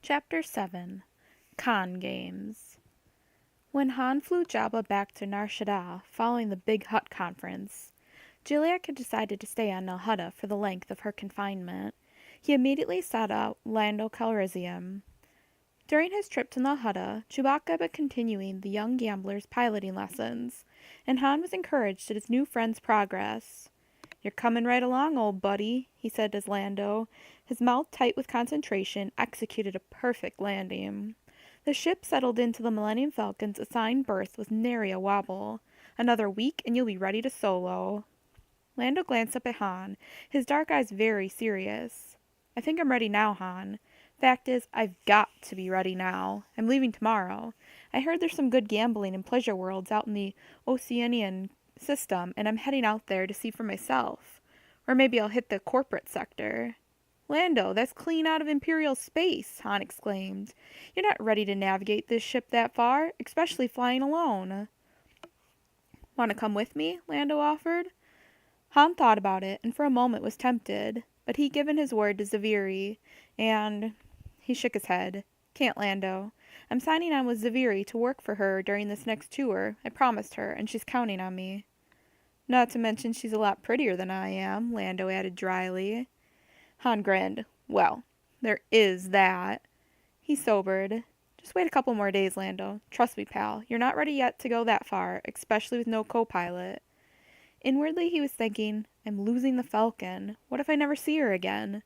Chapter 7 Con Games. When Han flew Jabba back to Nar Shaddaa following the Big Hutt conference, Jiliak had decided to stay on Nal Hutta for the length of her confinement. He immediately sought out Lando Calrissian. During his trip to Nal Hutta, Chewbacca had been continuing the young gambler's piloting lessons, and Han was encouraged at his new friend's progress. "You're coming right along, old buddy," he said as Lando, his mouth tight with concentration, executed a perfect landing. The ship settled into the Millennium Falcon's assigned berth with nary a wobble. "Another week and you'll be ready to solo." Lando glanced up at Han, his dark eyes very serious. "I think I'm ready now, Han. Fact is, I've got to be ready now. I'm leaving tomorrow. I heard there's some good gambling and pleasure worlds out in the Oceanian system, and I'm heading out there to see for myself. Or maybe I'll hit the corporate sector." "Lando, that's clean out of Imperial space," Han exclaimed. "You're not ready to navigate this ship that far, especially flying alone." "Want to come with me?" Lando offered. Han thought about it, and for a moment was tempted, but he'd given his word to Zaviri, and he shook his head. "Can't, Lando. I'm signing on with Zaviri to work for her during this next tour. I promised her, and she's counting on me." "Not to mention she's a lot prettier than I am," Lando added dryly. Han grinned. "Well, there is that." He sobered. "Just wait a couple more days, Lando. Trust me, pal, you're not ready yet to go that far, especially with no co-pilot." Inwardly he was thinking, "I'm losing the Falcon. What if I never see her again?"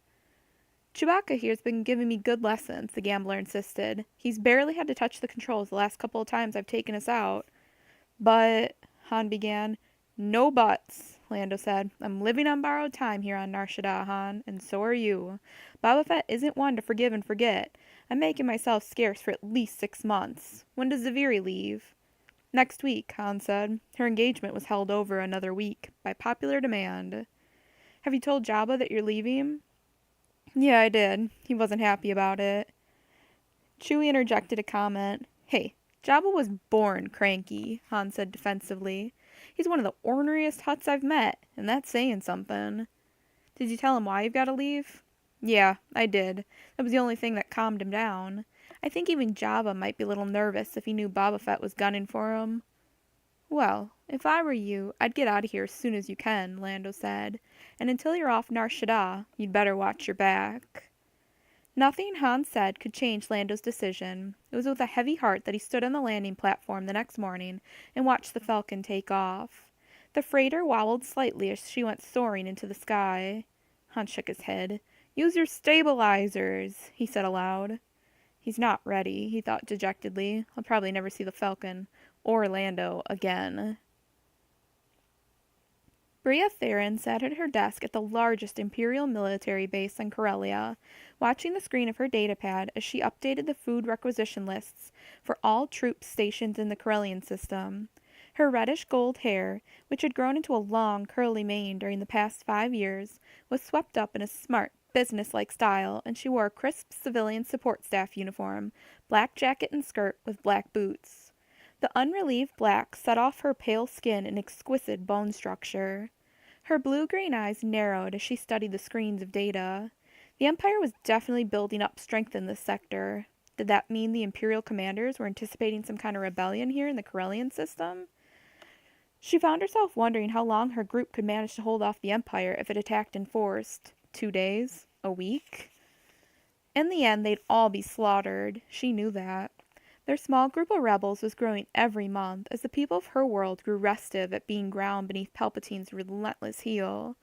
"Chewbacca here's been giving me good lessons," the gambler insisted. "He's barely had to touch the controls the last couple of times I've taken us out." "But," Han began. "No buts," Lando said. "I'm living on borrowed time here on Nar Shaddaa, Han, and so are you. Boba Fett isn't one to forgive and forget. I'm making myself scarce for at least 6 months. When does Zaviri leave?" "Next week," Han said. "Her engagement was held over another week, by popular demand." "Have you told Jabba that you're leaving?" "Yeah, I did. He wasn't happy about it." Chewie interjected a comment. "Hey, Jabba was born cranky," Han said defensively. "He's one of the orneriest Hutts I've met, and that's saying something." "Did you tell him why you've got to leave?" "Yeah, I did. That was the only thing that calmed him down. I think even Jabba might be a little nervous if he knew Boba Fett was gunning for him." "Well, if I were you, I'd get out of here as soon as you can," Lando said. "And until you're off Nar Shaddaa, you'd better watch your back." Nothing Han said could change Lando's decision. It was with a heavy heart that he stood on the landing platform the next morning and watched the Falcon take off. The freighter wobbled slightly as she went soaring into the sky. Han shook his head. "Use your stabilizers," he said aloud. "He's not ready," he thought dejectedly. "I'll probably never see the Falcon or Lando again." Bria Theron sat at her desk at the largest Imperial military base on Corellia, watching the screen of her datapad as she updated the food requisition lists for all troops stationed in the Corellian system. Her reddish-gold hair, which had grown into a long, curly mane during the past 5 years, was swept up in a smart, business-like style, and she wore a crisp civilian support staff uniform, black jacket and skirt with black boots. The unrelieved black set off her pale skin and exquisite bone structure. Her blue-green eyes narrowed as she studied the screens of data. The Empire was definitely building up strength in this sector. Did that mean the Imperial commanders were anticipating some kind of rebellion here in the Corellian system? She found herself wondering how long her group could manage to hold off the Empire if it attacked in force. 2 days? A week? In the end, they'd all be slaughtered. She knew that. Their small group of rebels was growing every month as the people of her world grew restive at being ground beneath Palpatine's relentless heel.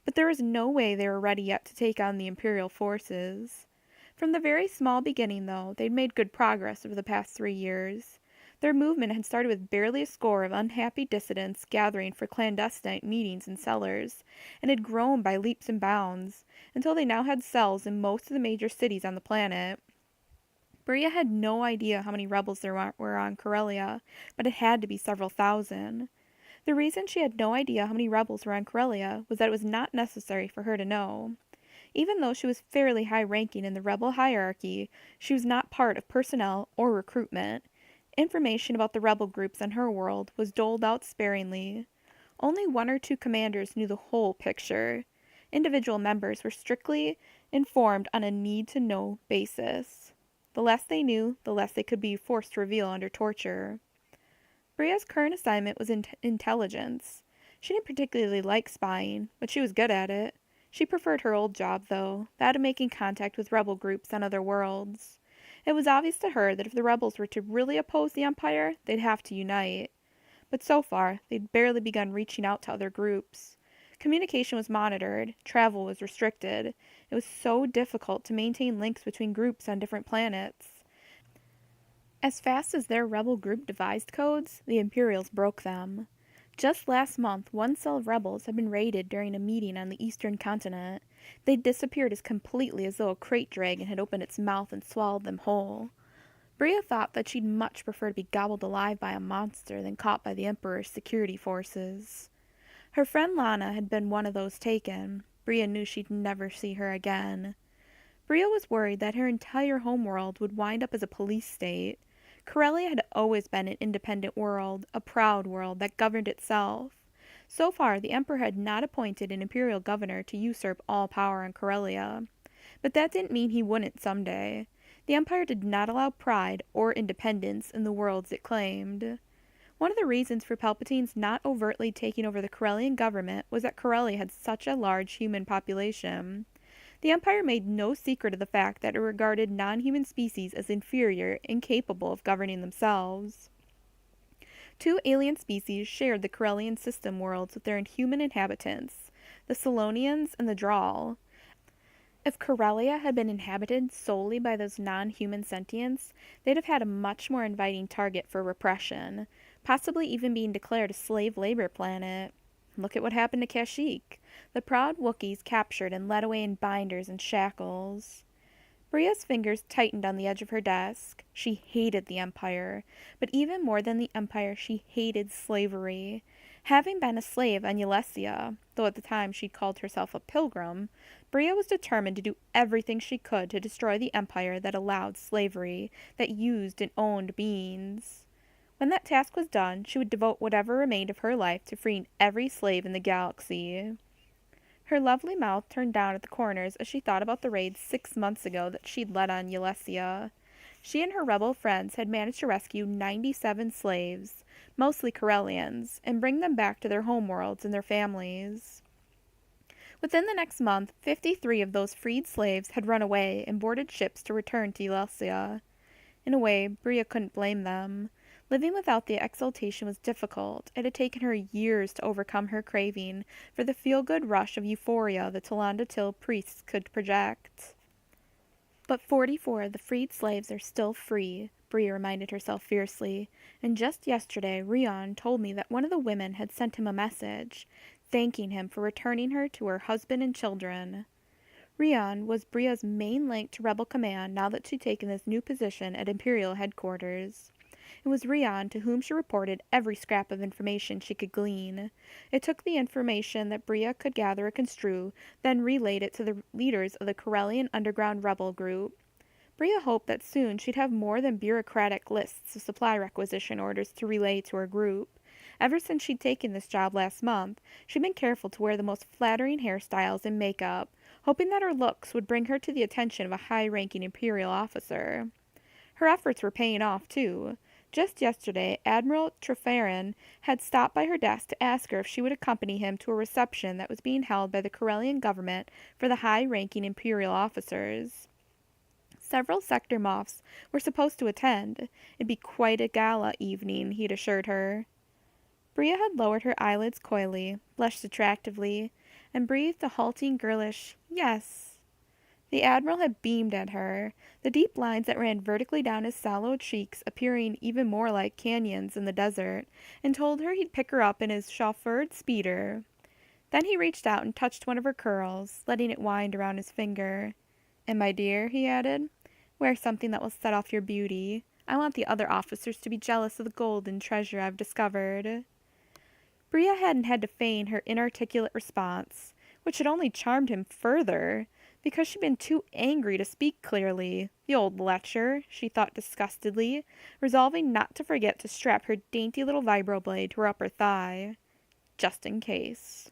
But there was no way they were ready yet to take on the Imperial forces. From the very small beginning, though, they'd made good progress over the past 3 years. Their movement had started with barely a score of unhappy dissidents gathering for clandestine meetings in cellars, and had grown by leaps and bounds, until they now had cells in most of the major cities on the planet. Bria had no idea how many rebels there were on Corellia, but it had to be several thousand. The reason she had no idea how many rebels were on Corellia was that it was not necessary for her to know. Even though she was fairly high-ranking in the rebel hierarchy, she was not part of personnel or recruitment. Information about the rebel groups on her world was doled out sparingly. Only 1 or 2 commanders knew the whole picture. Individual members were strictly informed on a need-to-know basis. The less they knew, the less they could be forced to reveal under torture. Bria's current assignment was intelligence. She didn't particularly like spying, but she was good at it. She preferred her old job, though, that of making contact with rebel groups on other worlds. It was obvious to her that if the rebels were to really oppose the Empire, they'd have to unite. But so far, they'd barely begun reaching out to other groups. Communication was monitored, travel was restricted. It was so difficult to maintain links between groups on different planets. As fast as their rebel group devised codes, the Imperials broke them. Just last month, one cell of rebels had been raided during a meeting on the eastern continent. They'd disappeared as completely as though a crate dragon had opened its mouth and swallowed them whole. Bria thought that she'd much prefer to be gobbled alive by a monster than caught by the Emperor's security forces. Her friend Lana had been one of those taken. Bria knew she'd never see her again. Bria was worried that her entire homeworld would wind up as a police state. Corellia had always been an independent world, a proud world that governed itself. So far, the Emperor had not appointed an imperial governor to usurp all power on Corellia. But that didn't mean he wouldn't someday. The Empire did not allow pride or independence in the worlds it claimed. One of the reasons for Palpatine's not overtly taking over the Corellian government was that Corellia had such a large human population. The Empire made no secret of the fact that it regarded non-human species as inferior, incapable of governing themselves. Two alien species shared the Corellian system worlds with their inhuman inhabitants, the Solonians and the Draal. If Corellia had been inhabited solely by those non-human sentients, they'd have had a much more inviting target for repression, possibly even being declared a slave labor planet. Look at what happened to Kashyyyk. The proud Wookiees captured and led away in binders and shackles. Bria's fingers tightened on the edge of her desk. She hated the Empire, but even more than the Empire, she hated slavery. Having been a slave on Ylesia, though at the time she'd called herself a pilgrim, Bria was determined to do everything she could to destroy the Empire that allowed slavery, that used and owned beings. When that task was done, she would devote whatever remained of her life to freeing every slave in the galaxy. Her lovely mouth turned down at the corners as she thought about the raids 6 months ago that she'd led on Ylesia. She and her rebel friends had managed to rescue 97 slaves, mostly Corellians, and bring them back to their homeworlds and their families. Within the next month, 53 of those freed slaves had run away and boarded ships to return to Ylesia. In a way, Bria couldn't blame them. Living without the exaltation was difficult. It had taken her years to overcome her craving for the feel-good rush of euphoria the Tolanda Till priests could project. But 44 of the freed slaves are still free, Bria reminded herself fiercely, and just yesterday Rion told me that one of the women had sent him a message, thanking him for returning her to her husband and children. Rion was Bria's main link to Rebel Command now that she'd taken this new position at Imperial headquarters. It was Rion to whom she reported every scrap of information she could glean. It took the information that Bria could gather and construe, then relayed it to the leaders of the Corellian underground rebel group. Bria hoped that soon she'd have more than bureaucratic lists of supply requisition orders to relay to her group. Ever since she'd taken this job last month, she'd been careful to wear the most flattering hairstyles and makeup, hoping that her looks would bring her to the attention of a high-ranking Imperial officer. Her efforts were paying off, too. Just yesterday, Admiral Trefarin had stopped by her desk to ask her if she would accompany him to a reception that was being held by the Corellian government for the high-ranking Imperial officers. Several sector moffs were supposed to attend. It'd be quite a gala evening, he'd assured her. Bria had lowered her eyelids coyly, blushed attractively, and breathed a halting, girlish yes. The Admiral had beamed at her, the deep lines that ran vertically down his sallow cheeks appearing even more like canyons in the desert, and told her he'd pick her up in his chauffeured speeder. Then he reached out and touched one of her curls, letting it wind around his finger. "And my dear," he added, "wear something that will set off your beauty. I want the other officers to be jealous of the golden treasure I've discovered." Bria hadn't had to feign her inarticulate response, which had only charmed him further, because she'd been too angry to speak clearly. The old lecher, she thought disgustedly, resolving not to forget to strap her dainty little vibroblade to her upper thigh. Just in case.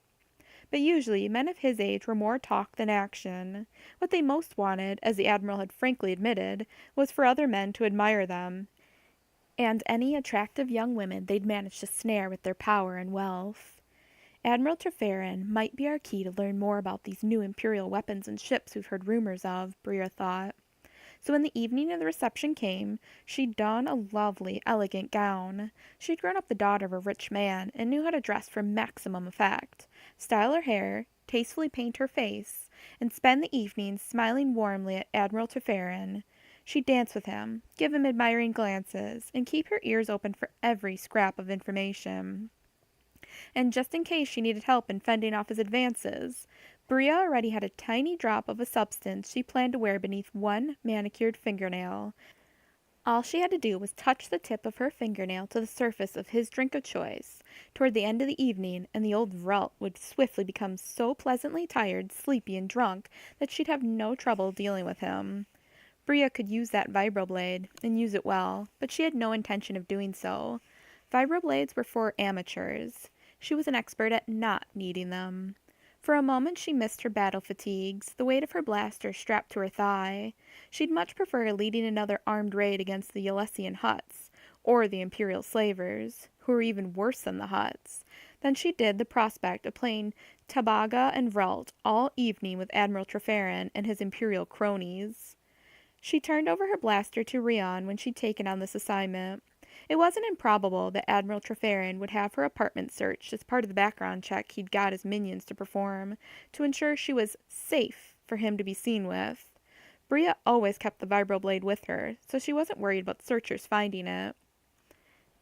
but usually men of his age were more talk than action. What they most wanted, as the Admiral had frankly admitted, was for other men to admire them, and any attractive young women they'd manage to snare with their power and wealth. Admiral Trefarron might be our key to learn more about these new Imperial weapons and ships we've heard rumors of, Bria thought. So when the evening of the reception came, she'd don a lovely, elegant gown. She'd grown up the daughter of a rich man, and knew how to dress for maximum effect, style her hair, tastefully paint her face, and spend the evenings smiling warmly at Admiral Trefarron. She'd dance with him, give him admiring glances, and keep her ears open for every scrap of information. And just in case she needed help in fending off his advances, Bria already had a tiny drop of a substance she planned to wear beneath one manicured fingernail. All she had to do was touch the tip of her fingernail to the surface of his drink of choice toward the end of the evening, and the old Vrelt would swiftly become so pleasantly tired, sleepy, and drunk that she'd have no trouble dealing with him. Bria could use that vibroblade, and use it well, but she had no intention of doing so. Vibroblades were for amateurs. She was an expert at not needing them. For a moment she missed her battle fatigues, the weight of her blaster strapped to her thigh. She'd much prefer leading another armed raid against the Yelesian Hutts, or the Imperial slavers, who were even worse than the Hutts, than she did the prospect of playing Tabaga and Vrelt all evening with Admiral Trefarron and his Imperial cronies. She turned over her blaster to Rion when she'd taken on this assignment. It wasn't improbable that Admiral Trefarron would have her apartment searched as part of the background check he'd got his minions to perform, to ensure she was safe for him to be seen with. Bria always kept the vibroblade with her, so she wasn't worried about searchers finding it.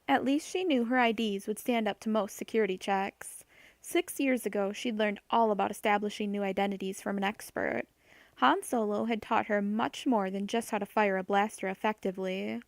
At least she knew her IDs would stand up to most security checks. 6 years ago she'd learned all about establishing new identities from an expert. Han Solo had taught her much more than just how to fire a blaster effectively.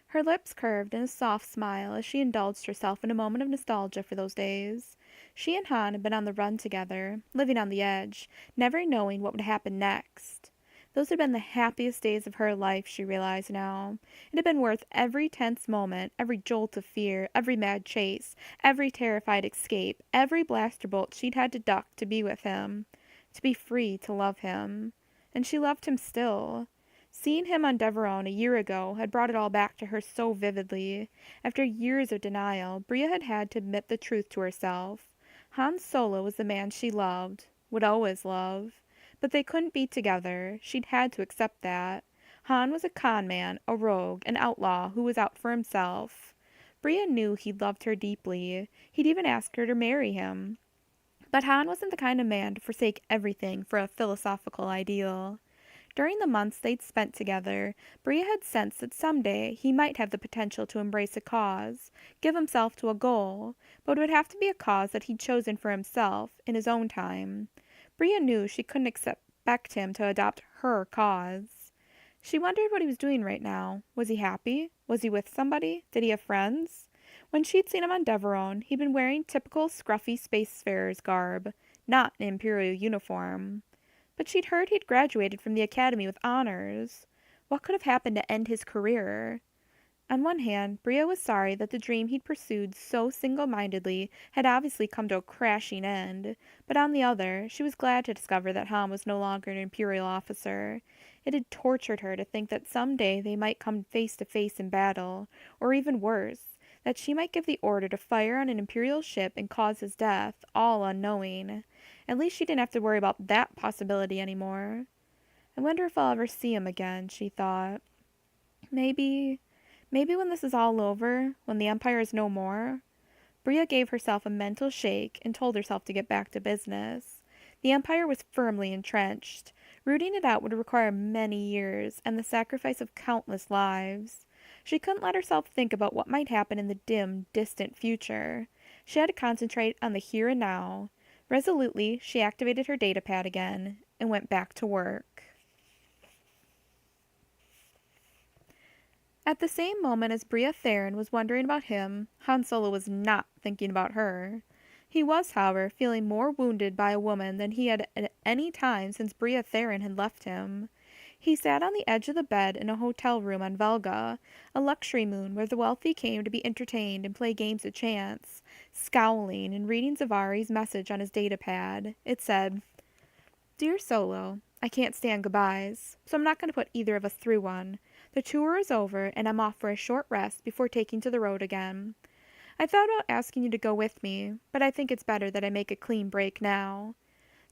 Her lips curved in a soft smile as she indulged herself in a moment of nostalgia for those days. She and Han had been on the run together, living on the edge, never knowing what would happen next. Those had been the happiest days of her life, she realized now. It had been worth every tense moment, every jolt of fear, every mad chase, every terrified escape, every blaster bolt she'd had to duck to be with him, to be free to love him. And she loved him still. Seeing him on Deveron a year ago had brought it all back to her so vividly. After years of denial, Bria had had to admit the truth to herself. Han Solo was the man she loved, would always love. But they couldn't be together. She'd had to accept that. Han was a con man, a rogue, an outlaw who was out for himself. Bria knew he loved her deeply. He'd even asked her to marry him. But Han wasn't the kind of man to forsake everything for a philosophical ideal. During the months they'd spent together, Bria had sensed that someday he might have the potential to embrace a cause, give himself to a goal, but it would have to be a cause that he'd chosen for himself, in his own time. Bria knew she couldn't expect him to adopt her cause. She wondered what he was doing right now. Was he happy? Was he with somebody? Did he have friends? When she'd seen him on Deveron, he'd been wearing typical scruffy spacefarer's garb, not an Imperial uniform. But she'd heard he'd graduated from the academy with honors. What could have happened to end his career? On one hand, Bria was sorry that the dream he'd pursued so single-mindedly had obviously come to a crashing end, but on the other, she was glad to discover that Han was no longer an Imperial officer. It had tortured her to think that someday they might come face to face in battle, or even worse, that she might give the order to fire on an Imperial ship and cause his death, all unknowing. At least she didn't have to worry about that possibility anymore. I wonder if I'll ever see him again, she thought. Maybe when this is all over, when the Empire is no more. Bria gave herself a mental shake and told herself to get back to business. The Empire was firmly entrenched. Rooting it out would require many years and the sacrifice of countless lives. She couldn't let herself think about what might happen in the dim, distant future. She had to concentrate on the here and now. Resolutely, she activated her datapad again and went back to work. At the same moment as Bria Theron was wondering about him, Han Solo was not thinking about her. He was, however, feeling more wounded by a woman than he had at any time since Bria Theron had left him. He sat on the edge of the bed in a hotel room on Velga, a luxury moon where the wealthy came to be entertained and play games of chance, scowling and reading Zavari's message on his datapad. It said, "Dear Solo, I can't stand goodbyes, so I'm not going to put either of us through one. The tour is over, and I'm off for a short rest before taking to the road again. I thought about asking you to go with me, but I think it's better that I make a clean break now.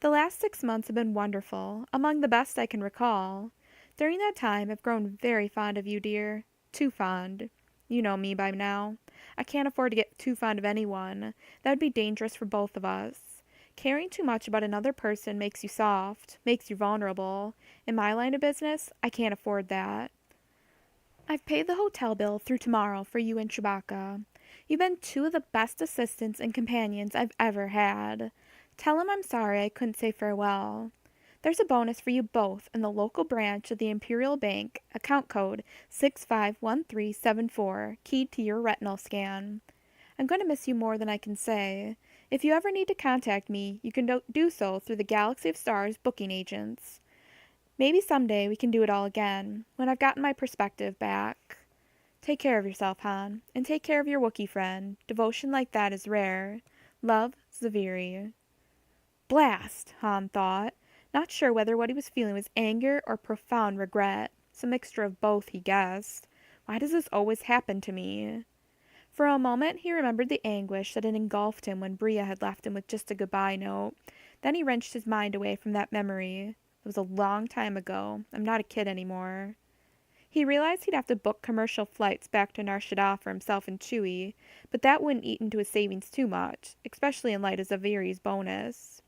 The last 6 months have been wonderful, among the best I can recall. During that time, I've grown very fond of you, dear. Too fond. You know me by now. I can't afford to get too fond of anyone. That would be dangerous for both of us. Caring too much about another person makes you soft, makes you vulnerable. In my line of business, I can't afford that. I've paid the hotel bill through tomorrow for you and Chewbacca. You've been two of the best assistants and companions I've ever had. Tell him I'm sorry I couldn't say farewell. There's a bonus for you both in the local branch of the Imperial Bank, account code 651374, keyed to your retinal scan. I'm going to miss you more than I can say. If you ever need to contact me, you can do so through the Galaxy of Stars booking agents. Maybe someday we can do it all again, when I've gotten my perspective back. Take care of yourself, Han, and take care of your Wookiee friend. Devotion like that is rare. Love, Zaviri." Blast, Han thought, not sure whether what he was feeling was anger or profound regret. Some mixture of both, he guessed. Why does this always happen to me? For a moment he remembered the anguish that had engulfed him when Bria had left him with just a goodbye note. Then he wrenched his mind away from that memory. It was a long time ago. I'm not a kid anymore. He realized he'd have to book commercial flights back to Nar Shaddaa for himself and Chewie, but that wouldn't eat into his savings too much, especially in light of Zaviri's bonus.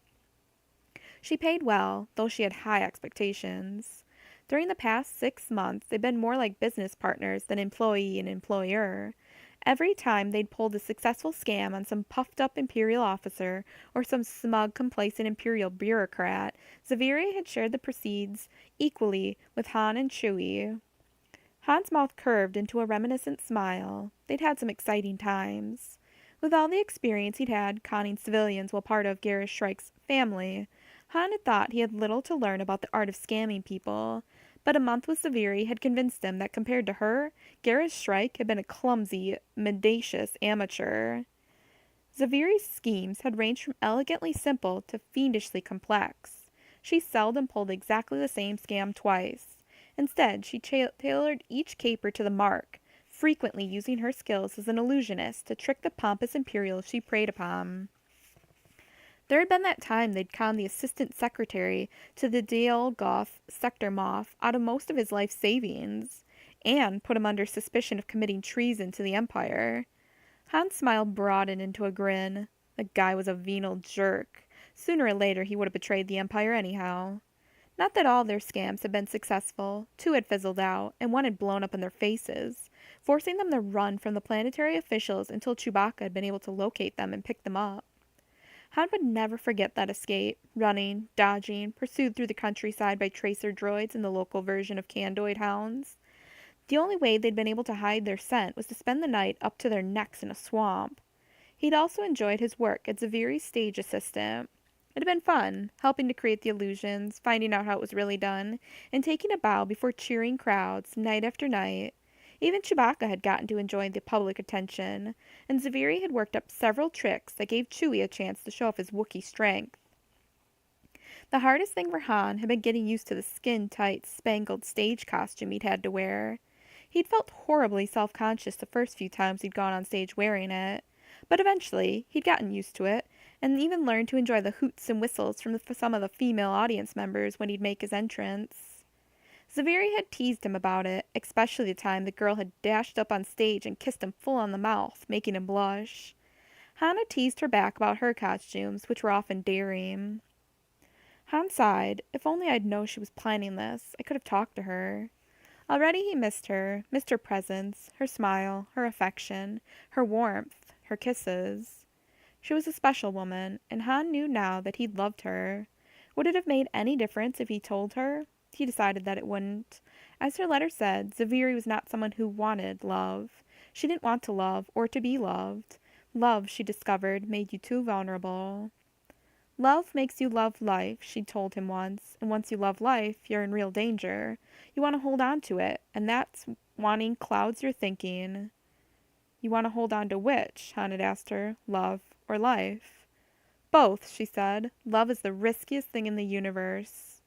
She paid well, though she had high expectations. During the past 6 months, they'd been more like business partners than employee and employer. Every time they'd pulled a successful scam on some puffed-up Imperial officer or some smug, complacent Imperial bureaucrat, Zaviri had shared the proceeds equally with Han and Chewie. Han's mouth curved into a reminiscent smile. They'd had some exciting times. With all the experience he'd had conning civilians while part of Garrus Shrike's family, Han had thought he had little to learn about the art of scamming people, but a month with Zaviri had convinced him that compared to her, Garrus Shrike had been a clumsy, mendacious amateur. Zaviri's schemes had ranged from elegantly simple to fiendishly complex. She seldom pulled exactly the same scam twice. Instead, she tailored each caper to the mark, frequently using her skills as an illusionist to trick the pompous Imperials she preyed upon. There had been that time they'd conned the assistant secretary to the Dialgoth sector moff out of most of his life savings, and put him under suspicion of committing treason to the Empire. Han's smile broadened into a grin. The guy was a venal jerk. Sooner or later he would have betrayed the Empire anyhow. Not that all their scams had been successful. 2 had fizzled out, and 1 had blown up in their faces, forcing them to run from the planetary officials until Chewbacca had been able to locate them and pick them up. Han would never forget that escape, running, dodging, pursued through the countryside by tracer droids and the local version of Candoid hounds. The only way they'd been able to hide their scent was to spend the night up to their necks in a swamp. He'd also enjoyed his work as Zaviri's stage assistant. It had been fun, helping to create the illusions, finding out how it was really done, and taking a bow before cheering crowds, night after night. Even Chewbacca had gotten to enjoy the public attention, and Zaviri had worked up several tricks that gave Chewie a chance to show off his Wookiee strength. The hardest thing for Han had been getting used to the skin-tight, spangled stage costume he'd had to wear. He'd felt horribly self-conscious the first few times he'd gone on stage wearing it, but eventually he'd gotten used to it, and even learned to enjoy the hoots and whistles from some of the female audience members when he'd make his entrance. Zaviri had teased him about it, especially the time the girl had dashed up on stage and kissed him full on the mouth, making him blush. Han had teased her back about her costumes, which were often daring. Han sighed. If only I'd known she was planning this, I could have talked to her. Already he missed her presence, her smile, her affection, her warmth, her kisses. She was a special woman, and Han knew now that he'd loved her. Would it have made any difference if he told her? He decided that it wouldn't. As her letter said, Zaviri was not someone who wanted love. She didn't want to love or to be loved. Love, she discovered, made you too vulnerable. Love makes you love life, she told him once, and once you love life, you're in real danger. You want to hold on to it, and that's wanting clouds your thinking. You want to hold on to which? Han had asked her. Love or life? Both, she said. Love is the riskiest thing in the universe.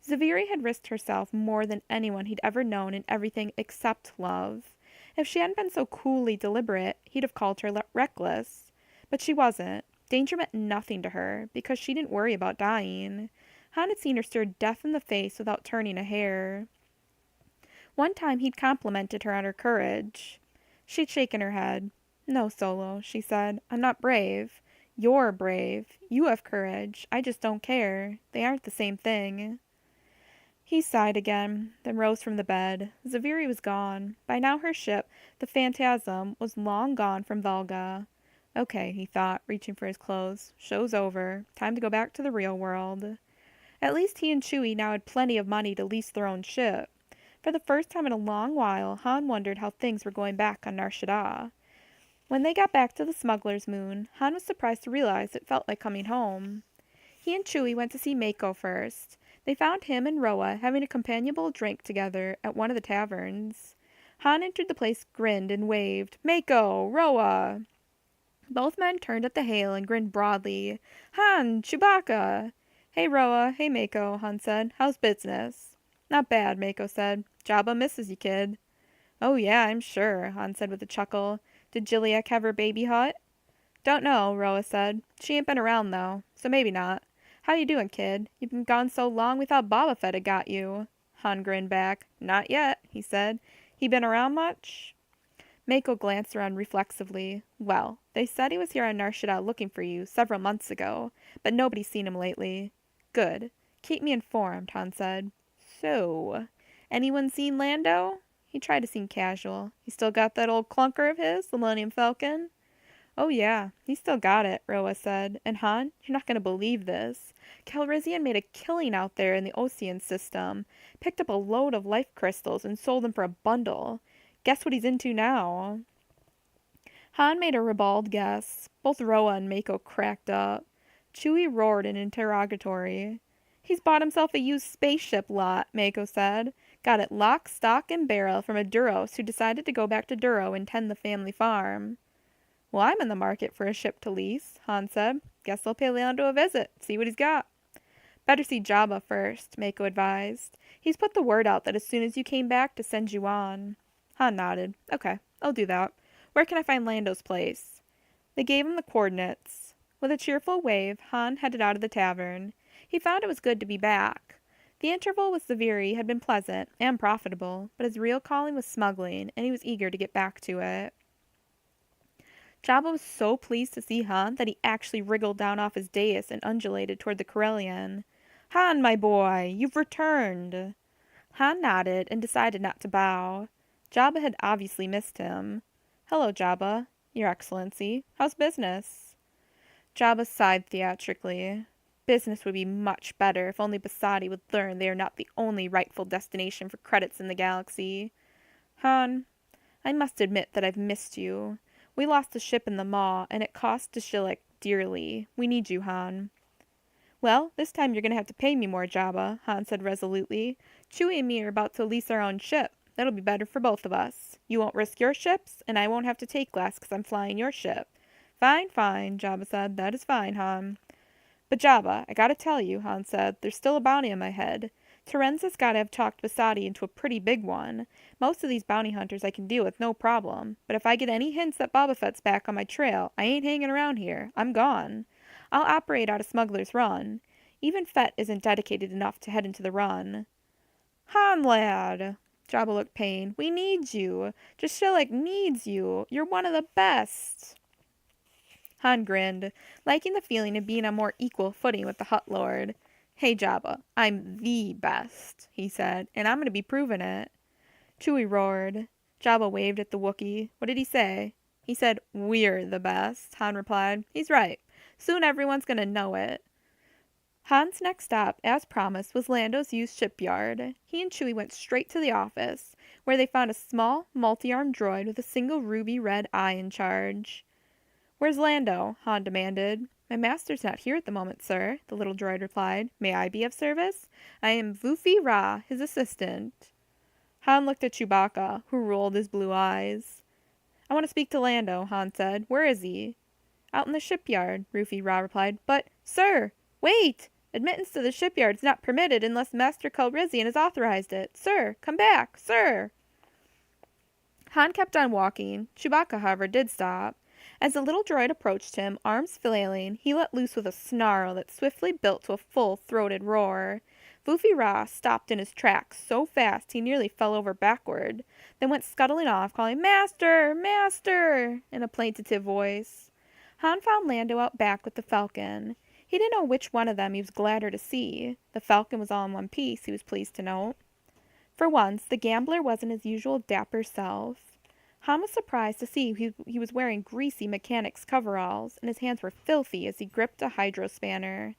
Zaviri had risked herself more than anyone he'd ever known in everything except love. If she hadn't been so coolly deliberate, he'd have called her reckless. But she wasn't. Danger meant nothing to her, because she didn't worry about dying. Han had seen her stare death in the face without turning a hair. One time he'd complimented her on her courage. She'd shaken her head. No, Solo, she said. I'm not brave. You're brave. You have courage. I just don't care. They aren't the same thing. He sighed again, then rose from the bed. Zaviri was gone. By now her ship, the Phantasm, was long gone from Volga. Okay, he thought, reaching for his clothes. Show's over. Time to go back to the real world. At least he and Chewie now had plenty of money to lease their own ship. For the first time in a long while, Han wondered how things were going back on Nar Shaddaa. When they got back to the smuggler's moon, Han was surprised to realize it felt like coming home. He and Chewie went to see Mako first. They found him and Roa having a companionable drink together at one of the taverns. Han entered the place, grinned, and waved. Mako! Roa! Both men turned at the hail and grinned broadly. Han! Chewbacca! Hey, Roa. Hey, Mako, Han said. How's business? Not bad, Mako said. Jabba misses you, kid. Oh, yeah, I'm sure, Han said with a chuckle. Did Jiliak have her baby Hutt? Don't know, Roa said. She ain't been around, though, so maybe not. How you doing, kid? You've been gone so long we thought Boba Fett had got you. Han grinned back. Not yet, he said. He been around much? Mako glanced around reflexively. Well, they said he was here on Nar Shaddaa looking for you several months ago, but nobody's seen him lately. Good. Keep me informed, Han said. So, anyone seen Lando? He tried to seem casual. He still got that old clunker of his, the Millennium Falcon? Oh yeah, he still got it, Roa said. And Han, you're not going to believe this. Calrissian made a killing out there in the Ocean system, picked up a load of life crystals and sold them for a bundle. Guess what he's into now? Han made a ribald guess. Both Roa and Mako cracked up. Chewie roared in interrogatory. He's bought himself a used spaceship lot, Mako said. Got it lock, stock, and barrel from a Duros who decided to go back to Duro and tend the family farm. Well, I'm in the market for a ship to lease, Han said. Guess I'll pay Lando a visit, see what he's got. Better see Jabba first, Mako advised. He's put the word out that as soon as you came back to send you on. Han nodded. Okay, I'll do that. Where can I find Lando's place? They gave him the coordinates. With a cheerful wave, Han headed out of the tavern. He found it was good to be back. The interval with Zaviri had been pleasant and profitable, but his real calling was smuggling, and he was eager to get back to it. Jabba was so pleased to see Han that he actually wriggled down off his dais and undulated toward the Corellian. Han, my boy, you've returned. Han nodded and decided not to bow. Jabba had obviously missed him. Hello, Jabba. Your Excellency. How's business? Jabba sighed theatrically. Business would be much better if only Basadi would learn they are not the only rightful destination for credits in the galaxy. Han, I must admit that I've missed you. We lost a ship in the Maw, and it cost Dashilak dearly. We need you, Han. Well, this time you're going to have to pay me more, Jabba, Han said resolutely. Chewie and me are about to lease our own ship. That'll be better for both of us. You won't risk your ships, and I won't have to take less because I'm flying your ship. Fine, fine, Jabba said. That is fine, Han. But Jabba, I gotta tell you, Han said, there's still a bounty on my head. Terenza's gotta have talked Basadi into a pretty big one. Most of these bounty hunters I can deal with no problem, but if I get any hints that Boba Fett's back on my trail, I ain't hanging around here. I'm gone. I'll operate out of Smuggler's Run. Even Fett isn't dedicated enough to head into the run. Han, lad! Jabba looked pained. We need you. Dashilak needs you. You're one of the best. Han grinned, liking the feeling of being on more equal footing with the Hutt Lord. Hey, Jabba, I'm the best, he said, and I'm going to be proving it. Chewie roared. Jabba waved at the Wookiee. What did he say? He said, we're the best, Han replied. He's right. Soon everyone's going to know it. Han's next stop, as promised, was Lando's used shipyard. He and Chewie went straight to the office, where they found a small, multi-armed droid with a single ruby red eye in charge. Where's Lando? Han demanded. My master's not here at the moment, sir, the little droid replied. May I be of service? I am Vufi Ra, his assistant. Han looked at Chewbacca, who rolled his blue eyes. I want to speak to Lando, Han said. Where is he? Out in the shipyard, Vufi Ra replied. But, sir, wait! Admittance to the shipyard is not permitted unless Master Calrissian has authorized it. Sir, come back, sir! Han kept on walking. Chewbacca, however, did stop. As the little droid approached him, arms flailing, he let loose with a snarl that swiftly built to a full-throated roar. Vufi Ra stopped in his tracks so fast he nearly fell over backward, then went scuttling off, calling, Master! Master! in a plaintive voice. Han found Lando out back with the Falcon. He didn't know which one of them he was gladder to see. The Falcon was all in one piece, he was pleased to note. For once, the gambler wasn't his usual dapper self. Han was surprised to see he was wearing greasy mechanic's coveralls, and his hands were filthy as he gripped a hydrospanner.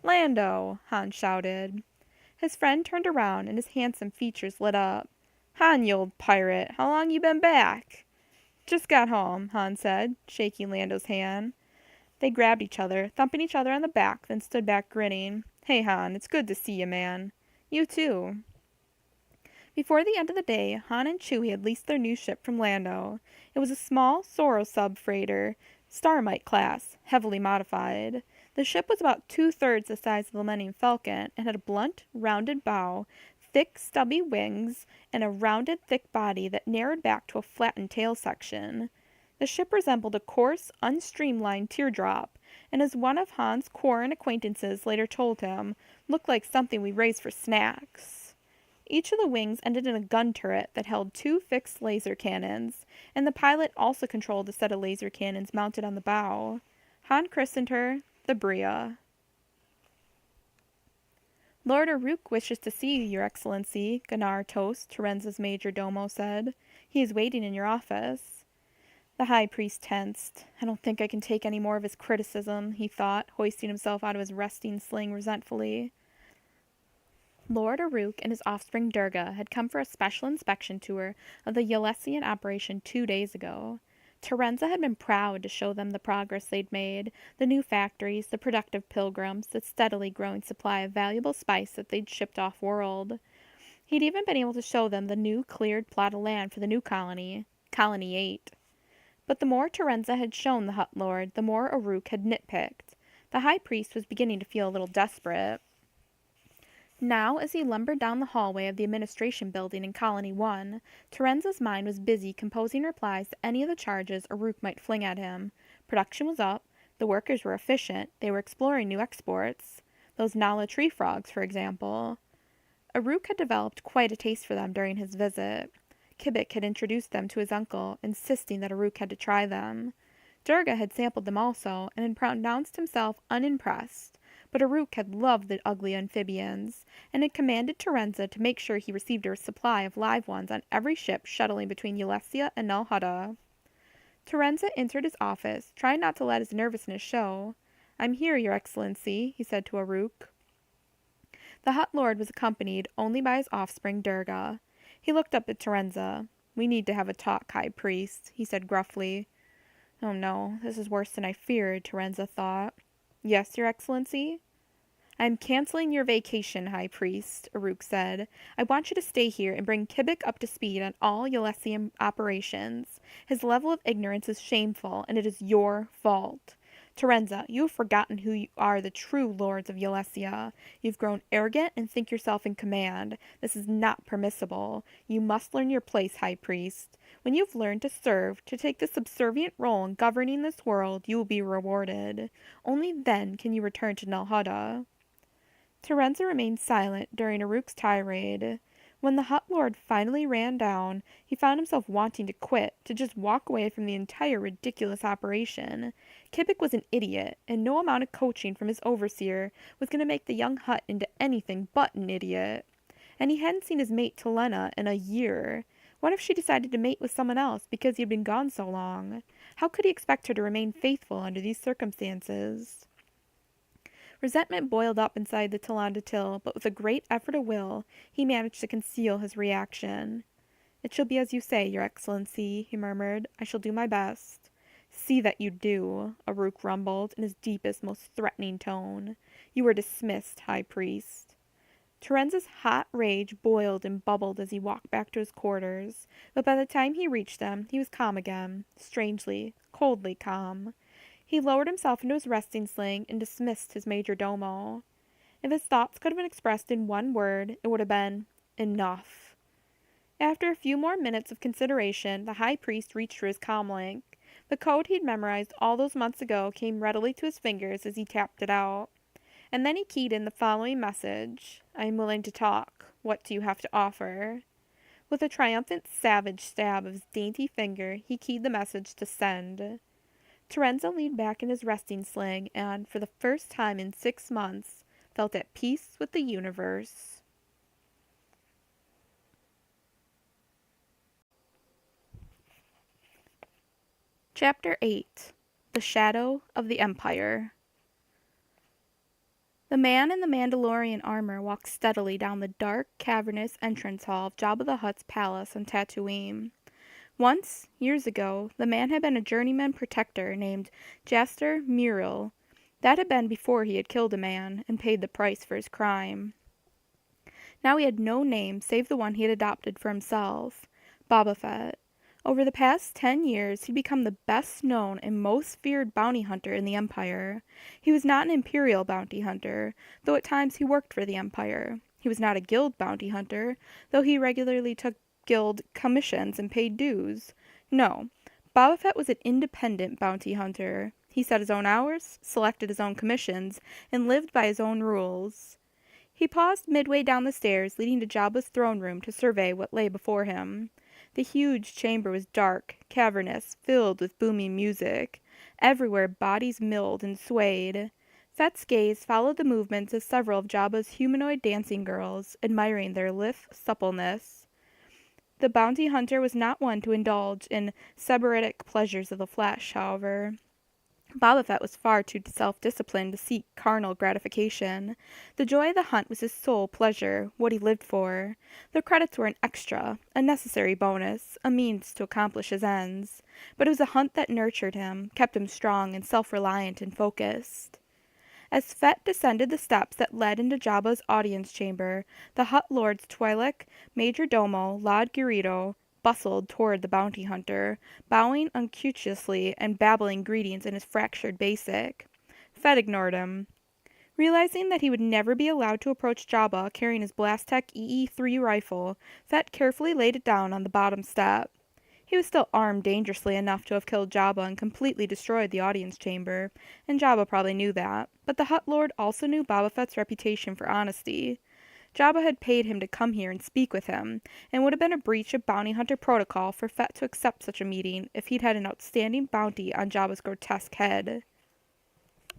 Lando! Han shouted. His friend turned around, and his handsome features lit up. Han, you old pirate, how long you been back? Just got home, Han said, shaking Lando's hand. They grabbed each other, thumping each other on the back, then stood back grinning. Hey, Han, it's good to see you, man. You too. Before the end of the day, Han and Chewie had leased their new ship from Lando. It was a small Sorosub freighter, Starmite class, heavily modified. The ship was about 2/3 the size of the Millennium Falcon and had a blunt, rounded bow, thick, stubby wings, and a rounded, thick body that narrowed back to a flattened tail section. The ship resembled a coarse, unstreamlined teardrop, and as one of Han's Quarren acquaintances later told him, looked like something we raised for snacks. Each of the wings ended in a gun turret that held 2 fixed laser cannons, and the pilot also controlled a set of laser cannons mounted on the bow. Han christened her the Bria. Lord Aruk wishes to see you, Your Excellency, Ganar Toast, Terenza's major domo said. He is waiting in your office. The high priest tensed. I don't think I can take any more of his criticism, he thought, hoisting himself out of his resting sling resentfully. Lord Aruk and his offspring Durga had come for a special inspection tour of the Yelesian operation 2 days ago. Terenza had been proud to show them the progress they'd made, the new factories, the productive pilgrims, the steadily growing supply of valuable spice that they'd shipped off-world. He'd even been able to show them the new cleared plot of land for the new colony, Colony 8. But the more Terenza had shown the Hutt Lord, the more Aruk had nitpicked. The high priest was beginning to feel a little desperate. Now, as he lumbered down the hallway of the administration building in Colony 1, Terenza's mind was busy composing replies to any of the charges Aruk might fling at him. Production was up, the workers were efficient, they were exploring new exports. Those Nala tree frogs, for example. Aruk had developed quite a taste for them during his visit. Kibik had introduced them to his uncle, insisting that Aruk had to try them. Durga had sampled them also, and had pronounced himself unimpressed. But Aruk had loved the ugly amphibians, and had commanded Terenza to make sure he received a supply of live ones on every ship shuttling between Yelesia and Nal Hutta. Terenza entered his office, trying not to let his nervousness show. I'm here, Your Excellency, he said to Aruk. The Hutt Lord was accompanied only by his offspring Durga. He looked up at Terenza. We need to have a talk, High Priest, he said gruffly. Oh no, this is worse than I feared, Terenza thought. Yes, Your Excellency? I am canceling your vacation, High Priest, Aruk said. I want you to stay here and bring Kibik up to speed on all Yelesian operations. His level of ignorance is shameful, and it is your fault. Terenza, you have forgotten who you are, the true lords of Yelesia. You've grown arrogant and think yourself in command. This is not permissible. You must learn your place, High Priest. When you've learned to serve, to take the subservient role in governing this world, you will be rewarded. Only then can you return to Nal Hutta. Terenza remained silent during Aruk's tirade. When the Hutt Lord finally ran down, he found himself wanting to quit, to just walk away from the entire ridiculous operation. Kibik was an idiot, and no amount of coaching from his overseer was going to make the young Hutt into anything but an idiot. And he hadn't seen his mate Telena in a year. What if she decided to mate with someone else because he had been gone so long? How could he expect her to remain faithful under these circumstances? Resentment boiled up inside the Talanda Till, but with a great effort of will, he managed to conceal his reaction. It shall be as you say, Your Excellency, he murmured. I shall do my best. See that you do, Aruk rumbled in his deepest, most threatening tone. You are dismissed, High Priest. Terenza's hot rage boiled and bubbled as he walked back to his quarters, but by the time he reached them, he was calm again, strangely, coldly calm. He lowered himself into his resting sling and dismissed his major domo. If his thoughts could have been expressed in one word, it would have been, enough. After a few more minutes of consideration, the high priest reached for his comlink. The code he'd memorized all those months ago came readily to his fingers as he tapped it out. And then he keyed in the following message. I am willing to talk. What do you have to offer? With a triumphant, savage stab of his dainty finger, he keyed the message to send. Terenza leaned back in his resting sling and, for the first time in 6 months, felt at peace with the universe. Chapter 8. The Shadow of the Empire. The man in the Mandalorian armor walked steadily down the dark, cavernous entrance hall of Jabba the Hutt's palace on Tatooine. Once, years ago, the man had been a journeyman protector named Jaster Muriel. That had been before he had killed a man and paid the price for his crime. Now he had no name save the one he had adopted for himself, Boba Fett. Over the past 10 years, he'd become the best known and most feared bounty hunter in the Empire. He was not an Imperial bounty hunter, though at times he worked for the Empire. He was not a guild bounty hunter, though he regularly took guild commissions and paid dues. No, Boba Fett was an independent bounty hunter. He set his own hours, selected his own commissions, and lived by his own rules. He paused midway down the stairs leading to Jabba's throne room to survey what lay before him. The huge chamber was dark, cavernous, filled with booming music. Everywhere bodies milled and swayed. Fett's gaze followed the movements of several of Jabba's humanoid dancing girls, admiring their lithe suppleness. The bounty hunter was not one to indulge in sybaritic pleasures of the flesh, however. Boba Fett was far too self-disciplined to seek carnal gratification. The joy of the hunt was his sole pleasure, what he lived for. The credits were an extra, a necessary bonus, a means to accomplish his ends. But it was a hunt that nurtured him, kept him strong and self-reliant and focused. As Fett descended the steps that led into Jabba's audience chamber, the Hutt Lord's Twi'lek major domo, Lord Garrido, bustled toward the bounty hunter, bowing unctuously and babbling greetings in his fractured basic. Fett ignored him. Realizing that he would never be allowed to approach Jabba carrying his Blastech EE-3 rifle, Fett carefully laid it down on the bottom step. He was still armed dangerously enough to have killed Jabba and completely destroyed the audience chamber, and Jabba probably knew that, but the Hutt Lord also knew Boba Fett's reputation for honesty. Jabba had paid him to come here and speak with him, and would have been a breach of bounty hunter protocol for Fett to accept such a meeting if he'd had an outstanding bounty on Jabba's grotesque head.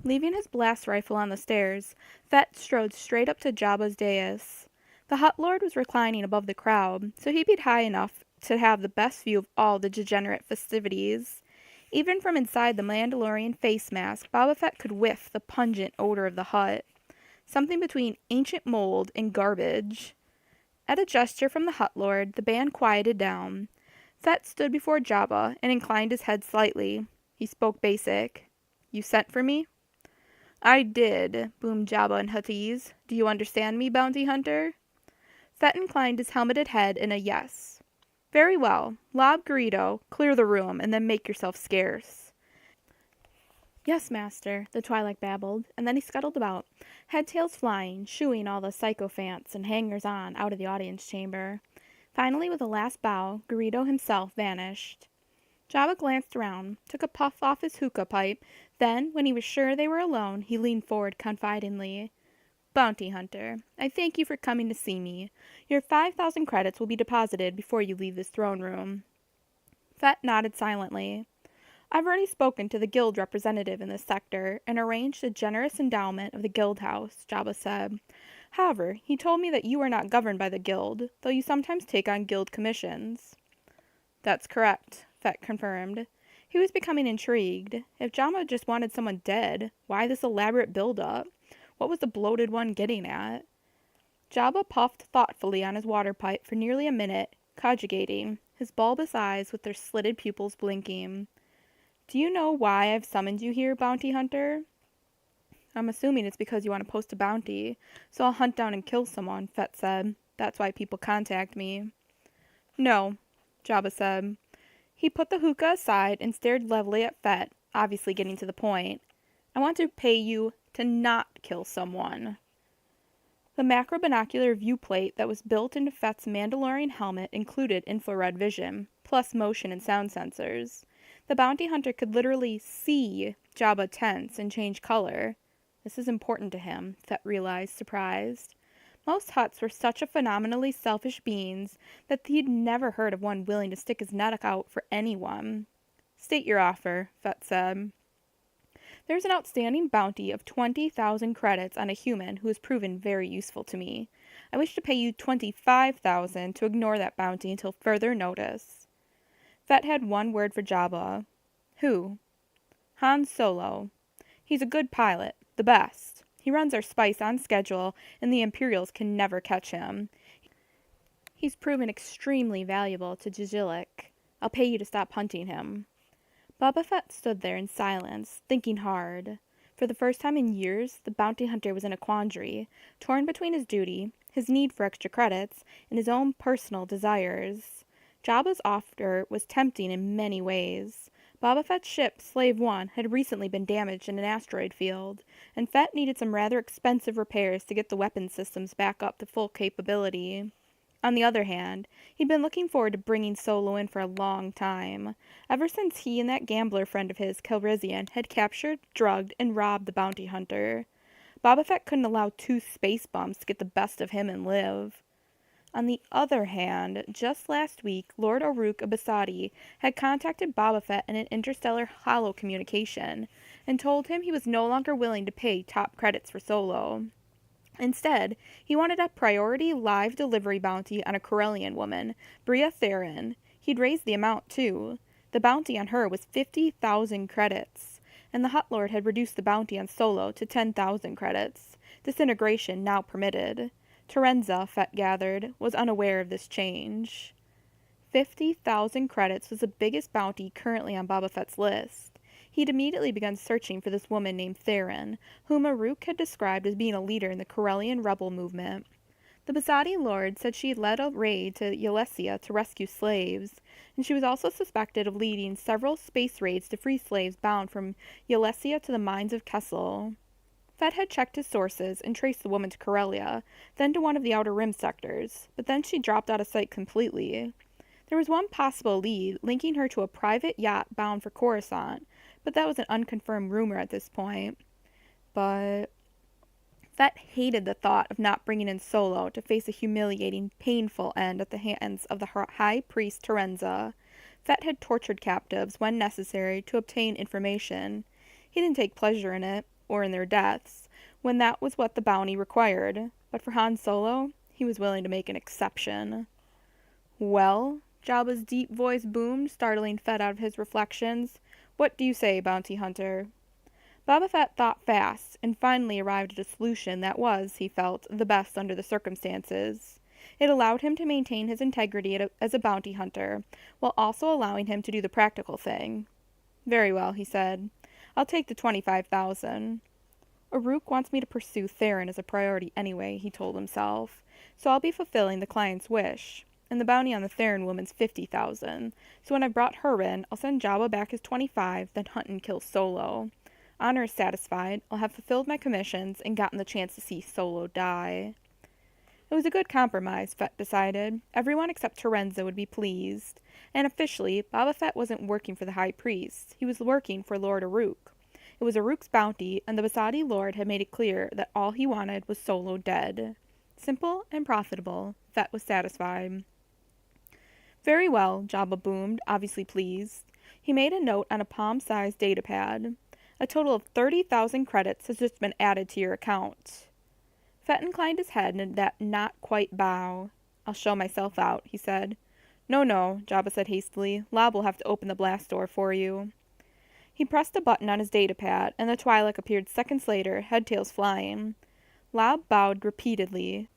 Leaving his blast rifle on the stairs, Fett strode straight up to Jabba's dais. The Hutt Lord was reclining above the crowd, so he'd be high enough to have the best view of all the degenerate festivities. Even from inside the Mandalorian face mask, Boba Fett could whiff the pungent odor of the Hutt. Something between ancient mold and garbage. At a gesture from the Hutt Lord, the band quieted down. Fett stood before Jabba and inclined his head slightly. He spoke basic. You sent for me? I did, boomed Jabba in Huttese. Do you understand me, bounty hunter? Fett inclined his helmeted head in a yes. Very well. Lob Garrido, clear the room, and then make yourself scarce. Yes, master, the Twi'lek babbled, and then he scuttled about, head-tails flying, shooing all the sycophants and hangers-on out of the audience chamber. Finally, with a last bow, Garrido himself vanished. Jabba glanced around, took a puff off his hookah pipe, then, when he was sure they were alone, he leaned forward confidingly. Bounty hunter, I thank you for coming to see me. Your 5,000 credits will be deposited before you leave this throne room. Fett nodded silently. I've already spoken to the guild representative in this sector and arranged a generous endowment of the guild house, Jabba said. However, he told me that you are not governed by the guild, though you sometimes take on guild commissions. That's correct, Fett confirmed. He was becoming intrigued. If Jabba just wanted someone dead, why this elaborate build-up? What was the bloated one getting at? Jabba puffed thoughtfully on his water pipe for nearly a minute, cogitating, his bulbous eyes with their slitted pupils blinking. Do you know why I've summoned you here, bounty hunter? I'm assuming it's because you want to post a bounty, so I'll hunt down and kill someone, Fett said. That's why people contact me. No, Jabba said. He put the hookah aside and stared levelly at Fett, obviously getting to the point. I want to pay you to not kill someone. The macro-binocular viewplate that was built into Fett's Mandalorian helmet included infrared vision, plus motion and sound sensors. The bounty hunter could literally see Jabba tense and change color. This is important to him, Fett realized, surprised. Most Hutts were such a phenomenally selfish beings that he'd never heard of one willing to stick his neck out for anyone. State your offer, Fett said. There's an outstanding bounty of 20,000 credits on a human who has proven very useful to me. I wish to pay you 25,000 to ignore that bounty until further notice. Fett had one word for Jabba. Who? Han Solo. He's a good pilot, the best. He runs our spice on schedule, and the Imperials can never catch him. He's proven extremely valuable to Jijillik. I'll pay you to stop hunting him. Boba Fett stood there in silence, thinking hard. For the first time in years, the bounty hunter was in a quandary, torn between his duty, his need for extra credits, and his own personal desires. Jabba's offer was tempting in many ways. Boba Fett's ship, Slave One, had recently been damaged in an asteroid field, and Fett needed some rather expensive repairs to get the weapon systems back up to full capability. On the other hand, he'd been looking forward to bringing Solo in for a long time, ever since he and that gambler friend of his, Calrissian, had captured, drugged, and robbed the bounty hunter. Boba Fett couldn't allow two space bums to get the best of him and live. On the other hand, just last week, Lord Oruk of Basadi had contacted Boba Fett in an interstellar holo communication, and told him he was no longer willing to pay top credits for Solo. Instead, he wanted a priority live delivery bounty on a Corellian woman, Bria Theron. He'd raised the amount, too. The bounty on her was 50,000 credits, and the Hutt Lord had reduced the bounty on Solo to 10,000 credits, disintegration now permitted. Terenza, Fett gathered, was unaware of this change. 50,000 credits was the biggest bounty currently on Boba Fett's list. He'd immediately begun searching for this woman named Theron, whom Aruk had described as being a leader in the Corellian rebel movement. The Basadi Lord said she had led a raid to Yelesia to rescue slaves, and she was also suspected of leading several space raids to free slaves bound from Yelesia to the mines of Kessel. Fett had checked his sources and traced the woman to Corellia, then to one of the Outer Rim sectors, but then she dropped out of sight completely. There was one possible lead, linking her to a private yacht bound for Coruscant, but that was an unconfirmed rumor at this point. But Fett hated the thought of not bringing in Solo to face a humiliating, painful end at the hands of the High Priest Terenza. Fett had tortured captives when necessary to obtain information. He didn't take pleasure in it, or in their deaths, when that was what the bounty required. But for Han Solo, he was willing to make an exception. Well, Jabba's deep voice boomed, startling Fett out of his reflections. What do you say, bounty hunter? Boba Fett thought fast, and finally arrived at a solution that was, he felt, the best under the circumstances. It allowed him to maintain his integrity as a bounty hunter, while also allowing him to do the practical thing. Very well, he said. I'll take the 25,000. Aruk wants me to pursue Theron as a priority anyway, he told himself, so I'll be fulfilling the client's wish. And the bounty on the Theron woman's 50,000, so when I've brought her in, I'll send Jabba back his 25, then hunt and kill Solo. Honor is satisfied, I'll have fulfilled my commissions and gotten the chance to see Solo die. It was a good compromise, Fett decided. Everyone except Terenza would be pleased. And officially, Boba Fett wasn't working for the High Priest. He was working for Lord Aruk. It was Aruk's bounty, and the Basadi Lord had made it clear that all he wanted was Solo dead. Simple and profitable. Fett was satisfied. Very well, Jabba boomed, obviously pleased. He made a note on a palm-sized datapad. A total of 30,000 credits has just been added to your account. Fett inclined his head in that not-quite bow. I'll show myself out, he said. No, Jabba said hastily. Lob will have to open the blast door for you. He pressed a button on his datapad, and the Twi'lek appeared seconds later, head-tails flying. Lob bowed repeatedly.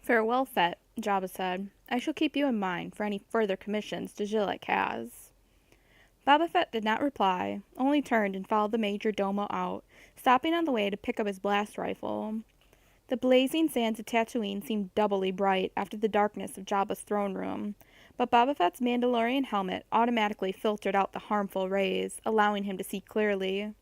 Farewell, Fett, Jabba said. I shall keep you in mind for any further commissions Jijillik has. Boba Fett did not reply, only turned and followed the major domo out, stopping on the way to pick up his blast rifle. The blazing sands of Tatooine seemed doubly bright after the darkness of Jabba's throne room, but Boba Fett's Mandalorian helmet automatically filtered out the harmful rays, allowing him to see clearly.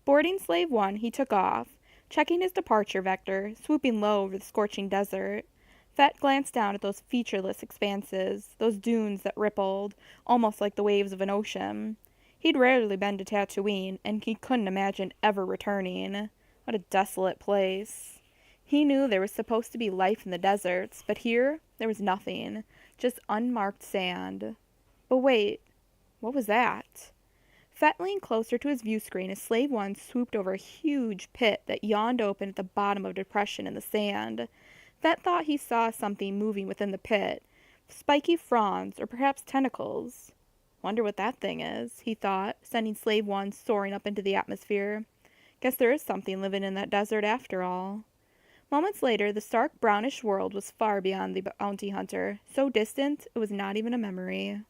Boarding Slave 1, he took off, checking his departure vector, swooping low over the scorching desert. Fett glanced down at those featureless expanses, those dunes that rippled, almost like the waves of an ocean. He'd rarely been to Tatooine, and he couldn't imagine ever returning. What a desolate place. He knew there was supposed to be life in the deserts, but here there was nothing, just unmarked sand. But wait, what was that? Fett leaned closer to his view screen as Slave One swooped over a huge pit that yawned open at the bottom of a depression in the sand. Fett thought he saw something moving within the pit, spiky fronds or perhaps tentacles. Wonder what that thing is, he thought, sending Slave One soaring up into the atmosphere. Guess there is something living in that desert after all. Moments later, the stark brownish world was far beyond the bounty hunter, so distant it was not even a memory.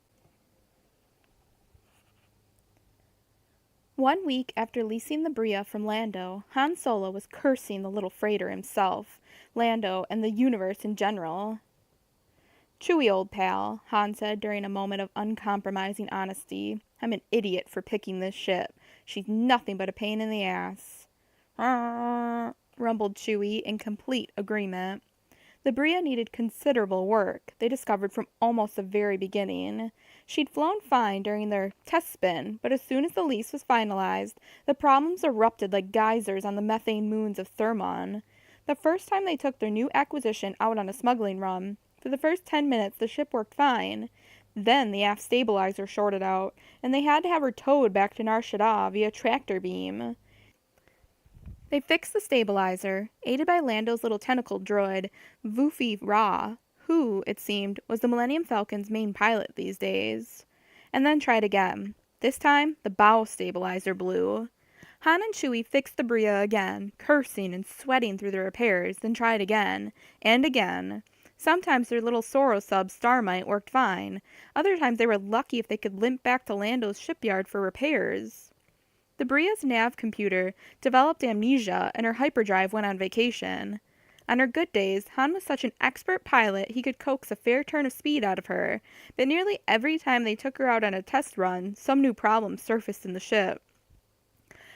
1 week after leasing the Bria from Lando, Han Solo was cursing the little freighter himself, Lando, and the universe in general. "Chewie, old pal," Han said during a moment of uncompromising honesty, "I'm an idiot for picking this ship. She's nothing but a pain in the ass." Rumbled Chewie in complete agreement. The Bria needed considerable work, they discovered from almost the very beginning. She'd flown fine during their test spin, but as soon as the lease was finalized, the problems erupted like geysers on the methane moons of Thermon. The first time they took their new acquisition out on a smuggling run, for the first 10 minutes the ship worked fine. Then the aft stabilizer shorted out, and they had to have her towed back to Nar Shaddaa via tractor beam. They fixed the stabilizer, aided by Lando's little tentacle droid, Vufi Ra, who, it seemed, was the Millennium Falcon's main pilot these days. And then tried again. This time, the bow stabilizer blew. Han and Chewie fixed the Bria again, cursing and sweating through the repairs, then tried again, and again. Sometimes their little Soro sub Starmite worked fine. Other times they were lucky if they could limp back to Lando's shipyard for repairs. The Bria's nav computer developed amnesia, and her hyperdrive went on vacation. On her good days, Han was such an expert pilot he could coax a fair turn of speed out of her, but nearly every time they took her out on a test run, some new problem surfaced in the ship.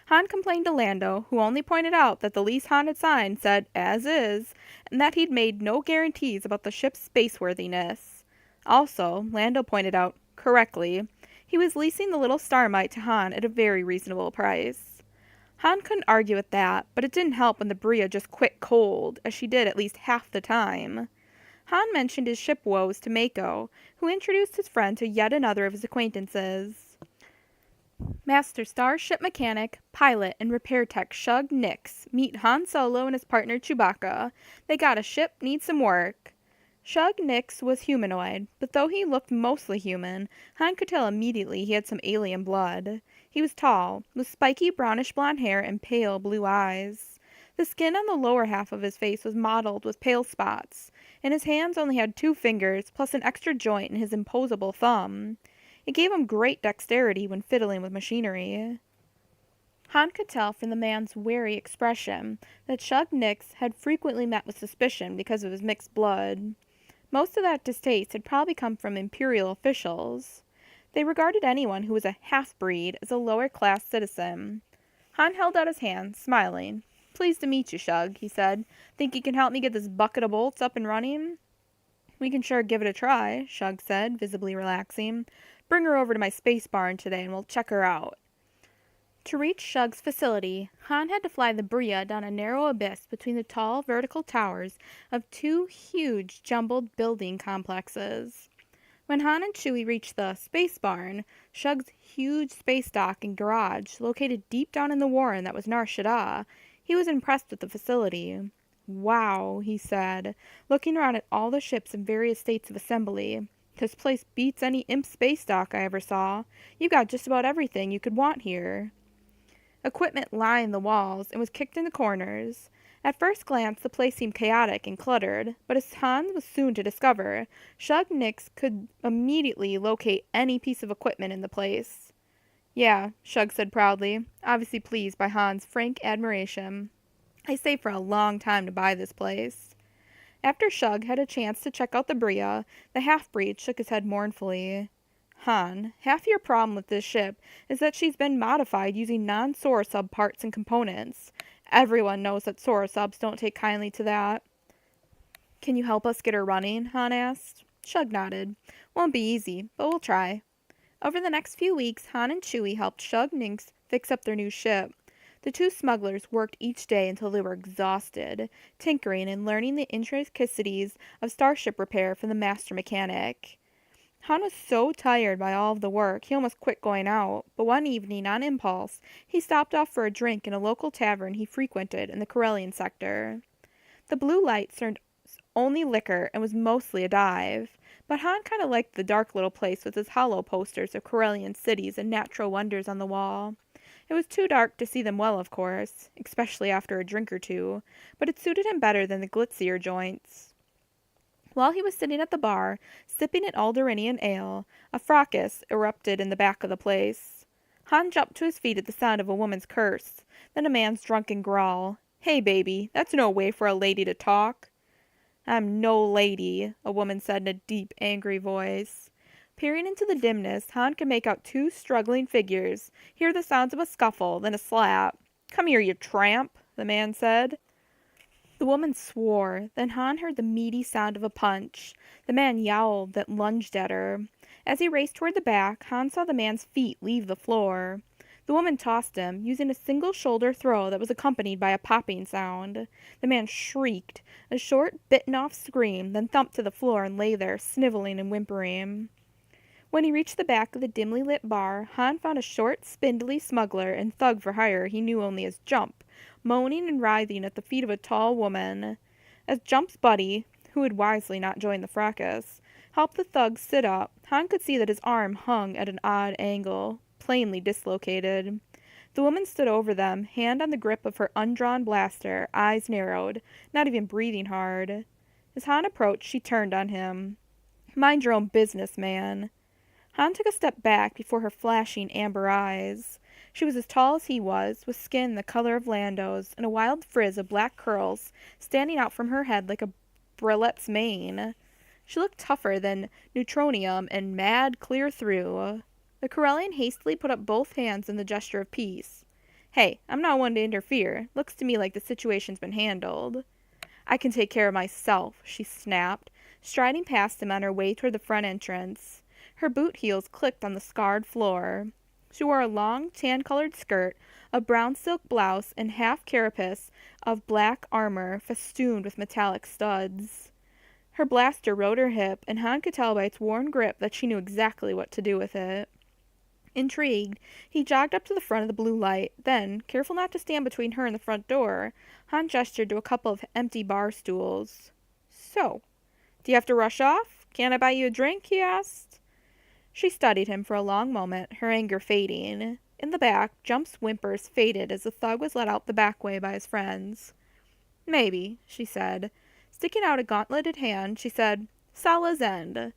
Han complained to Lando, who only pointed out that the lease Han had signed said "as is," and that he'd made no guarantees about the ship's spaceworthiness. Also, Lando pointed out, correctly, he was leasing the little Starmite to Han at a very reasonable price. Han couldn't argue with that, but it didn't help when the Bria just quit cold, as she did at least half the time. Han mentioned his ship woes to Mako, who introduced his friend to yet another of his acquaintances. Master Starship Mechanic, Pilot, and Repair Tech Shug Nix meet Han Solo and his partner Chewbacca. They got a ship, needs some work. Shug Nix was humanoid, but though he looked mostly human, Han could tell immediately he had some alien blood. He was tall, with spiky brownish blonde hair and pale blue eyes. The skin on the lower half of his face was mottled with pale spots, and his hands only had 2 fingers, plus an extra joint in his imposable thumb. It gave him great dexterity when fiddling with machinery. Han could tell from the man's wary expression that Shug Nix had frequently met with suspicion because of his mixed blood. Most of that distaste had probably come from imperial officials. They regarded anyone who was a half-breed as a lower-class citizen. Han held out his hand, smiling. "Pleased to meet you, Shug," he said. "Think you can help me get this bucket of bolts up and running?" "We can sure give it a try," Shug said, visibly relaxing. "Bring her over to my space barn today and we'll check her out." To reach Shug's facility, Han had to fly the Bria down a narrow abyss between the tall vertical towers of 2 huge jumbled building complexes. When Han and Chewie reached the space barn, Shug's huge space dock and garage, located deep down in the warren that was Nar Shaddaa, he was impressed with the facility. "Wow," he said, looking around at all the ships in various states of assembly. "This place beats any imp space dock I ever saw. You got just about everything you could want here." Equipment lined the walls and was kicked in the corners. At first glance, the place seemed chaotic and cluttered, but as Han was soon to discover, Shug Nix could immediately locate any piece of equipment in the place. Yeah, Shug said proudly, obviously pleased by Han's frank admiration. I saved for a long time to buy this place. After Shug had a chance to check out the Bria, the half-breed shook his head mournfully. Han, half your problem with this ship is that she's been modified using non-Sourasub parts and components. Everyone knows that Sourasubs don't take kindly to that. Can you help us get her running? Han asked. Shug nodded. Won't be easy, but we'll try. Over the next few weeks, Han and Chewie helped Shug and Nix fix up their new ship. The two smugglers worked each day until they were exhausted, tinkering and learning the intricacies of starship repair from the master mechanic. Han was so tired by all of the work, he almost quit going out, but one evening, on impulse, he stopped off for a drink in a local tavern he frequented in the Corellian sector. The blue light served only liquor and was mostly a dive, but Han kind of liked the dark little place with its hollow posters of Corellian cities and natural wonders on the wall. It was too dark to see them well, of course, especially after a drink or two, but it suited him better than the glitzier joints. While he was sitting at the bar, sipping an Alderanian ale, a fracas erupted in the back of the place. Han jumped to his feet at the sound of a woman's curse, then a man's drunken growl. Hey, baby, that's no way for a lady to talk. I'm no lady, a woman said in a deep, angry voice. Peering into the dimness, Han could make out two struggling figures, hear the sounds of a scuffle, then a slap. Come here, you tramp, the man said. The woman swore, then Han heard the meaty sound of a punch. The man yowled, then lunged at her. As he raced toward the back, Han saw the man's feet leave the floor. The woman tossed him, using a single shoulder throw that was accompanied by a popping sound. The man shrieked, a short, bitten-off scream, then thumped to the floor and lay there, sniveling and whimpering. When he reached the back of the dimly lit bar, Han found a short, spindly smuggler and thug for hire he knew only as Jump, moaning and writhing at the feet of a tall woman. As Jump's buddy, who had wisely not joined the fracas, helped the thug sit up, Han could see that his arm hung at an odd angle, plainly dislocated. The woman stood over them, hand on the grip of her undrawn blaster, eyes narrowed, not even breathing hard. As Han approached, she turned on him. Mind your own business, man. Han took a step back before her flashing amber eyes. She was as tall as he was, with skin the color of Lando's, and a wild frizz of black curls standing out from her head like a brunette's mane. She looked tougher than neutronium and mad clear through. The Corellian hastily put up both hands in the gesture of peace. Hey, I'm not one to interfere. Looks to me like the situation's been handled. I can take care of myself, she snapped, striding past him on her way toward the front entrance. Her boot heels clicked on the scarred floor. She wore a long, tan-colored skirt, a brown silk blouse, and half carapace of black armor festooned with metallic studs. Her blaster rode her hip, and Han could tell by its worn grip that she knew exactly what to do with it. Intrigued, he jogged up to the front of the blue light. Then, careful not to stand between her and the front door, Han gestured to a couple of empty bar stools. So, do you have to rush off? Can't I buy you a drink? He asked. She studied him for a long moment, her anger fading. In the back, Jump's whimpers faded as the thug was let out the back way by his friends. Maybe, she said. Sticking out a gauntleted hand, she said, Sala's End.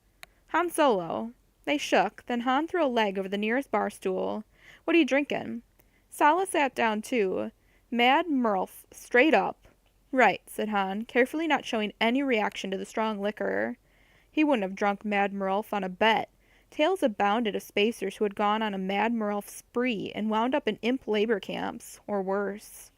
Han Solo. They shook, then Han threw a leg over the nearest bar stool. What are you drinking? Sala sat down too. Mad Merlf, straight up. Right, said Han, carefully not showing any reaction to the strong liquor. He wouldn't have drunk Mad Merlf on a bet. Tales abounded of spacers who had gone on a Mad Merlf spree and wound up in imp labor camps, or worse.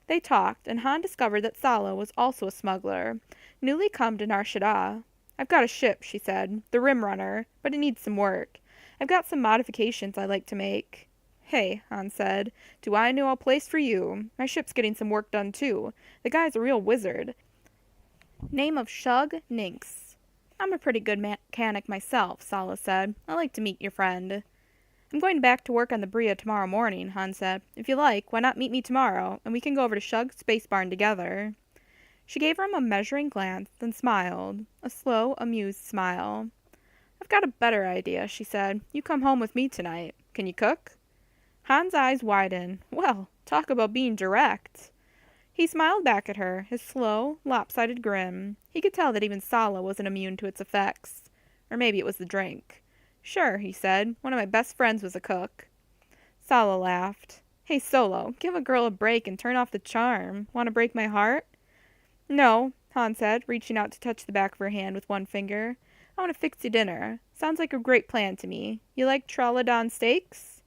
They talked, and Han discovered that Sala was also a smuggler, newly come to Nar Shaddaa. I've got a ship, she said, the Rim Runner, but it needs some work. I've got some modifications I like to make. Hey, Han said, do I know a place for you? My ship's getting some work done too. The guy's a real wizard. Name of Shug Nix. I'm a pretty good mechanic myself, Sala said. I like to meet your friend. I'm going back to work on the Bria tomorrow morning, Han said. If you like, why not meet me tomorrow, and we can go over to Shug's Space Barn together. She gave him a measuring glance, then smiled, a slow, amused smile. I've got a better idea, she said. You come home with me tonight. Can you cook? Han's eyes widened. Well, talk about being direct. He smiled back at her, his slow, lopsided grin. He could tell that even Sala wasn't immune to its effects. Or maybe it was the drink. Sure, he said. One of my best friends was a cook. Sala laughed. Hey, Solo, give a girl a break and turn off the charm. Want to break my heart? No, Han said, reaching out to touch the back of her hand with one finger. I want to fix you dinner. Sounds like a great plan to me. You like Trollodon steaks?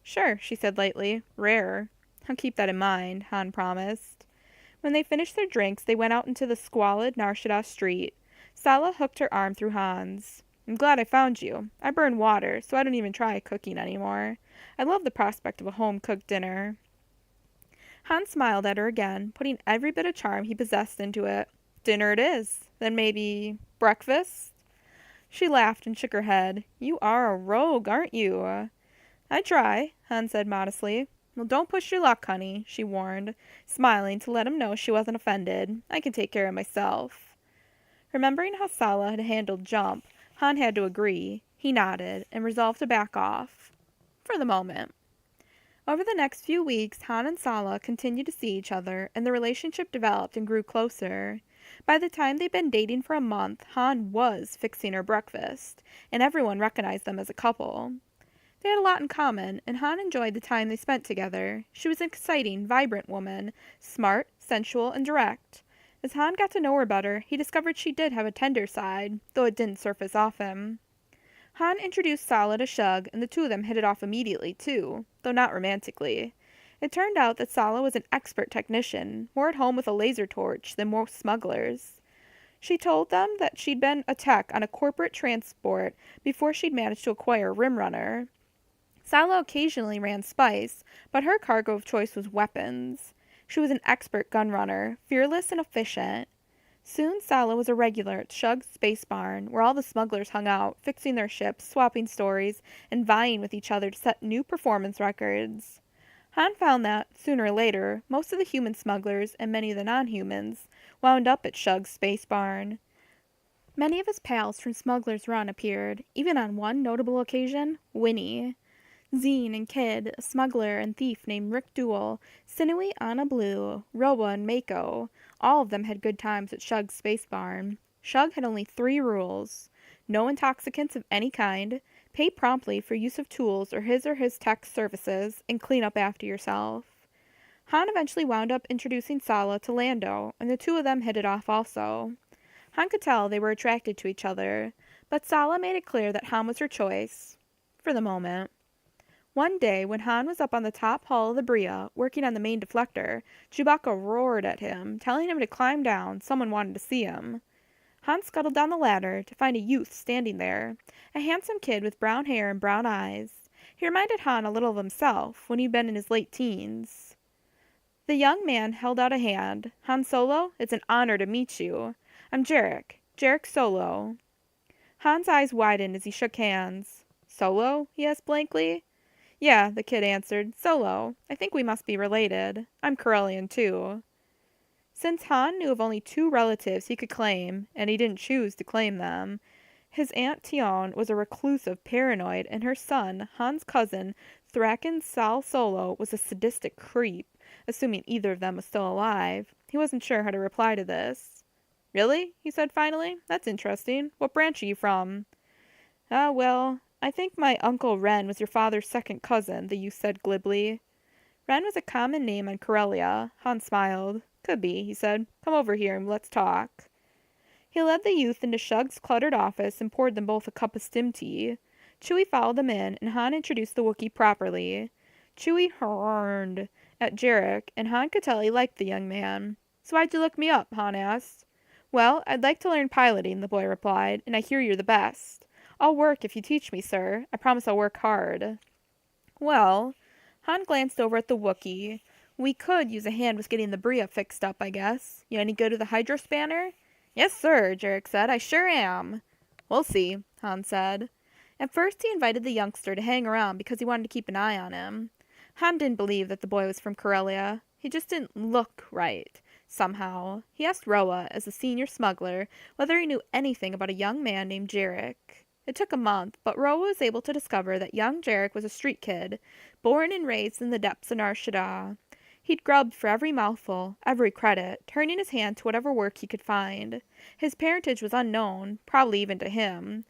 Sure, she said lightly. Rare. I'll keep that in mind, Han promised. When they finished their drinks, they went out into the squalid Nar Shaddaa street. Sala hooked her arm through Han's. I'm glad I found you. I burn water, so I don't even try cooking anymore. I love the prospect of a home-cooked dinner. Han smiled at her again, putting every bit of charm he possessed into it. Dinner it is. Then maybe breakfast? She laughed and shook her head. You are a rogue, aren't you? I try, Han said modestly. Well, don't push your luck, honey, she warned, smiling to let him know she wasn't offended. I can take care of myself. Remembering how Sala had handled Jump, Han had to agree. He nodded and resolved to back off. For the moment. Over the next few weeks, Han and Sala continued to see each other, and the relationship developed and grew closer. By the time they'd been dating for a month, Han was fixing her breakfast, and everyone recognized them as a couple. They had a lot in common, and Han enjoyed the time they spent together. She was an exciting, vibrant woman, smart, sensual, and direct. As Han got to know her better, he discovered she did have a tender side, though it didn't surface often. Han introduced Sala to Shug, and the two of them hit it off immediately, too, though not romantically. It turned out that Sala was an expert technician, more at home with a laser torch than most smugglers. She told them that she'd been a tech on a corporate transport before she'd managed to acquire a rim runner. Sala occasionally ran spice, but her cargo of choice was weapons. She was an expert gun runner, fearless and efficient. Soon Sala was a regular at Shug's space barn, where all the smugglers hung out, fixing their ships, swapping stories, and vying with each other to set new performance records. Han found that, sooner or later, most of the human smugglers, and many of the non-humans, wound up at Shug's space barn. Many of his pals from Smuggler's Run appeared, even on one notable occasion, Winnie. Zine and Kid, a smuggler and thief named Rick Duel, Sinewy Anna Blue, Roa, and Mako. All of them had good times at Shug's space barn. Shug had only 3 rules. No intoxicants of any kind, pay promptly for use of tools or his tech services, and clean up after yourself. Han eventually wound up introducing Sala to Lando, and the two of them hit it off also. Han could tell they were attracted to each other, but Sala made it clear that Han was her choice. For the moment. One day, when Han was up on the top hull of the Bria, working on the main deflector, Chewbacca roared at him, telling him to climb down. Someone wanted to see him. Han scuttled down the ladder to find a youth standing there, a handsome kid with brown hair and brown eyes. He reminded Han a little of himself, when he'd been in his late teens. The young man held out a hand. Han Solo, it's an honor to meet you. I'm Jarek Solo. Han's eyes widened as he shook hands. Solo? He asked blankly. Yeah, the kid answered. Solo. I think we must be related. I'm Corellian, too. Since Han knew of only 2 relatives he could claim, and he didn't choose to claim them, his Aunt Tion was a reclusive paranoid, and her son, Han's cousin, Thraken Sal Solo, was a sadistic creep, assuming either of them was still alive. He wasn't sure how to reply to this. Really? He said finally. That's interesting. What branch are you from? Well, I think my Uncle Ren was your father's second cousin, the youth said glibly. Ren was a common name on Corellia. Han smiled. Could be, he said. Come over here and let's talk. He led the youth into Shug's cluttered office and poured them both a cup of stim tea. Chewie followed them in, and Han introduced the Wookiee properly. Chewie horned at Jarek, and Han could tell he liked the young man. So why'd you look me up? Han asked. Well, I'd like to learn piloting, the boy replied, and I hear you're the best. I'll work if you teach me, sir. I promise I'll work hard. Well, Han glanced over at the Wookiee. We could use a hand with getting the Bria fixed up, I guess. You any good with a hydrospanner? Yes, sir, Jarek said. I sure am. We'll see, Han said. At first he invited the youngster to hang around because he wanted to keep an eye on him. Han didn't believe that the boy was from Corellia. He just didn't look right. Somehow. He asked Roa, as a senior smuggler, whether he knew anything about a young man named Jarek. It took a month, but Roa was able to discover that young Jarek was a street kid, born and raised in the depths of Nar Shaddaa. He'd grubbed for every mouthful, every credit, turning his hand to whatever work he could find. His parentage was unknown, probably even to him.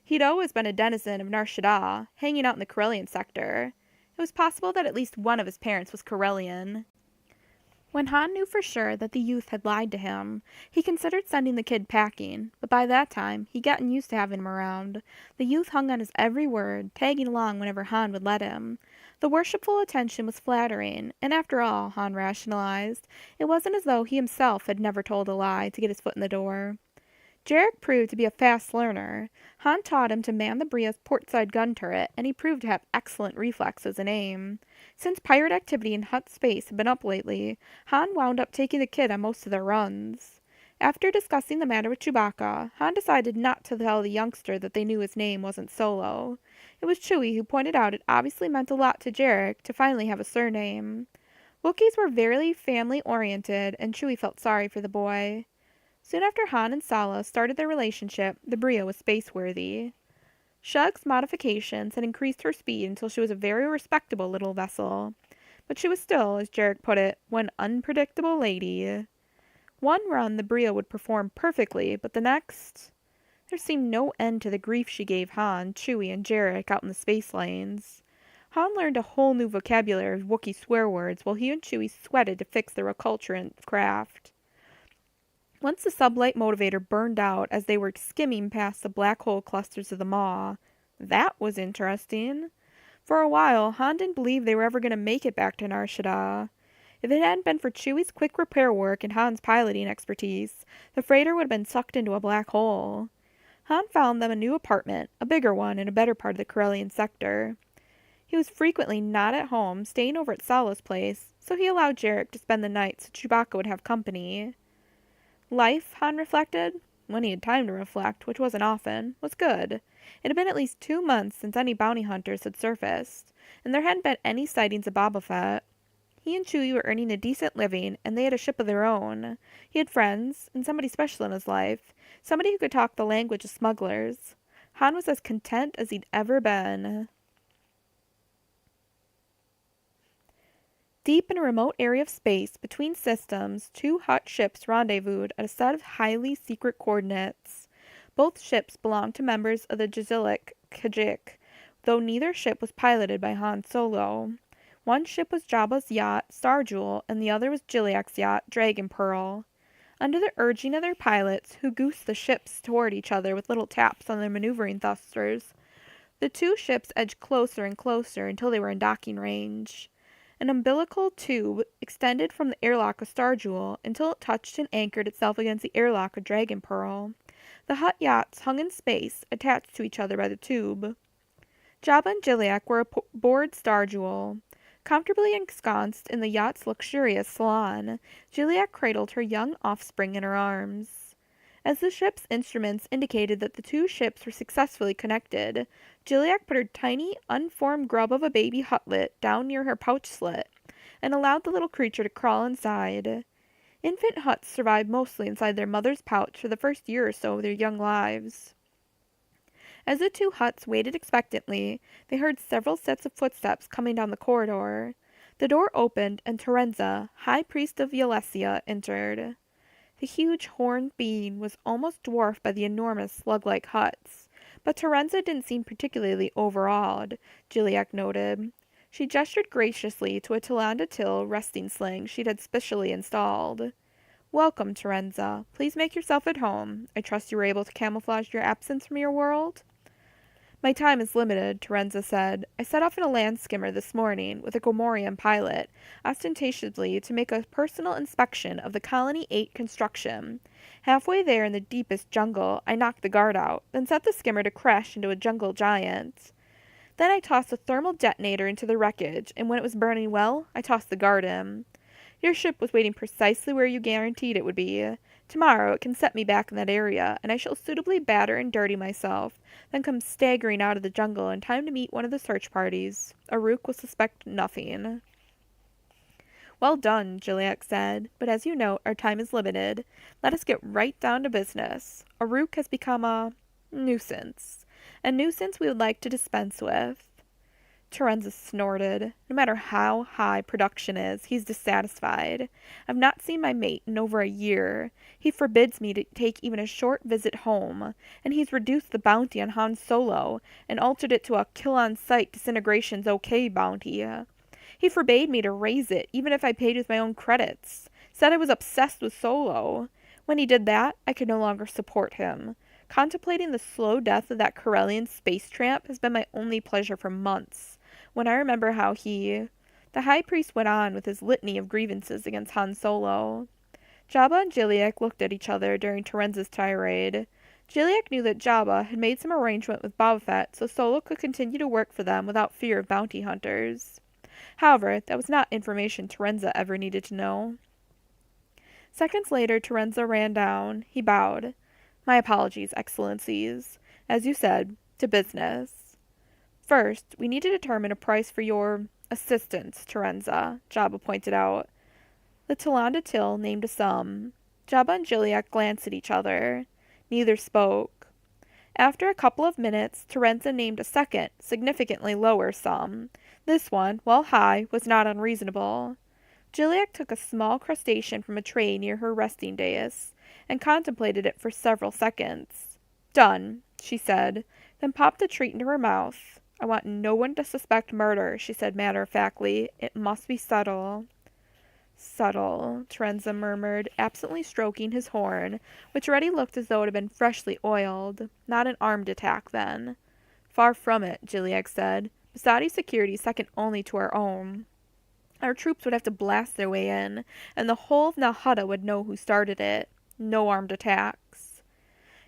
He'd always been a denizen of Nar Shaddaa, hanging out in the Corellian sector. It was possible that at least one of his parents was Corellian. When Han knew for sure that the youth had lied to him, he considered sending the kid packing, but by that time he'd gotten used to having him around. The youth hung on his every word, tagging along whenever Han would let him. The worshipful attention was flattering, and after all, Han rationalized, it wasn't as though he himself had never told a lie to get his foot in the door. Jarek proved to be a fast learner. Han taught him to man the Bria's portside gun turret, and he proved to have excellent reflexes and aim. Since pirate activity in Hutt space had been up lately, Han wound up taking the kid on most of their runs. After discussing the matter with Chewbacca, Han decided not to tell the youngster that they knew his name wasn't Solo. It was Chewie who pointed out it obviously meant a lot to Jarek to finally have a surname. Wookiees were very family-oriented, and Chewie felt sorry for the boy. Soon after Han and Sala started their relationship, the Bria was space-worthy. Shug's modifications had increased her speed until she was a very respectable little vessel. But she was still, as Jarek put it, one unpredictable lady. One run the Bria would perform perfectly, but the next... There seemed no end to the grief she gave Han, Chewie, and Jarek out in the space lanes. Han learned a whole new vocabulary of Wookiee swear words while he and Chewie sweated to fix their acculturant craft. Once the sublight motivator burned out as they were skimming past the black hole clusters of the Maw. That was interesting. For a while, Han didn't believe they were ever going to make it back to Nar Shaddaa. If it hadn't been for Chewie's quick repair work and Han's piloting expertise, the freighter would have been sucked into a black hole. Han found them a new apartment, a bigger one in a better part of the Corellian sector. He was frequently not at home, staying over at Sala's place, so he allowed Jarek to spend the night so Chewbacca would have company. Life, Han reflected, when he had time to reflect, which wasn't often, was good. It had been at least 2 months since any bounty hunters had surfaced, and there hadn't been any sightings of Boba Fett. He and Chewie were earning a decent living, and they had a ship of their own. He had friends, and somebody special in his life, somebody who could talk the language of smugglers. Han was as content as he'd ever been. Deep in a remote area of space, between systems, 2 Hutt ships rendezvoused at a set of highly secret coordinates. Both ships belonged to members of the Jazilic Kajik, though neither ship was piloted by Han Solo. One ship was Jabba's yacht, Star Jewel, and the other was Jiliak's yacht, Dragon Pearl. Under the urging of their pilots, who goosed the ships toward each other with little taps on their maneuvering thrusters, the 2 ships edged closer and closer until they were in docking range. An umbilical tube extended from the airlock of Star Jewel until it touched and anchored itself against the airlock of Dragon Pearl. The Hutt yachts hung in space, attached to each other by the tube. Jabba and Jiliak were aboard Star Jewel. Comfortably ensconced in the yacht's luxurious salon, Jiliak cradled her young offspring in her arms. As the ship's instruments indicated that the 2 ships were successfully connected, Jiliak put her tiny, unformed grub of a baby Huttlet down near her pouch slit, and allowed the little creature to crawl inside. Infant Hutts survived mostly inside their mother's pouch for the first year or so of their young lives. As the 2 Hutts waited expectantly, they heard several sets of footsteps coming down the corridor. The door opened, and Terenza, High Priest of Yalesia, entered. The huge horned being was almost dwarfed by the enormous slug-like Hutts, but Terenza didn't seem particularly overawed, Jiliak noted. She gestured graciously to a Talanda Till resting sling she'd had specially installed. "Welcome, Terenza. Please make yourself at home. I trust you were able to camouflage your absence from your world?" "My time is limited," Terenza said. "I set off in a land skimmer this morning with a Gomorian pilot, ostentatiously to make a personal inspection of the Colony 8 construction. Halfway there in the deepest jungle, I knocked the guard out, then set the skimmer to crash into a jungle giant. Then I tossed a thermal detonator into the wreckage, and when it was burning well, I tossed the guard in. Your ship was waiting precisely where you guaranteed it would be. Tomorrow it can set me back in that area, and I shall suitably batter and dirty myself, then come staggering out of the jungle in time to meet one of the search parties. Aruk will suspect nothing." "Well done," Jiliak said, "but as you note, our time is limited. Let us get right down to business. Aruk has become a nuisance we would like to dispense with." Terenza snorted. No matter how high production is, he's dissatisfied. I've not seen my mate in over a year. He forbids me to take even a short visit home, and he's reduced the bounty on Han Solo and altered it to a kill-on-sight disintegration's okay bounty. He forbade me to raise it, even if I paid with my own credits. Said I was obsessed with Solo. When he did that, I could no longer support him. Contemplating the slow death of that Corellian space tramp has been my only pleasure for months. When I remember how the high priest went on with his litany of grievances against Han Solo. Jabba and Jiliak looked at each other during Terenza's tirade. Jiliak knew that Jabba had made some arrangement with Boba Fett so Solo could continue to work for them without fear of bounty hunters. However, that was not information Terenza ever needed to know. Seconds later, Terenza ran down. He bowed. My apologies, Excellencies. As you said, to business. First, we need to determine a price for your assistance, Terenza, Jabba pointed out. The Talanda Till named a sum. Jabba and Jiliak glanced at each other. Neither spoke. After a couple of minutes, Terenza named a second, significantly lower sum. This one, while high, was not unreasonable. Jiliak took a small crustacean from a tray near her resting dais, and contemplated it for several seconds. Done, she said, then popped the treat into her mouth. I want no one to suspect murder, she said matter-of-factly. It must be subtle. Subtle, Terenza murmured, absently stroking his horn, which already looked as though it had been freshly oiled. Not an armed attack, then. Far from it, Jiliak said. Basadi's security is second only to our own. Our troops would have to blast their way in, and the whole of Nalhutta would know who started it. No armed attacks.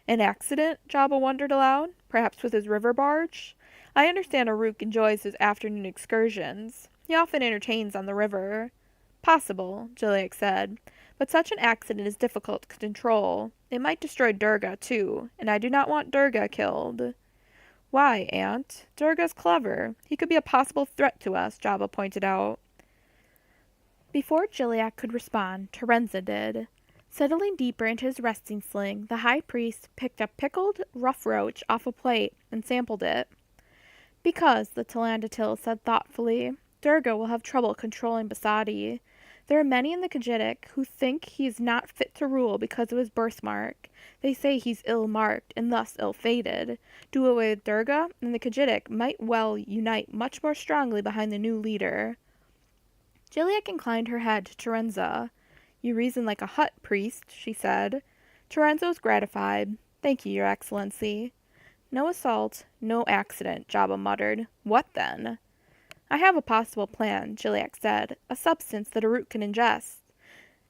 An accident? Jabba wondered aloud. Perhaps with his river barge? I understand Aruk enjoys his afternoon excursions. He often entertains on the river. Possible, Jiliak said, but such an accident is difficult to control. It might destroy Durga, too, and I do not want Durga killed. Why, Aunt? Durga's clever. He could be a possible threat to us, Jabba pointed out. Before Jiliak could respond, Terenza did. Settling deeper into his resting sling, the high priest picked a pickled rough roach off a plate and sampled it. Because, the Talanda Till said thoughtfully, Durga will have trouble controlling Basadi. There are many in the Khajiit who think he is not fit to rule because of his birthmark. They say he's ill-marked and thus ill-fated. Do away with Durga, and the Khajiit might well unite much more strongly behind the new leader. Jiliak inclined her head to Terenza. You reason like a Hutt priest, she said. Terenza was gratified. Thank you, Your Excellency. No assault, no accident, Jabba muttered. What then? I have a possible plan, Jiliak said. A substance that Aruk can ingest.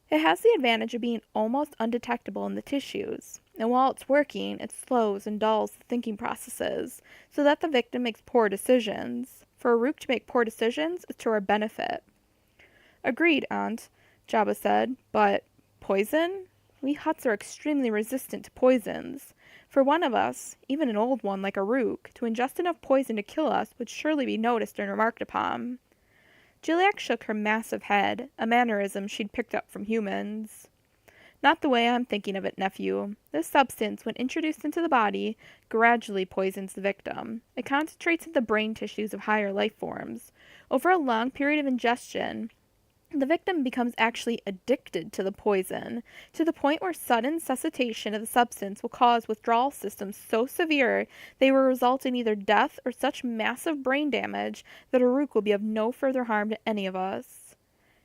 It has the advantage of being almost undetectable in the tissues, and while it's working, it slows and dulls the thinking processes, so that the victim makes poor decisions. For Aruk to make poor decisions is to our benefit. Agreed, Aunt, Jabba said, but poison? We Hutts are extremely resistant to poisons. For one of us, even an old one like Aruk, to ingest enough poison to kill us would surely be noticed and remarked upon. Jiliak shook her massive head, a mannerism she'd picked up from humans. Not the way I'm thinking of it, nephew. This substance, when introduced into the body, gradually poisons the victim. It concentrates in the brain tissues of higher life forms. Over a long period of ingestion, the victim becomes actually addicted to the poison, to the point where sudden cessation of the substance will cause withdrawal symptoms so severe they will result in either death or such massive brain damage that Aruk will be of no further harm to any of us.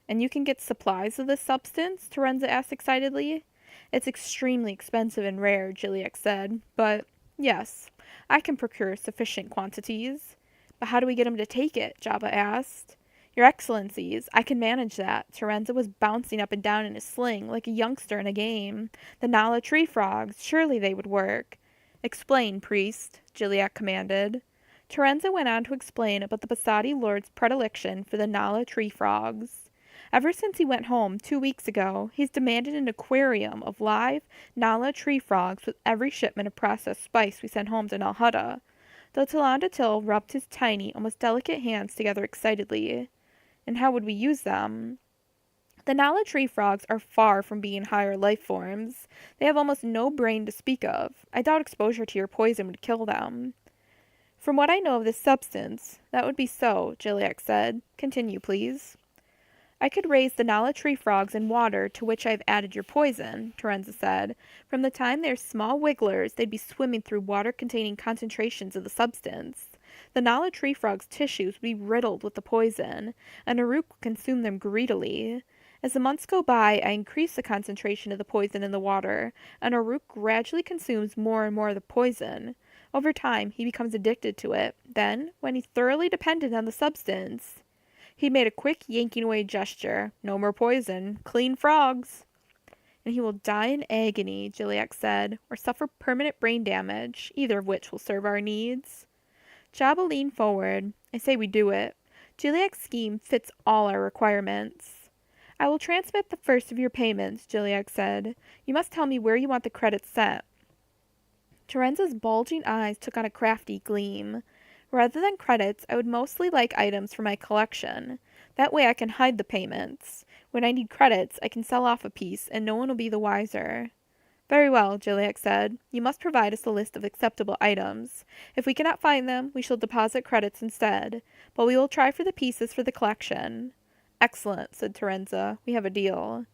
And you can get supplies of this substance? Terenza asked excitedly. It's extremely expensive and rare, Jiliak said, but yes, I can procure sufficient quantities. But how do we get him to take it? Jabba asked. Your Excellencies, I can manage that. Terenza was bouncing up and down in his sling like a youngster in a game. The Nala tree frogs, surely they would work. Explain, priest, Jiliak commanded. Terenza went on to explain about the Basadi Lord's predilection for the Nala tree frogs. Ever since he went home 2 weeks ago, he's demanded an aquarium of live Nala tree frogs with every shipment of processed spice we send home to Nalhutta. The Talanda Till rubbed his tiny, almost delicate hands together excitedly. And how would we use them? The Nala tree frogs are far from being higher life forms. They have almost no brain to speak of. I doubt exposure to your poison would kill them. From what I know of this substance, that would be so, Jiliak said. Continue, please. I could raise the Nala tree frogs in water to which I have added your poison, Terenza said. From the time they are small wigglers, they'd be swimming through water-containing concentrations of the substance. The Nala tree frog's tissues would be riddled with the poison, and Aruk would consume them greedily. As the months go by, I increase the concentration of the poison in the water, and Aruk gradually consumes more and more of the poison. Over time, he becomes addicted to it. Then, when he's thoroughly dependent on the substance, he made a quick yanking away gesture. No more poison. Clean frogs. And he will die in agony, Jiliak said, or suffer permanent brain damage, either of which will serve our needs. Jabba leaned forward. I say we do it. Jiliak's scheme fits all our requirements. I will transmit the first of your payments, Jiliak said. You must tell me where you want the credits set. Terenza's bulging eyes took on a crafty gleam. Rather than credits, I would mostly like items for my collection. That way I can hide the payments. When I need credits, I can sell off a piece, and no one will be the wiser. Very well, Jiliak said. You must provide us a list of acceptable items. If we cannot find them, we shall deposit credits instead, but we will try for the pieces for the collection. Excellent, said Terenza. We have a deal.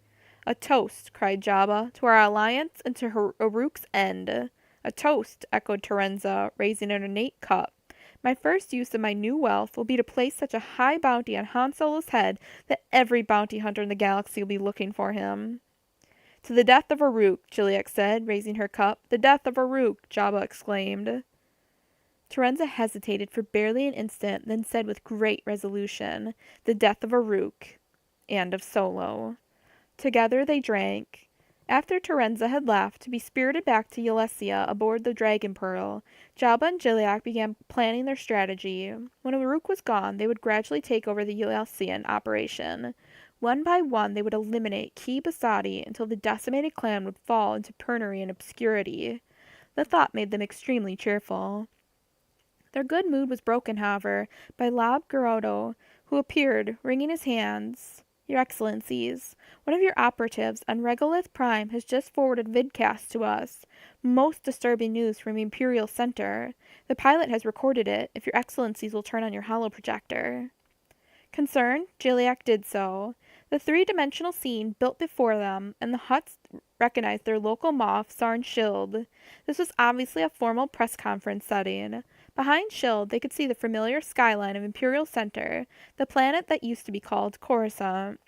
A toast, cried Jabba, to our alliance and to Uruk's end. A toast, echoed Terenza, raising an ornate cup. My first use of my new wealth will be to place such a high bounty on Han Solo's head that every bounty hunter in the galaxy will be looking for him. To the death of Aruk, Jiliak said, raising her cup. The death of Aruk, Jabba exclaimed. Terenza hesitated for barely an instant, then said with great resolution, The death of Aruk, and of Solo. Together they drank. After Terenza had left, to be spirited back to Ylesia aboard the Dragon Pearl, Jabba and Jiliak began planning their strategy. When Aruk was gone, they would gradually take over the Ylesian operation. One by one, they would eliminate Ki Basadi until the decimated clan would fall into penury and obscurity. The thought made them extremely cheerful. Their good mood was broken, however, by Lab Garodo, who appeared, wringing his hands. Your Excellencies, one of your operatives on Regolith Prime has just forwarded vidcast to us. Most disturbing news from Imperial Center. The pilot has recorded it, if your Excellencies will turn on your holoprojector. Concerned, Jiliak did so. The three-dimensional scene built before them, and the Hutts recognized their local moth, Sarn Shield. This was obviously a formal press conference setting. Behind Shield, they could see the familiar skyline of Imperial Center, the planet that used to be called Coruscant.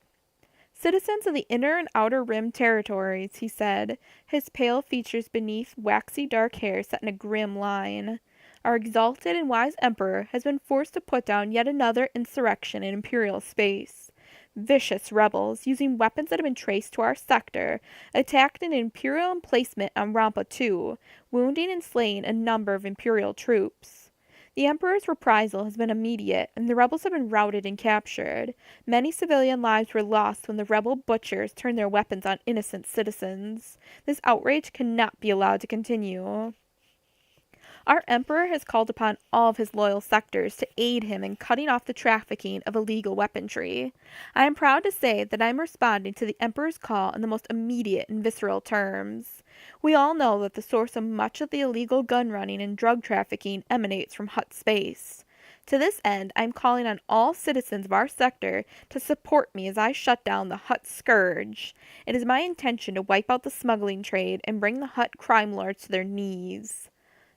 Citizens of the inner and outer rim territories, he said, his pale features beneath waxy dark hair set in a grim line. Our exalted and wise emperor has been forced to put down yet another insurrection in Imperial space. Vicious rebels, using weapons that have been traced to our sector, attacked an Imperial emplacement on Rampa 2, wounding and slaying a number of Imperial troops. The Emperor's reprisal has been immediate, and the rebels have been routed and captured. Many civilian lives were lost when the rebel butchers turned their weapons on innocent citizens. This outrage cannot be allowed to continue. Our Emperor has called upon all of his loyal sectors to aid him in cutting off the trafficking of illegal weaponry. I am proud to say that I am responding to the Emperor's call in the most immediate and visceral terms. We all know that the source of much of the illegal gun running and drug trafficking emanates from Hutt space. To this end, I am calling on all citizens of our sector to support me as I shut down the Hutt scourge. It is my intention to wipe out the smuggling trade and bring the Hutt crime lords to their knees.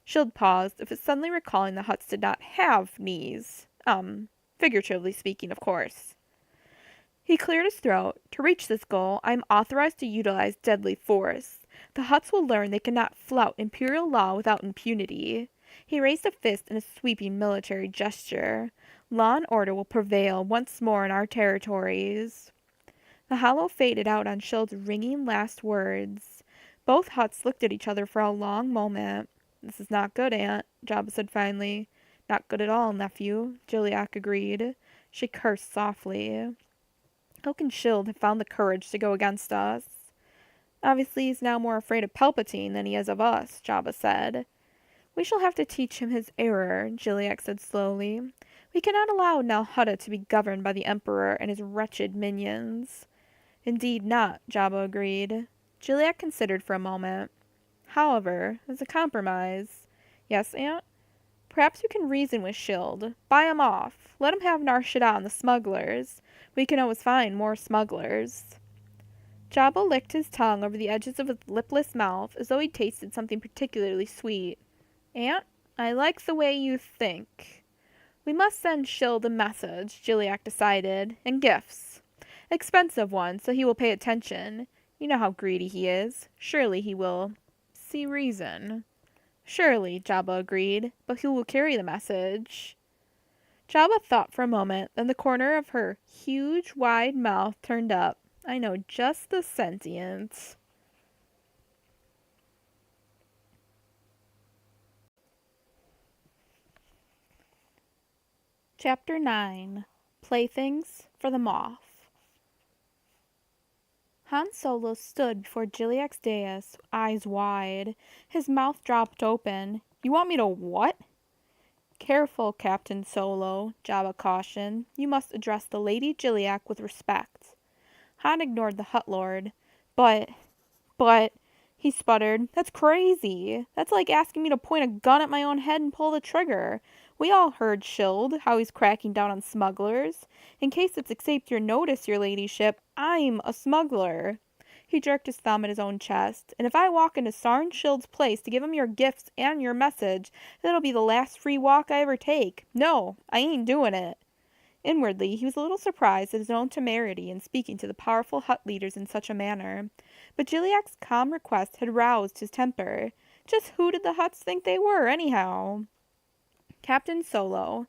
Shield paused, as if suddenly recalling the Hutts did not have knees. Figuratively speaking, of course. He cleared his throat. To reach this goal, I am authorized to utilize deadly force. The Hutts will learn they cannot flout Imperial law without impunity. He raised a fist in a sweeping military gesture. Law and order will prevail once more in our territories. The hollow faded out on Shield's ringing last words. Both Hutts looked at each other for a long moment. This is not good, Aunt, Jabba said finally. Not good at all, nephew, Jiliak agreed. She cursed softly. How can Shield have found the courage to go against us? Obviously he's now more afraid of Palpatine than he is of us, Jabba said. We shall have to teach him his error, Jiliak said slowly. We cannot allow Nal Hutta to be governed by the Emperor and his wretched minions. Indeed not, Jabba agreed. Jiliak considered for a moment. However, as a compromise. Yes, Aunt? Perhaps we can reason with Shield. Buy 'em off. Let 'em have Nar Shaddaa and the smugglers. We can always find more smugglers. Jabba licked his tongue over the edges of his lipless mouth as though he tasted something particularly sweet. Aunt, I like the way you think. We must send Shield a message, Gilliac decided, and gifts. Expensive ones, so he will pay attention. You know how greedy he is. Surely he will see reason. Surely, Jabba agreed, but who will carry the message? Jabba thought for a moment, then the corner of her huge, wide mouth turned up. I know just the sentience. Chapter 9. Playthings for the Moth. Han Solo stood before Gilliac's dais, eyes wide. His mouth dropped open. You want me to what? Careful, Captain Solo, Jabba cautioned. You must address the Lady Gilliac with respect. Han ignored the Hutt Lord. But, he sputtered, that's crazy. That's like asking me to point a gun at my own head and pull the trigger. We all heard Shield, how he's cracking down on smugglers. In case it's escaped your notice, your ladyship, I'm a smuggler. He jerked his thumb at his own chest. And if I walk into Sarn Shield's place to give him your gifts and your message, that'll be the last free walk I ever take. No, I ain't doing it. Inwardly, he was a little surprised at his own temerity in speaking to the powerful Hutt leaders in such a manner. But Gilliac's calm request had roused his temper. Just who did the Hutts think they were, anyhow? Captain Solo.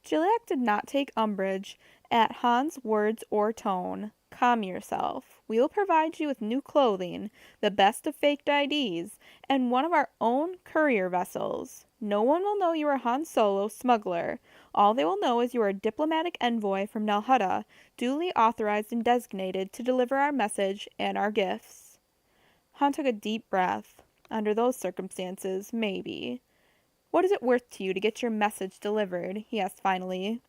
Gilliac did not take umbrage at Han's words or tone. Calm yourself. We will provide you with new clothing, the best of faked IDs, and one of our own courier vessels. No one will know you are Han Solo, smuggler. All they will know is you are a diplomatic envoy from Nal Hutta, duly authorized and designated to deliver our message and our gifts. Han took a deep breath. Under those circumstances, maybe. What is it worth to you to get your message delivered? He asked finally.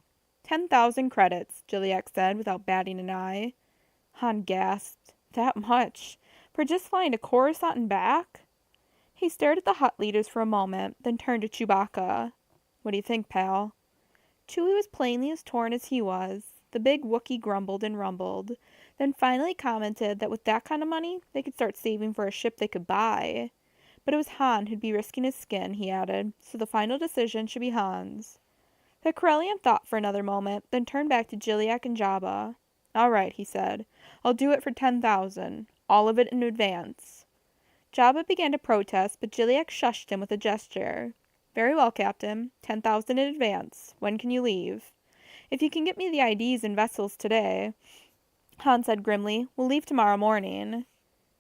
10,000 credits, Gilliac said without batting an eye. Han gasped. That much? For just flying to Coruscant and back? He stared at the Hutt leaders for a moment, then turned to Chewbacca. What do you think, pal? Chewie was plainly as torn as he was. The big Wookiee grumbled and rumbled, then finally commented that with that kind of money, they could start saving for a ship they could buy. But it was Han who'd be risking his skin, he added, so the final decision should be Han's. The Corellian thought for another moment, then turned back to Gilliac and Jabba. All right, he said. I'll do it for 10,000. All of it in advance. Jabba began to protest, but Gilliac shushed him with a gesture. Very well, Captain. 10,000 in advance. When can you leave? If you can get me the IDs and vessels today, Han said grimly, we'll leave tomorrow morning.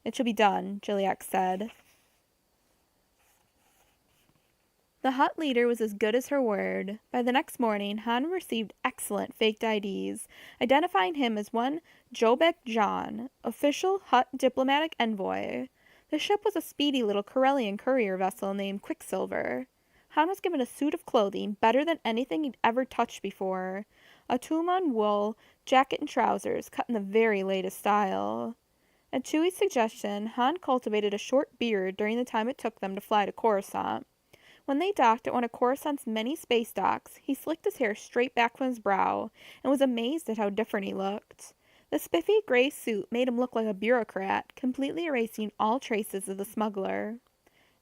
It shall be done, Gilliac said. The Hutt leader was as good as her word. By the next morning, Han received excellent faked IDs, identifying him as one Jobek John, official Hutt diplomatic envoy. The ship was a speedy little Corellian courier vessel named Quicksilver. Han was given a suit of clothing better than anything he'd ever touched before. A Tuman wool jacket and trousers cut in the very latest style. At Chewie's suggestion, Han cultivated a short beard during the time it took them to fly to Coruscant. When they docked at one of Coruscant's many space docks, he slicked his hair straight back from his brow and was amazed at how different he looked. The spiffy gray suit made him look like a bureaucrat, completely erasing all traces of the smuggler.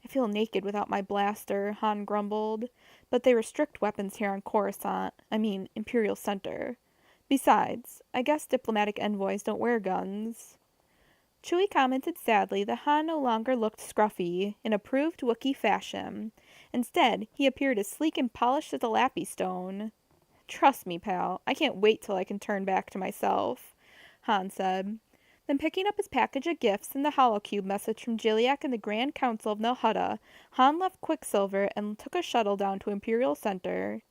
I feel naked without my blaster, Han grumbled, but they restrict weapons here on Coruscant, Imperial Center. Besides, I guess diplomatic envoys don't wear guns. Chewie commented sadly that Han no longer looked scruffy, in approved Wookiee fashion. Instead, he appeared as sleek and polished as a lappy stone. Trust me, pal, I can't wait till I can turn back to myself, Han said. Then picking up his package of gifts and the holocube message from Gilliac and the Grand Council of Nal Hutta, Han left Quicksilver and took a shuttle down to Imperial Center.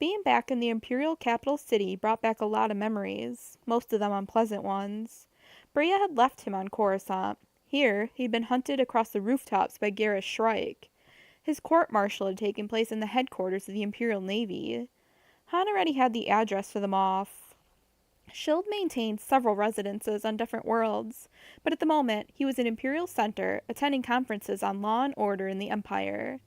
Being back in the Imperial capital city brought back a lot of memories, most of them unpleasant ones. Bria had left him on Coruscant. Here, he'd been hunted across the rooftops by Garrus Shrike. His court-martial had taken place in the headquarters of the Imperial Navy. Han already had the address for them off. Shield maintained several residences on different worlds, but at the moment he was in Imperial Center attending conferences on law and order in the Empire.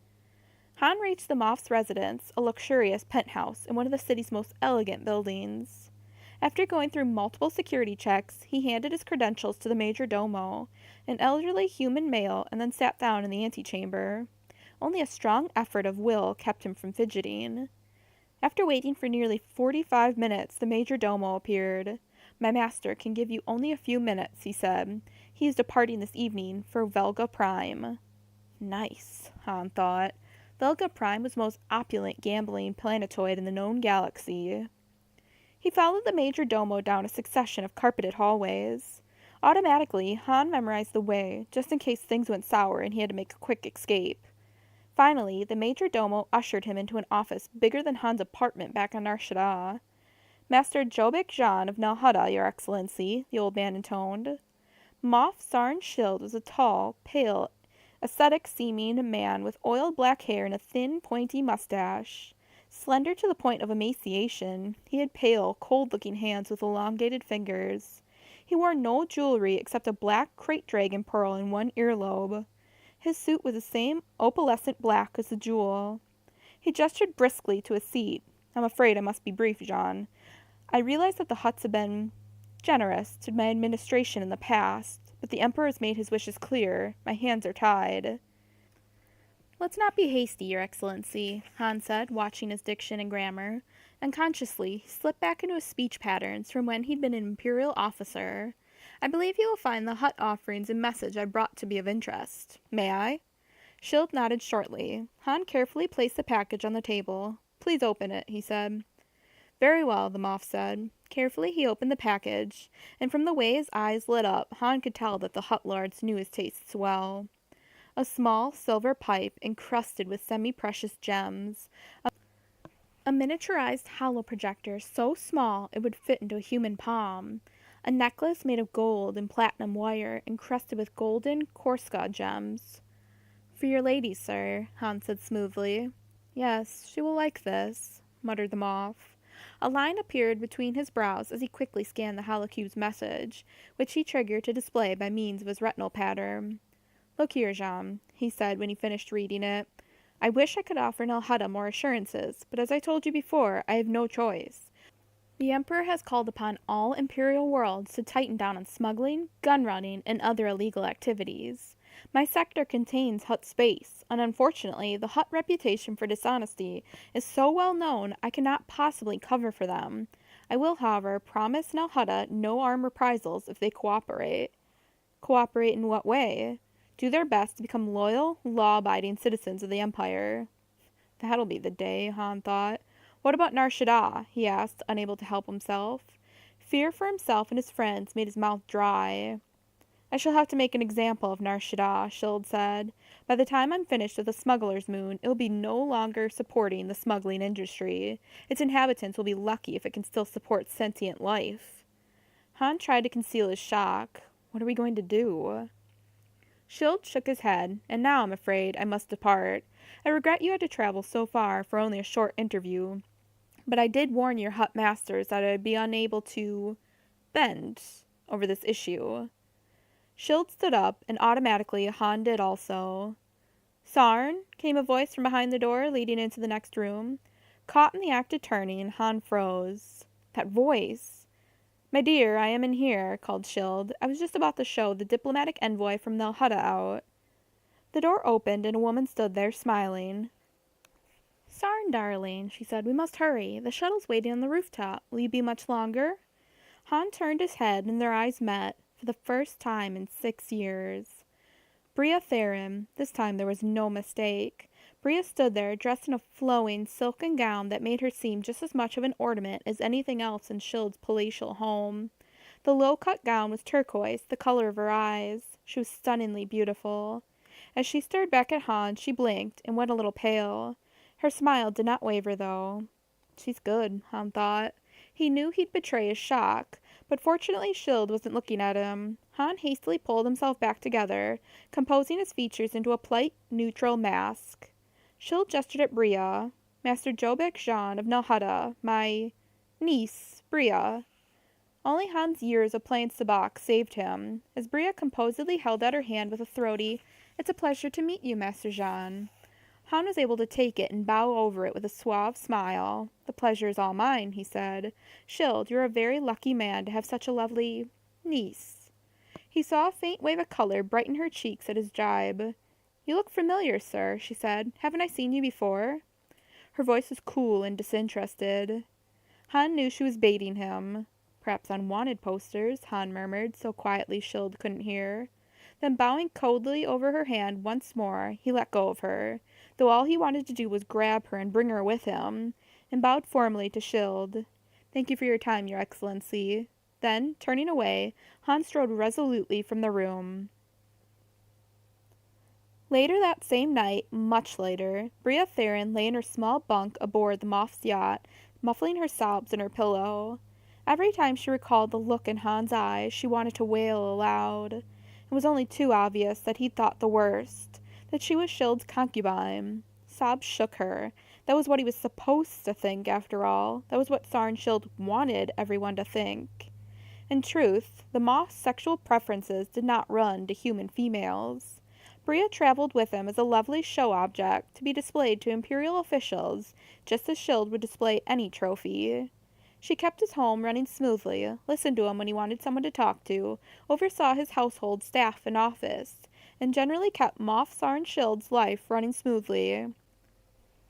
Han reached the Moff's residence, a luxurious penthouse in one of the city's most elegant buildings. After going through multiple security checks, he handed his credentials to the major domo, an elderly human male, and then sat down in the antechamber. Only a strong effort of will kept him from fidgeting. After waiting for nearly 45 minutes, the major domo appeared. My master can give you only a few minutes, he said. He is departing this evening for Velga Prime. Nice, Han thought. Velga Prime was the most opulent gambling planetoid in the known galaxy. He followed the major domo down a succession of carpeted hallways. Automatically, Han memorized the way, just in case things went sour and he had to make a quick escape. Finally, the major domo ushered him into an office bigger than Han's apartment back on Nar Shaddaa. Master Jobek Jan of Nal Hutta, Your Excellency, the old man intoned. Moff Sarn Schild was a tall, pale, ascetic-seeming man with oiled black hair and a thin, pointy mustache. Slender to the point of emaciation, he had pale, cold-looking hands with elongated fingers. He wore no jewelry except a black crate dragon pearl in one earlobe. His suit was the same opalescent black as the jewel. He gestured briskly to a seat. I'm afraid I must be brief, Jean. I realize that the Hutts have been generous to my administration in the past, but the Emperor has made his wishes clear. My hands are tied. Let's not be hasty, Your Excellency, Han said, watching his diction and grammar. Unconsciously, he slipped back into his speech patterns from when he'd been an imperial officer. I believe you will find the Hutt offerings and message I brought to be of interest. May I? Schild nodded shortly. Han carefully placed the package on the table. Please open it, he said. Very well, the Moff said. Carefully he opened the package, and from the way his eyes lit up, Han could tell that the Hutt lords knew his tastes well. A small silver pipe encrusted with semi-precious gems. A miniaturized hollow projector so small it would fit into a human palm. A necklace made of gold and platinum wire encrusted with golden Korska gems. For your lady, sir, Han said smoothly. Yes, she will like this, muttered the Moff. A line appeared between his brows as he quickly scanned the holocube's message, which he triggered to display by means of his retinal pattern. Look here, Jean, he said when he finished reading it. I wish I could offer Nal Hutta more assurances, but as I told you before, I have no choice. The Emperor has called upon all Imperial worlds to tighten down on smuggling, gun-running, and other illegal activities. My sector contains Hutt space, and unfortunately, the Hutt reputation for dishonesty is so well known I cannot possibly cover for them. I will, however, promise Nal Hutta no armed reprisals if they cooperate. Cooperate in what way? Do their best to become loyal, law-abiding citizens of the Empire. That'll be the day, Han thought. What about Nar Shaddaa? He asked, unable to help himself. Fear for himself and his friends made his mouth dry. I shall have to make an example of Nar Shaddaa, Schild said. By the time I'm finished with the smuggler's moon, it will be no longer supporting the smuggling industry. Its inhabitants will be lucky if it can still support sentient life. Han tried to conceal his shock. What are we going to do? Schild shook his head, and now I'm afraid I must depart. I regret you had to travel so far for only a short interview. But I did warn your Hutt masters that I would be unable to bend over this issue. Schild stood up, and automatically Han did also. Sarn, came a voice from behind the door leading into the next room. Caught in the act of turning, Han froze. That voice! My dear, I am in here, called Schild. I was just about to show the diplomatic envoy from Nal Hutta out. The door opened, and a woman stood there, smiling. Sarn, darling, she said, we must hurry. The shuttle's waiting on the rooftop. Will you be much longer? Han turned his head, and their eyes met, for the first time in 6 years. Bria Theron. This time there was no mistake. Bria stood there, dressed in a flowing silken gown that made her seem just as much of an ornament as anything else in Schild's palatial home. The low-cut gown was turquoise, the color of her eyes. She was stunningly beautiful. As she stared back at Han, she blinked and went a little pale. Her smile did not waver, though. She's good, Han thought. He knew he'd betray his shock, but fortunately Schild wasn't looking at him. Han hastily pulled himself back together, composing his features into a polite, neutral mask. Schild gestured at Bria. Master Jobek Jean of Nal Hutta, my niece, Bria. Only Han's years of playing sabacc saved him, as Bria composedly held out her hand with a throaty, It's a pleasure to meet you, Master Jean. Han was able to take it and bow over it with a suave smile. "The pleasure is all mine," he said. "Shield, you're a very lucky man to have such a lovely niece." He saw a faint wave of color brighten her cheeks at his jibe. "You look familiar, sir," she said. "Haven't I seen you before?" Her voice was cool and disinterested. Han knew she was baiting him. "Perhaps on wanted posters," Han murmured, so quietly Shield couldn't hear. Then bowing coldly over her hand once more, he let go of her, though all he wanted to do was grab her and bring her with him, and bowed formally to Shield. "Thank you for your time, Your Excellency." Then, turning away, Han strode resolutely from the room. Later that same night, much later, Bria Theron lay in her small bunk aboard the Moth's yacht, muffling her sobs in her pillow. Every time she recalled the look in Han's eyes, she wanted to wail aloud. It was only too obvious that he'd thought the worst, that she was Shield's concubine. Sobs shook her. That was what he was supposed to think, after all. That was what Sarn Shield wanted everyone to think. In truth, the Moth's sexual preferences did not run to human females. Bria traveled with him as a lovely show object to be displayed to imperial officials, just as Shield would display any trophy. She kept his home running smoothly, listened to him when he wanted someone to talk to, oversaw his household, staff, and office, and generally kept Moff Sarn Shield's life running smoothly.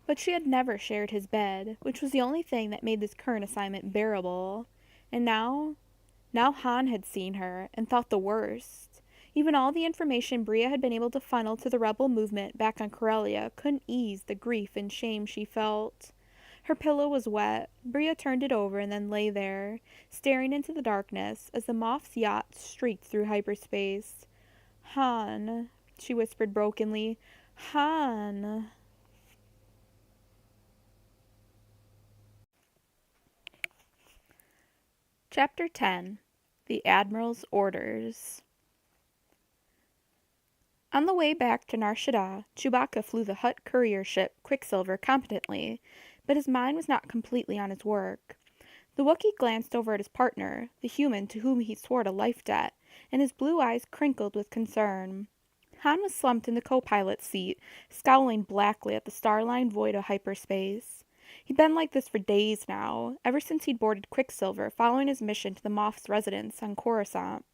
But she had never shared his bed, which was the only thing that made this current assignment bearable. And now Han had seen her, and thought the worst. Even all the information Bria had been able to funnel to the rebel movement back on Corellia couldn't ease the grief and shame she felt. Her pillow was wet. Bria turned it over and then lay there, staring into the darkness as the Moth's yacht streaked through hyperspace. "Han," she whispered brokenly. "Han." Chapter 10. The Admiral's Orders. On the way back to Nar Shaddaa, Chewbacca flew the Hutt courier ship Quicksilver competently, but his mind was not completely on his work. The Wookiee glanced over at his partner, the human to whom he swore a life debt, and his blue eyes crinkled with concern. Han was slumped in the co-pilot's seat, scowling blackly at the star-lined void of hyperspace. He'd been like this for days now, ever since he'd boarded Quicksilver following his mission to the Moff's residence on Coruscant.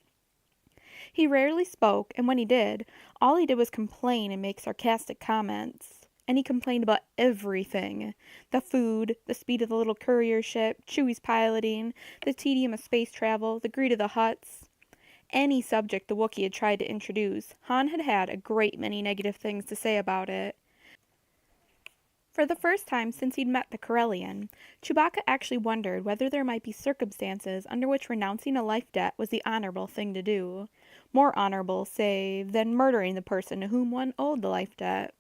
He rarely spoke, and when he did, all he did was complain and make sarcastic comments. And he complained about everything. The food, the speed of the little courier ship, Chewie's piloting, the tedium of space travel, the greed of the Hutts. Any subject the Wookiee had tried to introduce, Han had had a great many negative things to say about it. For the first time since he'd met the Corellian, Chewbacca actually wondered whether there might be circumstances under which renouncing a life debt was the honorable thing to do. More honorable, say, than murdering the person to whom one owed the life debt.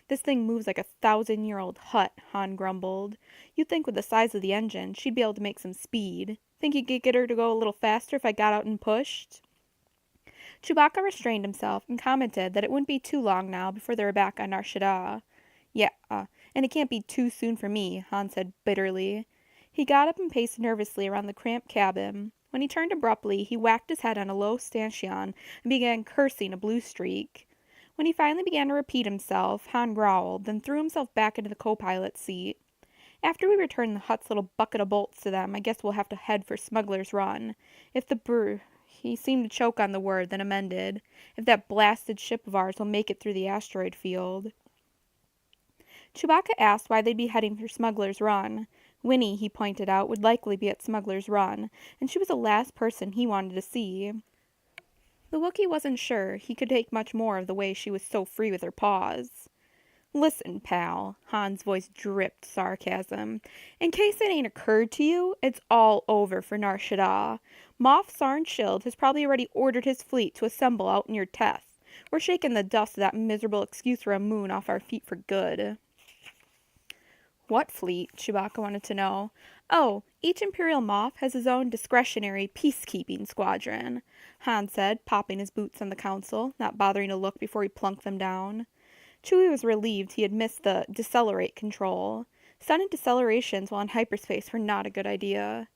"This thing moves like a 1,000-year-old Hutt," Han grumbled. "You'd think with the size of the engine, she'd be able to make some speed. Think you could get her to go a little faster if I got out and pushed?" Chewbacca restrained himself and commented that it wouldn't be too long now before they were back on Nar Shaddaa. "Yeah, and it can't be too soon for me," Han said bitterly. He got up and paced nervously around the cramped cabin. When he turned abruptly, he whacked his head on a low stanchion and began cursing a blue streak. When he finally began to repeat himself, Han growled, then threw himself back into the co-pilot's seat. "After we return the Hutt's little bucket of bolts to them, I guess we'll have to head for Smuggler's Run. If the He seemed to choke on the word, then amended. "If that blasted ship of ours will make it through the asteroid field." Chewbacca asked why they'd be heading for Smuggler's Run. Winnie, he pointed out, would likely be at Smuggler's Run, and she was the last person he wanted to see. The Wookiee wasn't sure he could take much more of the way she was so free with her paws. "Listen, pal," Han's voice dripped sarcasm. "In case it ain't occurred to you, it's all over for Nar Shaddaa. Moff Sarn Shield has probably already ordered his fleet to assemble out in your Teth. We're shaking the dust of that miserable excuse for a moon off our feet for good." "What fleet?" Chewbacca wanted to know. "Oh, each Imperial Moff has his own discretionary peacekeeping squadron," Han said, popping his boots on the console, not bothering to look before he plunked them down. Chewie was relieved he had missed the decelerate control. Sudden decelerations while in hyperspace were not a good idea.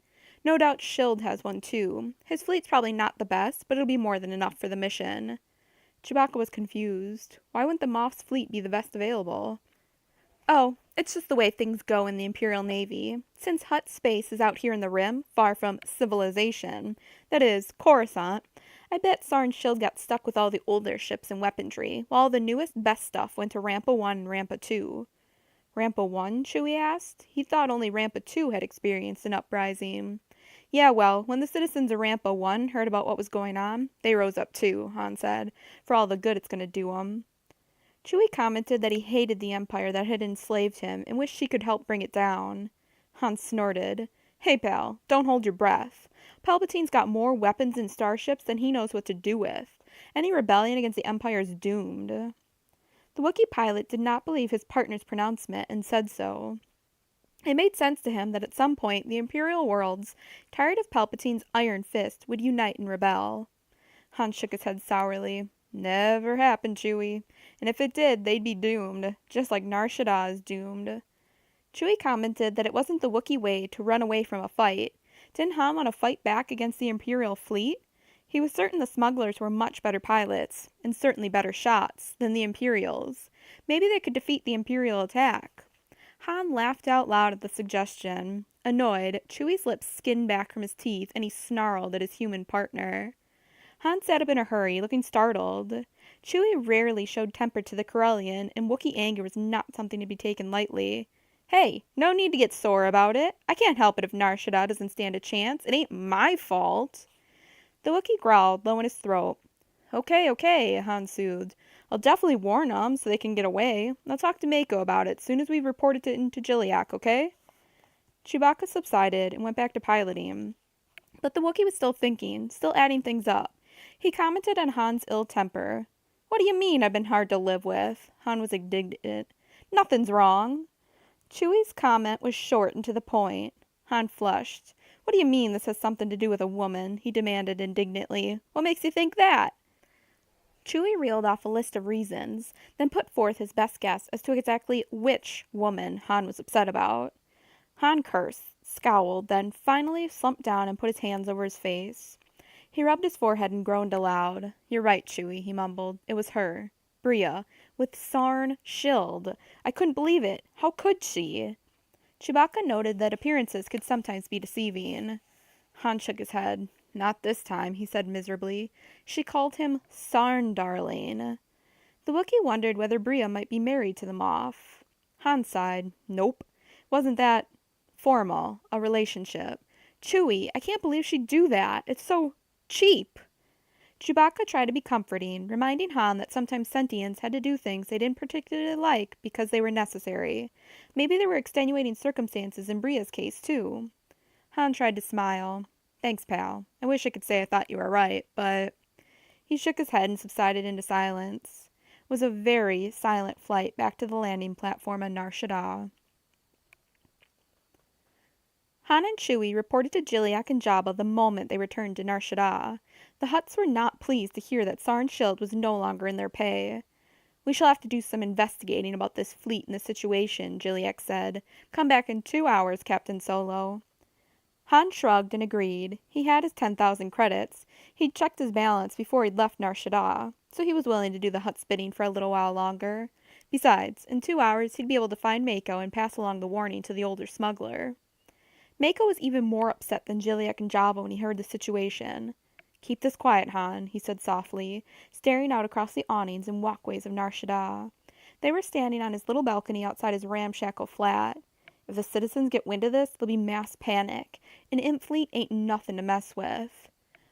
No doubt Shield has one too. His fleet's probably not the best, but it'll be more than enough for the mission. Chewbacca was confused. Why wouldn't the Moff's fleet be the best available? Oh, it's just the way things go in the Imperial Navy. Since Hutt space is out here in the Rim, far from civilization, that is, Coruscant, I bet Sarn Shield got stuck with all the older ships and weaponry, while all the newest, best stuff went to Rampa 1 and Rampa 2. Rampa 1? Chewie asked. He thought only Rampa 2 had experienced an uprising. Yeah, well, when the citizens of Rampa 1 heard about what was going on, they rose up too, Han said, for all the good it's going to do 'em. Chewie commented that he hated the Empire that had enslaved him and wished he could help bring it down. Han snorted. Hey, pal, don't hold your breath. Palpatine's got more weapons and starships than he knows what to do with. Any rebellion against the Empire is doomed. The Wookiee pilot did not believe his partner's pronouncement and said so. It made sense to him that at some point the Imperial worlds, tired of Palpatine's iron fist, would unite and rebel. Han shook his head sourly. Never happened, Chewie. And if it did, they'd be doomed, just like Nar Shaddaa is doomed. Chewie commented that it wasn't the Wookiee way to run away from a fight. Didn't Han want to fight back against the Imperial fleet? He was certain the smugglers were much better pilots, and certainly better shots, than the Imperials. Maybe they could defeat the Imperial attack. Han laughed out loud at the suggestion. Annoyed, Chewie's lips skinned back from his teeth, and he snarled at his human partner. Han sat up in a hurry, looking startled. Chewie rarely showed temper to the Corellian, and Wookiee anger was not something to be taken lightly. Hey, no need to get sore about it. I can't help it if Nar Shaddaa doesn't stand a chance. It ain't my fault. The Wookiee growled, low in his throat. Okay, Han soothed. I'll definitely warn 'em so they can get away. I'll talk to Mako about it soon as we've reported it into Jilliak, okay? Chewbacca subsided and went back to piloting. But the Wookiee was still thinking, still adding things up. He commented on Han's ill temper. What do you mean I've been hard to live with? Han was indignant. Nothing's wrong. Chewie's comment was short and to the point. Han flushed. What do you mean this has something to do with a woman? He demanded indignantly. What makes you think that? Chewie reeled off a list of reasons, then put forth his best guess as to exactly which woman Han was upset about. Han cursed, scowled, then finally slumped down and put his hands over his face. He rubbed his forehead and groaned aloud. You're right, Chewie, he mumbled. It was her. Bria. With Sarn Shield. I couldn't believe it. How could she? Chewbacca noted that appearances could sometimes be deceiving. Han shook his head. Not this time, he said miserably. She called him Sarn Darling. The Wookiee wondered whether Bria might be married to the Moff. Han sighed. Nope. Wasn't that formal, a relationship. Chewie, I can't believe she'd do that. It's so cheap. Chewbacca tried to be comforting, reminding Han that sometimes sentients had to do things they didn't particularly like because they were necessary. Maybe there were extenuating circumstances in Bria's case, too. Han tried to smile. Thanks, pal. I wish I could say I thought you were right, but... He shook his head and subsided into silence. It was a very silent flight back to the landing platform on Nar Shaddaa. Han and Chewie reported to Jilliak and Jabba the moment they returned to Nar Shaddaa. The Hutts were not pleased to hear that Sarn Shield was no longer in their pay. We shall have to do some investigating about this fleet and the situation, Jilliak said. Come back in 2 hours, Captain Solo. Han shrugged and agreed. He had his 10,000 credits. He'd checked his balance before he'd left Nar Shaddaa, so he was willing to do the Hutt's bidding for a little while longer. Besides, in 2 hours he'd be able to find Mako and pass along the warning to the older smuggler. Mako was even more upset than Jilliak and Jabba when he heard the situation. Keep this quiet, Han, he said softly, staring out across the awnings and walkways of Nar Shaddaa. They were standing on his little balcony outside his ramshackle flat. If the citizens get wind of this, there'll be mass panic. An imp fleet ain't nothing to mess with.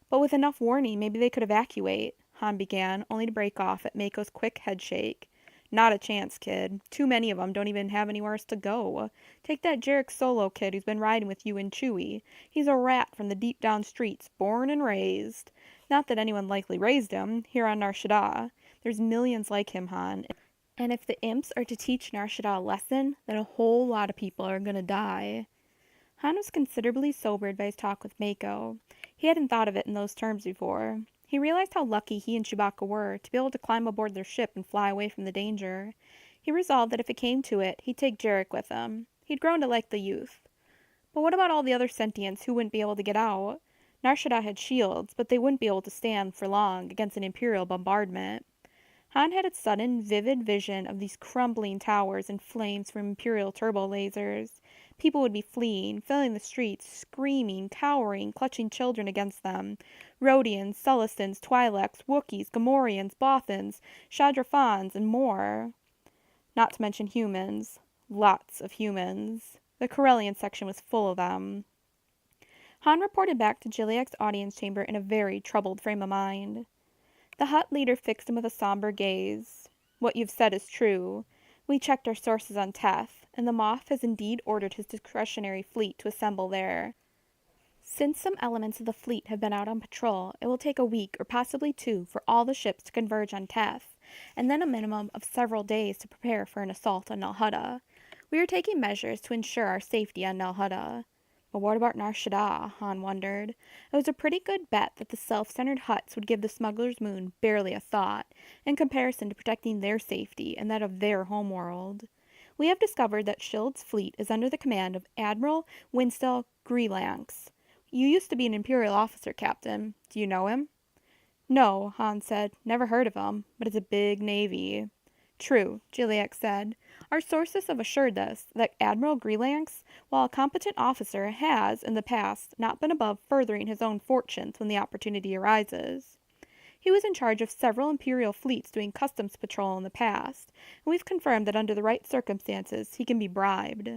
But with enough warning, maybe they could evacuate, Han began, only to break off at Mako's quick headshake. Not a chance, kid. Too many of them don't even have anywhere else to go. Take that Jarek Solo kid who's been riding with you and Chewie. He's a rat from the deep down streets, born and raised. Not that anyone likely raised him, here on Nar Shaddaa. There's millions like him, Han. And if the imps are to teach Nar Shaddaa a lesson, then a whole lot of people are gonna die. Han was considerably sobered by his talk with Mako. He hadn't thought of it in those terms before. He realized how lucky he and Chewbacca were to be able to climb aboard their ship and fly away from the danger. He resolved that if it came to it, he'd take Jarek with him. He'd grown to like the youth. But what about all the other sentients who wouldn't be able to get out? Nar Shaddaa had shields, but they wouldn't be able to stand for long against an Imperial bombardment. Han had a sudden, vivid vision of these crumbling towers and flames from Imperial turbo lasers. People would be fleeing, filling the streets, screaming, cowering, clutching children against them. Rhodians, Celestins, Twi'leks, Wookiees, Gamorreans, Bothans, Shadrafans, and more. Not to mention humans. Lots of humans. The Corellian section was full of them. Han reported back to Gilead's audience chamber in a very troubled frame of mind. The Hutt leader fixed him with a somber gaze. What you've said is true. We checked our sources on Teth, and the Moff has indeed ordered his discretionary fleet to assemble there. Since some elements of the fleet have been out on patrol, it will take a week or possibly 2 for all the ships to converge on Teth, and then a minimum of several days to prepare for an assault on Nal Hutta. We are taking measures to ensure our safety on Nal Hutta. But what about Nar Shaddaa? Han wondered. It was a pretty good bet that the self-centered Hutts would give the smuggler's moon barely a thought, in comparison to protecting their safety and that of their homeworld. We have discovered that Shield's fleet is under the command of Admiral Winstel Greelanx. You used to be an Imperial officer, Captain. Do you know him? No, Han said. Never heard of him, but it's a big navy. True, Gilead said. Our sources have assured us that Admiral Greelanx, while a competent officer, has, in the past, not been above furthering his own fortunes when the opportunity arises. He was in charge of several Imperial fleets doing customs patrol in the past, and we've confirmed that under the right circumstances he can be bribed.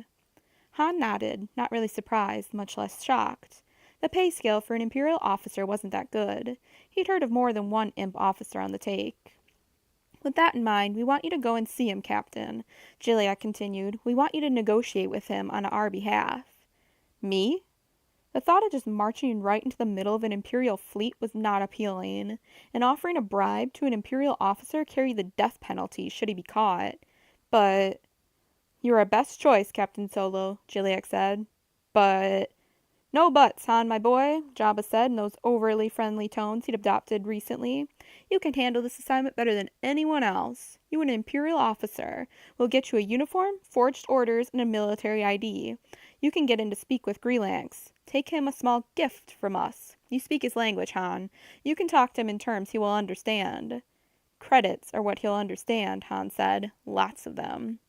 Han nodded, not really surprised, much less shocked. The pay scale for an Imperial officer wasn't that good. He'd heard of more than one imp officer on the take. With that in mind, we want you to go and see him, Captain, Gilead continued. We want you to negotiate with him on our behalf. Me? The thought of just marching right into the middle of an Imperial fleet was not appealing, and offering a bribe to an Imperial officer carried the death penalty should he be caught. But... You're our best choice, Captain Solo, Gilead said. But... No buts, Han, my boy, Jabba said in those overly friendly tones he'd adopted recently. You can handle this assignment better than anyone else. You an Imperial officer. We'll get you a uniform, forged orders, and a military ID. You can get in to speak with Greelanx. Take him a small gift from us. You speak his language, Han. You can talk to him in terms he will understand. Credits are what he'll understand, Han said. Lots of them.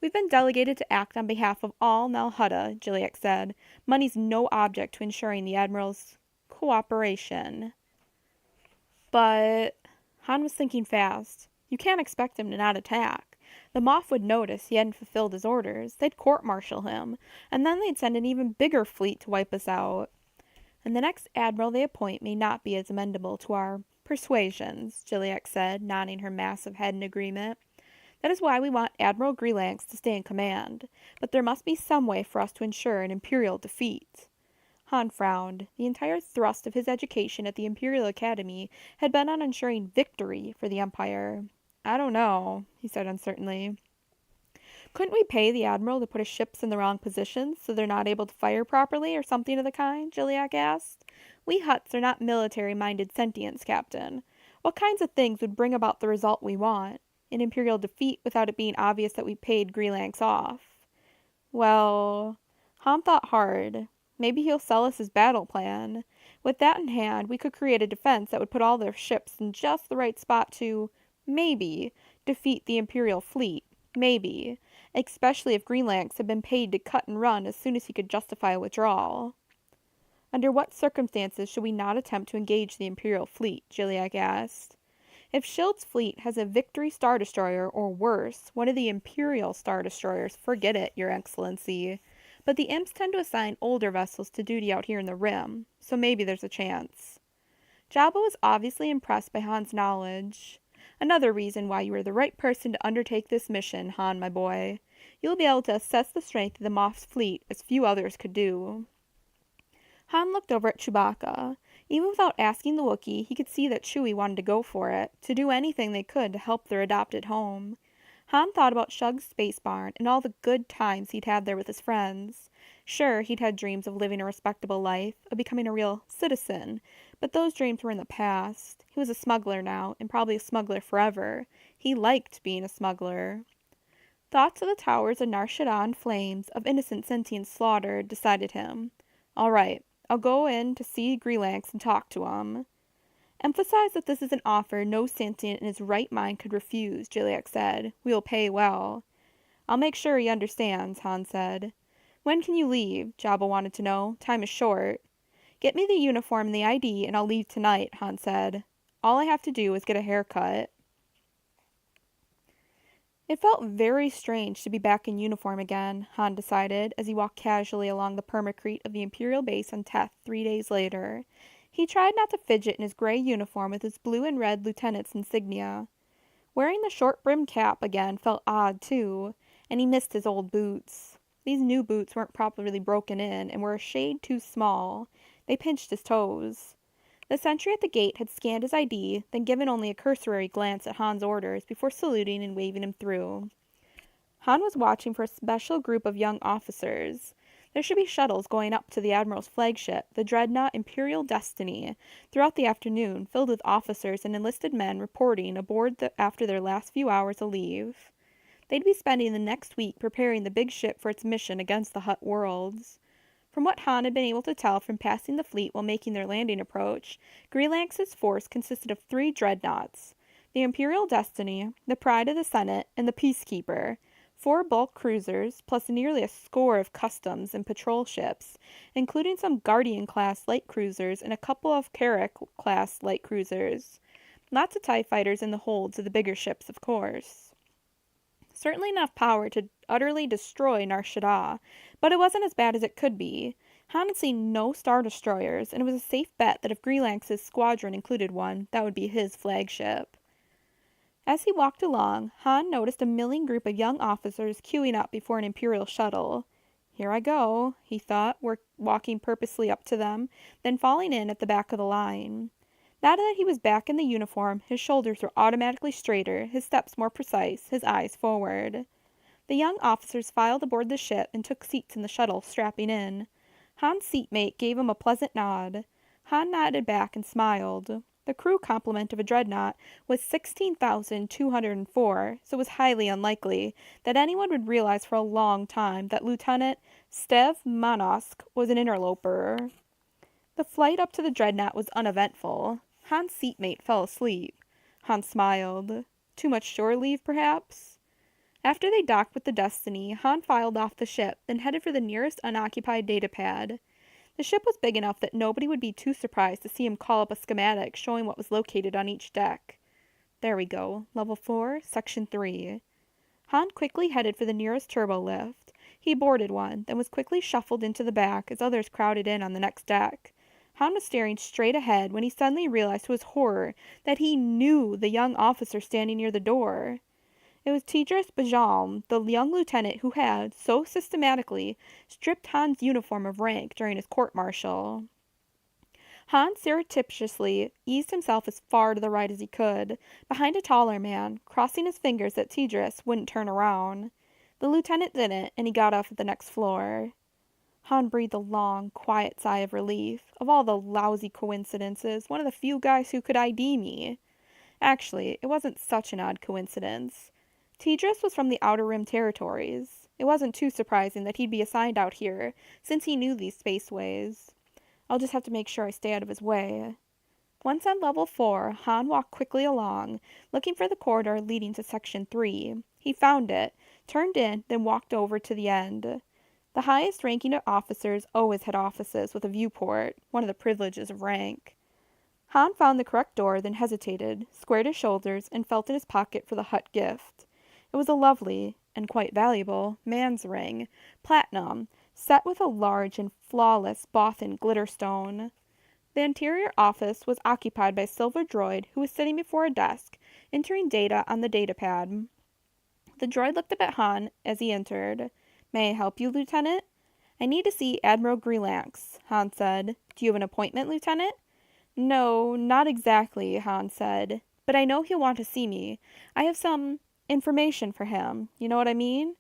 We've been delegated to act on behalf of all Nal Hutta, Gilead said. Money's no object to ensuring the Admiral's cooperation. But... Han was thinking fast. You can't expect him to not attack. The Moff would notice he hadn't fulfilled his orders. They'd court-martial him, and then they'd send an even bigger fleet to wipe us out. And the next Admiral they appoint may not be as amenable to our persuasions, Gilead said, nodding her massive head in agreement. That is why we want Admiral Greelanx to stay in command, but there must be some way for us to ensure an Imperial defeat. Han frowned. The entire thrust of his education at the Imperial Academy had been on ensuring victory for the Empire. I don't know, he said uncertainly. Couldn't we pay the Admiral to put his ships in the wrong positions so they're not able to fire properly or something of the kind? Gilead asked. We Hutts are not military-minded sentients, Captain. What kinds of things would bring about the result we want? An Imperial defeat without it being obvious that we paid Greelanx off. Well, Han thought hard. Maybe he'll sell us his battle plan. With that in hand, we could create a defense that would put all their ships in just the right spot to, maybe, defeat the Imperial fleet. Maybe. Especially if Greelanx had been paid to cut and run as soon as he could justify a withdrawal. Under what circumstances should we not attempt to engage the Imperial fleet? Gilead asked. If Shield's fleet has a Victory Star Destroyer, or worse, one of the Imperial Star Destroyers, forget it, Your Excellency. But the Imps tend to assign older vessels to duty out here in the Rim, so maybe there's a chance. Jabba was obviously impressed by Han's knowledge. Another reason why you are the right person to undertake this mission, Han, my boy. You'll be able to assess the strength of the Moff's fleet as few others could do. Han looked over at Chewbacca. Even without asking the Wookiee, he could see that Chewie wanted to go for it, to do anything they could to help their adopted home. Han thought about Shug's space barn and all the good times he'd had there with his friends. Sure, he'd had dreams of living a respectable life, of becoming a real citizen, but those dreams were in the past. He was a smuggler now, and probably a smuggler forever. He liked being a smuggler. Thoughts of the towers of Nar Shaddaa in flames, of innocent sentients slaughtered, decided him. All right. I'll go in to see Greelanx and talk to him. Emphasize that this is an offer no sentient in his right mind could refuse, Jiliak said. We will pay well. I'll make sure he understands, Han said. When can you leave? Jabba wanted to know. Time is short. Get me the uniform and the ID and I'll leave tonight, Han said. All I have to do is get a haircut. It felt very strange to be back in uniform again, Han decided, as he walked casually along the permacrete of the Imperial base on Teth 3 days later. He tried not to fidget in his gray uniform with his blue and red lieutenant's insignia. Wearing the short-brimmed cap again felt odd, too, and he missed his old boots. These new boots weren't properly broken in and were a shade too small. They pinched his toes. The sentry at the gate had scanned his ID, then given only a cursory glance at Han's orders before saluting and waving him through. Han was watching for a special group of young officers. There should be shuttles going up to the Admiral's flagship, the dreadnought Imperial Destiny, throughout the afternoon, filled with officers and enlisted men reporting aboard after their last few hours of leave. They'd be spending the next week preparing the big ship for its mission against the Hutt worlds. From what Han had been able to tell from passing the fleet while making their landing approach, Greelanx's force consisted of 3 dreadnoughts, the Imperial Destiny, the Pride of the Senate, and the Peacekeeper, 4 bulk cruisers, plus nearly a score of customs and patrol ships, including some Guardian-class light cruisers and a couple of Carrack-class light cruisers. Lots of TIE fighters in the holds of the bigger ships, of course. Certainly enough power to utterly destroy Nar Shaddaa, but it wasn't as bad as it could be. Han had seen no Star Destroyers, and it was a safe bet that if Greelanx's squadron included one, that would be his flagship. As he walked along, Han noticed a milling group of young officers queuing up before an Imperial shuttle. Here I go, he thought, walking purposely up to them, then falling in at the back of the line. Now that he was back in the uniform, his shoulders were automatically straighter, his steps more precise, his eyes forward. The young officers filed aboard the ship and took seats in the shuttle, strapping in. Han's seatmate gave him a pleasant nod. Han nodded back and smiled. The crew complement of a dreadnought was 16,204, so it was highly unlikely that anyone would realize for a long time that Lieutenant Stev Manosk was an interloper. The flight up to the dreadnought was uneventful. Han's seatmate fell asleep. Han smiled. Too much shore leave, perhaps? After they docked with the Destiny, Han filed off the ship, then headed for the nearest unoccupied datapad. The ship was big enough that nobody would be too surprised to see him call up a schematic showing what was located on each deck. There we go. Level 4, Section 3. Han quickly headed for the nearest turbo lift. He boarded one, then was quickly shuffled into the back as others crowded in on the next deck. Han was staring straight ahead when he suddenly realized to his horror that he knew the young officer standing near the door. It was Tidris Bajalm, the young lieutenant who had, so systematically, stripped Han's uniform of rank during his court-martial. Han surreptitiously eased himself as far to the right as he could, behind a taller man, crossing his fingers that Tidris wouldn't turn around. The lieutenant didn't, and he got off at the next floor. Han breathed a long, quiet sigh of relief. Of all the lousy coincidences, one of the few guys who could ID me. Actually, it wasn't such an odd coincidence. Tidris was from the Outer Rim territories. It wasn't too surprising that he'd be assigned out here, since he knew these spaceways. I'll just have to make sure I stay out of his way. Once on level 4, Han walked quickly along, looking for the corridor leading to Section 3. He found it, turned in, then walked over to the end. The highest-ranking officers always had offices with a viewport, one of the privileges of rank. Han found the correct door, then hesitated, squared his shoulders, and felt in his pocket for the Hutt gift. It was a lovely, and quite valuable, man's ring, platinum, set with a large and flawless Bothan glitter stone. The interior office was occupied by a silver droid who was sitting before a desk, entering data on the datapad. The droid looked up at Han as he entered. "May I help you, Lieutenant?" "I need to see Admiral Greelanx," Han said. "Do you have an appointment, Lieutenant?" "No, not exactly," Han said. "But I know he'll want to see me. I have some information for him. You know what I mean?"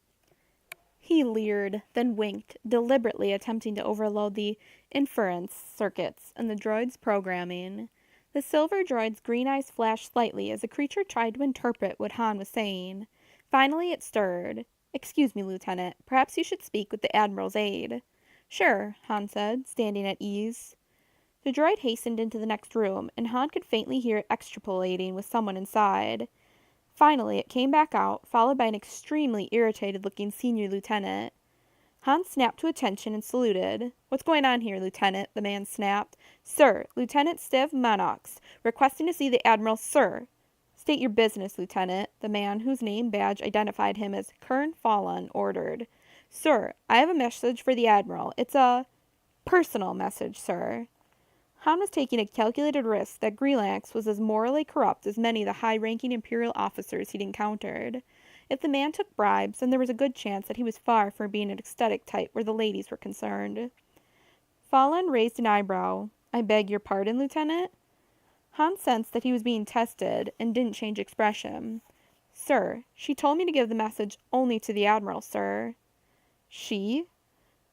He leered, then winked, deliberately attempting to overload the inference circuits in the droid's programming. The silver droid's green eyes flashed slightly as the creature tried to interpret what Han was saying. Finally it stirred. "Excuse me, Lieutenant. Perhaps you should speak with the Admiral's aide." "Sure," Han said, standing at ease. The droid hastened into the next room, and Han could faintly hear it extrapolating with someone inside. Finally, it came back out, followed by an extremely irritated-looking senior lieutenant. Han snapped to attention and saluted. "What's going on here, Lieutenant?" the man snapped. "Sir, Lieutenant Stev Manox, requesting to see the Admiral, sir." "State your business, Lieutenant," the man, whose name badge identified him as Kern Fallon, ordered. "Sir, I have a message for the Admiral. It's a personal message, sir." Han was taking a calculated risk that Grelax was as morally corrupt as many of the high-ranking Imperial officers he'd encountered. If the man took bribes, then there was a good chance that he was far from being an ecstatic type where the ladies were concerned. Fallon raised an eyebrow. "I beg your pardon, Lieutenant?" Han sensed that he was being tested and didn't change expression. "Sir, she told me to give the message only to the Admiral, sir." "She?"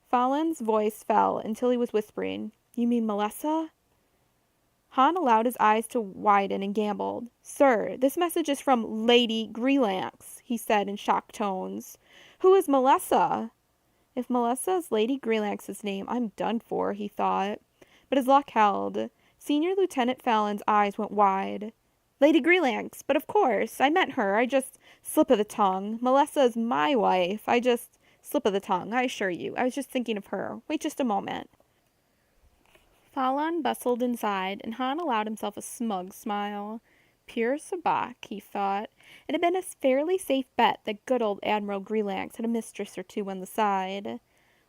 Fallon's voice fell until he was whispering. "You mean Melissa?" Han allowed his eyes to widen and gambled. "Sir, this message is from Lady Grelax," he said in shocked tones. "Who is Melissa?" If Melissa is Lady Grelax's name, I'm done for, he thought. But his luck held. Senior Lieutenant Fallon's eyes went wide. "Lady Grelax, but of course, I meant her. I just slip of the tongue. Melissa is my wife. Slip of the tongue, I assure you. I was just thinking of her. Wait just a moment." Fallon bustled inside, and Han allowed himself a smug smile. Pure sabacc, he thought. It had been a fairly safe bet that good old Admiral Grelax had a mistress or two on the side.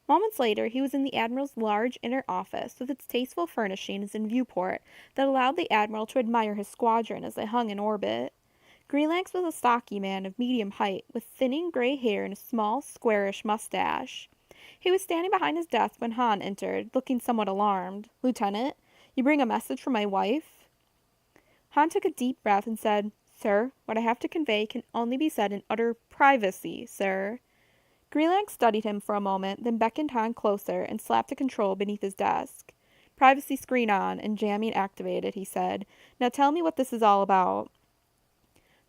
Moments later, he was in the Admiral's large inner office, with its tasteful furnishings and viewport that allowed the Admiral to admire his squadron as they hung in orbit. Grelax was a stocky man of medium height, with thinning gray hair and a small, squarish mustache. He was standing behind his desk when Han entered, looking somewhat alarmed. "Lieutenant, you bring a message from my wife?" Han took a deep breath and said, "Sir, what I have to convey can only be said in utter privacy, sir." Grelax studied him for a moment, then beckoned Han closer and slapped a control beneath his desk. "Privacy screen on and jamming activated," he said. "Now tell me what this is all about."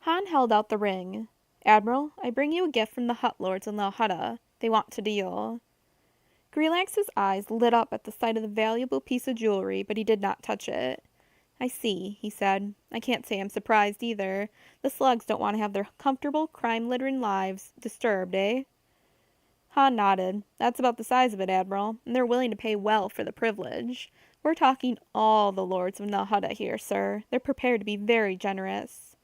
Han held out the ring. "Admiral, I bring you a gift from the Hutt Lords in Hutta. They want to deal." Grelax's eyes lit up at the sight of the valuable piece of jewelry, but he did not touch it. "I see," he said. "I can't say I'm surprised either. The slugs don't want to have their comfortable, crime-littering lives disturbed, eh?" Han nodded. "That's about the size of it, Admiral, and they're willing to pay well for the privilege. We're talking all the lords of Hutta here, sir. They're prepared to be very generous."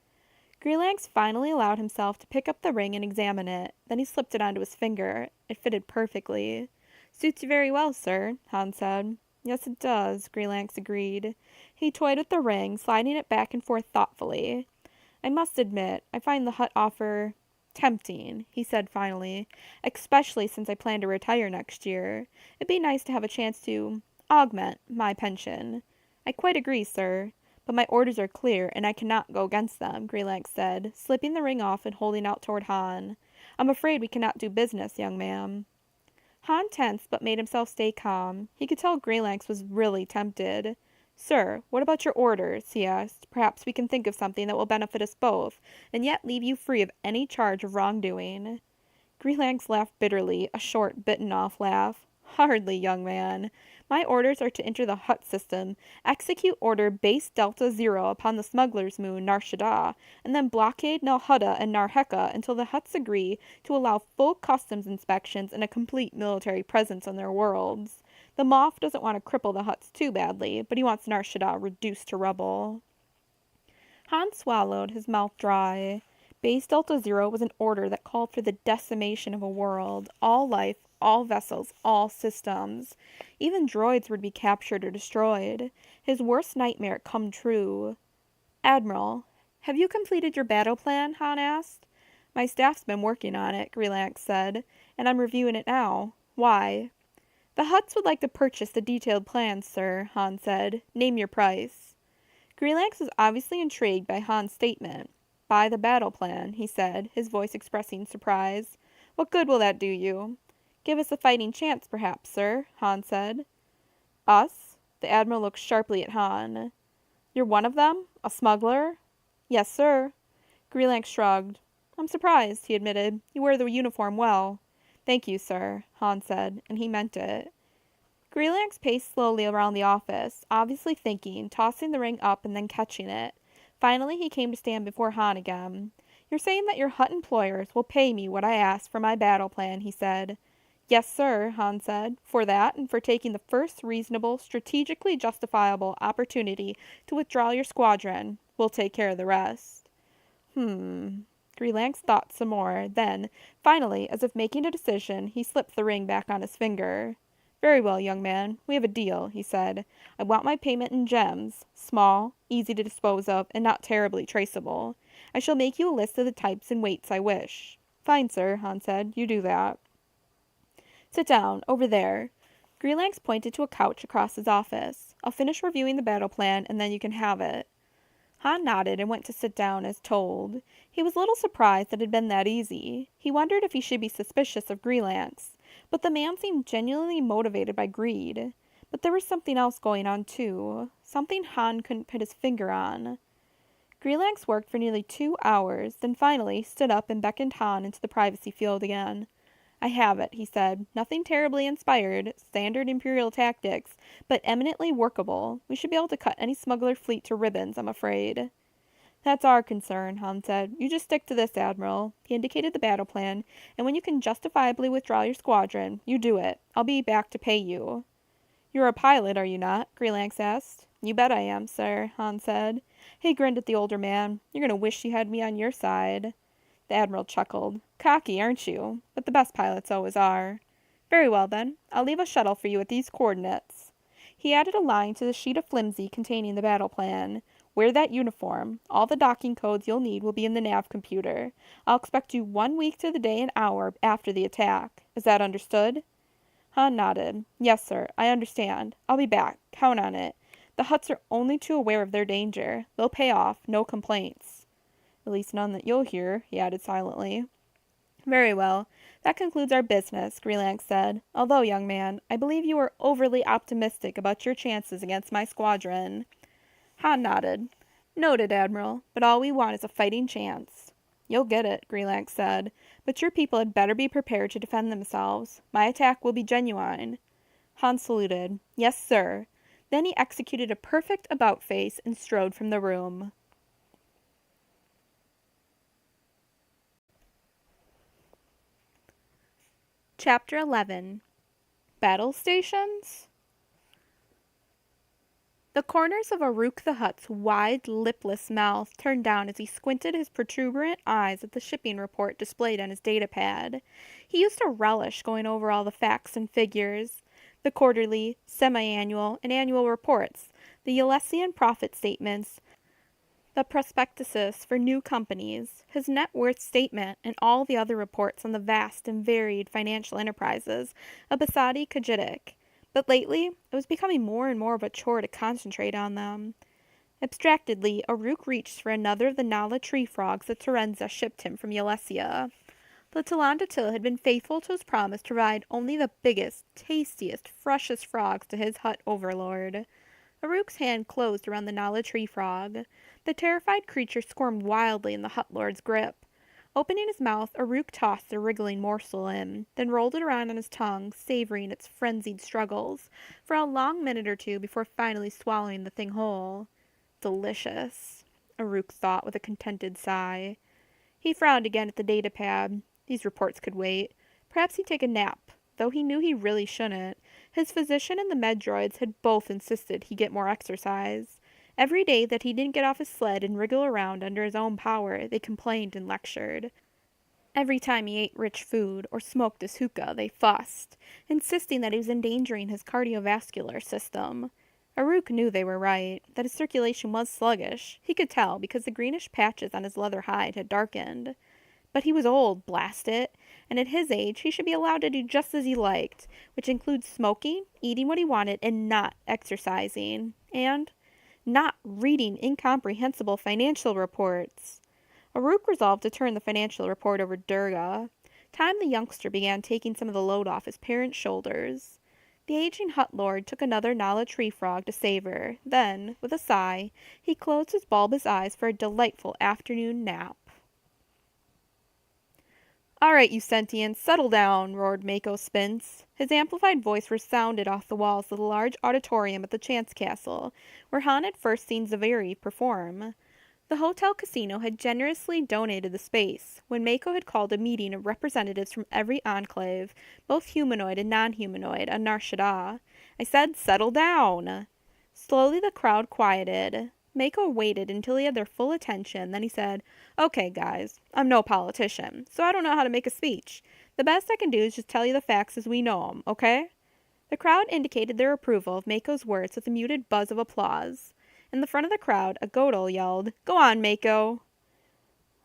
Grelax finally allowed himself to pick up the ring and examine it. Then he slipped it onto his finger. It fitted perfectly. "Suits you very well, sir," Han said. "Yes, it does," Grelax agreed. He toyed with the ring, sliding it back and forth thoughtfully. "I must admit, I find the Hutt offer tempting," he said finally, "especially since I plan to retire next year. It'd be nice to have a chance to augment my pension." "I quite agree, sir. But my orders are clear, and I cannot go against them," Grelax said, slipping the ring off and holding out toward Han. "I'm afraid we cannot do business, young man." Han tensed, but made himself stay calm. He could tell Grelax was really tempted. "Sir, what about your orders?" he asked. "Perhaps we can think of something that will benefit us both, and yet leave you free of any charge of wrongdoing." Grelax laughed bitterly, a short, bitten-off laugh. "Hardly, young man. My orders are to enter the Hutt system, execute order Base Delta Zero upon the smuggler's moon, Nar Shaddaa, and then blockade Nal Hutta and Nar Heka until the Hutts agree to allow full customs inspections and a complete military presence on their worlds. The Moff doesn't want to cripple the Hutts too badly, but he wants Nar Shaddaa reduced to rubble." Han swallowed, his mouth dry. Base Delta Zero was an order that called for the decimation of a world, all life, all vessels, all systems. Even droids would be captured or destroyed. His worst nightmare come true. "Admiral, have you completed your battle plan?" Han asked. "My staff's been working on it," Grelax said, "and I'm reviewing it now. Why?" "The Hutts would like to purchase the detailed plans, sir," Han said. "Name your price." Grelax was obviously intrigued by Han's statement. "Buy the battle plan," he said, his voice expressing surprise. "What good will that do you?" "Give us a fighting chance, perhaps, sir," Han said. "Us?" The Admiral looked sharply at Han. "You're one of them? A smuggler?" "Yes, sir." Grelax shrugged. "I'm surprised," he admitted. "You wear the uniform well." "Thank you, sir," Han said, and he meant it. Greylanx paced slowly around the office, obviously thinking, tossing the ring up and then catching it. Finally, he came to stand before Han again. "You're saying that your Hutt employers will pay me what I ask for my battle plan," he said. "Yes, sir," Han said. "For that, and for taking the first reasonable, strategically justifiable opportunity to withdraw your squadron. We'll take care of the rest." Greylanx thought some more. Then, finally, as if making a decision, he slipped the ring back on his finger. "Very well, young man. We have a deal," he said. "I want my payment in gems. Small, easy to dispose of, and not terribly traceable. I shall make you a list of the types and weights I wish." "Fine, sir," Han said. "You do that." "Sit down, over there." Greylanx pointed to a couch across his office. "I'll finish reviewing the battle plan, and then you can have it." Han nodded and went to sit down as told. He was a little surprised that it had been that easy. He wondered if he should be suspicious of Greylanx, but the man seemed genuinely motivated by greed. But there was something else going on, too. Something Han couldn't put his finger on. Greylanx worked for nearly 2 hours, then finally stood up and beckoned Han into the privacy field again. "I have it," he said. "Nothing terribly inspired, standard Imperial tactics, but eminently workable. We should be able to cut any smuggler fleet to ribbons, I'm afraid." "That's our concern," Han said. "You just stick to this, Admiral." He indicated the battle plan, "and when you can justifiably withdraw your squadron, you do it. I'll be back to pay you." "You're a pilot, are you not?" Greylanx asked. "You bet I am, sir," Han said. He grinned at the older man. "You're going to wish you had me on your side." The Admiral chuckled. "Cocky, aren't you? But the best pilots always are." "Very well, then. I'll leave a shuttle for you at these coordinates." He added a line to the sheet of flimsy containing the battle plan. "Wear that uniform. All the docking codes you'll need will be in the nav computer. I'll expect you 1 week to the day and hour after the attack. Is that understood?" Han nodded. "Yes, sir, I understand. I'll be back. Count on it. The Hutts are only too aware of their danger. They'll pay off. No complaints." "At least none that you'll hear," he added silently. "Very well. That concludes our business," Greylanx said. "Although, young man, I believe you are overly optimistic about your chances against my squadron." Han nodded. "Noted, Admiral. But all we want is a fighting chance." "You'll get it," Greylanx said. "But your people had better be prepared to defend themselves. My attack will be genuine." Han saluted. "Yes, sir." Then he executed a perfect about-face and strode from the room. Chapter 11. Battle Stations? The corners of Aruk the Hutt's wide, lipless mouth turned down as he squinted his protuberant eyes at the shipping report displayed on his datapad. He used to relish going over all the facts and figures, the quarterly, semi-annual, and annual reports, the Yelesian profit statements, the prospectuses for new companies, his net worth statement, and all the other reports on the vast and varied financial enterprises of Basadi Kajitic. But lately, it was becoming more and more of a chore to concentrate on them. Abstractedly, Aruk reached for another of the Nala tree frogs that Terenza shipped him from Yelesia. The Talandatil had been faithful to his promise to provide only the biggest, tastiest, freshest frogs to his Hutt overlord. Aruk's hand closed around the Nala tree frog. The terrified creature squirmed wildly in the Hutt lord's grip. Opening his mouth, Aruk tossed the wriggling morsel in, then rolled it around on his tongue, savoring its frenzied struggles, for a long minute or two before finally swallowing the thing whole. "Delicious," Aruk thought with a contented sigh. He frowned again at the datapad. These reports could wait. Perhaps he'd take a nap, though he knew he really shouldn't. His physician and the Medroids had both insisted he get more exercise. Every day that he didn't get off his sled and wriggle around under his own power, they complained and lectured. Every time he ate rich food or smoked his hookah, they fussed, insisting that he was endangering his cardiovascular system. Aruk knew they were right, that his circulation was sluggish. He could tell because the greenish patches on his leather hide had darkened. But he was old, blast it, and at his age he should be allowed to do just as he liked, which includes smoking, eating what he wanted, and not exercising. And not reading incomprehensible financial reports. Aruk resolved to turn the financial report over to Durga. Time the youngster began taking some of the load off his parents' shoulders. The aging Hutt lord took another Nala tree frog to savor. Then, with a sigh, he closed his bulbous eyes for a delightful afternoon nap. All right, you sentients, settle down, roared Mako Spince. His amplified voice resounded off the walls of the large auditorium at the Chance Castle, where Han had first seen Zaveri perform. The hotel casino had generously donated the space, when Mako had called a meeting of representatives from every enclave, both humanoid and non-humanoid, on Nar Shaddaa. I said, settle down! Slowly the crowd quieted. Mako waited until he had their full attention, then he said, Okay, guys, I'm no politician, so I don't know how to make a speech. The best I can do is just tell you the facts as we know 'em, okay? The crowd indicated their approval of Mako's words with a muted buzz of applause. In the front of the crowd, a Godel yelled, Go on, Mako!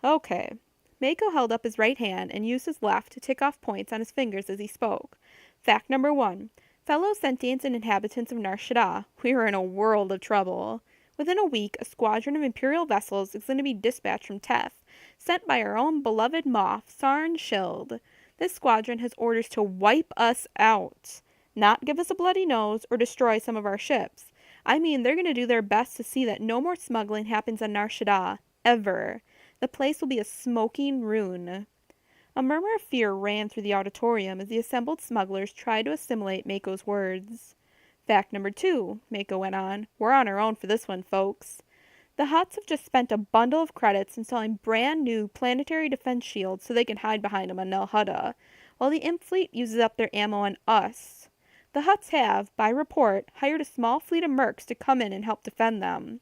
Okay. Mako held up his right hand and used his left to tick off points on his fingers as he spoke. Fact number 1. Fellow sentients and inhabitants of Nar Shaddaa, we are in a world of trouble. Within a week, a squadron of Imperial vessels is going to be dispatched from Teth, sent by our own beloved Moff, Sarn Shield. This squadron has orders to wipe us out. Not give us a bloody nose or destroy some of our ships. I mean, they're going to do their best to see that no more smuggling happens on Nar Shaddaa, ever. The place will be a smoking ruin. A murmur of fear ran through the auditorium as the assembled smugglers tried to assimilate Mako's words. Fact number 2, Mako went on. We're on our own for this one, folks. The Hutts have just spent a bundle of credits installing brand new planetary defense shields so they can hide behind them on Nal Hutta, while the Imp fleet uses up their ammo on us. The Hutts have, by report, hired a small fleet of mercs to come in and help defend them.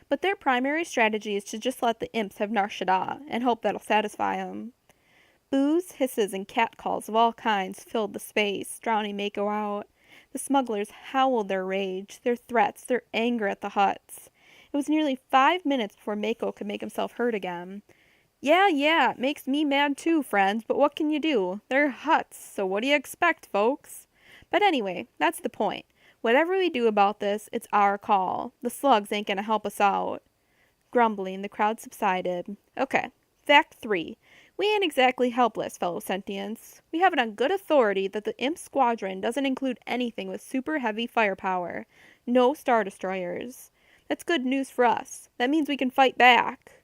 But their primary strategy is to just let the Imps have Nar Shaddaa and hope that'll satisfy them. Boos, hisses, and catcalls of all kinds filled the space, drowning Mako out. The smugglers howled their rage, their threats, their anger at the Hutts. It was nearly 5 minutes before Mako could make himself heard again. Yeah, it makes me mad too, friends, but what can you do? They're Hutts, so what do you expect, folks? But anyway, that's the point. Whatever we do about this, it's our call. The slugs ain't gonna help us out. Grumbling, the crowd subsided. Okay, fact 3. We ain't exactly helpless, fellow sentients. We have it on good authority that the Imp Squadron doesn't include anything with super heavy firepower. No Star Destroyers. That's good news for us. That means we can fight back.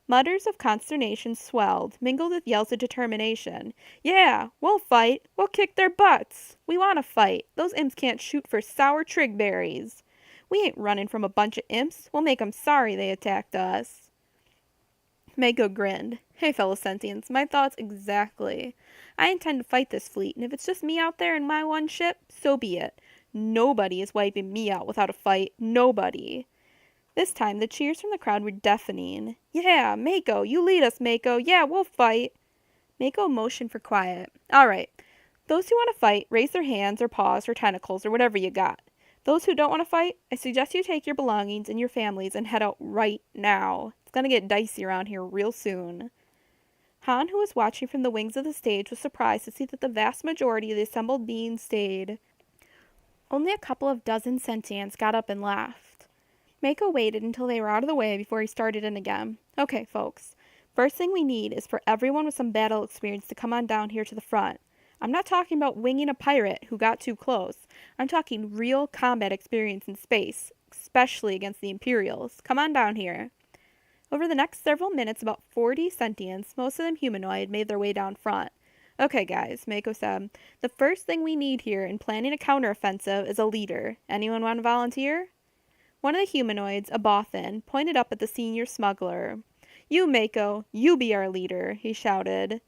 Mutters of consternation swelled, mingled with yells of determination. Yeah, we'll fight. We'll kick their butts. We want to fight. Those imps can't shoot for sour trig berries. We ain't running from a bunch of imps. We'll make 'em sorry they attacked us. Mako grinned. Hey, fellow sentients, my thoughts exactly. I intend to fight this fleet, and if it's just me out there in my one ship, so be it. Nobody is wiping me out without a fight. Nobody. This time, the cheers from the crowd were deafening. Yeah, Mako, you lead us, Mako. Yeah, we'll fight. Mako motioned for quiet. All right. Those who want to fight, raise their hands or paws or tentacles or whatever you got. Those who don't want to fight, I suggest you take your belongings and your families and head out right now. It's going to get dicey around here real soon. Han, who was watching from the wings of the stage, was surprised to see that the vast majority of the assembled beings stayed. Only a couple of dozen sentients got up and left. Mako waited until they were out of the way before he started in again. Okay, folks. First thing we need is for everyone with some battle experience to come on down here to the front. I'm not talking about winging a pirate who got too close. I'm talking real combat experience in space, especially against the Imperials. Come on down here. Over the next several minutes, about 40 sentients, most of them humanoid, made their way down front. Okay, guys, Mako said. The first thing we need here in planning a counteroffensive is a leader. Anyone want to volunteer? One of the humanoids, a Bothan, pointed up at the senior smuggler. You, Mako, you be our leader, he shouted.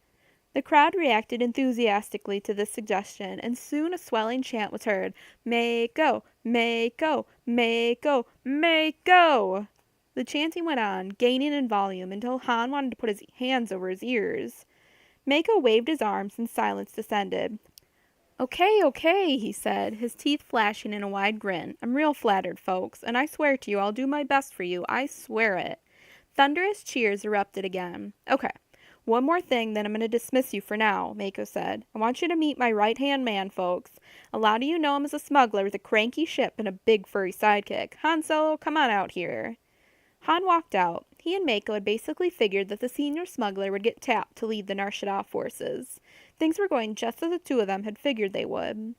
The crowd reacted enthusiastically to this suggestion, and soon a swelling chant was heard. Mako, Mako, Mako, Mako! The chanting went on, gaining in volume, until Han wanted to put his hands over his ears. Mako waved his arms, and silence descended. Okay, he said, his teeth flashing in a wide grin. I'm real flattered, folks, and I swear to you I'll do my best for you. I swear it. Thunderous cheers erupted again. Okay, one more thing, then I'm going to dismiss you for now, Mako said. I want you to meet my right-hand man, folks. A lot of you know him as a smuggler with a cranky ship and a big furry sidekick. Han Solo, come on out here. Han walked out. He and Mako had basically figured that the senior smuggler would get tapped to lead the Nar Shaddaa forces. Things were going just as the two of them had figured they would.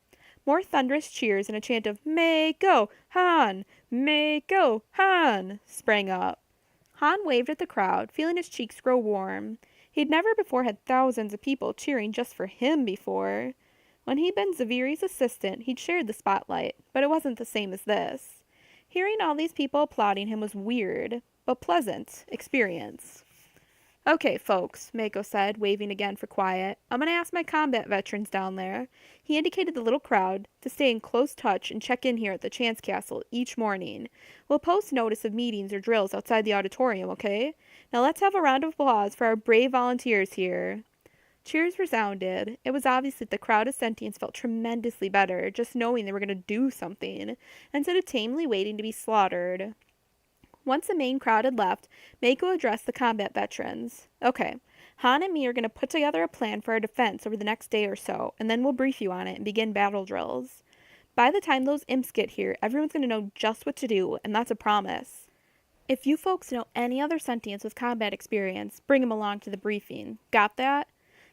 More thunderous cheers and a chant of Mako, Han, Mako, Han sprang up. Han waved at the crowd, feeling his cheeks grow warm. He'd never before had thousands of people cheering just for him before. When he'd been Zaviri's assistant, he'd shared the spotlight, but it wasn't the same as this. Hearing all these people applauding him was weird, but pleasant experience. Okay, folks, Mako said, waving again for quiet. I'm going to ask my combat veterans down there. He indicated the little crowd to stay in close touch and check in here at the Chance Castle each morning. We'll post notice of meetings or drills outside the auditorium, okay? Now let's have a round of applause for our brave volunteers here. Cheers resounded. It was obvious that the crowd of sentients felt tremendously better just knowing they were going to do something, instead of tamely waiting to be slaughtered. Once the main crowd had left, Mako addressed the combat veterans. Okay, Han and me are going to put together a plan for our defense over the next day or so, and then we'll brief you on it and begin battle drills. By the time those imps get here, everyone's going to know just what to do, and that's a promise. If you folks know any other sentients with combat experience, bring them along to the briefing. Got that?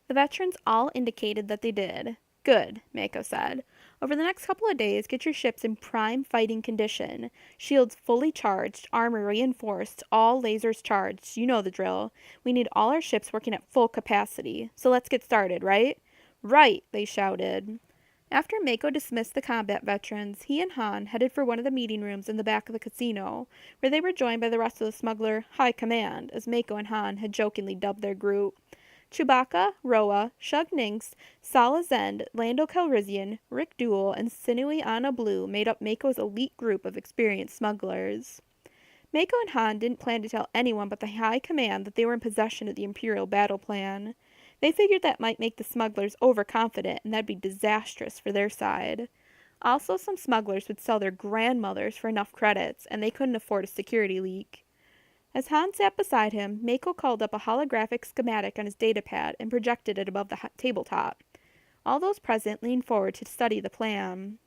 The veterans all indicated that they did. Good, Mako said. Over the next couple of days, get your ships in prime fighting condition. Shields fully charged, armor reinforced, all lasers charged. You know the drill. We need all our ships working at full capacity. So let's get started, right? Right, they shouted. After Mako dismissed the combat veterans, he and Han headed for one of the meeting rooms in the back of the casino, where they were joined by the rest of the smuggler High Command, as Mako and Han had jokingly dubbed their group. Chewbacca, Roa, Shug Ninx, Sala Zend, Lando Calrissian, Rick Duel, and Sinewy Anna Blue made up Mako's elite group of experienced smugglers. Mako and Han didn't plan to tell anyone but the High Command that they were in possession of the Imperial battle plan. They figured that might make the smugglers overconfident, and that'd be disastrous for their side. Also, some smugglers would sell their grandmothers for enough credits, and they couldn't afford a security leak. As Han sat beside him, Mako called up a holographic schematic on his datapad and projected it above the tabletop. All those present leaned forward to study the plan.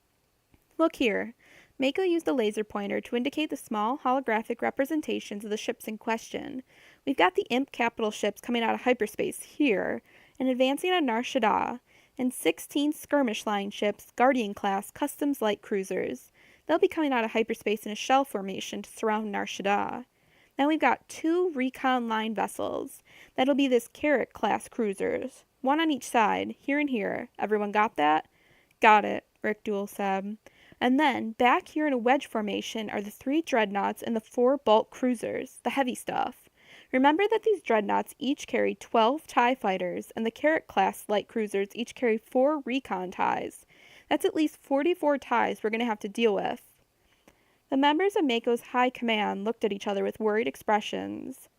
Look here. Mako used the laser pointer to indicate the small holographic representations of the ships in question. We've got the Imp capital ships coming out of hyperspace here and advancing on Nar Shaddaa, and 16 skirmish line ships, Guardian-class customs light cruisers. They'll be coming out of hyperspace in a shell formation to surround Nar Shaddaa. Then we've got 2 recon line vessels. That'll be this Carrack-class cruisers. One on each side, here and here. Everyone got that? Got it, Rick Duel said. And then, back here in a wedge formation are the 3 dreadnoughts and the 4 bulk cruisers, the heavy stuff. Remember that these dreadnoughts each carry 12 TIE fighters, and the Carrack-class light cruisers each carry 4 recon TIEs. That's at least 44 TIEs we're going to have to deal with. The members of Mako's High Command looked at each other with worried expressions.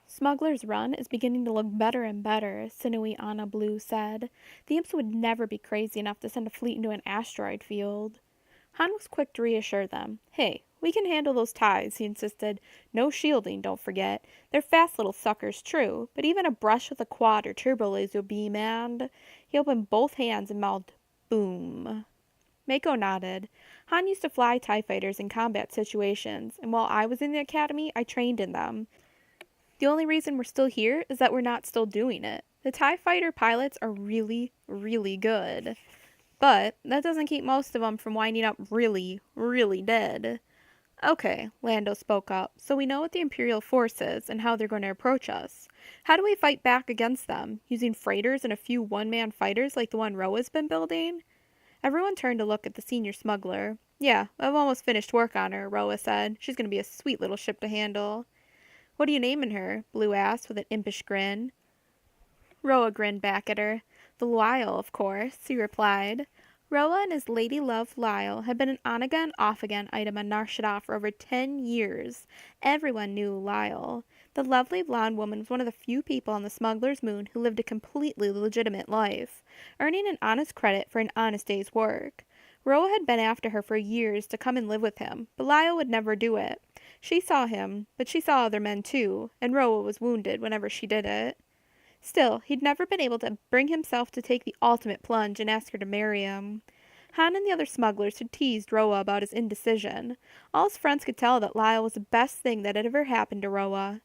Smuggler's Run is beginning to look better and better, Sinewy Anna Blue said. The imps would never be crazy enough to send a fleet into an asteroid field. Han was quick to reassure them. Hey, we can handle those TIEs, he insisted. No shielding, don't forget. They're fast little suckers, true, but even a brush with a quad or turbo laser beam and... He opened both hands and mouthed, boom. Mako nodded. Han used to fly TIE fighters in combat situations, and while I was in the academy, I trained in them. The only reason we're still here is that we're not still doing it. The TIE fighter pilots are really, really good. But that doesn't keep most of them from winding up really, really dead. Okay, Lando spoke up, so we know what the Imperial force is and how they're going to approach us. How do we fight back against them? Using freighters and a few one-man fighters like the one Roa's been building? Everyone turned to look at the senior smuggler. Yeah, I've almost finished work on her, Roa said. She's going to be a sweet little ship to handle. What are you naming her? Blue asked with an impish grin. Roa grinned back at her. The Lyle, of course, he replied. Roa and his lady love Lyle had been an on-again, off-again item on Nar Shaddaa for over 10 years. Everyone knew Lyle. The lovely blonde woman was one of the few people on the smuggler's moon who lived a completely legitimate life, earning an honest credit for an honest day's work. Roa had been after her for years to come and live with him, but Lyle would never do it. She saw him, but she saw other men too, and Roa was wounded whenever she did it. Still, he'd never been able to bring himself to take the ultimate plunge and ask her to marry him. Han and the other smugglers had teased Roa about his indecision. All his friends could tell that Lyle was the best thing that had ever happened to Roa.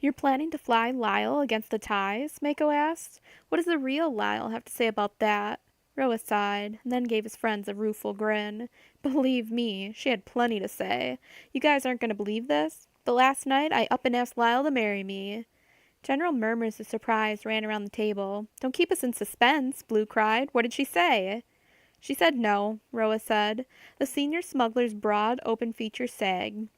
You're planning to fly Lyle against the TIEs? Mako asked. What does the real Lyle have to say about that? Roa sighed, and then gave his friends a rueful grin. Believe me, she had plenty to say. You guys aren't going to believe this, but last night I up and asked Lyle to marry me. General murmurs of surprise ran around the table. Don't keep us in suspense, Blue cried. What did she say? She said no, Roa said. The senior smuggler's broad, open features sagged.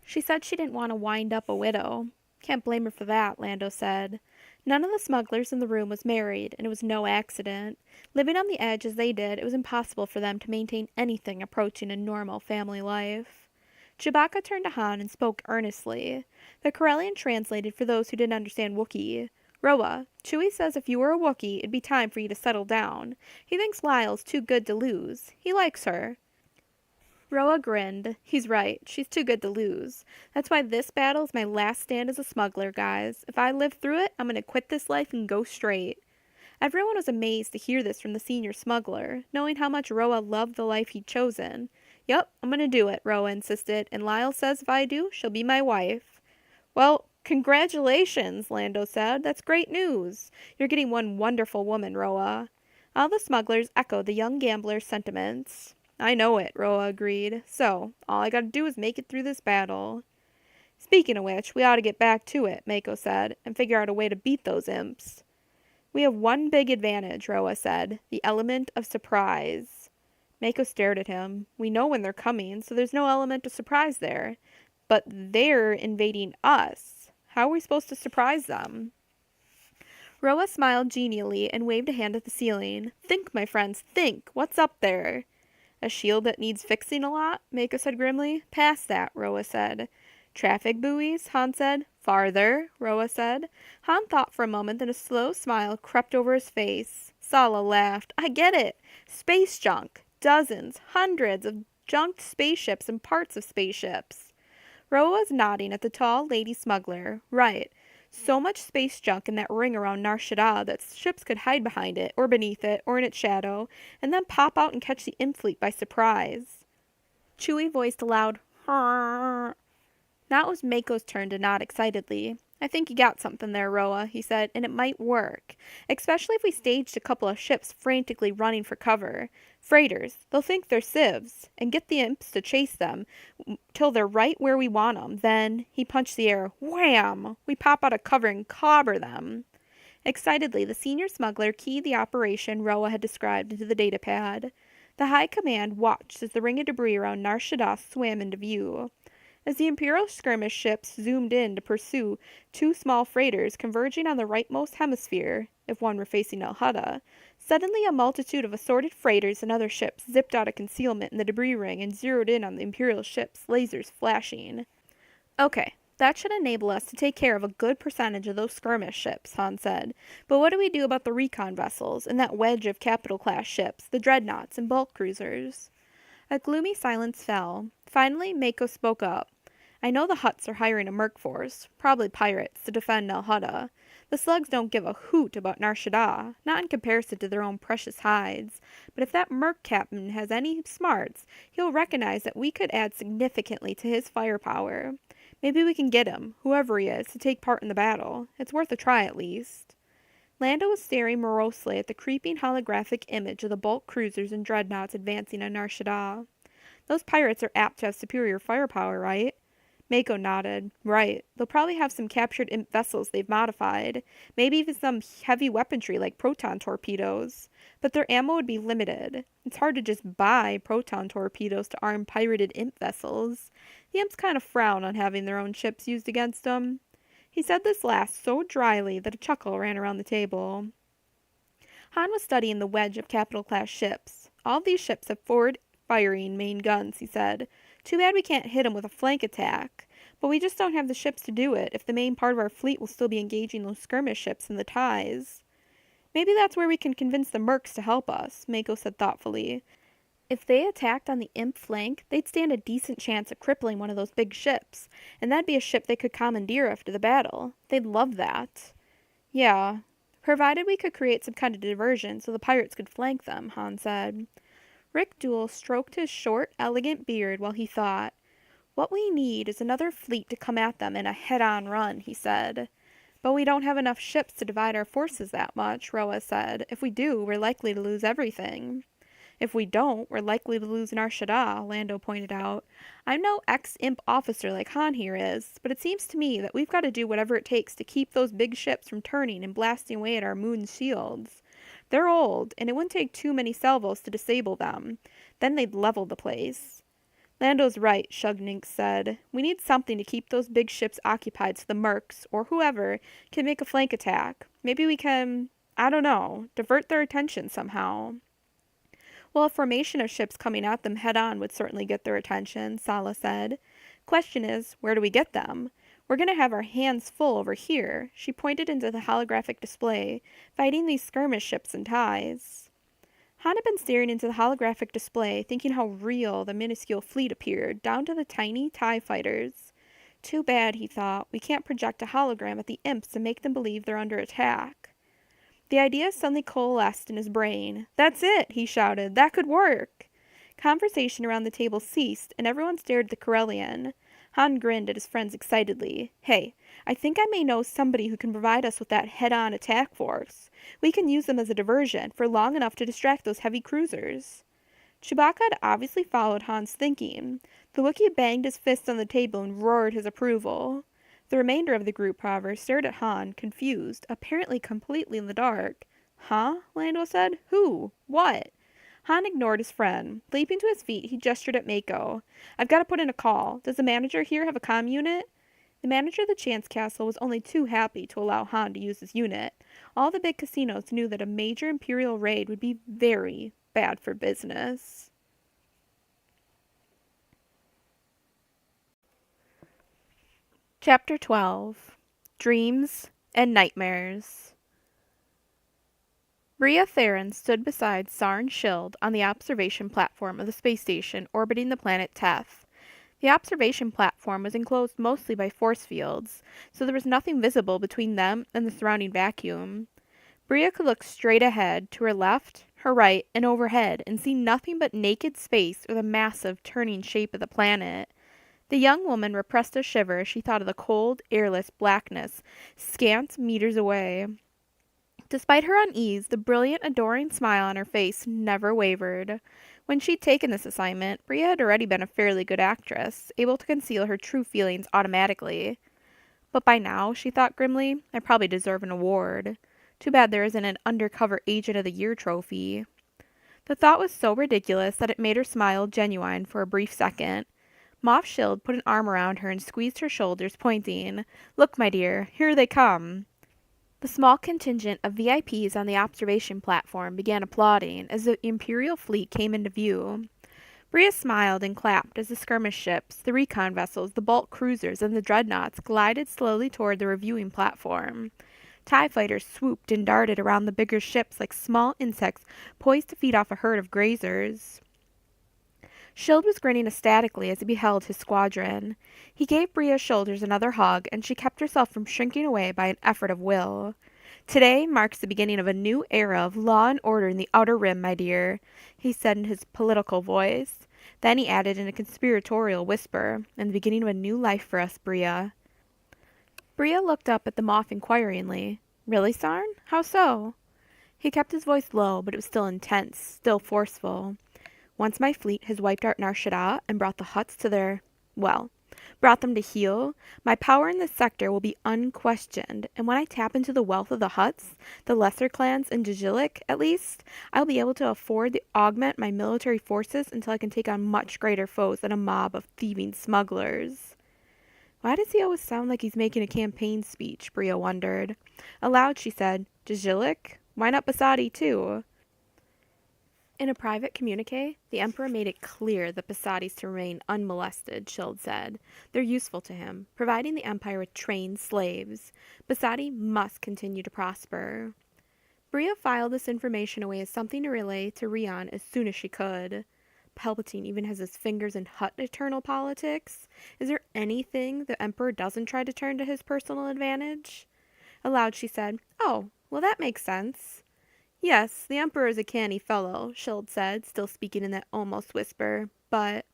She said she didn't want to wind up a widow. Can't blame her for that, Lando said. None of the smugglers in the room was married, and it was no accident. Living on the edge as they did, it was impossible for them to maintain anything approaching a normal family life. Chewbacca turned to Han and spoke earnestly. The Corellian translated for those who didn't understand Wookiee. Roa, Chewie says if you were a Wookiee, it'd be time for you to settle down. He thinks Lyle's too good to lose. He likes her. Roa grinned. He's right. She's too good to lose. That's why this battle is my last stand as a smuggler, guys. If I live through it, I'm going to quit this life and go straight. Everyone was amazed to hear this from the senior smuggler, knowing how much Roa loved the life he'd chosen. Yup, I'm going to do it, Roa insisted, and Lyle says if I do, she'll be my wife. Well, congratulations, Lando said. That's great news. You're getting one wonderful woman, Roa. All the smugglers echoed the young gambler's sentiments. I know it, Roa agreed. So, all I gotta do is make it through this battle. Speaking of which, we ought to get back to it, Mako said, and figure out a way to beat those imps. We have one big advantage, Roa said, the element of surprise. Mako stared at him. We know when they're coming, so there's no element of surprise there. But they're invading us. How are we supposed to surprise them? Roa smiled genially and waved a hand at the ceiling. Think, my friends, think. What's up there? A shield that needs fixing a lot? Mako said grimly. Past that, Roa said. Traffic buoys? Han said. Farther, Roa said. Han thought for a moment, then a slow smile crept over his face. Sala laughed. I get it. Space junk. Dozens, hundreds of junked spaceships and parts of spaceships. Roa was nodding at the tall lady smuggler. Right. So much space junk in that ring around Nar Shaddaa that ships could hide behind it, or beneath it, or in its shadow, and then pop out and catch the imp fleet by surprise. Chewie voiced aloud, "Harr." Now it was Mako's turn to nod excitedly. I think you got something there, Roa, he said, and it might work. Especially if we staged a couple of ships frantically running for cover. Freighters, they'll think they're civs, and get the imps to chase them till they're right where we want 'em. Then, he punched the air. Wham! We pop out of cover and clobber them. Excitedly, the senior smuggler keyed the operation Roa had described into the datapad. The High Command watched as the ring of debris around Nar Shaddaa swam into view. As the Imperial skirmish ships zoomed in to pursue two small freighters converging on the rightmost hemisphere, if one were facing El Hutta, suddenly a multitude of assorted freighters and other ships zipped out of concealment in the debris ring and zeroed in on the Imperial ships, lasers flashing. Okay, that should enable us to take care of a good percentage of those skirmish ships, Han said. But what do we do about the recon vessels and that wedge of capital-class ships, the dreadnoughts and bulk cruisers? A gloomy silence fell. Finally, Mako spoke up. I know the Hutts are hiring a merc force, probably pirates, to defend Nal Hutta. The slugs don't give a hoot about Nar Shaddaa, not in comparison to their own precious hides. But if that merc captain has any smarts, he'll recognize that we could add significantly to his firepower. Maybe we can get him, whoever he is, to take part in the battle. It's worth a try at least. Lando was staring morosely at the creeping holographic image of the bulk cruisers and dreadnoughts advancing on Nar Shaddaa. Those pirates are apt to have superior firepower, right? Mako nodded. Right. They'll probably have some captured imp vessels they've modified. Maybe even some heavy weaponry like proton torpedoes. But their ammo would be limited. It's hard to just buy proton torpedoes to arm pirated imp vessels. The imps kind of frown on having their own ships used against them. He said this last so dryly that a chuckle ran around the table. Han was studying the wedge of capital-class ships. All these ships have forward-firing main guns, he said. Too bad we can't hit them with a flank attack. But we just don't have the ships to do it if the main part of our fleet will still be engaging those skirmish ships in the ties. Maybe that's where we can convince the mercs to help us, Mako said thoughtfully. If they attacked on the imp flank, they'd stand a decent chance of crippling one of those big ships, and that'd be a ship they could commandeer after the battle. They'd love that. Yeah, provided we could create some kind of diversion so the pirates could flank them, Han said. Rick Duell stroked his short, elegant beard while he thought. What we need is another fleet to come at them in a head-on run, he said. But we don't have enough ships to divide our forces that much, Roa said. If we do, we're likely to lose everything. If we don't, we're likely to lose Nar Shaddaa, Lando pointed out. I'm no ex-imp officer like Han here is, but it seems to me that we've got to do whatever it takes to keep those big ships from turning and blasting away at our moon's shields. They're old, and it wouldn't take too many salvos to disable them. Then they'd level the place. Lando's right, Shugnink said. We need something to keep those big ships occupied so the mercs, or whoever, can make a flank attack. Maybe we can, I don't know, divert their attention somehow. Well, a formation of ships coming at them head-on would certainly get their attention, Sala said. Question is, where do we get them? We're going to have our hands full over here, she pointed into the holographic display, fighting these skirmish ships and ties. Han had been staring into the holographic display, thinking how real the minuscule fleet appeared, down to the tiny TIE fighters. Too bad, he thought, we can't project a hologram at the imps and make them believe they're under attack. The idea suddenly coalesced in his brain. That's it, he shouted. That could work. Conversation around the table ceased, and everyone stared at the Corellian. Han grinned at his friends excitedly. Hey, I think I may know somebody who can provide us with that head-on attack force. We can use them as a diversion for long enough to distract those heavy cruisers. Chewbacca had obviously followed Han's thinking. The Wookiee banged his fist on the table and roared his approval. The remainder of the group, however, stared at Han, confused, apparently completely in the dark. Huh? Lando said. Who? What? Han ignored his friend. Leaping to his feet, he gestured at Mako. I've got to put in a call. Does the manager here have a comm unit? The manager of the Chance Castle was only too happy to allow Han to use his unit. All the big casinos knew that a major Imperial raid would be very bad for business. Chapter 12. Dreams and Nightmares. Bria Theron stood beside Sarn Schild on the observation platform of the space station orbiting the planet Teth. The observation platform was enclosed mostly by force fields, so there was nothing visible between them and the surrounding vacuum. Bria could look straight ahead, to her left, her right, and overhead, and see nothing but naked space or the massive, turning shape of the planet. The young woman repressed a shiver as she thought of the cold, airless blackness, scant meters away. Despite her unease, the brilliant, adoring smile on her face never wavered. When she'd taken this assignment, Bria had already been a fairly good actress, able to conceal her true feelings automatically. But by now, she thought grimly, I probably deserve an award. Too bad there isn't an Undercover Agent of the Year trophy. The thought was so ridiculous that it made her smile genuine for a brief second. Moff Schild put an arm around her and squeezed her shoulders, pointing. Look, my dear, here they come. The small contingent of VIPs on the observation platform began applauding as the Imperial fleet came into view. Bria smiled and clapped as the skirmish ships, the recon vessels, the bulk cruisers, and the dreadnoughts glided slowly toward the reviewing platform. TIE fighters swooped and darted around the bigger ships like small insects poised to feed off a herd of grazers. Schild was grinning ecstatically as he beheld his squadron. He gave Bria's shoulders another hug, and she kept herself from shrinking away by an effort of will. Today marks the beginning of a new era of law and order in the Outer Rim, my dear, he said in his political voice. Then he added in a conspiratorial whisper, and the beginning of a new life for us, Bria. Bria looked up at the Moff inquiringly. Really, Sarn? How so? He kept his voice low, but it was still intense, still forceful. Once my fleet has wiped out Nar Shaddaa and brought the Hutts to brought them to heel, my power in this sector will be unquestioned, and when I tap into the wealth of the Hutts, the lesser clans in Djilik, at least, I'll be able to afford to augment my military forces until I can take on much greater foes than a mob of thieving smugglers. Why does he always sound like he's making a campaign speech? Bria wondered. Aloud she said, Djilik? Why not Basadi, too? In a private communique, the Emperor made it clear that Basadis to remain unmolested, Schild said. They're useful to him, providing the Empire with trained slaves. Basadi must continue to prosper. Bria filed this information away as something to relay to Rion as soon as she could. Palpatine even has his fingers in Hutt eternal politics. Is there anything the Emperor doesn't try to turn to his personal advantage? Aloud she said, Oh, well that makes sense. Yes, the Emperor is a canny fellow, Schild said, still speaking in that almost whisper, but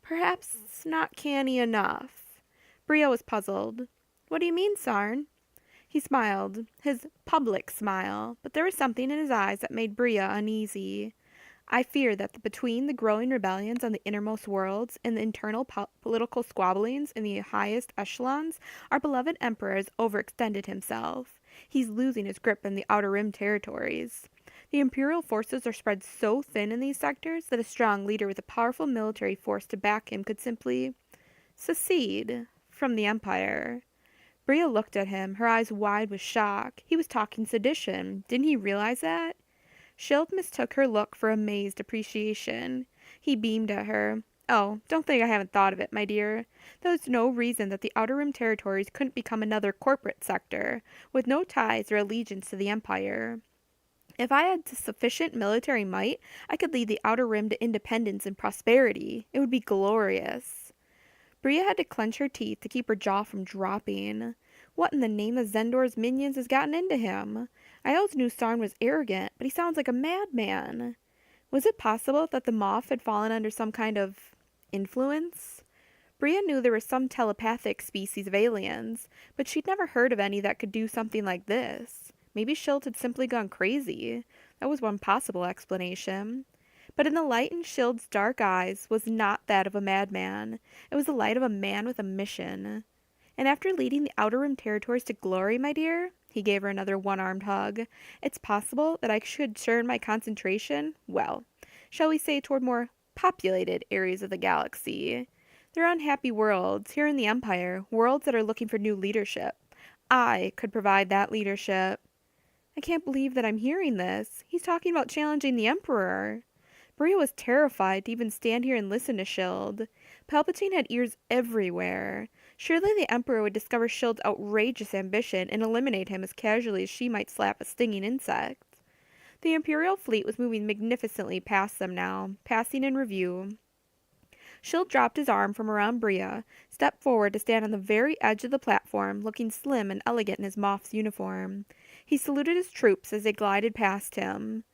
perhaps not canny enough. Bria was puzzled. What do you mean, Sarn? He smiled, his public smile, but there was something in his eyes that made Bria uneasy. I fear that between the growing rebellions on the innermost worlds and the internal political squabblings in the highest echelons, our beloved emperor has overextended himself. He's losing his grip in the Outer Rim territories. The imperial forces are spread so thin in these sectors that a strong leader with a powerful military force to back him could simply secede from the empire. Bria looked at him, her eyes wide with shock. He was talking sedition. Didn't he realize that? Schild mistook her look for amazed appreciation. He beamed at her. Oh, don't think I haven't thought of it, my dear. There's no reason that the Outer Rim territories couldn't become another corporate sector, with no ties or allegiance to the Empire. If I had sufficient military might, I could lead the Outer Rim to independence and prosperity. It would be glorious. Bria had to clench her teeth to keep her jaw from dropping. What in the name of Zendor's minions has gotten into him? I always knew Sarn was arrogant, but he sounds like a madman. Was it possible that the moth had fallen under some kind of influence? Bria knew there were some telepathic species of aliens, but she'd never heard of any that could do something like this. Maybe Schild had simply gone crazy. That was one possible explanation. But in the light in Schild's dark eyes was not that of a madman. It was the light of a man with a mission. And after leading the Outer Rim territories to glory, my dear, he gave her another one-armed hug, it's possible that I should turn my concentration, well, shall we say toward more populated areas of the galaxy. They're unhappy worlds, here in the Empire, worlds that are looking for new leadership. I could provide that leadership. I can't believe that I'm hearing this. He's talking about challenging the Emperor. Maria was terrified to even stand here and listen to Schild. Palpatine had ears everywhere. Surely the Emperor would discover Schild's outrageous ambition and eliminate him as casually as she might slap a stinging insect. The Imperial fleet was moving magnificently past them now, passing in review. Schild dropped his arm from around Bria, stepped forward to stand on the very edge of the platform, looking slim and elegant in his Moff's uniform. He saluted his troops as they glided past him.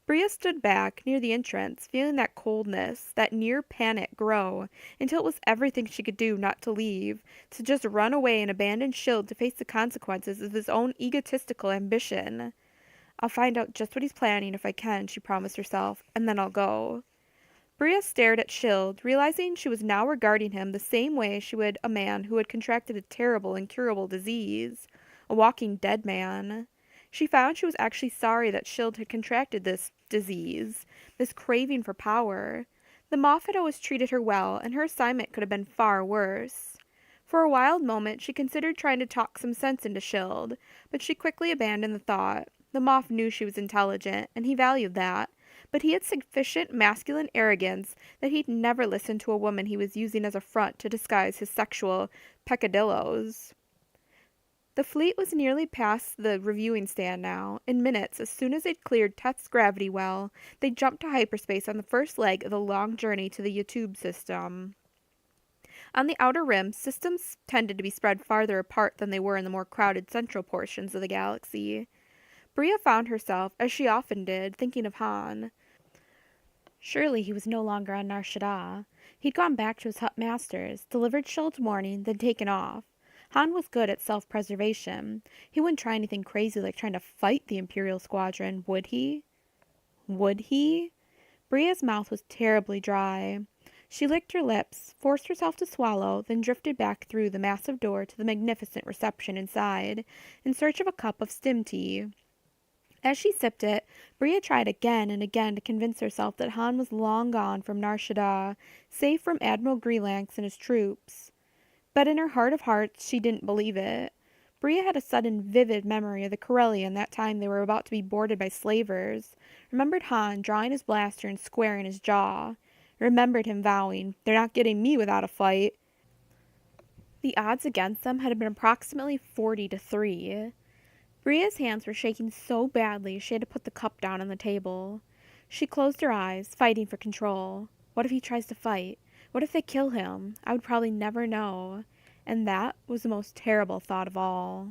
Bria stood back, near the entrance, feeling that coldness, that near panic grow, until it was everything she could do not to leave, to just run away and abandon Schild to face the consequences of his own egotistical ambition. I'll find out just what he's planning if I can, she promised herself, and then I'll go. Bria stared at Schild, realizing she was now regarding him the same way she would a man who had contracted a terrible, incurable disease, a walking dead man. She found she was actually sorry that Schild had contracted this disease, this craving for power. The Moff had always treated her well, and her assignment could have been far worse. For a wild moment she considered trying to talk some sense into Schild, but she quickly abandoned the thought. The Moff knew she was intelligent, and he valued that, but he had sufficient masculine arrogance that he'd never listen to a woman he was using as a front to disguise his sexual peccadilloes. The fleet was nearly past the reviewing stand now. In minutes, as soon as they'd cleared Teth's gravity well, they jumped to hyperspace on the first leg of the long journey to the Yatube system. On the outer rim, systems tended to be spread farther apart than they were in the more crowded central portions of the galaxy. Bria found herself, as she often did, thinking of Han. Surely he was no longer on Nar Shaddaa. He'd gone back to his Hutt masters, delivered Schild's warning, then taken off. Han was good at self-preservation. He wouldn't try anything crazy like trying to fight the Imperial squadron, would he? Would he? Bria's mouth was terribly dry. She licked her lips, forced herself to swallow, then drifted back through the massive door to the magnificent reception inside, in search of a cup of stim tea. As she sipped it, Bria tried again and again to convince herself that Han was long gone from Nar Shaddaa, safe from Admiral Greelanx and his troops. But in her heart of hearts, she didn't believe it. Bria had a sudden vivid memory of the Corellian that time they were about to be boarded by slavers, remembered Han drawing his blaster and squaring his jaw, remembered him vowing, "They're not getting me without a fight." The odds against them had been approximately 40-3. Bria's hands were shaking so badly she had to put the cup down on the table. She closed her eyes, fighting for control. What if he tries to fight? What if they kill him? I would probably never know. And that was the most terrible thought of all.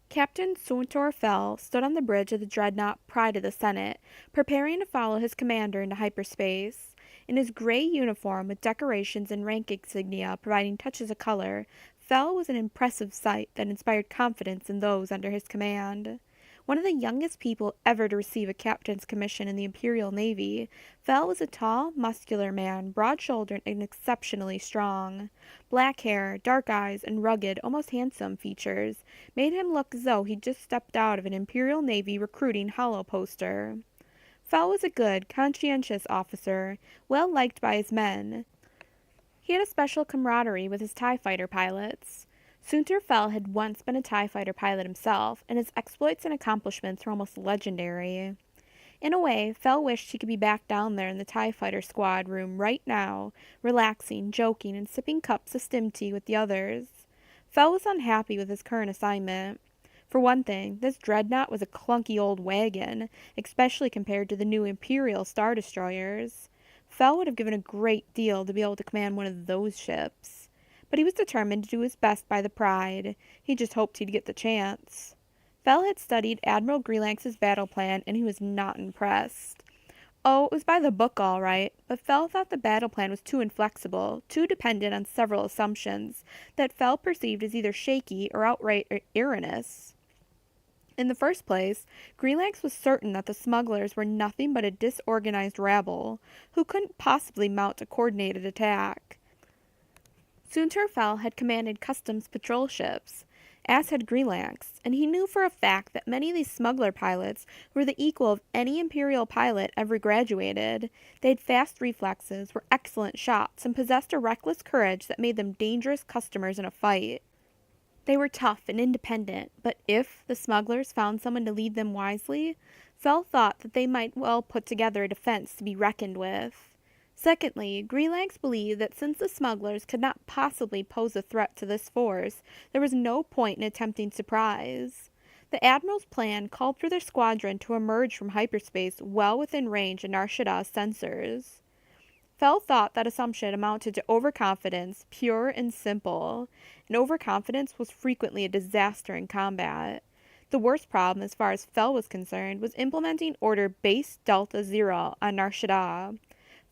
Captain Suantor Fel stood on the bridge of the dreadnought Pride of the Senate, preparing to follow his commander into hyperspace. In his gray uniform with decorations and rank insignia providing touches of color, Fel was an impressive sight that inspired confidence in those under his command. One of the youngest people ever to receive a captain's commission in the Imperial Navy, Fel was a tall, muscular man, broad-shouldered and exceptionally strong. Black hair, dark eyes, and rugged, almost handsome features made him look as though he'd just stepped out of an Imperial Navy recruiting hollow poster. Fel was a good, conscientious officer, well liked by his men. He had a special camaraderie with his TIE fighter pilots. Soontir Fel had once been a TIE fighter pilot himself, and his exploits and accomplishments were almost legendary. In a way, Fel wished he could be back down there in the TIE fighter squad room right now, relaxing, joking, and sipping cups of stim tea with the others. Fel was unhappy with his current assignment. For one thing, this dreadnought was a clunky old wagon, especially compared to the new Imperial Star Destroyers. Fel would have given a great deal to be able to command one of those ships. But he was determined to do his best by the Pride. He just hoped he'd get the chance. Fel had studied Admiral Greelanx's battle plan, and he was not impressed. Oh, it was by the book all right, but Fel thought the battle plan was too inflexible, too dependent on several assumptions, that Fel perceived as either shaky or outright erroneous. In the first place, Greelanx was certain that the smugglers were nothing but a disorganized rabble, who couldn't possibly mount a coordinated attack. Soontir Fel had commanded customs patrol ships, as had Greelanx, and he knew for a fact that many of these smuggler pilots were the equal of any Imperial pilot ever graduated. They had fast reflexes, were excellent shots, and possessed a reckless courage that made them dangerous customers in a fight. They were tough and independent, but if the smugglers found someone to lead them wisely, Fel thought that they might well put together a defense to be reckoned with. Secondly, Greelanx believed that since the smugglers could not possibly pose a threat to this force, there was no point in attempting surprise. The Admiral's plan called for their squadron to emerge from hyperspace well within range of Nar Shaddah's sensors. Fel thought that assumption amounted to overconfidence, pure and simple, and overconfidence was frequently a disaster in combat. The worst problem, as far as Fel was concerned, was implementing Order Base Delta Zero on Nar Shaddaa.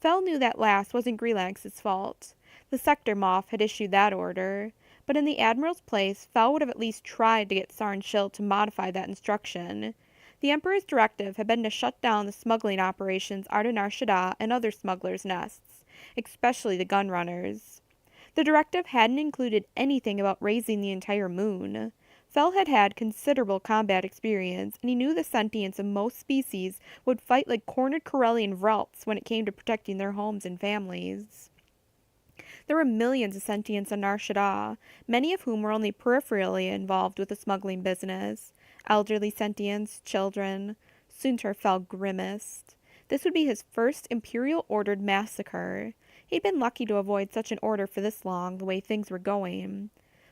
Fel knew that last wasn't Greelanx's fault. The Sector Moff had issued that order, but in the Admiral's place, Fel would have at least tried to get Sarn Shill to modify that instruction. The Emperor's directive had been to shut down the smuggling operations out of Nar Shaddaa and other smugglers' nests, especially the gunrunners. The directive hadn't included anything about raising the entire moon. Fel had had considerable combat experience, and he knew the sentients of most species would fight like cornered Corellian Vrelts when it came to protecting their homes and families. There were millions of sentients on Nar Shaddaa, many of whom were only peripherally involved with the smuggling business. Elderly sentients, children. Soontir Fel grimaced. This would be his first Imperial-ordered massacre. He'd been lucky to avoid such an order for this long, the way things were going.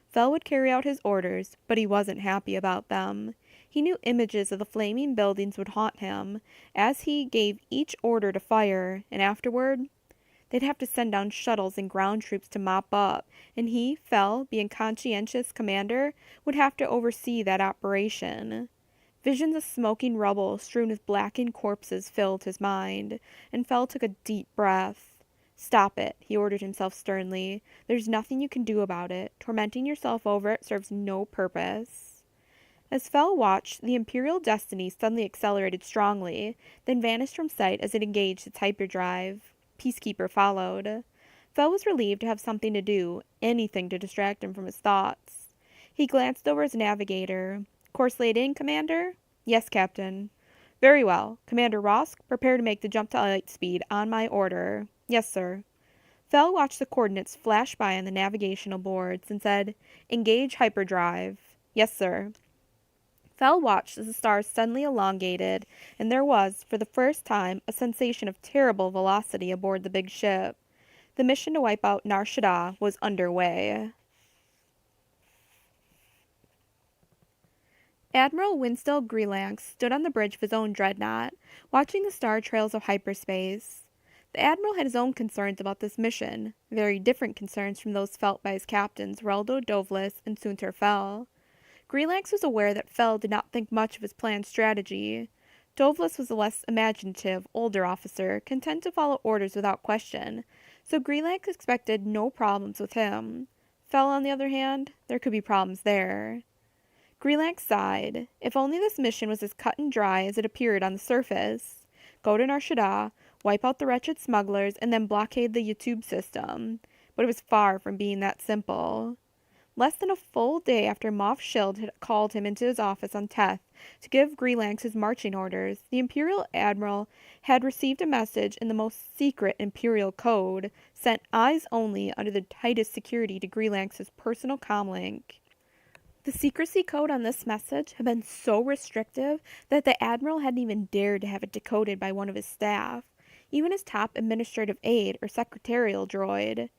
Fel would carry out his orders, but he wasn't happy about them. He knew images of the flaming buildings would haunt him, as he gave each order to fire, and afterward, they'd have to send down shuttles and ground troops to mop up, and he, Fel, being conscientious commander, would have to oversee that operation. Visions of smoking rubble strewn with blackened corpses filled his mind, and Fel took a deep breath. "Stop it," he ordered himself sternly. "There's nothing you can do about it. Tormenting yourself over it serves no purpose." As Fel watched, the Imperial Destiny suddenly accelerated strongly, then vanished from sight as it engaged its hyperdrive. Peacekeeper followed. Fel was relieved to have something to do, anything to distract him from his thoughts. He glanced over his navigator. "Course laid in, Commander?" "Yes, Captain." "Very well. Commander Rosk, prepare to make the jump to light speed on my order." "Yes, sir." Fel watched the coordinates flash by on the navigational boards and said, "Engage hyperdrive." "Yes, sir." Fel watched as the stars suddenly elongated, and there was, for the first time, a sensation of terrible velocity aboard the big ship. The mission to wipe out Nar Shaddaa was underway. Admiral Winstill Greelanx stood on the bridge of his own dreadnought, watching the star trails of hyperspace. The Admiral had his own concerns about this mission, very different concerns from those felt by his captains Reldo Dovlis and Soontir Fel. Greelanx was aware that Fel did not think much of his planned strategy. Dovlis was a less imaginative, older officer, content to follow orders without question, so Greelanx expected no problems with him. Fel, on the other hand, there could be problems there. Greenlanx sighed. If only this mission was as cut and dry as it appeared on the surface. Go to Nar Shaddaa, wipe out the wretched smugglers, and then blockade the YouTube system. But it was far from being that simple. Less than a full day after Moff Shield had called him into his office on Teth to give Greenlanx his marching orders, the Imperial Admiral had received a message in the most secret Imperial code, sent eyes only under the tightest security to Greenlanx's personal comlink. The secrecy code on this message had been so restrictive that the Admiral hadn't even dared to have it decoded by one of his staff, even his top administrative aide or secretarial droid.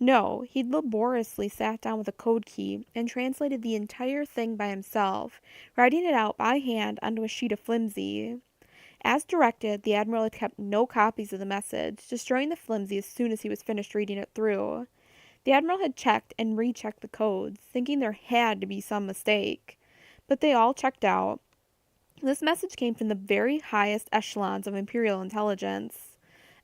No, he'd laboriously sat down with a code key and translated the entire thing by himself, writing it out by hand onto a sheet of flimsy. As directed, the Admiral had kept no copies of the message, destroying the flimsy as soon as he was finished reading it through. The Admiral had checked and rechecked the codes, thinking there had to be some mistake. But they all checked out. This message came from the very highest echelons of Imperial intelligence.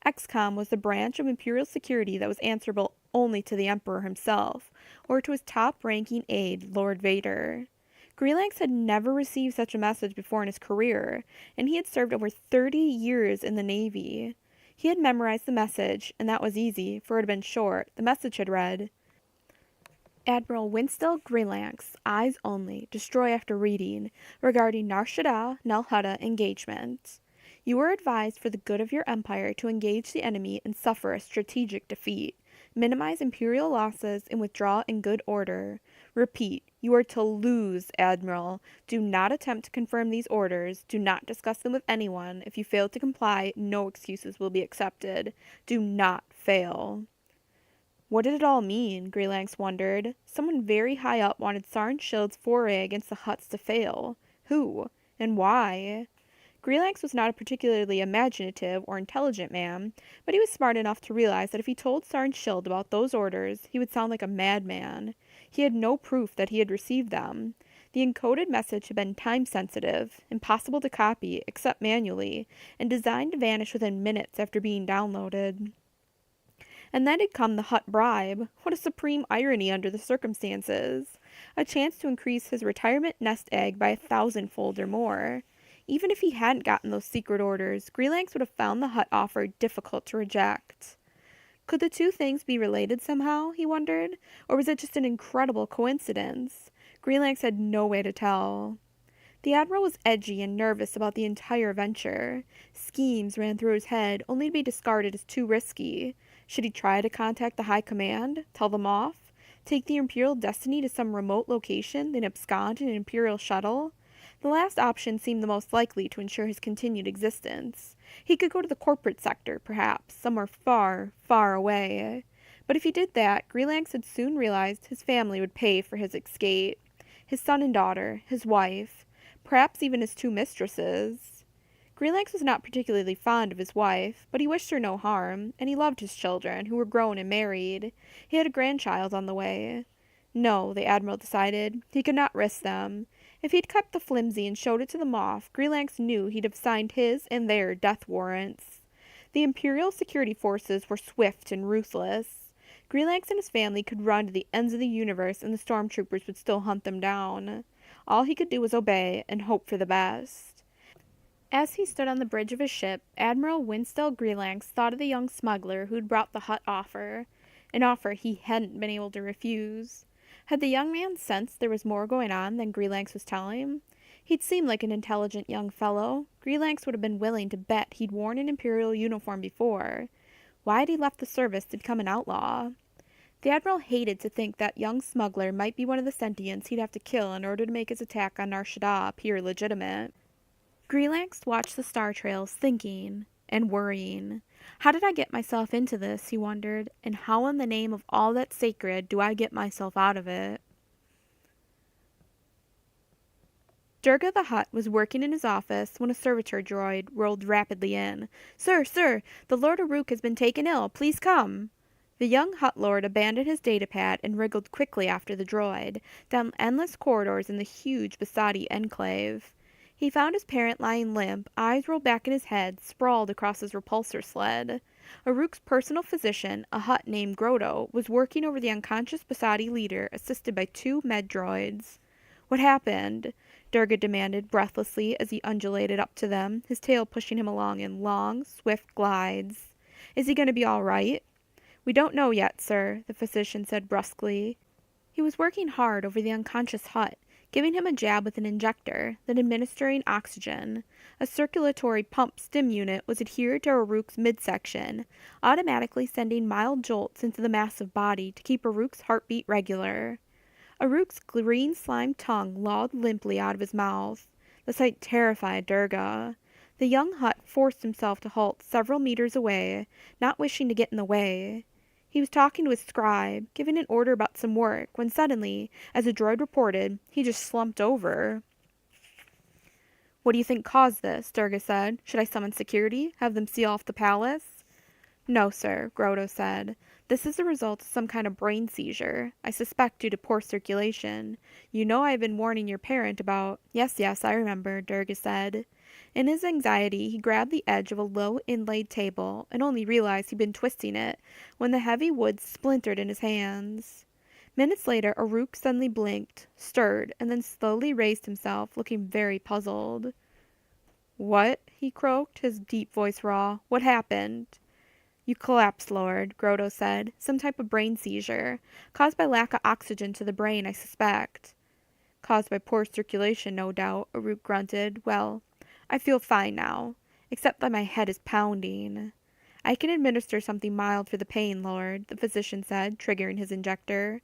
XCOM was the branch of Imperial security that was answerable only to the Emperor himself, or to his top-ranking aide, Lord Vader. Greenlanx had never received such a message before in his career, and he had served over 30 years in the Navy. He had memorized the message, and that was easy, for it had been short. The message had read, Admiral Winstel Greenlanx, eyes only, destroy after reading, regarding Nar Shaddaa, Nal Hutta engagement. You are advised for the good of your empire to engage the enemy and suffer a strategic defeat. Minimize Imperial losses and withdraw in good order. Repeat, you are to lose, Admiral. Do not attempt to confirm these orders. Do not discuss them with anyone. If you fail to comply, no excuses will be accepted. Do not fail. What did it all mean? Greenlanx wondered. Someone very high up wanted Sarn Shield's foray against the Hutts to fail. Who? And why? Greenlanx was not a particularly imaginative or intelligent man, but he was smart enough to realize that if he told Sarn Shield about those orders, he would sound like a madman. He had no proof that he had received them. The encoded message had been time-sensitive, impossible to copy, except manually, and designed to vanish within minutes after being downloaded. And then had come the Hutt bribe. What a supreme irony under the circumstances. A chance to increase his retirement nest egg by 1,000-fold or more. Even if he hadn't gotten those secret orders, Greenlanx would have found the Hutt offer difficult to reject. Could the two things be related somehow, he wondered, or was it just an incredible coincidence? Greenlanx had no way to tell. The Admiral was edgy and nervous about the entire venture. Schemes ran through his head, only to be discarded as too risky. Should he try to contact the High Command, tell them off, take the Imperial Destiny to some remote location, then abscond in an Imperial shuttle? The last option seemed the most likely to ensure his continued existence. He could go to the corporate sector, perhaps, somewhere far, far away. But if he did that, Greenlanx had soon realized his family would pay for his escape. His son and daughter, his wife, perhaps even his two mistresses. Greenlanx was not particularly fond of his wife, but he wished her no harm, and he loved his children, who were grown and married. He had a grandchild on the way. No, the Admiral decided, he could not risk them. If he'd kept the flimsy and showed it to the Moff, Greenlanx knew he'd have signed his and their death warrants. The Imperial security forces were swift and ruthless. Greenlanx and his family could run to the ends of the universe and the stormtroopers would still hunt them down. All he could do was obey and hope for the best. As he stood on the bridge of his ship, Admiral Winstel Greenlanx thought of the young smuggler who'd brought the Hutt offer, an offer he hadn't been able to refuse. Had the young man sensed there was more going on than Greenlanx was telling him? He'd seemed like an intelligent young fellow. Greenlanx would have been willing to bet he'd worn an Imperial uniform before. Why had he left the service to become an outlaw? The Admiral hated to think that young smuggler might be one of the sentients he'd have to kill in order to make his attack on Nar Shaddaa appear legitimate. Greenlanx watched the star trails, thinking and worrying. How did I get myself into this, he wondered, and how in the name of all that's sacred do I get myself out of it? Durga the Hutt was working in his office when a servitor droid rolled rapidly in. Sir, the Lord Aruk has been taken ill. Please come. The young Hutt Lord abandoned his datapad and wriggled quickly after the droid, down endless corridors in the huge Basadi enclave. He found his parent lying limp, eyes rolled back in his head, sprawled across his repulsor sled. Aruk's personal physician, a Hutt named Grotto, was working over the unconscious Basadi leader, assisted by two med droids. What happened? Durga demanded breathlessly as he undulated up to them, his tail pushing him along in long, swift glides. Is he going to be all right? We don't know yet, sir, the physician said brusquely. He was working hard over the unconscious Hutt, giving him a jab with an injector, then administering oxygen. A circulatory pump stim unit was adhered to Aruk's midsection, automatically sending mild jolts into the massive body to keep Aruk's heartbeat regular. Aruk's green slime tongue lolled limply out of his mouth. The sight terrified Durga. The young Hutt forced himself to halt several meters away, not wishing to get in the way. He was talking to his scribe, giving an order about some work, when suddenly, as the droid reported, he just slumped over. What do you think caused this? Durga said. Should I summon security? Have them seal off the palace? No, sir, Grotto said. This is the result of some kind of brain seizure. I suspect due to poor circulation. You know I have been warning your parent about... Yes, I remember, Durga said. In his anxiety, he grabbed the edge of a low inlaid table and only realized he'd been twisting it when the heavy wood splintered in his hands. Minutes later, Aruk suddenly blinked, stirred, and then slowly raised himself, looking very puzzled. What? He croaked, his deep voice raw. What happened? You collapsed, Lord, Grotto said. Some type of brain seizure. Caused by lack of oxygen to the brain, I suspect. Caused by poor circulation, no doubt, Aruk grunted. Well, I feel fine now, except that my head is pounding. I can administer something mild for the pain, Lord, the physician said, triggering his injector.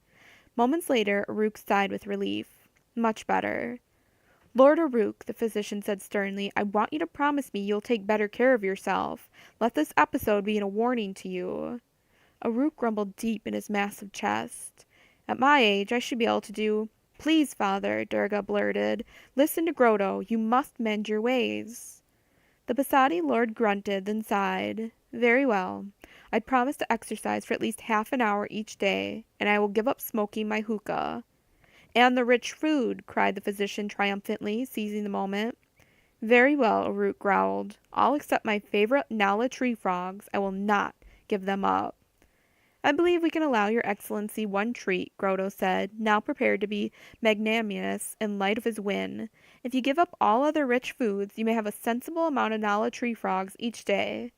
Moments later, Aruk sighed with relief. Much better. Lord Aruk, the physician said sternly, I want you to promise me you'll take better care of yourself. Let this episode be a warning to you. Aruk grumbled deep in his massive chest. At my age, I should be able to do... Please, father, Durga blurted. Listen to Grotto. You must mend your ways. The Basadi lord grunted, then sighed. Very well. I promise to exercise for at least half an hour each day, and I will give up smoking my hookah. And the rich food, cried the physician triumphantly, seizing the moment. Very well, Aruk growled. All except my favorite Nala tree frogs. I will not give them up. I believe we can allow your excellency one treat, Grotto said, now prepared to be magnanimous in light of his win. If you give up all other rich foods, you may have a sensible amount of Nala tree frogs each day.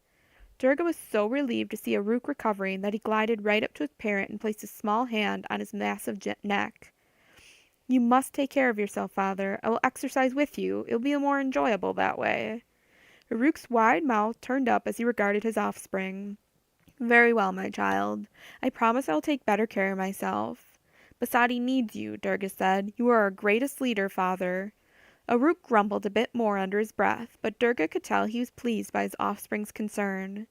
Durga was so relieved to see Aruk recovering that he glided right up to his parent and placed a small hand on his massive neck. You must take care of yourself, father. I will exercise with you. It will be more enjoyable that way. Aruk's wide mouth turned up as he regarded his offspring. Very well, my child. I promise I will take better care of myself. Basadi needs you, Durga said. You are our greatest leader, father. Aruk grumbled a bit more under his breath, but Durga could tell he was pleased by his offspring's concern.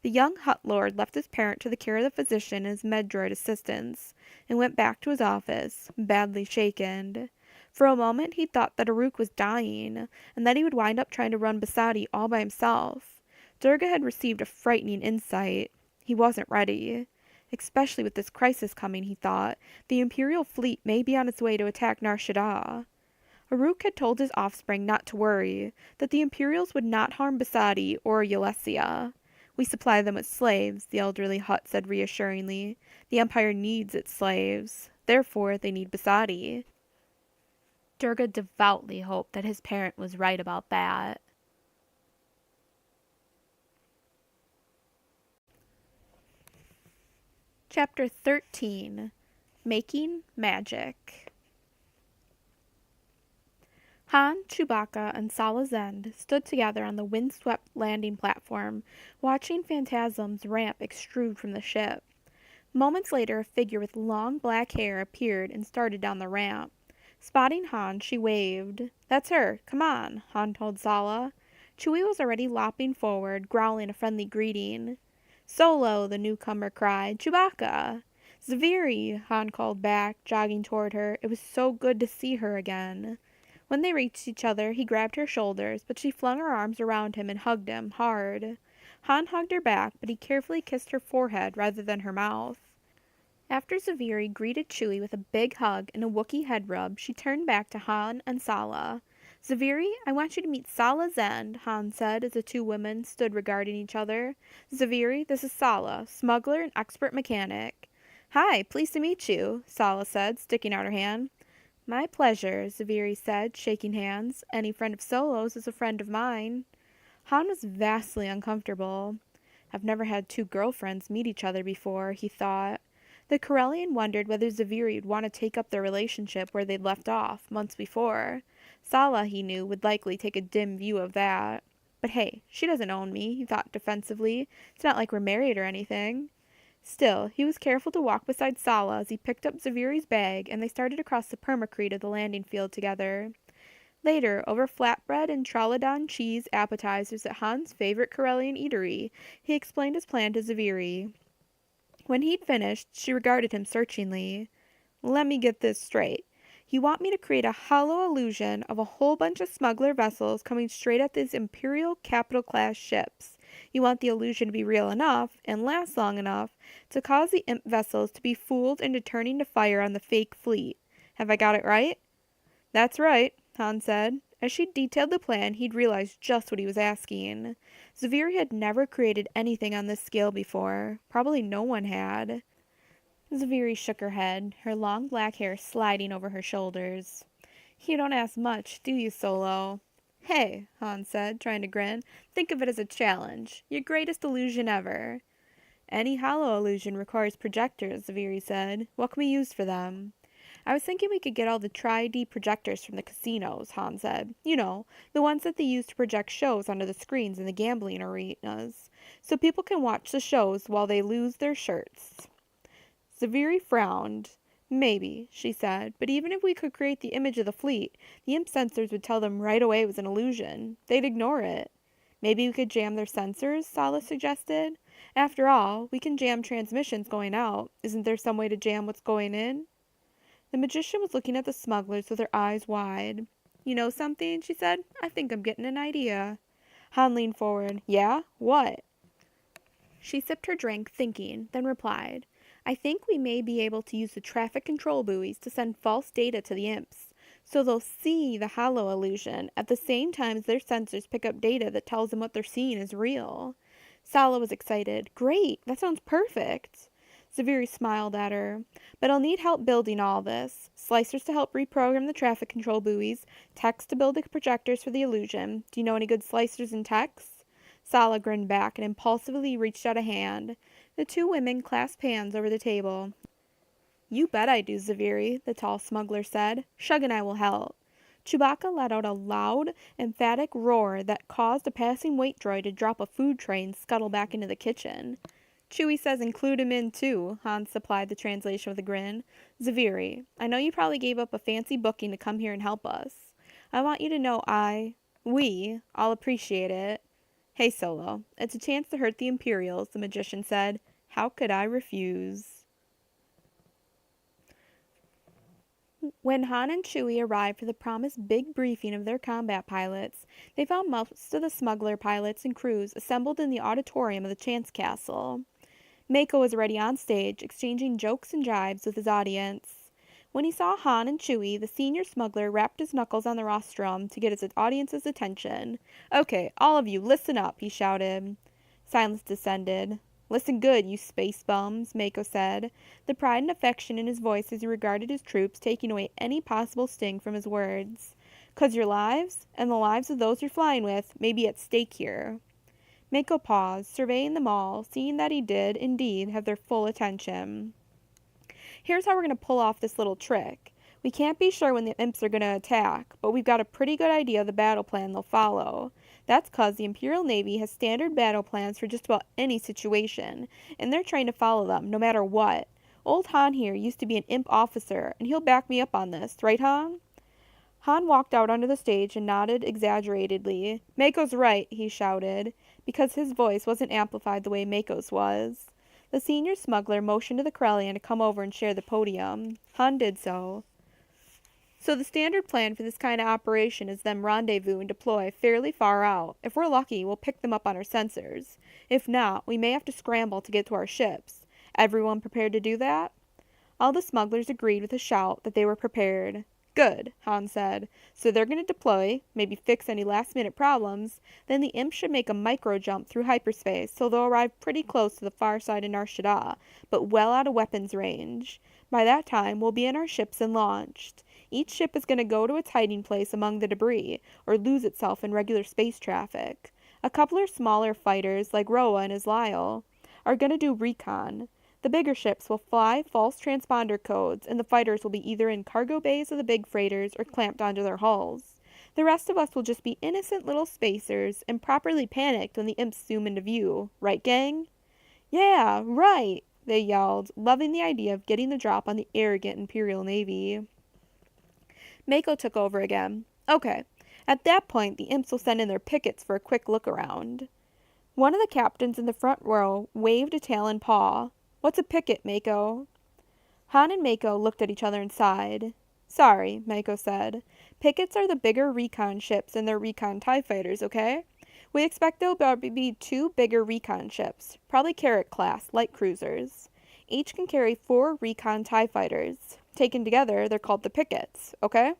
The young Hutt lord left his parent to the care of the physician and his med-droid assistants, and went back to his office, badly shaken. For a moment he thought that Aruk was dying, and that he would wind up trying to run Basadi all by himself. Durga had received a frightening insight. He wasn't ready. Especially with this crisis coming, he thought, the Imperial fleet may be on its way to attack Nar Shaddaa. Aruk had told his offspring not to worry, that the Imperials would not harm Basadi or Yelesia. We supply them with slaves, the elderly Hutt said reassuringly. The Empire needs its slaves. Therefore, they need Basadi. Durga devoutly hoped that his parent was right about that. Chapter 13. Making Magic. Han, Chewbacca, and Sala Zend stood together on the windswept landing platform, watching phantasms ramp extrude from the ship. Moments later, a figure with long black hair appeared and started down the ramp. Spotting Han, she waved. That's her. Come on, Han told Sala. Chewie was already lopping forward, growling a friendly greeting. Solo, the newcomer cried. Chewbacca! Zaviri, Han called back, jogging toward her. It was so good to see her again. When they reached each other, he grabbed her shoulders, but she flung her arms around him and hugged him hard. Han hugged her back, but he carefully kissed her forehead rather than her mouth. After Zaviri greeted Chewie with a big hug and a Wookiee head rub, she turned back to Han and Sala. Zaviri, I want you to meet Sala Zend, Han said as the two women stood regarding each other. Zaviri, this is Sala, smuggler and expert mechanic. Hi, pleased to meet you, Sala said, sticking out her hand. My pleasure, Zaviri said, shaking hands. Any friend of Solo's is a friend of mine. Han was vastly uncomfortable. I've never had two girlfriends meet each other before, he thought. The Corellian wondered whether Zaviri would want to take up their relationship where they'd left off, months before. Sala, he knew, would likely take a dim view of that. But hey, she doesn't own me, he thought defensively. It's not like we're married or anything. Still, he was careful to walk beside Sala as he picked up Zaviri's bag and they started across the permacrete of the landing field together. Later, over flatbread and Trollodon cheese appetizers at Han's favorite Corellian eatery, he explained his plan to Zaviri. When he'd finished, she regarded him searchingly. Let me get this straight. You want me to create a hollow illusion of a whole bunch of smuggler vessels coming straight at these Imperial capital-class ships. You want the illusion to be real enough, and last long enough, to cause the imp vessels to be fooled into turning to fire on the fake fleet. Have I got it right? That's right, Han said. As she detailed the plan, he'd realized just what he was asking. Zaviri had never created anything on this scale before. Probably no one had. Zaviri shook her head, her long black hair sliding over her shoulders. You don't ask much, do you, Solo? Hey, Han said, trying to grin. Think of it as a challenge. Your greatest illusion ever. Any hollow illusion requires projectors, Zaviri said. What can we use for them? I was thinking we could get all the Tri-D projectors from the casinos, Han said. You know, the ones that they use to project shows onto the screens in the gambling arenas, so people can watch the shows while they lose their shirts. Zaviri frowned. Maybe, she said, but even if we could create the image of the fleet, the imp sensors would tell them right away it was an illusion. They'd ignore it. Maybe we could jam their sensors, Sala suggested. After all, we can jam transmissions going out. Isn't there some way to jam what's going in? The magician was looking at the smugglers with her eyes wide. You know something? She said. I think I'm getting an idea. Han leaned forward. Yeah? What? She sipped her drink, thinking, then replied. I think we may be able to use the traffic control buoys to send false data to the imps, so they'll see the hollow illusion at the same time as their sensors pick up data that tells them what they're seeing is real. Sala was excited. Great! That sounds perfect! Zaviri smiled at her. But I'll need help building all this. Slicers to help reprogram the traffic control buoys, techs to build the projectors for the illusion. Do you know any good slicers and techs? Sala grinned back and impulsively reached out a hand. The two women clasped hands over the table. You bet I do, Zaviri, the tall smuggler said. Shug and I will help. Chewbacca let out a loud, emphatic roar that caused a passing weight droid to drop a food tray and scuttle back into the kitchen. Chewie says include him in, too, Han supplied the translation with a grin. Zaviri, I know you probably gave up a fancy booking to come here and help us. I want you to know we, all appreciate it. Hey, Solo, it's a chance to hurt the Imperials, the magician said. How could I refuse? When Han and Chewie arrived for the promised big briefing of their combat pilots, they found most of the smuggler pilots and crews assembled in the auditorium of the Chance Castle. Mako was already on stage, exchanging jokes and jibes with his audience. When he saw Han and Chewie, the senior smuggler rapped his knuckles on the rostrum to get his audience's attention. Okay, all of you, listen up, he shouted. Silence descended. Listen good, you space bums, Mako said, the pride and affection in his voice as he regarded his troops, taking away any possible sting from his words. 'Cause your lives, and the lives of those you're flying with, may be at stake here. Mako paused, surveying them all, seeing that he did, indeed, have their full attention. Here's how we're going to pull off this little trick. We can't be sure when the imps are going to attack, but we've got a pretty good idea of the battle plan they'll follow. That's 'cause the Imperial Navy has standard battle plans for just about any situation, and they're trained to follow them, no matter what. Old Han here used to be an imp officer, and he'll back me up on this, right, Han? Han walked out onto the stage and nodded exaggeratedly. Mako's right, he shouted, because his voice wasn't amplified the way Mako's was. The senior smuggler motioned to the Corellian to come over and share the podium. Han did so. So the standard plan for this kind of operation is them rendezvous and deploy fairly far out. If we're lucky, we'll pick them up on our sensors. If not, we may have to scramble to get to our ships. Everyone prepared to do that? All the smugglers agreed with a shout that they were prepared. Good, Han said. So they're going to deploy, maybe fix any last-minute problems, then the imps should make a micro-jump through hyperspace, so they'll arrive pretty close to the far side of Nar Shaddaa, but well out of weapons range. By that time, we'll be in our ships and launched. Each ship is going to go to its hiding place among the debris, or lose itself in regular space traffic. A couple of smaller fighters, like Roa and his Lyle, are going to do recon. The bigger ships will fly false transponder codes, and the fighters will be either in cargo bays of the big freighters or clamped onto their hulls. The rest of us will just be innocent little spacers and properly panicked when the imps zoom into view. Right, gang? Yeah, right, they yelled, loving the idea of getting the drop on the arrogant Imperial Navy. Mako took over again. Okay. At that point, the imps will send in their pickets for a quick look around. One of the captains in the front row waved a talon paw. What's a picket, Mako? Han and Mako looked at each other and sighed. Sorry, Mako said. Pickets are the bigger recon ships and their recon TIE fighters, okay? We expect there'll be 2 bigger recon ships, probably Carrot-class light cruisers. Each can carry 4 recon TIE fighters. Taken together, they're called the pickets, okay?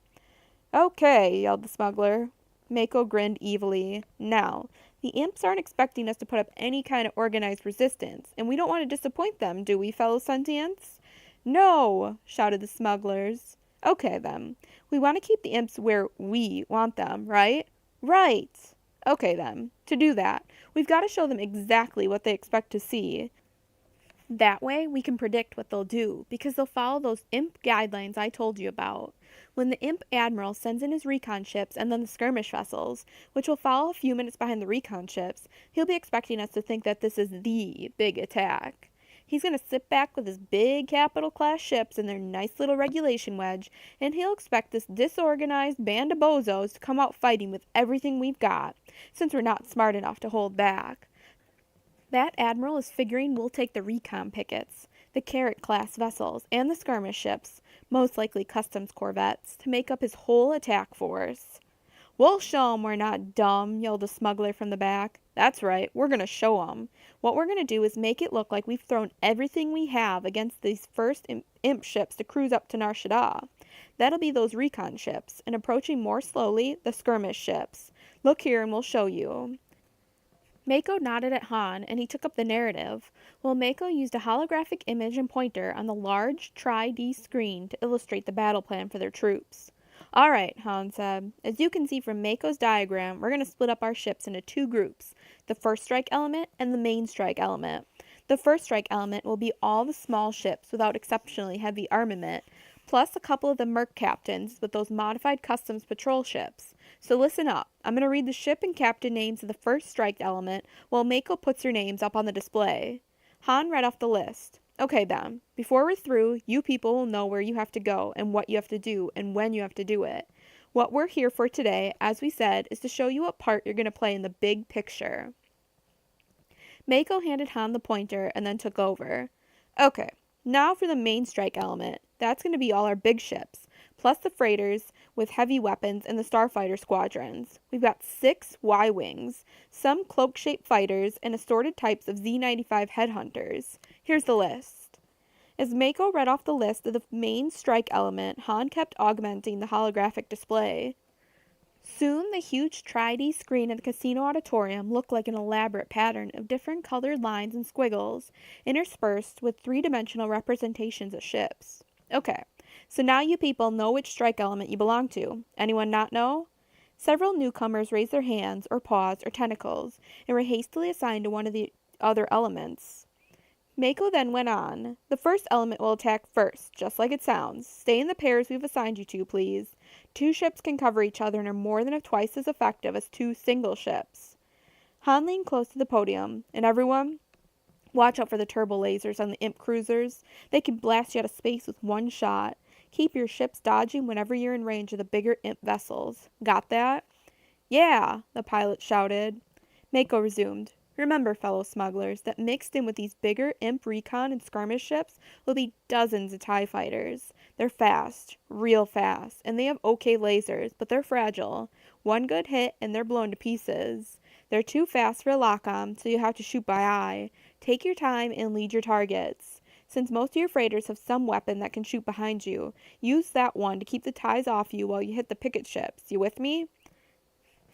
Okay, yelled the smuggler. Mako grinned evilly. Now, the imps aren't expecting us to put up any kind of organized resistance, and we don't want to disappoint them, do we, fellow sentients? No, shouted the smugglers. Okay, then. We want to keep the imps where we want them, right? Right. Okay, then. To do that, we've got to show them exactly what they expect to see. That way, we can predict what they'll do, because they'll follow those imp guidelines I told you about. When the imp admiral sends in his recon ships and then the skirmish vessels, which will follow a few minutes behind the recon ships, he'll be expecting us to think that this is the big attack. He's going to sit back with his big capital-class ships and their nice little regulation wedge, and he'll expect this disorganized band of bozos to come out fighting with everything we've got, since we're not smart enough to hold back. That admiral is figuring we'll take the recon pickets, the Carrot-class vessels, and the skirmish ships, most likely customs corvettes, to make up his whole attack force. We'll show 'em we're not dumb, yelled a smuggler from the back. That's right, we're going to show 'em. What we're going to do is make it look like we've thrown everything we have against these first imp ships to cruise up to Nar Shaddaa. That'll be those recon ships, and approaching more slowly, the skirmish ships. Look here and we'll show you. Mako nodded at Han, and he took up the narrative, while Mako used a holographic image and pointer on the large Tri-D screen to illustrate the battle plan for their troops. All right, Han said. As you can see from Mako's diagram, we're going to split up our ships into 2 groups, the first strike element and the main strike element. The first strike element will be all the small ships without exceptionally heavy armament, plus a couple of the merc captains with those modified customs patrol ships. So listen up. I'm going to read the ship and captain names of the first strike element while Mako puts your names up on the display. Han read off the list. Okay then, before we're through, you people will know where you have to go and what you have to do and when you have to do it. What we're here for today, as we said, is to show you what part you're going to play in the big picture. Mako handed Han the pointer and then took over. Okay, now for the main strike element. That's going to be all our big ships, plus the freighters with heavy weapons and the starfighter squadrons. We've got 6 Y-wings, some cloak-shaped fighters, and assorted types of Z-95 headhunters. Here's the list. As Mako read off the list of the main strike element, Han kept augmenting the holographic display. Soon, the huge Tri-D screen in the casino auditorium looked like an elaborate pattern of different colored lines and squiggles, interspersed with 3-dimensional representations of ships. Okay, so now you people know which strike element you belong to. Anyone not know? Several newcomers raised their hands, or paws, or tentacles, and were hastily assigned to one of the other elements. Mako then went on. The first element will attack first, just like it sounds. Stay in the pairs we've assigned you to, please. 2 ships can cover each other and are more than twice as effective as 2 single ships. Han leaned close to the podium, and everyone, watch out for the turbo lasers on the imp cruisers. They can blast you out of space with one shot. Keep your ships dodging whenever you're in range of the bigger imp vessels. Got that? Yeah, the pilot shouted. Mako resumed. Remember, fellow smugglers, that mixed in with these bigger imp recon and skirmish ships will be dozens of TIE fighters. They're fast, real fast, and they have okay lasers, but they're fragile. One good hit and they're blown to pieces. They're too fast for a lock-on, so you have to shoot by eye. Take your time and lead your targets. Since most of your freighters have some weapon that can shoot behind you, use that one to keep the TIEs off you while you hit the picket ships. You with me?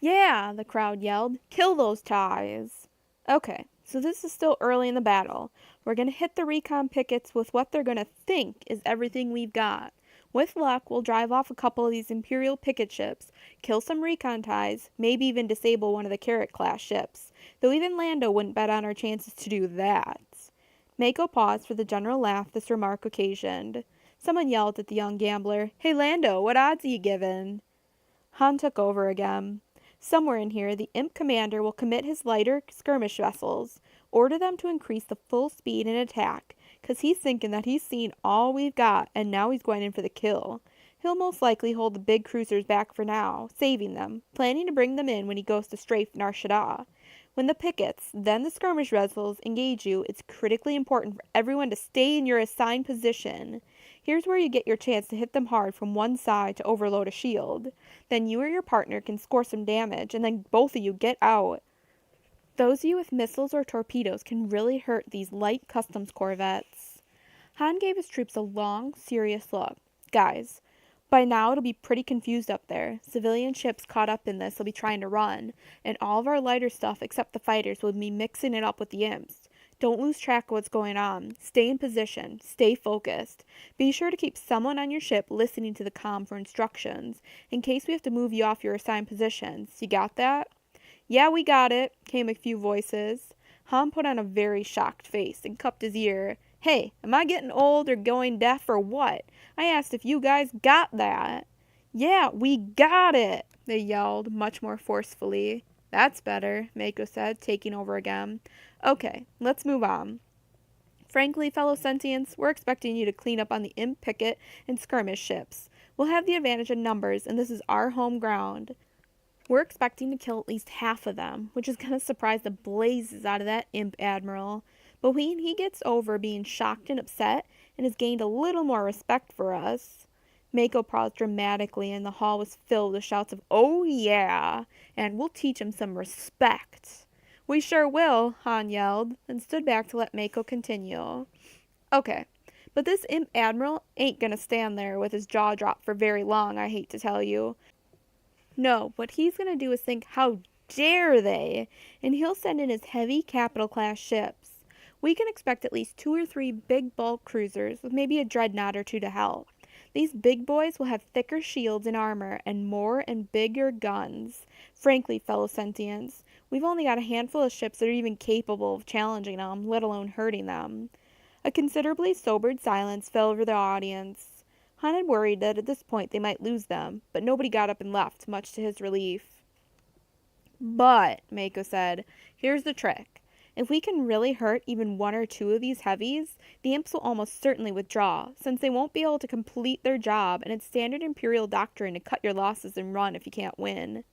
Yeah, the crowd yelled. Kill those TIEs. Okay, so this is still early in the battle. We're going to hit the recon pickets with what they're going to think is everything we've got. With luck, we'll drive off a couple of these Imperial picket ships, kill some recon ties, maybe even disable one of the Carrot-class ships, though even Lando wouldn't bet on our chances to do that." Mako paused for the general laugh this remark occasioned. Someone yelled at the young gambler, "Hey Lando, what odds are you giving?" Han took over again. "Somewhere in here, the Imp commander will commit his lighter skirmish vessels, order them to increase the full speed and attack, 'cause he's thinking that he's seen all we've got and now he's going in for the kill. He'll most likely hold the big cruisers back for now, saving them, planning to bring them in when he goes to strafe Nar Shaddaa. When the pickets, then the skirmish vessels, engage you, it's critically important for everyone to stay in your assigned position. Here's where you get your chance to hit them hard from one side to overload a shield. Then you or your partner can score some damage, and then both of you get out. Those of you with missiles or torpedoes can really hurt these light customs corvettes." Han gave his troops a long, serious look. "Guys, by now it'll be pretty confused up there. Civilian ships caught up in this will be trying to run, and all of our lighter stuff except the fighters will be mixing it up with the imps. Don't lose track of what's going on. Stay in position. Stay focused. Be sure to keep someone on your ship listening to the comm for instructions, in case we have to move you off your assigned positions. You got that?" "Yeah, we got it," came a few voices. Han put on a very shocked face and cupped his ear. "Hey, am I getting old or going deaf or what? I asked if you guys got that." "Yeah, we got it," they yelled, much more forcefully. "That's better," Mako said, taking over again. "Okay, let's move on. Frankly, fellow sentients, we're expecting you to clean up on the imp picket and skirmish ships. We'll have the advantage of numbers, and this is our home ground. We're expecting to kill at least half of them, which is going to surprise the blazes out of that imp admiral. But when he gets over being shocked and upset and has gained a little more respect for us." Mako paused dramatically, and the hall was filled with shouts of, "Oh yeah, and we'll teach him some respect." "We sure will," Han yelled, and stood back to let Mako continue. "Okay, but this imp admiral ain't gonna stand there with his jaw dropped for very long, I hate to tell you. No, what he's going to do is think, 'How dare they?' And he'll send in his heavy capital-class ships. We can expect at least 2 or 3 big bulk cruisers with maybe a dreadnought or 2 to help. These big boys will have thicker shields and armor and more and bigger guns. Frankly, fellow sentients, we've only got a handful of ships that are even capable of challenging them, let alone hurting them." A considerably sobered silence fell over the audience. Han had worried that at this point they might lose them, but nobody got up and left, much to his relief. "But," Mako said, "here's the trick. If we can really hurt even 1 or 2 of these heavies, the imps will almost certainly withdraw, since they won't be able to complete their job, and it's standard Imperial doctrine to cut your losses and run if you can't win."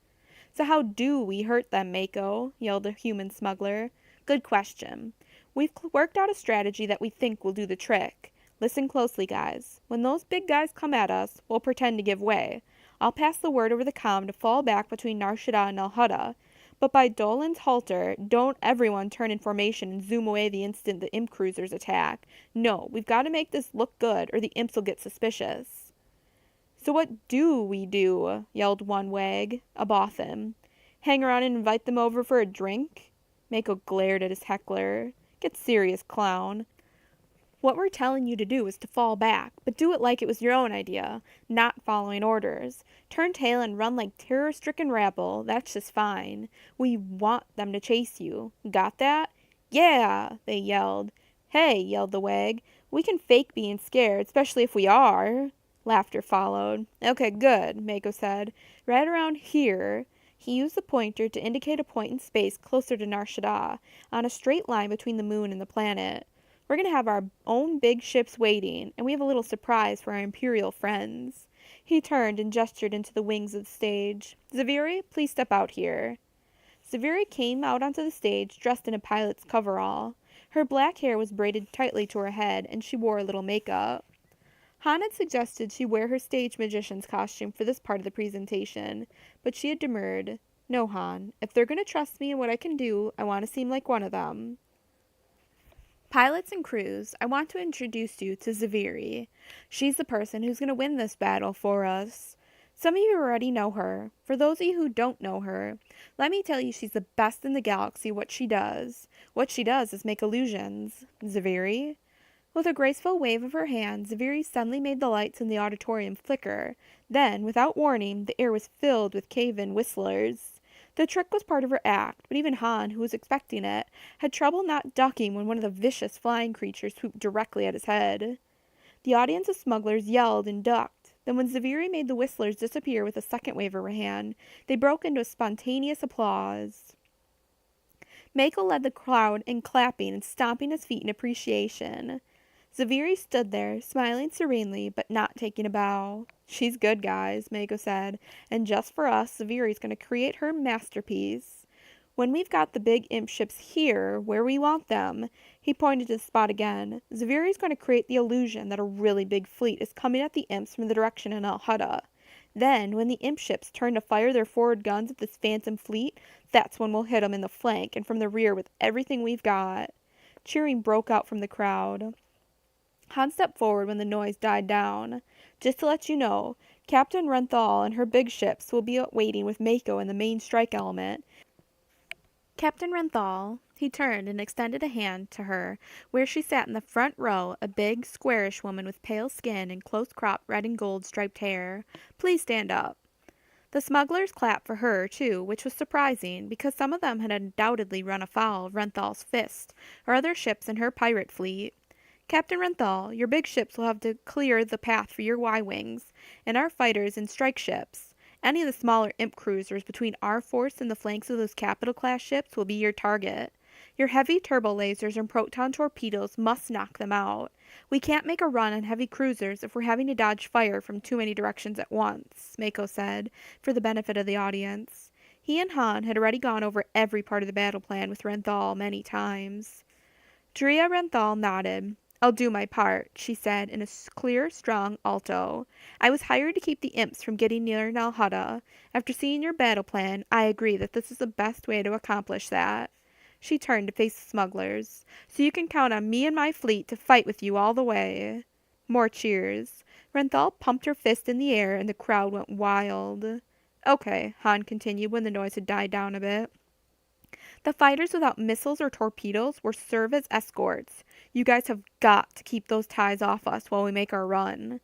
"So how do we hurt them, Mako?" yelled the human smuggler. "Good question. We've worked out a strategy that we think will do the trick. Listen closely, guys. When those big guys come at us, we'll pretend to give way. I'll pass the word over the comm to fall back between Nar Shaddaa and Al Hutta. But by Dolan's halter, don't everyone turn in formation and zoom away the instant the imp cruisers attack. No, we've got to make this look good, or the imps will get suspicious." "So what do we do?" yelled one wag, a Bothan. "Hang around and invite them over for a drink?" Mako glared at his heckler. "Get serious, clown. What we're telling you to do is to fall back, but do it like it was your own idea, not following orders. Turn tail and run like terror-stricken rabble, that's just fine. We want them to chase you. Got that?" "Yeah!" they yelled. "Hey," yelled the wag, "we can fake being scared, especially if we are." Laughter followed. "Okay, good," Mako said. "Right around here." He used the pointer to indicate a point in space closer to Nar Shaddaa, on a straight line between the moon and the planet. "We're going to have our own big ships waiting, and we have a little surprise for our Imperial friends." He turned and gestured into the wings of the stage. "Zaviri, please step out here." Zaviri came out onto the stage dressed in a pilot's coverall. Her black hair was braided tightly to her head, and she wore a little makeup. Han had suggested she wear her stage magician's costume for this part of the presentation, but she had demurred. "No, Han, if they're going to trust me and what I can do, I want to seem like one of them." "Pilots and crews, I want to introduce you to Zaviri. She's the person who's going to win this battle for us. Some of you already know her. For those of you who don't know her, let me tell you she's the best in the galaxy at what she does. What she does is make illusions." "Zaviri?" With a graceful wave of her hand, Zaviri suddenly made the lights in the auditorium flicker. Then, without warning, the air was filled with cave-in whistlers. The trick was part of her act, but even Han, who was expecting it, had trouble not ducking when one of the vicious flying creatures swooped directly at his head. The audience of smugglers yelled and ducked. Then when Zaviri made the whistlers disappear with a second wave of her hand, they broke into a spontaneous applause. Mako led the crowd in clapping and stomping his feet in appreciation. Zaviri stood there, smiling serenely, but not taking a bow. "She's good, guys," Mako said, "and just for us, Zaviri's going to create her masterpiece. When we've got the big imp ships here, where we want them," he pointed to the spot again, "Zaviri's going to create the illusion that a really big fleet is coming at the imps from the direction of Al Hutta. Then, when the imp ships turn to fire their forward guns at this phantom fleet, that's when we'll hit 'em in the flank and from the rear with everything we've got." Cheering broke out from the crowd. Han stepped forward when the noise died down. "Just to let you know, Captain Renthal and her big ships will be waiting with Mako in the main strike element." Captain Renthal, he turned and extended a hand to her, where she sat in the front row, a big, squarish woman with pale skin and close-cropped red and gold striped hair. "Please stand up." The smugglers clapped for her, too, which was surprising, because some of them had undoubtedly run afoul of Renthal's fist, or other ships in her pirate fleet. "Captain Renthal, your big ships will have to clear the path for your Y-wings, and our fighters and strike ships. Any of the smaller imp cruisers between our force and the flanks of those Capital-class ships will be your target. Your heavy turbo lasers and proton torpedoes must knock them out. We can't make a run on heavy cruisers if we're having to dodge fire from too many directions at once," Mako said, for the benefit of the audience. He and Han had already gone over every part of the battle plan with Renthal many times. Drea Renthal nodded. "I'll do my part," she said in a clear, strong alto. "I was hired to keep the imps from getting near Nal Hutta. After seeing your battle plan, I agree that this is the best way to accomplish that." She turned to face the smugglers. "So you can count on me and my fleet to fight with you all the way." More cheers. Renthal pumped her fist in the air and the crowd went wild. "Okay," Han continued when the noise had died down a bit. "The fighters without missiles or torpedoes will serve as escorts. You guys have got to keep those ties off us while we make our run."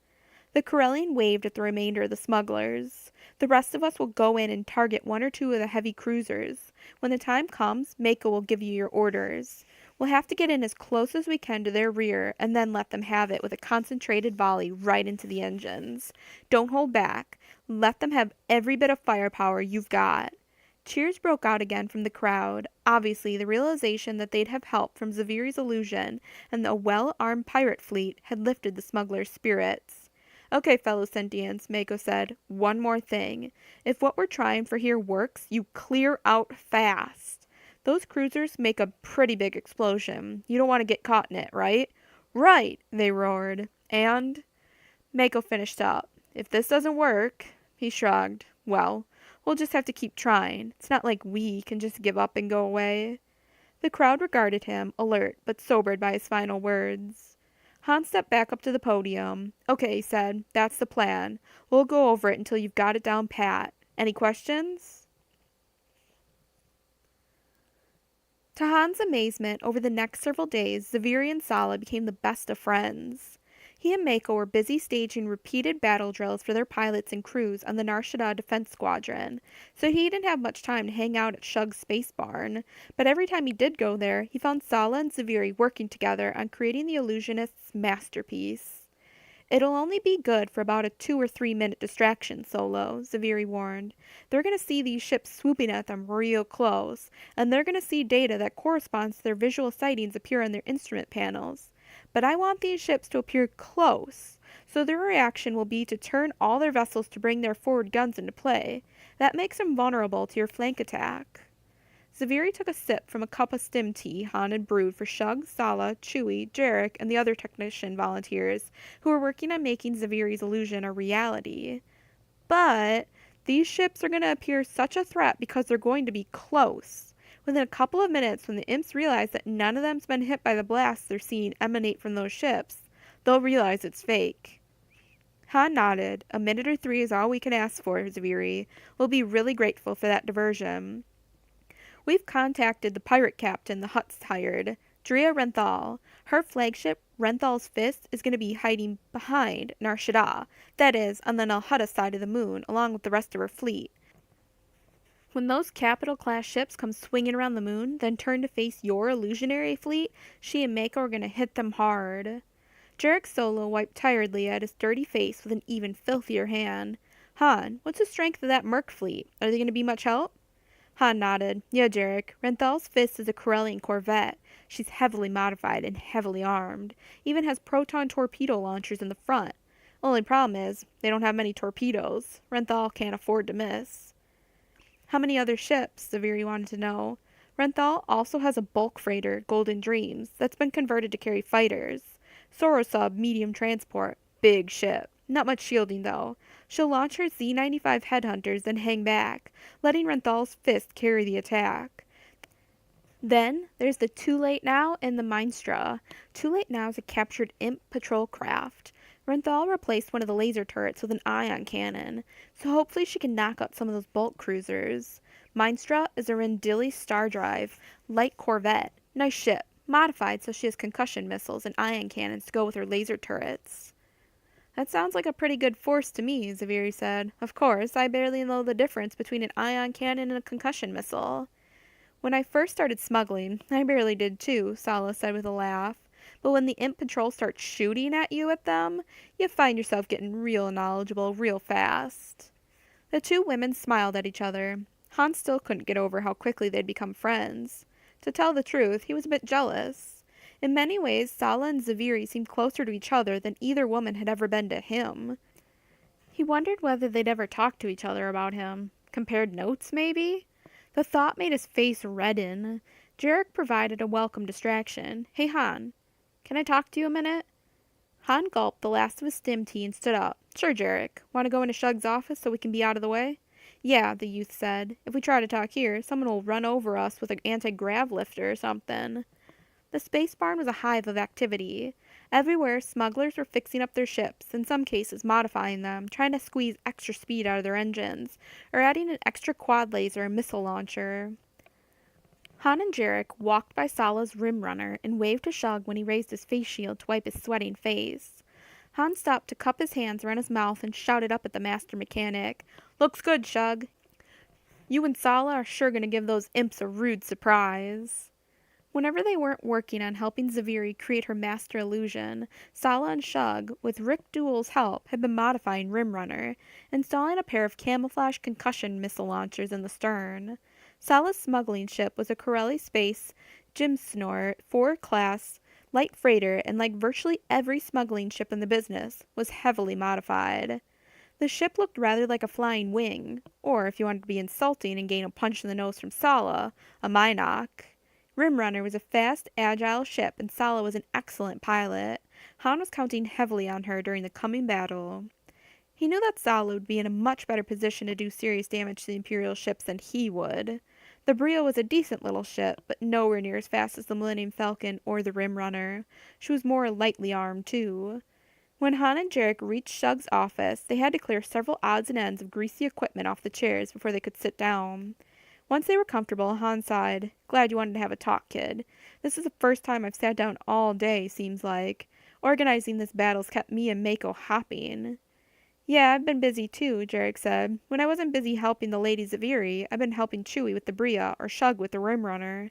The Corellian waved at the remainder of the smugglers. "The rest of us will go in and target one or two of the heavy cruisers. When the time comes, Mako will give you your orders. We'll have to get in as close as we can to their rear and then let them have it with a concentrated volley right into the engines. Don't hold back. Let them have every bit of firepower you've got." Cheers broke out again from the crowd. Obviously, the realization that they'd have help from Zaviri's illusion and a well-armed pirate fleet had lifted the smugglers' spirits. "Okay, fellow sentients," Mako said, "one more thing. If what we're trying for here works, you clear out fast. Those cruisers make a pretty big explosion. You don't want to get caught in it, right?" "Right!" they roared. "And?" Mako finished up. "If this doesn't work," he shrugged, "well, we'll just have to keep trying. It's not like we can just give up and go away." The crowd regarded him, alert but sobered by his final words. Han stepped back up to the podium. "Okay," he said, "that's the plan. We'll go over it until you've got it down pat. Any questions?" To Han's amazement, over the next several days, Zaviri and Sala became the best of friends. He and Mako were busy staging repeated battle drills for their pilots and crews on the Nar Shaddaa Defense Squadron, so he didn't have much time to hang out at Shug's space barn, but every time he did go there, he found Sala and Zaviri working together on creating the illusionist's masterpiece. "It'll only be good for about a 2 or 3 minute distraction, Solo," Zaviri warned. "They're going to see these ships swooping at them real close, and they're going to see data that corresponds to their visual sightings appear on their instrument panels. But I want these ships to appear close, so their reaction will be to turn all their vessels to bring their forward guns into play. That makes them vulnerable to your flank attack." Zaviri took a sip from a cup of stim tea Han had brewed for Shug, Sala, Chewie, Jarek, and the other technician volunteers who were working on making Zaviri's illusion a reality. "But these ships are going to appear such a threat because they're going to be close. Within a couple of minutes, when the imps realize that none of them's been hit by the blasts they're seeing emanate from those ships, they'll realize it's fake." Han nodded. "A minute or 3 is all we can ask for, Zaviri. We'll be really grateful for that diversion." "We've contacted the pirate captain the Hutts hired, Drea Renthal. Her flagship, Renthal's Fist, is going to be hiding behind Nar Shaddaa, that is, on the Nalhutta side of the moon, along with the rest of her fleet. When those capital-class ships come swinging around the moon, then turn to face your illusionary fleet, she and Mako are going to hit them hard. Jarek Solo wiped tiredly at his dirty face with an even filthier hand. Han, what's the strength of that Merc fleet? Are they going to be much help? Han nodded. Yeah, Jarek. Renthal's Fist is a Corellian corvette. She's heavily modified and heavily armed. Even has proton torpedo launchers in the front. Only problem is, they don't have many torpedoes. Renthal can't afford to miss. How many other ships? Zaviri wanted to know. Renthal also has a bulk freighter, Golden Dreams, that's been converted to carry fighters. Sorosub medium transport. Big ship. Not much shielding, though. She'll launch her Z-95 headhunters, then hang back, letting Renthal's Fist carry the attack. Then, there's the Too Late Now and the Mindstra. Too Late Now is a captured imp patrol craft. Renthal replaced one of the laser turrets with an ion cannon, so hopefully she can knock out some of those bulk cruisers. Mindstra is a Rendili Star Drive, light corvette. Nice ship, modified so she has concussion missiles and ion cannons to go with her laser turrets. That sounds like a pretty good force to me, Zaviri said. Of course, I barely know the difference between an ion cannon and a concussion missile. When I first started smuggling, I barely did too, Sala said with a laugh. But when the imp patrol starts shooting at you with them, you find yourself getting real knowledgeable real fast. The two women smiled at each other. Han still couldn't get over how quickly they'd become friends. To tell the truth, he was a bit jealous. In many ways, Sala and Zaviri seemed closer to each other than either woman had ever been to him. He wondered whether they'd ever talked to each other about him. Compared notes, maybe? The thought made his face redden. Jarek provided a welcome distraction. Hey, Han. Can I talk to you a minute? Han gulped the last of his stim tea and stood up. Sure, Jarek. Want to go into Shug's office so we can be out of the way? Yeah, the youth said. If we try to talk here, someone will run over us with an anti-grav lifter or something. The space barn was a hive of activity. Everywhere, smugglers were fixing up their ships, in some cases modifying them, trying to squeeze extra speed out of their engines, or adding an extra quad laser or missile launcher. Han and Jarek walked by Sala's rim runner and waved to Shug when he raised his face shield to wipe his sweating face. Han stopped to cup his hands around his mouth and shouted up at the master mechanic. Looks good, Shug. You and Sala are sure going to give those imps a rude surprise. Whenever they weren't working on helping Zaviri create her master illusion, Sala and Shug, with Rick Duel's help, had been modifying Rimrunner, installing a pair of camouflage concussion missile launchers in the stern. Sala's smuggling ship was a Corelli Space Jimsnor 4-class light freighter, and like virtually every smuggling ship in the business, was heavily modified. The ship looked rather like a flying wing, or, if you wanted to be insulting and gain a punch in the nose from Sala, a Minoc. Rimrunner was a fast, agile ship, and Sala was an excellent pilot. Han was counting heavily on her during the coming battle. He knew that Sala would be in a much better position to do serious damage to the Imperial ships than he would. The Brio was a decent little ship, but nowhere near as fast as the Millennium Falcon or the Rimrunner. She was more lightly armed, too. When Han and Jarek reached Shug's office, they had to clear several odds and ends of greasy equipment off the chairs before they could sit down. Once they were comfortable, Han sighed. Glad you wanted to have a talk, kid. This is the first time I've sat down all day, seems like. Organizing this battle's kept me and Mako hopping. Yeah, I've been busy too, Jarek said. When I wasn't busy helping the ladies of Erie, I've been helping Chewie with the Bria, or Shug with the Rimrunner.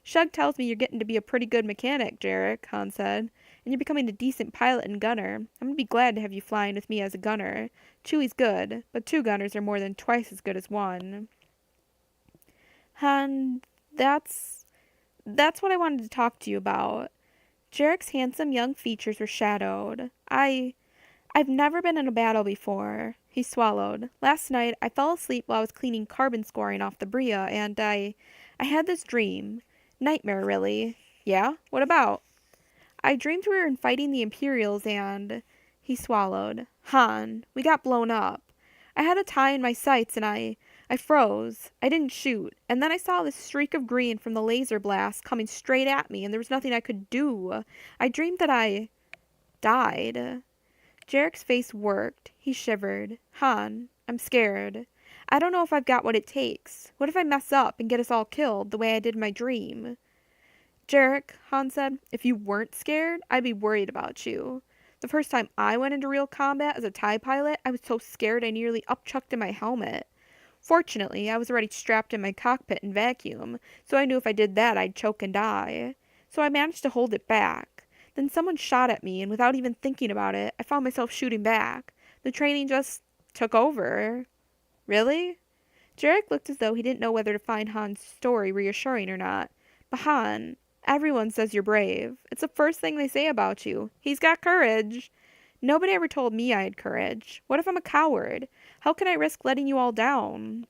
Shug tells me you're getting to be a pretty good mechanic, Jarek, Han said, and you're becoming a decent pilot and gunner. I'm going to be glad to have you flying with me as a gunner. Chewie's good, but 2 gunners are more than twice as good as 1. Han, that's what I wanted to talk to you about. Jarek's handsome young features were shadowed. I've never been in a battle before. He swallowed. Last night, I fell asleep while I was cleaning carbon scoring off the Bria, and I had this dream. Nightmare, really. Yeah? What about? I dreamed we were fighting the Imperials and... He swallowed. Han, we got blown up. I had a tie in my sights and I froze. I didn't shoot. And then I saw this streak of green from the laser blast coming straight at me and there was nothing I could do. I dreamed that I... died. Jarek's face worked. He shivered. Han, I'm scared. I don't know if I've got what it takes. What if I mess up and get us all killed the way I did in my dream? Jarek, Han said, if you weren't scared, I'd be worried about you. The first time I went into real combat as a TIE pilot, I was so scared I nearly upchucked in my helmet. Fortunately, I was already strapped in my cockpit in vacuum, so I knew if I did that I'd choke and die. So I managed to hold it back. Then someone shot at me, and without even thinking about it, I found myself shooting back. The training just took over. Really? Jarek looked as though he didn't know whether to find Han's story reassuring or not. But Han, everyone says you're brave. It's the first thing they say about you. He's got courage. Nobody ever told me I had courage. What if I'm a coward? How can I risk letting you all down?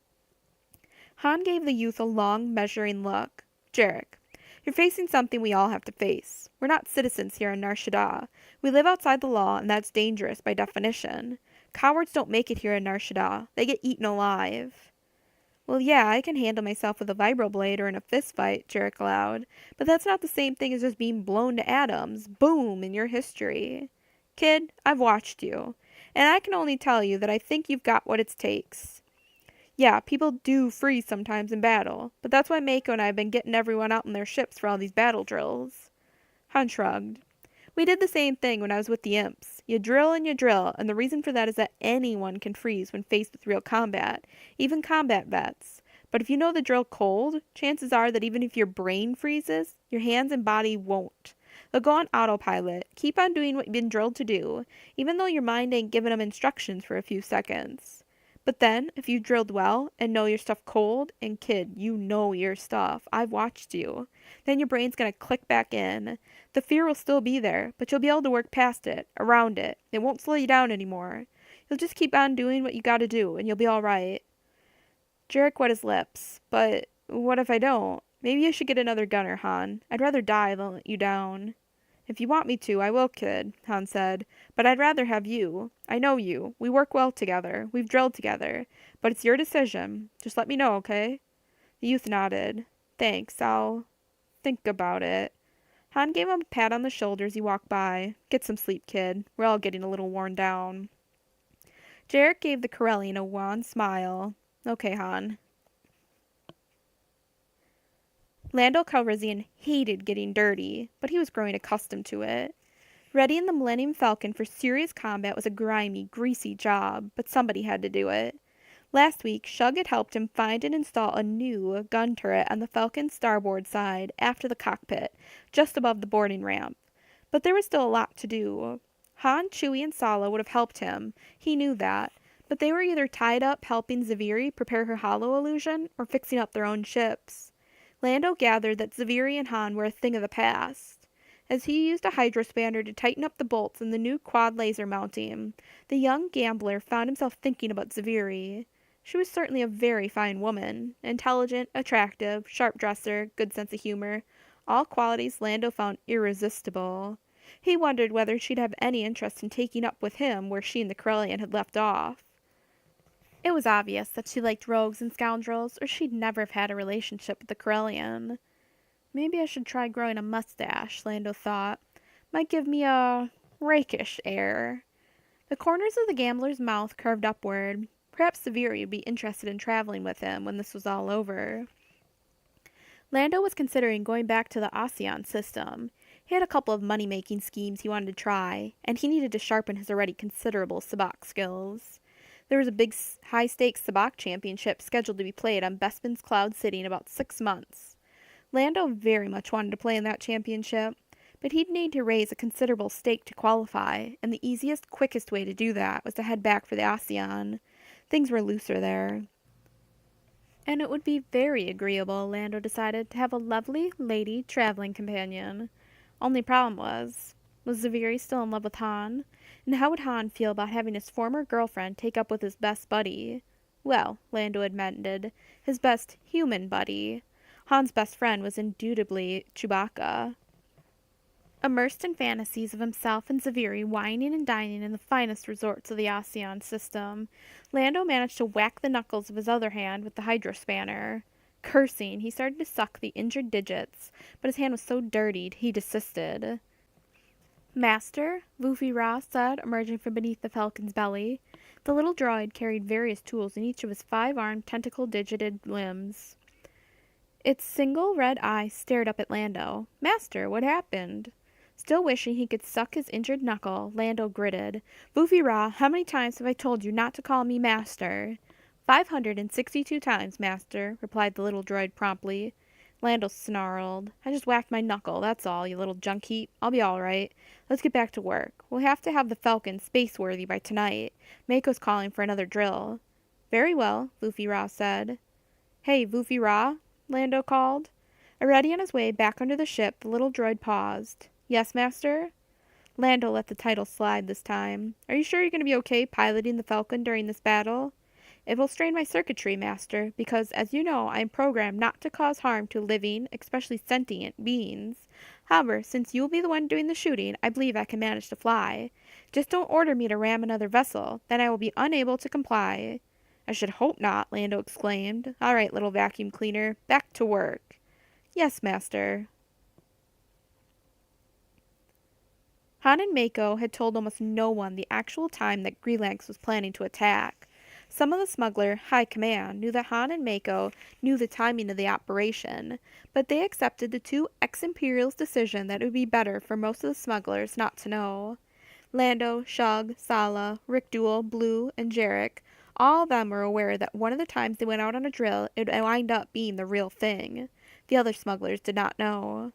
Han gave the youth a long, measuring look. Jarek, you're facing something we all have to face. We're not citizens here on Nar Shaddaa. We live outside the law, and that's dangerous by definition. Cowards don't make it here in Nar Shaddaa. They get eaten alive. Well, yeah, I can handle myself with a vibroblade or in a fistfight, Jarek allowed, but that's not the same thing as just being blown to atoms. Boom, in your history. Kid, I've watched you, and I can only tell you that I think you've got what it takes. Yeah, people do freeze sometimes in battle, but that's why Mako and I have been getting everyone out in their ships for all these battle drills. Han shrugged. We did the same thing when I was with the Imps. You drill, and the reason for that is that anyone can freeze when faced with real combat, even combat vets. But if you know the drill cold, chances are that even if your brain freezes, your hands and body won't. They'll go on autopilot, keep on doing what you've been drilled to do, even though your mind ain't giving them instructions for a few seconds. But then, if you drilled well and know your stuff cold, and kid, you know your stuff, I've watched you, then your brain's gonna click back in. The fear will still be there, but you'll be able to work past it, around it. It won't slow you down anymore. You'll just keep on doing what you gotta do, and you'll be alright. Jarek wet his lips. But what if I don't? Maybe you should get another gunner, Han. I'd rather die than let you down. If you want me to, I will, kid, Han said. But I'd rather have you. I know you. We work well together. We've drilled together. But it's your decision. Just let me know, okay? The youth nodded. Thanks. I'll think about it. Han gave him a pat on the shoulder as he walked by. Get some sleep, kid. We're all getting a little worn down. Jarek gave the Corellian a wan smile. Okay, Han. Lando Calrissian hated getting dirty, but he was growing accustomed to it. Readying the Millennium Falcon for serious combat was a grimy, greasy job, but somebody had to do it. Last week, Shug had helped him find and install a new gun turret on the Falcon's starboard side after the cockpit, just above the boarding ramp. But there was still a lot to do. Han, Chewie, and Sala would have helped him. He knew that. But they were either tied up helping Zaviri prepare her hollow illusion or fixing up their own ships. Lando gathered that Zaviri and Han were a thing of the past. As he used a hydrospanner to tighten up the bolts in the new quad laser mounting, the young gambler found himself thinking about Zaviri. She was certainly a very fine woman, intelligent, attractive, sharp dresser, good sense of humor, all qualities Lando found irresistible. He wondered whether she'd have any interest in taking up with him where she and the Corellian had left off. It was obvious that she liked rogues and scoundrels, or she'd never have had a relationship with the Corellian. Maybe I should try growing a mustache, Lando thought. Might give me a rakish air. The corners of the gambler's mouth curved upward. Perhaps Zaviri would be interested in traveling with him when this was all over. Lando was considering going back to the Osean system. He had a couple of money-making schemes he wanted to try, and he needed to sharpen his already considerable sabacc skills. There was a big high-stakes sabacc championship scheduled to be played on Bespin's Cloud City in about 6 months. Lando very much wanted to play in that championship, but he'd need to raise a considerable stake to qualify, and the easiest, quickest way to do that was to head back for the Osean. Things were looser there. And it would be very agreeable, Lando decided, to have a lovely lady traveling companion. Only problem was Zaviri still in love with Han? And how would Han feel about having his former girlfriend take up with his best buddy? Well, Lando admitted, his best human buddy. Han's best friend was indubitably Chewbacca. Immersed in fantasies of himself and Zaviri wining and dining in the finest resorts of the Osean system, Lando managed to whack the knuckles of his other hand with the hydrospanner. Cursing, he started to suck the injured digits, but his hand was so dirtied he desisted. Master, Vufi Ra said, emerging from beneath the Falcon's belly. The little droid carried various tools in each of his 5-armed, tentacle-digited limbs. Its single red eye stared up at Lando. Master, what happened? Still wishing he could suck his injured knuckle, Lando gritted. Vufi-Ra, how many times have I told you not to call me Master? 562 times, Master, replied the little droid promptly. Lando snarled. I just whacked my knuckle, that's all, you little junk heap. I'll be all right. Let's get back to work. We'll have to have the Falcon space-worthy by tonight. Mako's calling for another drill. Very well, Vufi-Ra said. Hey, Vufi-Ra, Lando called. Already on his way back under the ship, the little droid paused. Yes, Master? Lando let the title slide this time. Are you sure you're going to be okay piloting the Falcon during this battle? It will strain my circuitry, Master, because, as you know, I am programmed not to cause harm to living, especially sentient, beings. However, since you will be the one doing the shooting, I believe I can manage to fly. Just don't order me to ram another vessel, then I will be unable to comply. I should hope not, Lando exclaimed. All right, little vacuum cleaner, back to work. Yes, Master. Han and Mako had told almost no one the actual time that Greelanx was planning to attack. Some of the smuggler high command knew that Han and Mako knew the timing of the operation, but they accepted the two ex-Imperials' decision that it would be better for most of the smugglers not to know. Lando, Shug, Sala, Rick Duel, Blue, and Jarek, all of them were aware that one of the times they went out on a drill, it would wind up being the real thing. The other smugglers did not know.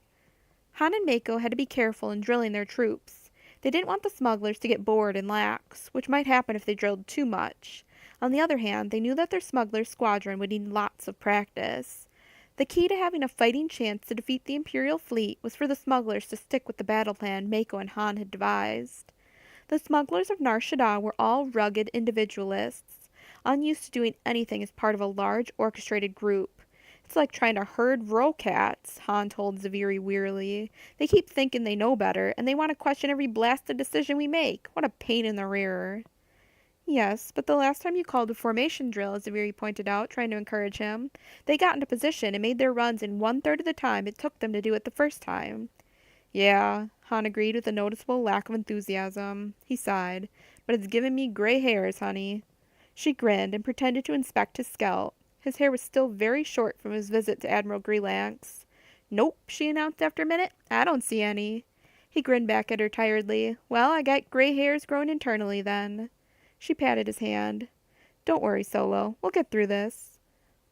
Han and Mako had to be careful in drilling their troops. They didn't want the smugglers to get bored and lax, which might happen if they drilled too much. On the other hand, they knew that their smuggler squadron would need lots of practice. The key to having a fighting chance to defeat the Imperial fleet was for the smugglers to stick with the battle plan Mako and Han had devised. The smugglers of Nar Shaddaa were all rugged individualists, unused to doing anything as part of a large orchestrated group. It's like trying to herd row cats, Han told Zaviri wearily. They keep thinking they know better, and they want to question every blasted decision we make. What a pain in the rear. Yes, but the last time you called a formation drill, Zaviri pointed out, trying to encourage him, they got into position and made their runs in 1/3 of the time it took them to do it the first time. Yeah, Han agreed with a noticeable lack of enthusiasm. He sighed. But it's given me gray hairs, honey. She grinned and pretended to inspect his scalp. His hair was still very short from his visit to Admiral Greelanx. Nope, she announced after a minute. I don't see any. He grinned back at her tiredly. Well, I got gray hairs growing internally then. She patted his hand. Don't worry, Solo. We'll get through this.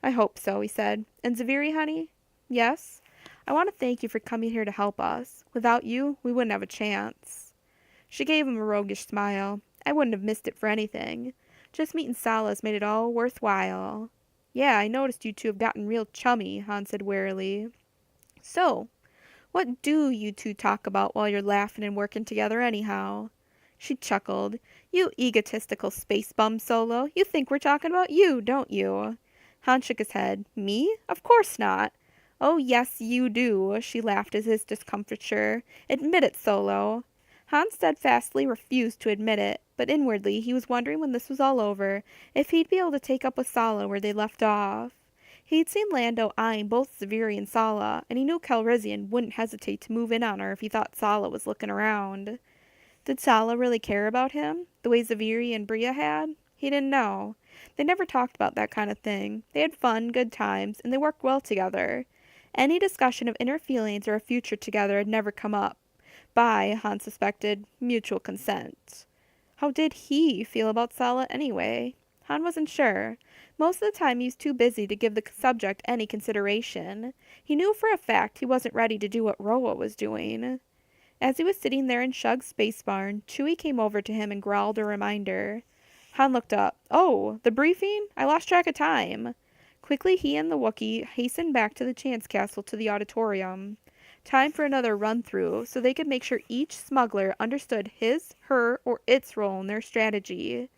I hope so, he said. And Zaviri, honey? Yes? I want to thank you for coming here to help us. Without you, we wouldn't have a chance. She gave him a roguish smile. I wouldn't have missed it for anything. Just meeting Sala's made it all worthwhile. Yeah, I noticed you two have gotten real chummy, Han said warily. So, what do you two talk about while you're laughing and working together anyhow? She chuckled. You egotistical space bum, Solo. You think we're talking about you, don't you? Han shook his head. Me? Of course not. Oh, yes, you do, she laughed at his discomfiture. Admit it, Solo. Han steadfastly refused to admit it, but inwardly he was wondering when this was all over if he'd be able to take up with Sala where they left off. He'd seen Lando eyeing both Zaviri and Sala, and he knew Calrissian wouldn't hesitate to move in on her if he thought Sala was looking around. Did Sala really care about him, the way Zaviri and Bria had? He didn't know. They never talked about that kind of thing. They had fun, good times, and they worked well together. Any discussion of inner feelings or a future together had never come up. By, Han suspected, mutual consent. How did he feel about Sala anyway? Han wasn't sure. Most of the time he was too busy to give the subject any consideration. He knew for a fact he wasn't ready to do what Roa was doing. As he was sitting there in Shug's space barn, Chewie came over to him and growled a reminder. Han looked up. Oh, the briefing? I lost track of time. Quickly he and the Wookiee hastened back to the Chance Castle to the auditorium. Time for another run-through, so they could make sure each smuggler understood his, her, or its role in their strategy.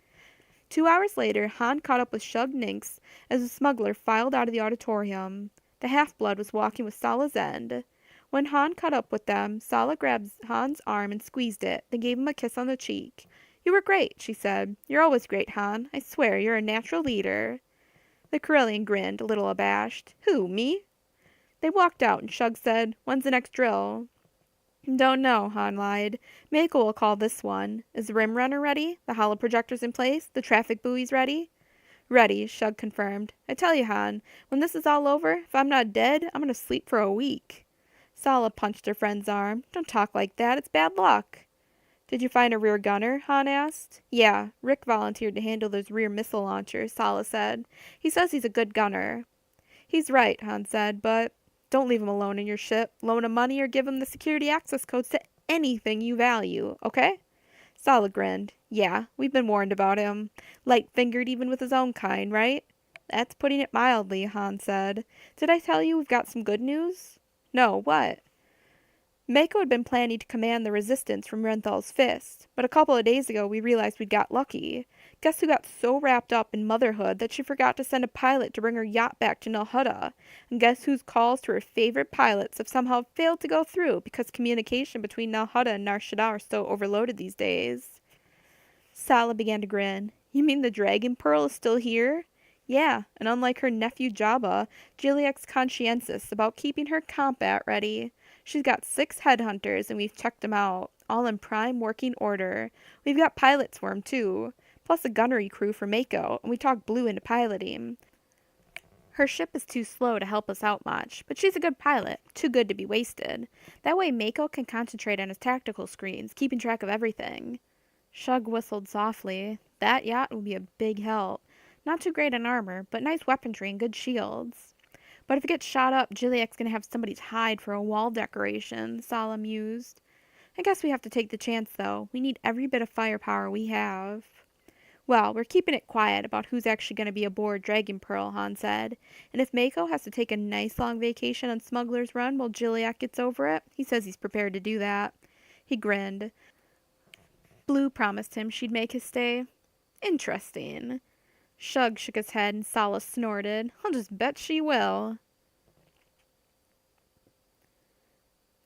2 hours later, Han caught up with Shug Ninx as the smuggler filed out of the auditorium. The half-blood was walking with Sala's end. When Han caught up with them, Sala grabbed Han's arm and squeezed it, then gave him a kiss on the cheek. You were great, she said. You're always great, Han. I swear, you're a natural leader. The Corellian grinned, a little abashed. Who, me? They walked out, and Shug said, When's the next drill? Don't know, Han lied. Mako will call this one. Is the rim runner ready? The holo projectors in place? The traffic buoys ready? Ready, Shug confirmed. I tell you, Han, when this is all over, if I'm not dead, I'm gonna sleep for a week. Sala punched her friend's arm. Don't talk like that, it's bad luck. Did you find a rear gunner? Han asked. Yeah, Rick volunteered to handle those rear missile launchers, Sala said. He says he's a good gunner. He's right, Han said, but don't leave him alone in your ship. Loan him money or give him the security access codes to anything you value, okay? Sala grinned. Yeah, we've been warned about him. Light-fingered even with his own kind, right? That's putting it mildly, Han said. Did I tell you we've got some good news? No, what? Mako had been planning to command the resistance from Renthal's fist, but a couple of days ago we realized we'd got lucky. Guess who got so wrapped up in motherhood that she forgot to send a pilot to bring her yacht back to Nalhutta? And guess whose calls to her favorite pilots have somehow failed to go through because communication between Nalhutta and Nar Shaddaa are so overloaded these days? Sala began to grin. You mean the Dragon Pearl is still here? Yeah, and unlike her nephew Jabba, Gilead's conscientious about keeping her combat ready. She's got 6 headhunters, and we've checked 'em out, all in prime working order. We've got pilots for 'em, too, plus a gunnery crew for Mako, and we talked Blue into piloting. Her ship is too slow to help us out much, but she's a good pilot, too good to be wasted. That way Mako can concentrate on his tactical screens, keeping track of everything. Shug whistled softly. That yacht will be a big help. Not too great in armor, but nice weaponry and good shields. But if it gets shot up, Gilead's gonna have somebody's hide for a wall decoration, Sala mused. I guess we have to take the chance, though. We need every bit of firepower we have. Well, we're keeping it quiet about who's actually going to be aboard Dragon Pearl, Han said. And if Mako has to take a nice long vacation on Smuggler's Run while Gilead gets over it, he says he's prepared to do that. He grinned. Blue promised him she'd make his stay. Interesting. Shug shook his head and Sala snorted. I'll just bet she will.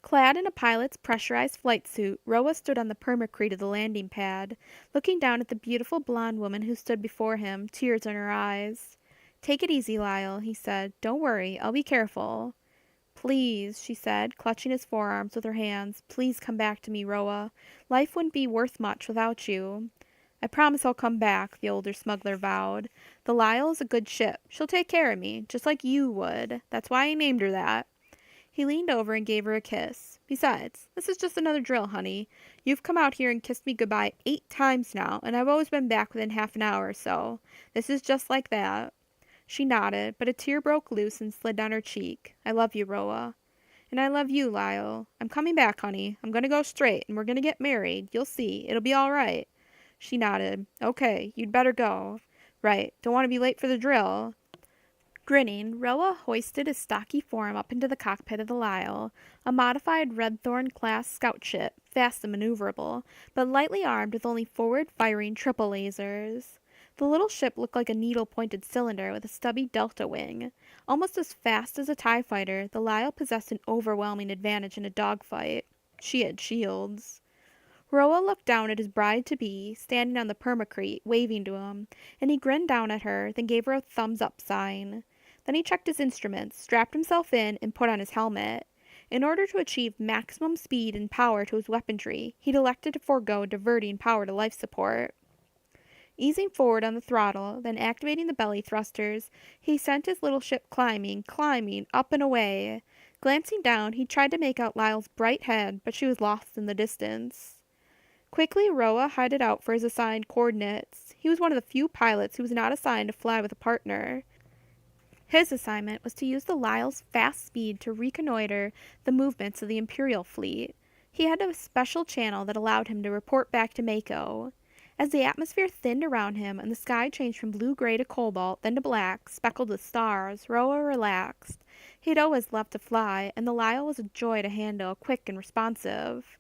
Clad in a pilot's pressurized flight suit, Roa stood on the permacrete of the landing pad, looking down at the beautiful blonde woman who stood before him, tears in her eyes. Take it easy, Lyle, he said. Don't worry, I'll be careful. Please, she said, clutching his forearms with her hands. Please come back to me, Roa. Life wouldn't be worth much without you. I promise I'll come back, the older smuggler vowed. The Lyle is a good ship. She'll take care of me, just like you would. That's why I named her that. He leaned over and gave her a kiss. Besides, this is just another drill, honey. You've come out here and kissed me goodbye 8 times now, and I've always been back within half an hour or so. This is just like that. She nodded, but a tear broke loose and slid down her cheek. I love you, Roa. And I love you, Lyle. I'm coming back, honey. I'm going to go straight, and we're going to get married. You'll see. It'll be all right. She nodded. Okay, you'd better go. Right. Don't want to be late for the drill. Grinning, Roa hoisted his stocky form up into the cockpit of the Lyle, a modified Redthorn-class scout ship, fast and maneuverable, but lightly armed with only forward-firing triple lasers. The little ship looked like a needle-pointed cylinder with a stubby delta wing. Almost as fast as a TIE fighter, the Lyle possessed an overwhelming advantage in a dogfight. She had shields. Roa looked down at his bride-to-be, standing on the permacrete, waving to him, and he grinned down at her, then gave her a thumbs-up sign. Then he checked his instruments, strapped himself in, and put on his helmet. In order to achieve maximum speed and power to his weaponry, he'd elected to forego diverting power to life support. Easing forward on the throttle, then activating the belly thrusters, he sent his little ship climbing, up and away. Glancing down, he tried to make out Lyle's bright head, but she was lost in the distance. Quickly, Roa headed out for his assigned coordinates. He was one of the few pilots who was not assigned to fly with a partner. His assignment was to use the Lyle's fast speed to reconnoiter the movements of the Imperial fleet. He had a special channel that allowed him to report back to Mako. As the atmosphere thinned around him and the sky changed from blue-gray to cobalt, then to black, speckled with stars, Roa relaxed. He'd always loved to fly, and the Lyle was a joy to handle, quick and responsive.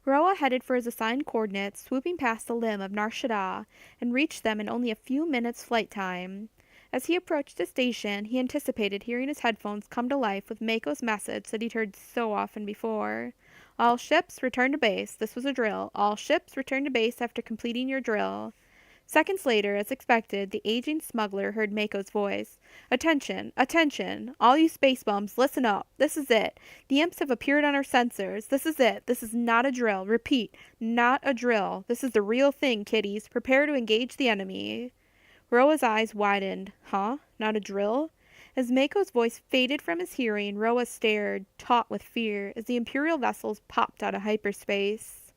Roa headed for his assigned coordinates, swooping past the limb of Nar Shaddaa, and reached them in only a few minutes' flight time. As he approached the station, he anticipated hearing his headphones come to life with Mako's message that he'd heard so often before. All ships, return to base. This was a drill. All ships, return to base after completing your drill. Seconds later, as expected, the aging smuggler heard Mako's voice. Attention! Attention! All you space bums, listen up. This is it. The imps have appeared on our sensors. This is it. This is not a drill. Repeat, not a drill. This is the real thing, kiddies. Prepare to engage the enemy. Roa's eyes widened. Huh? Not a drill? As Mako's voice faded from his hearing, Roa stared, taut with fear, as the Imperial vessels popped out of hyperspace.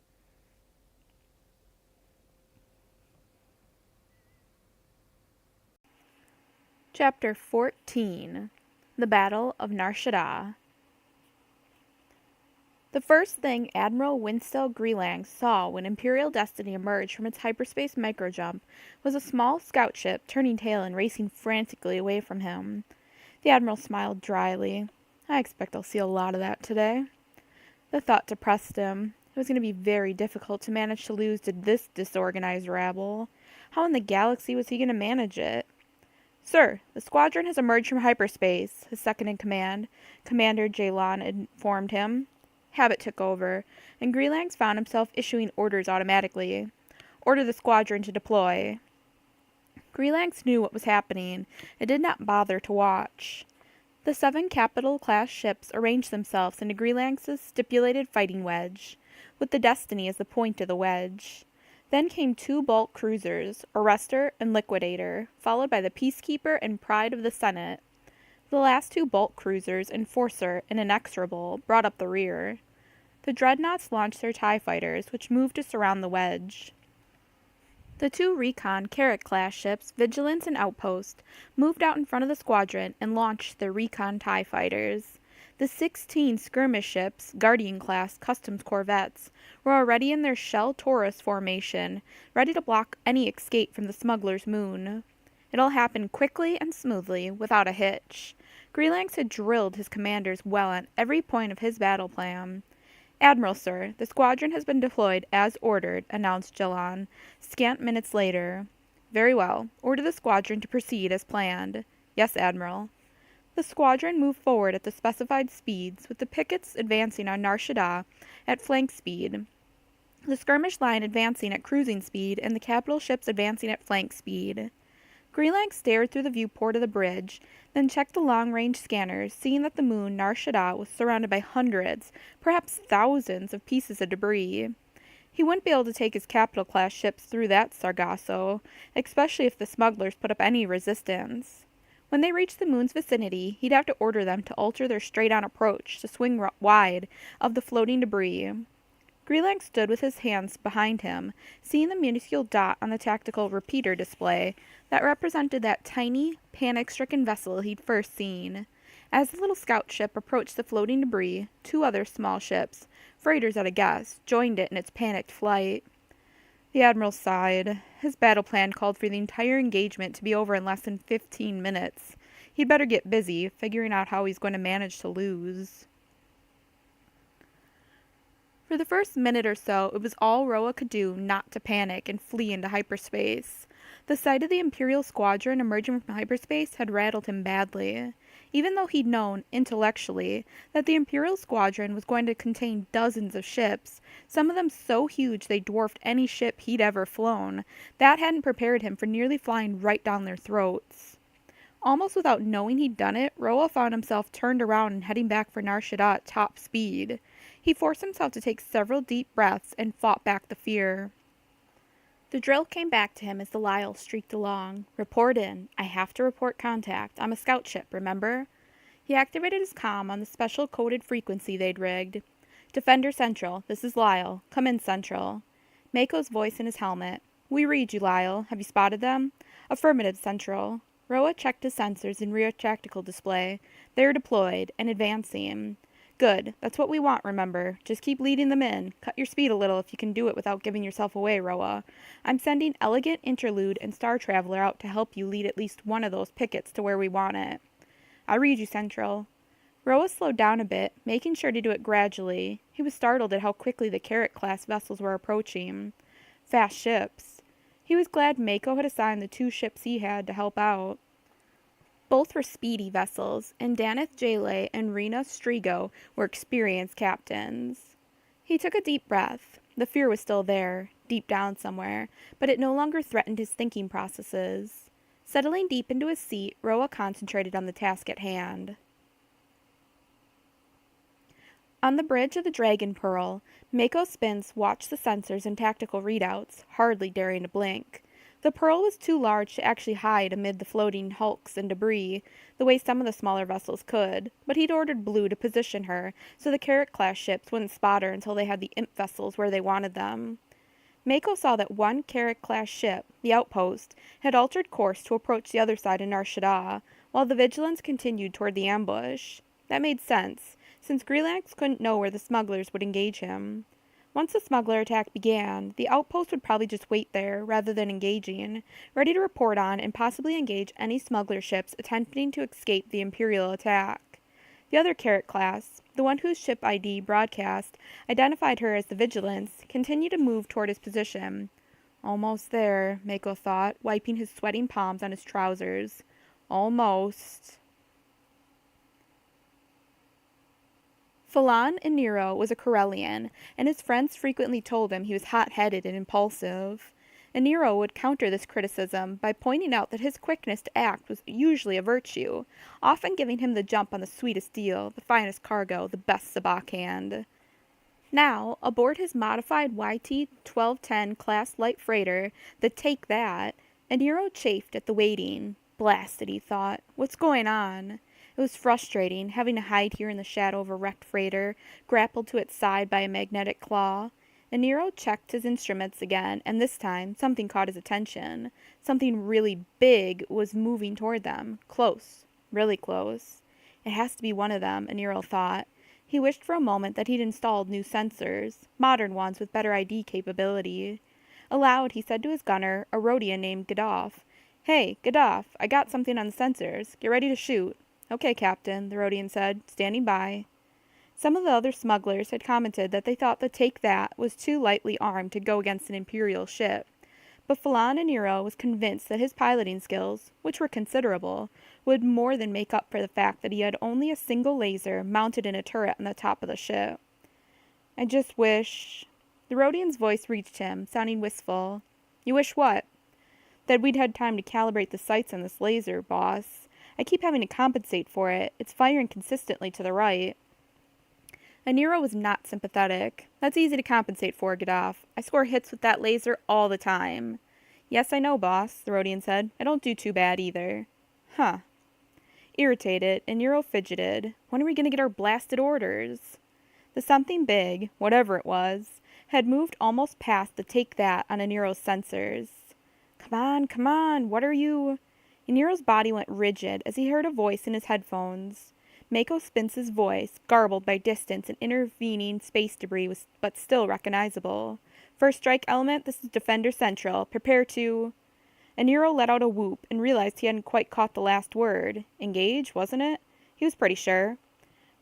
Chapter 14. The Battle of Nar Shaddaa. The first thing Admiral Winstel Greelang saw when Imperial Destiny emerged from its hyperspace microjump was a small scout ship turning tail and racing frantically away from him. The Admiral smiled dryly. I expect I'll see a lot of that today. The thought depressed him. It was going to be very difficult to manage to lose to this disorganized rabble. How in the galaxy was he going to manage it? Sir, the squadron has emerged from hyperspace, his second-in-command, Commander Jalon informed him. Habit took over, and Greelangs found himself issuing orders automatically. Order the squadron to deploy. Greelangs knew what was happening, and did not bother to watch. The 7 Capital-class ships arranged themselves into Greelangs' stipulated fighting wedge, with the Destiny as the point of the wedge. Then came 2 bulk cruisers, Arrestor and Liquidator, followed by the Peacekeeper and Pride of the Senate. The last 2 bulk cruisers, Enforcer and Inexorable, brought up the rear. The dreadnoughts launched their TIE fighters, which moved to surround the wedge. The 2 recon Carrack-class ships, Vigilance and Outpost, moved out in front of the squadron and launched their recon TIE fighters. The 16 skirmish ships, Guardian-class customs corvettes, were already in their Shell Taurus formation, ready to block any escape from the smuggler's moon. It all happened quickly and smoothly, without a hitch. Greelangs had drilled his commanders well on every point of his battle plan. Admiral, sir, the squadron has been deployed as ordered, announced Jalon, scant minutes later. Very well. Order the squadron to proceed as planned. Yes, Admiral. The squadron moved forward at the specified speeds, with the pickets advancing on Nar Shaddaa at flank speed, the skirmish line advancing at cruising speed, and the capital ships advancing at flank speed. Greelang stared through the viewport of the bridge, then checked the long-range scanners, seeing that the moon Nar Shaddaa was surrounded by hundreds, perhaps thousands, of pieces of debris. He wouldn't be able to take his capital-class ships through that Sargasso, especially if the smugglers put up any resistance. When they reached the moon's vicinity, he'd have to order them to alter their straight-on approach to swing wide of the floating debris. Greelang stood with his hands behind him, seeing the minuscule dot on the tactical repeater display that represented that tiny, panic-stricken vessel he'd first seen. As the little scout ship approached the floating debris, 2 other small ships, freighters at a guess, joined it in its panicked flight. The Admiral sighed. His battle plan called for the entire engagement to be over in less than 15 minutes. He'd better get busy, figuring out how he's going to manage to lose. For the first minute or so, it was all Roa could do not to panic and flee into hyperspace. The sight of the Imperial squadron emerging from hyperspace had rattled him badly. Even though he'd known, intellectually, that the Imperial squadron was going to contain dozens of ships, some of them so huge they dwarfed any ship he'd ever flown, that hadn't prepared him for nearly flying right down their throats. Almost without knowing he'd done it, Roa found himself turned around and heading back for Nar Shaddaa at top speed. He forced himself to take several deep breaths and fought back the fear. The drill came back to him as the Lyle streaked along. Report in. I have to report contact. I'm a scout ship, remember? He activated his comm on the special coded frequency they'd rigged. Defender Central, this is Lyle. Come in, Central. Mako's voice in his helmet. We read you, Lyle. Have you spotted them? Affirmative, Central. Roa checked his sensors in rear tactical display. They're deployed and advancing. Good. That's what we want, remember. Just keep leading them in. Cut your speed a little if you can do it without giving yourself away, Roa. I'm sending Elegant, Interlude, and Star Traveler out to help you lead at least one of those pickets to where we want it. I read you, Central. Roa slowed down a bit, making sure to do it gradually. He was startled at how quickly the Carrack-class vessels were approaching. Fast ships. He was glad Mako had assigned the 2 ships he had to help out. Both were speedy vessels, and Daneth Jale and Rena Strigo were experienced captains. He took a deep breath. The fear was still there, deep down somewhere, but it no longer threatened his thinking processes. Settling deep into his seat, Roa concentrated on the task at hand. On the bridge of the Dragon Pearl, Mako Spence watched the sensors and tactical readouts, hardly daring to blink. The Pearl was too large to actually hide amid the floating hulks and debris, the way some of the smaller vessels could, but he'd ordered Blue to position her so the Carrack-class ships wouldn't spot her until they had the imp vessels where they wanted them. Mako saw that one Carrack-class ship, the Outpost, had altered course to approach the other side of Nar Shaddaa, while the Vigilance continued toward the ambush. That made sense, since Greenlax couldn't know where the smugglers would engage him. Once the smuggler attack began, the outpost would probably just wait there, rather than engaging, ready to report on and possibly engage any smuggler ships attempting to escape the Imperial attack. The other Carrack class, the one whose ship ID broadcast identified her as the Vigilance, continued to move toward his position. Almost there, Mako thought, wiping his sweating palms on his trousers. Almost. Phelan in Nero was a Corellian, and his friends frequently told him he was hot-headed and impulsive. And Nero would counter this criticism by pointing out that his quickness to act was usually a virtue, often giving him the jump on the sweetest deal, the finest cargo, the best sabacc hand. Now, aboard his modified YT-1210 class light freighter, the Take That, Nero chafed at the waiting. Blasted, he thought. What's going on? It was frustrating, having to hide here in the shadow of a wrecked freighter, grappled to its side by a magnetic claw. And Nero checked his instruments again, and this time something caught his attention. Something really big was moving toward them. Close. Really close. It has to be one of them, Nero thought. He wished for a moment that he'd installed new sensors, modern ones with better ID capability. Aloud, he said to his gunner, a Rhodian named Gaddafi, "Hey, Gaddafi, I got something on the sensors. Get ready to shoot." "Okay, Captain," the Rhodian said, standing by. Some of the other smugglers had commented that they thought the Take That was too lightly armed to go against an Imperial ship, but Phelan Nero was convinced that his piloting skills, which were considerable, would more than make up for the fact that he had only a single laser mounted in a turret on the top of the ship. "I just wish—" The Rhodian's voice reached him, sounding wistful. "You wish what?" "That we'd had time to calibrate the sights on this laser, boss. I keep having to compensate for it. It's firing consistently to the right." Nero was not sympathetic. "That's easy to compensate for, Gaddafi. I score hits with that laser all the time." "Yes, I know, boss," the Rhodian said. "I don't do too bad either." Huh. Irritated, Nero fidgeted. When are we going to get our blasted orders? The something big, whatever it was, had moved almost past the Take That on Nero's sensors. Come on, what are you—" Nero's body went rigid as he heard a voice in his headphones. Mako Spince's voice, garbled by distance and intervening space debris, was but still recognizable. "First strike element, this is Defender Central. Prepare to—" Nero let out a whoop and realized he hadn't quite caught the last word. Engage, wasn't it? He was pretty sure.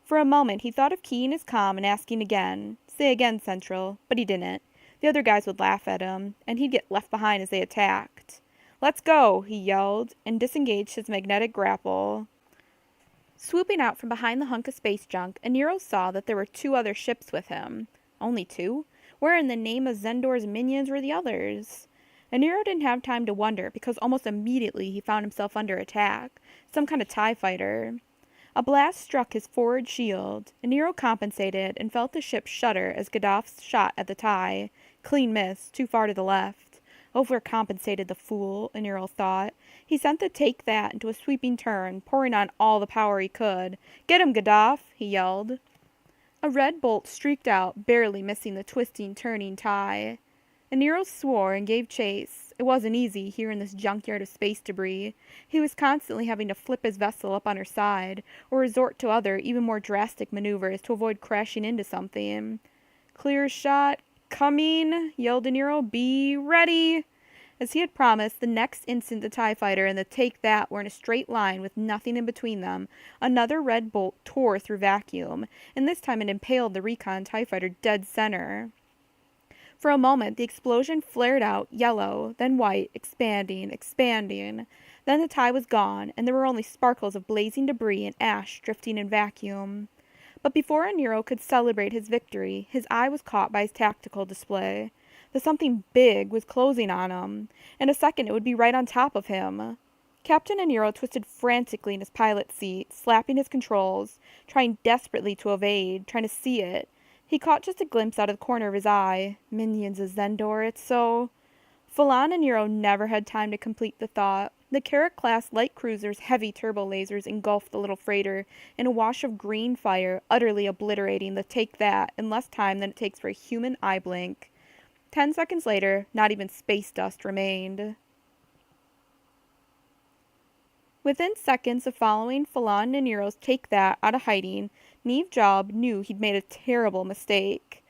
For a moment he thought of keying his comm and asking again. Say again, Central. But he didn't. The other guys would laugh at him, and he'd get left behind as they attacked. "Let's go," he yelled, and disengaged his magnetic grapple. Swooping out from behind the hunk of space junk, Nero saw that there were 2 other ships with him. Only 2? Where in the name of Zendor's minions were the others? Nero didn't have time to wonder, because almost immediately he found himself under attack. Some kind of TIE fighter. A blast struck his forward shield. Nero compensated and felt the ship shudder as Gaddafi shot at the TIE. Clean miss, too far to the left. Overcompensated, the fool, Nero thought. He sent the Take That into a sweeping turn, pouring on all the power he could. "Get him, Gaddafi!" he yelled. A red bolt streaked out, barely missing the twisting, turning TIE. Nero swore and gave chase. It wasn't easy, here in this junkyard of space debris. He was constantly having to flip his vessel up on her side, or resort to other, even more drastic maneuvers to avoid crashing into something. "Clear shot! Coming!" yelled Nero. "Be ready!" As he had promised, the next instant the TIE fighter and the Take That were in a straight line with nothing in between them. Another red bolt tore through vacuum, and this time it impaled the recon TIE fighter dead center. For a moment, the explosion flared out, yellow, then white, expanding. Then the TIE was gone, and there were only sparkles of blazing debris and ash drifting in vacuum. But before Nero could celebrate his victory, his eye was caught by his tactical display. The something big was closing on him. In a second it would be right on top of him. Captain Nero twisted frantically in his pilot's seat, slapping his controls, trying desperately to evade, trying to see it. He caught just a glimpse out of the corner of his eye. Minions of Zendor, it's so... Falon and Nero never had time to complete the thought. The Carrack-class light cruiser's heavy turbo lasers engulfed the little freighter in a wash of green fire, utterly obliterating the Take That in less time than it takes for a human eye blink. 10 seconds later, not even space dust remained. Within seconds of following Falon and Nero's Take That out of hiding, Neve Job knew he'd made a terrible mistake.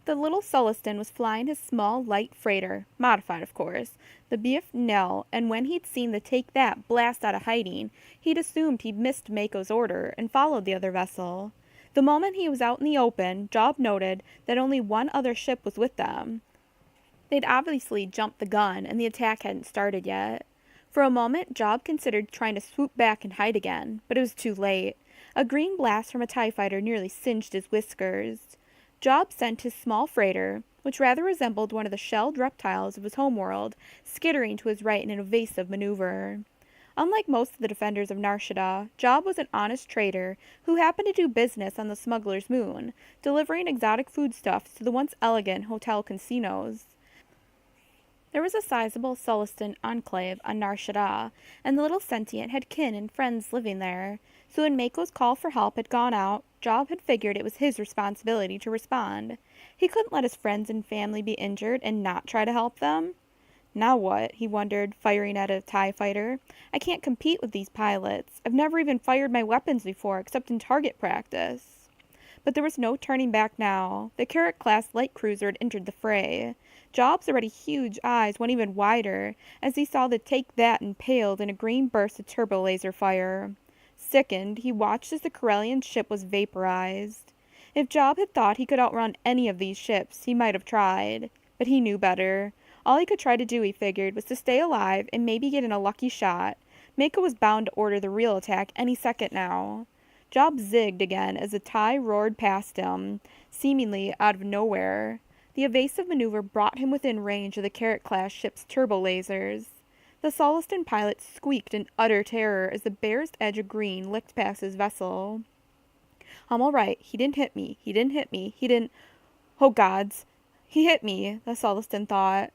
The little Sullustan was flying his small, light freighter, modified of course, the BF Nell, and when he'd seen the Take That blast out of hiding, he'd assumed he'd missed Mako's order and followed the other vessel. The moment he was out in the open, Job noted that only one other ship was with them. They'd obviously jumped the gun, and the attack hadn't started yet. For a moment, Job considered trying to swoop back and hide again, but it was too late. A green blast from a TIE fighter nearly singed his whiskers. Job sent his small freighter, which rather resembled one of the shelled reptiles of his homeworld, skittering to his right in an evasive maneuver. Unlike most of the defenders of Nar Shaddaa, Job was an honest trader who happened to do business on the smuggler's moon, delivering exotic foodstuffs to the once elegant hotel casinos. There was a sizable Sullustan enclave on Nar Shaddaa, and the little sentient had kin and friends living there, so when Mako's call for help had gone out, Job had figured it was his responsibility to respond. He couldn't let his friends and family be injured and not try to help them. Now what? He wondered, firing at a TIE fighter. I can't compete with these pilots. I've never even fired my weapons before, except in target practice. But there was no turning back now. The Carrack-class light cruiser had entered the fray. Job's already huge eyes went even wider as he saw the Take That impaled in a green burst of turbo laser fire. Sickened, he watched as the Corellian ship was vaporized. If Job had thought he could outrun any of these ships, he might have tried. But he knew better. All he could try to do, he figured, was to stay alive and maybe get in a lucky shot. Mako was bound to order the real attack any second now. Job zigged again as the TIE roared past him, seemingly out of nowhere. The evasive maneuver brought him within range of the Carrack-class ship's turbo lasers. The Sullustan pilot squeaked in utter terror as the barest edge of green licked past his vessel. I'm all right. He didn't hit me. He didn't hit me. He didn't... Oh, gods. He hit me, the Sullustan thought.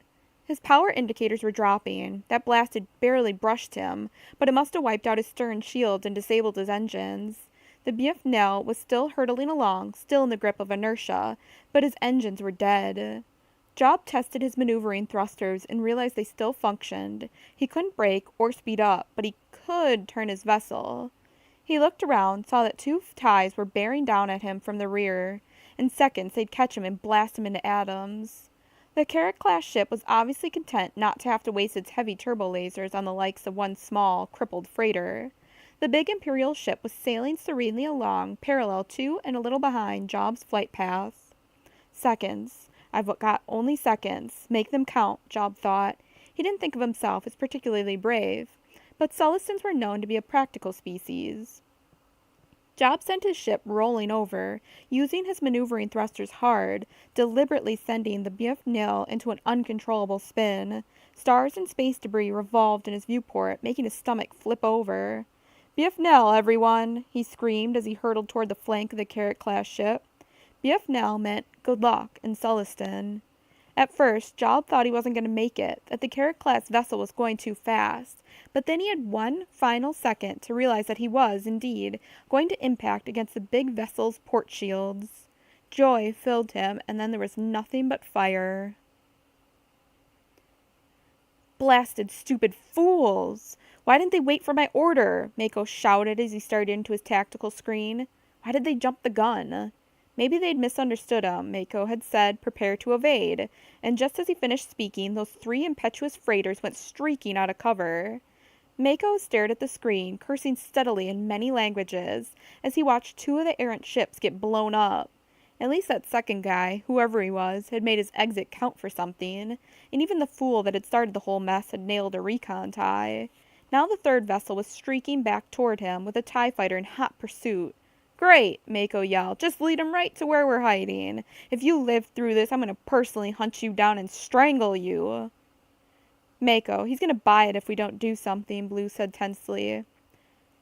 His power indicators were dropping. That blast had barely brushed him, but it must have wiped out his stern shields and disabled his engines. The BF Nell was still hurtling along, still in the grip of inertia, but his engines were dead. Job tested his maneuvering thrusters and realized they still functioned. He couldn't brake or speed up, but he could turn his vessel. He looked around, saw that two TIEs were bearing down at him from the rear. In seconds, they'd catch him and blast him into atoms. The Carrack-class ship was obviously content not to have to waste its heavy turbo lasers on the likes of one small, crippled freighter. The big Imperial ship was sailing serenely along, parallel to and a little behind Job's flight path. Seconds. I've got only seconds. Make them count, Job thought. He didn't think of himself as particularly brave, but Sullustans were known to be a practical species. Job sent his ship rolling over, using his maneuvering thrusters hard, deliberately sending the BF Nil into an uncontrollable spin. Stars and space debris revolved in his viewport, making his stomach flip over. BF Nil, everyone, he screamed as he hurtled toward the flank of the Carrack-class ship. BF Nil meant good luck in Sullustan. At first, Job thought he wasn't going to make it, that the Carrack-class vessel was going too fast, but then he had one final second to realize that he was, indeed, going to impact against the big vessel's port shields. Joy filled him, and then there was nothing but fire. Blasted stupid fools! Why didn't they wait for my order? Mako shouted as he started into his tactical screen. Why did they jump the gun? Maybe they'd misunderstood him, Mako had said, prepare to evade, and just as he finished speaking, those three impetuous freighters went streaking out of cover. Mako stared at the screen, cursing steadily in many languages, as he watched two of the errant ships get blown up. At least that second guy, whoever he was, had made his exit count for something, and even the fool that had started the whole mess had nailed a recon tie. Now the third vessel was streaking back toward him, with a TIE fighter in hot pursuit. Great, Mako yelled. Just lead him right to where we're hiding. If you live through this, I'm going to personally hunt you down and strangle you. Mako, he's going to buy it if we don't do something, Blue said tensely.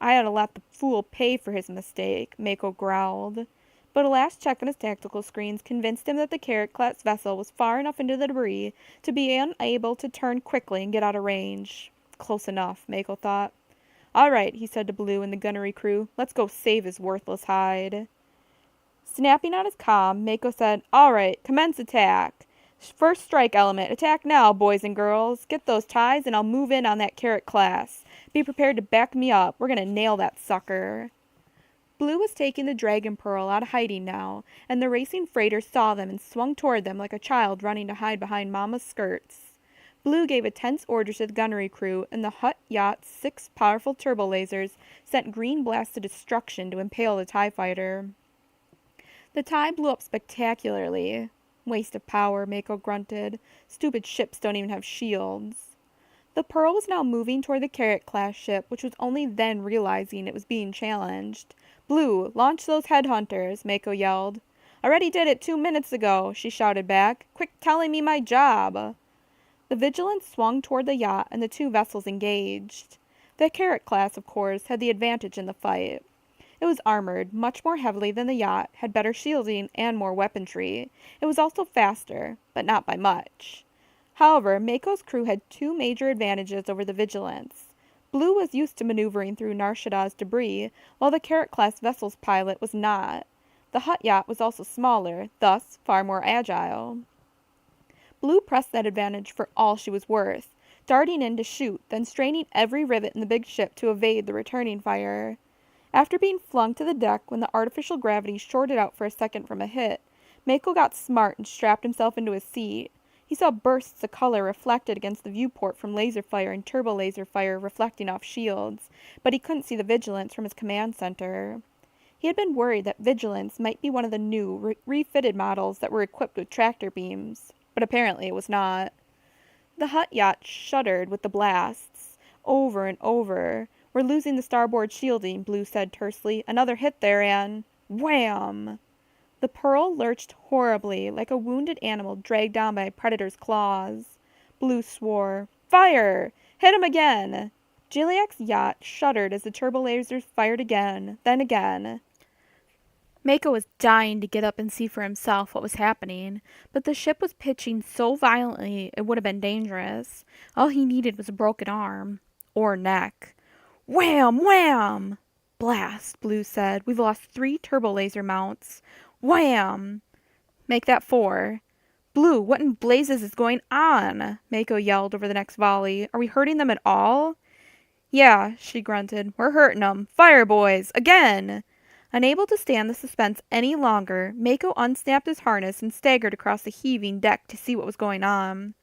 I ought to let the fool pay for his mistake, Mako growled. but a last check on his tactical screens convinced him that the Carrot-class vessel was far enough into the debris to be unable to turn quickly and get out of range. Close enough, Mako thought. All right, he said to Blue and the gunnery crew. Let's go save his worthless hide. Snapping on his comm, Mako said, All right, commence attack. First strike element, attack now, boys and girls. Get those ties and I'll move in on that Carrot-class. Be prepared to back me up. We're gonna nail that sucker. Blue was taking the Dragon Pearl out of hiding now, and the racing freighter saw them and swung toward them like a child running to hide behind Mama's skirts. Blue gave a tense order to the gunnery crew, and the Hutt yacht's 6 powerful turbo lasers sent green blasts of destruction to impale the TIE fighter. The TIE blew up spectacularly. Waste of power, Mako grunted. Stupid ships don't even have shields. The Pearl was now moving toward the Carrot-class ship, which was only then realizing it was being challenged. Blue, launch those headhunters, Mako yelled. Already did it 2 minutes ago, she shouted back. Quick telling me my job. The Vigilance swung toward the yacht and the 2 vessels engaged. The Carrot-class, of course, had the advantage in the fight. It was armored, much more heavily than the yacht, had better shielding and more weaponry. It was also faster, but not by much. However, Mako's crew had 2 major advantages over the Vigilance. Blue was used to maneuvering through Nar Shaddaa's debris, while the Carrot-class vessel's pilot was not. The Hutt yacht was also smaller, thus far more agile. Blue pressed that advantage for all she was worth, darting in to shoot, then straining every rivet in the big ship to evade the returning fire. After being flung to the deck when the artificial gravity shorted out for a second from a hit, Mako got smart and strapped himself into his seat. He saw bursts of color reflected against the viewport from laser fire and turbo laser fire reflecting off shields, but he couldn't see the Vigilance from his command center. He had been worried that Vigilance might be one of the new, refitted models that were equipped with tractor beams, but apparently it was not. The Hutt yacht shuddered with the blasts. Over and over. We're losing the starboard shielding, Blue said tersely. Another hit there, and wham! The Pearl lurched horribly, like a wounded animal dragged down by a predator's claws. Blue swore. Fire! Hit him again! Jiliak's yacht shuddered as the turbo lasers fired again, then again. Mako was dying to get up and see for himself what was happening, but the ship was pitching so violently it would have been dangerous. All he needed was a broken arm. Or neck. Wham! Wham! Blast, Blue said. We've lost 3 turbo laser mounts. Wham! Make that 4. Blue, what in blazes is going on? Mako yelled over the next volley. Are we hurting them at all? Yeah, she grunted. We're hurting them. Fire, boys! Again! Unable to stand the suspense any longer, Mako unsnapped his harness and staggered across the heaving deck to see what was going on.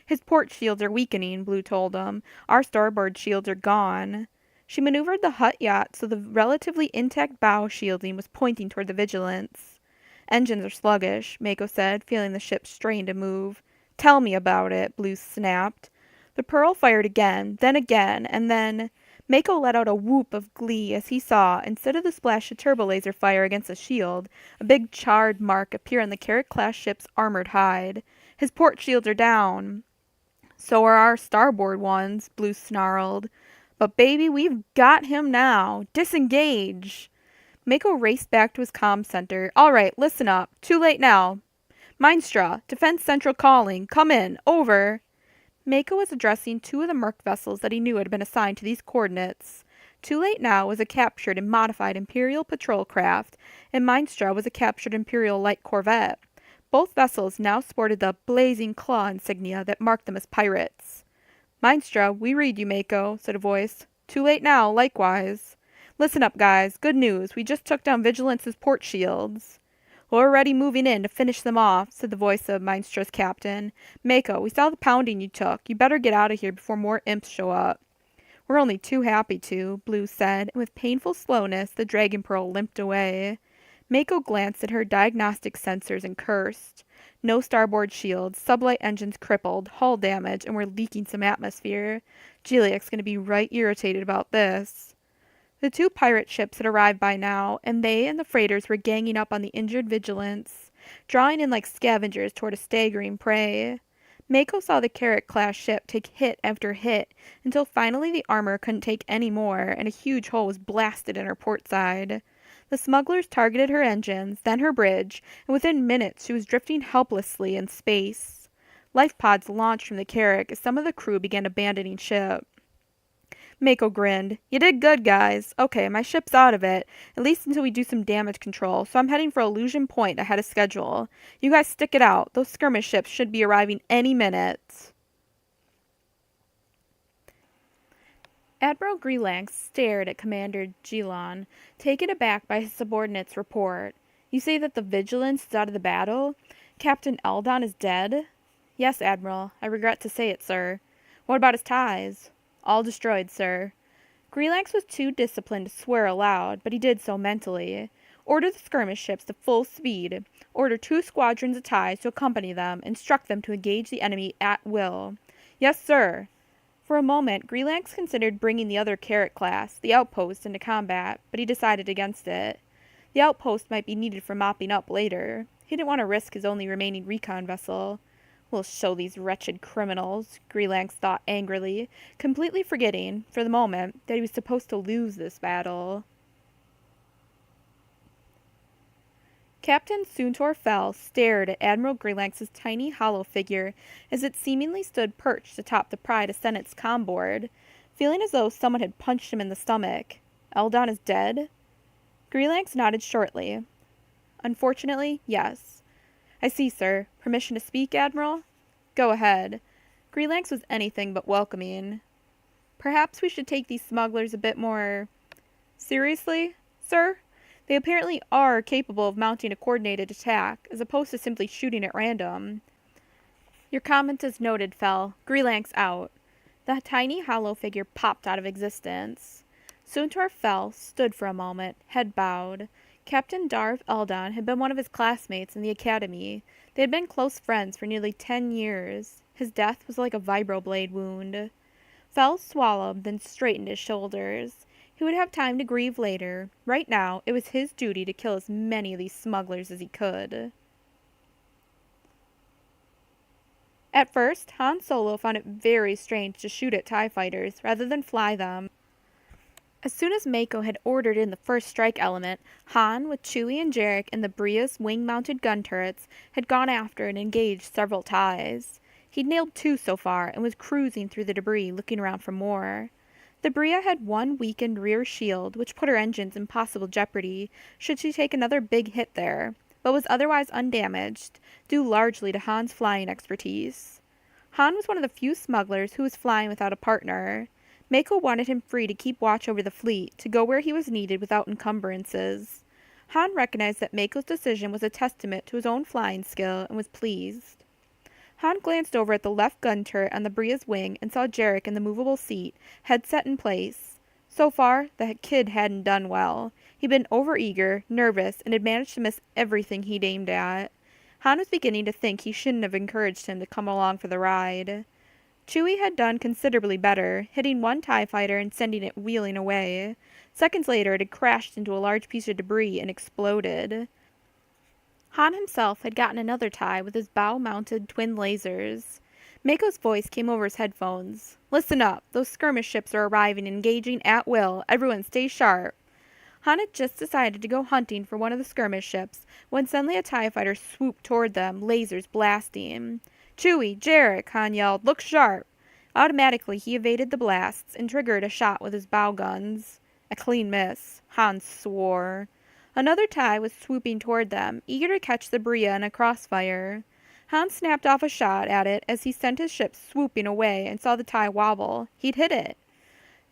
His port shields are weakening, Blue told him. Our starboard shields are gone. She maneuvered the Hutt yacht so the relatively intact bow shielding was pointing toward the Vigilance. Engines are sluggish, Mako said, feeling the ship strain to move. Tell me about it, Blue snapped. The Pearl fired again, and then... Mako let out a whoop of glee as he saw, instead of the splash of turbo laser fire against the shield, a big charred mark appear on the Carrot-class ship's armored hide. His port shields are down. So are our starboard ones, Blue snarled. But baby, we've got him now. Disengage! Mako raced back to his comm center. All right, listen up. Too late now. Mainstra, Defense Central calling. Come in. Over. Mako was addressing 2 of the Merc vessels that he knew had been assigned to these coordinates. Too Late Now was a captured and modified Imperial patrol craft, and Mainstra was a captured Imperial light corvette. Both vessels now sported the blazing claw insignia that marked them as pirates. Mainstra, we read you, Mako, said a voice. Too Late Now, likewise. Listen up, guys. Good news. We just took down Vigilance's port shields. We're already moving in to finish them off, said the voice of Mainstra's captain. Mako, we saw the pounding you took. You better get out of here before more imps show up. We're only too happy to, Blue said, and with painful slowness the Dragon Pearl limped away. Mako glanced at her diagnostic sensors and cursed. No starboard shields, sublight engines crippled, hull damage, and we're leaking some atmosphere. Jiliak's going to be right irritated about this. The 2 pirate ships had arrived by now, and they and the freighters were ganging up on the injured Vigilance, drawing in like scavengers toward a staggering prey. Mako saw the Carrot-class ship take hit after hit, until finally the armor couldn't take any more, and a huge hole was blasted in her port side. The smugglers targeted her engines, then her bridge, and within minutes she was drifting helplessly in space. Life pods launched from the Carrack as some of the crew began abandoning ship. Mako grinned. You did good, guys. Okay, my ship's out of it, at least until we do some damage control, so I'm heading for Illusion Point ahead of schedule. You guys stick it out. Those skirmish ships should be arriving any minute. Admiral Greelanx stared at Commander Gilon, taken aback by his subordinate's report. You say that the Vigilance is out of the battle? Captain Eldon is dead? Yes, Admiral. I regret to say it, sir. What about his ties? All destroyed, sir. Greelanx was too disciplined to swear aloud, but he did so mentally. Order the skirmish ships to full speed. Order 2 squadrons of ties to accompany them. Instruct them to engage the enemy at will. Yes, sir. For a moment, Greelanx considered bringing the other Carrot class, the Outpost, into combat, but he decided against it. The Outpost might be needed for mopping up later. He didn't want to risk his only remaining recon vessel. We'll show these wretched criminals, Greelanx thought angrily, completely forgetting, for the moment, that he was supposed to lose this battle. Captain Suntor Fell stared at Admiral Greelanx's tiny hollow figure as it seemingly stood perched atop the Pride Ascendant's comboard, feeling as though someone had punched him in the stomach. Eldon is dead? Greelanx nodded shortly. Unfortunately, yes. I see, sir. Permission to speak, Admiral? Go ahead. Greelanx was anything but welcoming. Perhaps we should take these smugglers a bit more seriously, sir? They apparently are capable of mounting a coordinated attack, as opposed to simply shooting at random. Your comment is noted, Fell. Greelanx out. The tiny hollow figure popped out of existence. Suntor Fell stood for a moment, head bowed. Captain Darv Eldon had been one of his classmates in the academy. They had been close friends for nearly 10 years. His death was like a vibroblade wound. Fell swallowed, then straightened his shoulders. He would have time to grieve later. Right now, it was his duty to kill as many of these smugglers as he could. At first, Han Solo found it very strange to shoot at TIE fighters rather than fly them. As soon as Mako had ordered in the first strike element, Han, with Chewie and Jarek and the Bria's wing-mounted gun turrets, had gone after and engaged several TIEs. He'd nailed 2 so far and was cruising through the debris looking around for more. The Bria had one weakened rear shield, which put her engines in possible jeopardy should she take another big hit there, but was otherwise undamaged, due largely to Han's flying expertise. Han was one of the few smugglers who was flying without a partner. Mako wanted him free to keep watch over the fleet, to go where he was needed without encumbrances. Han recognized that Mako's decision was a testament to his own flying skill and was pleased. Han glanced over at the left gun turret on the Bria's wing and saw Jarek in the movable seat, headset in place. So far, the kid hadn't done well. He'd been overeager, nervous, and had managed to miss everything he'd aimed at. Han was beginning to think he shouldn't have encouraged him to come along for the ride. Chewie had done considerably better, hitting one TIE fighter and sending it wheeling away. Seconds later, it had crashed into a large piece of debris and exploded. Han himself had gotten another TIE with his bow-mounted twin lasers. Mako's voice came over his headphones. Listen up. Those skirmish ships are arriving and engaging at will. Everyone stay sharp. Han had just decided to go hunting for one of the skirmish ships when suddenly a TIE fighter swooped toward them, lasers blasting. Chewie, Jarek, Han yelled, look sharp. Automatically, he evaded the blasts and triggered a shot with his bow guns. A clean miss. Han swore. Another TIE was swooping toward them, eager to catch the Bria in a crossfire. Han snapped off a shot at it as he sent his ship swooping away and saw the TIE wobble. He'd hit it.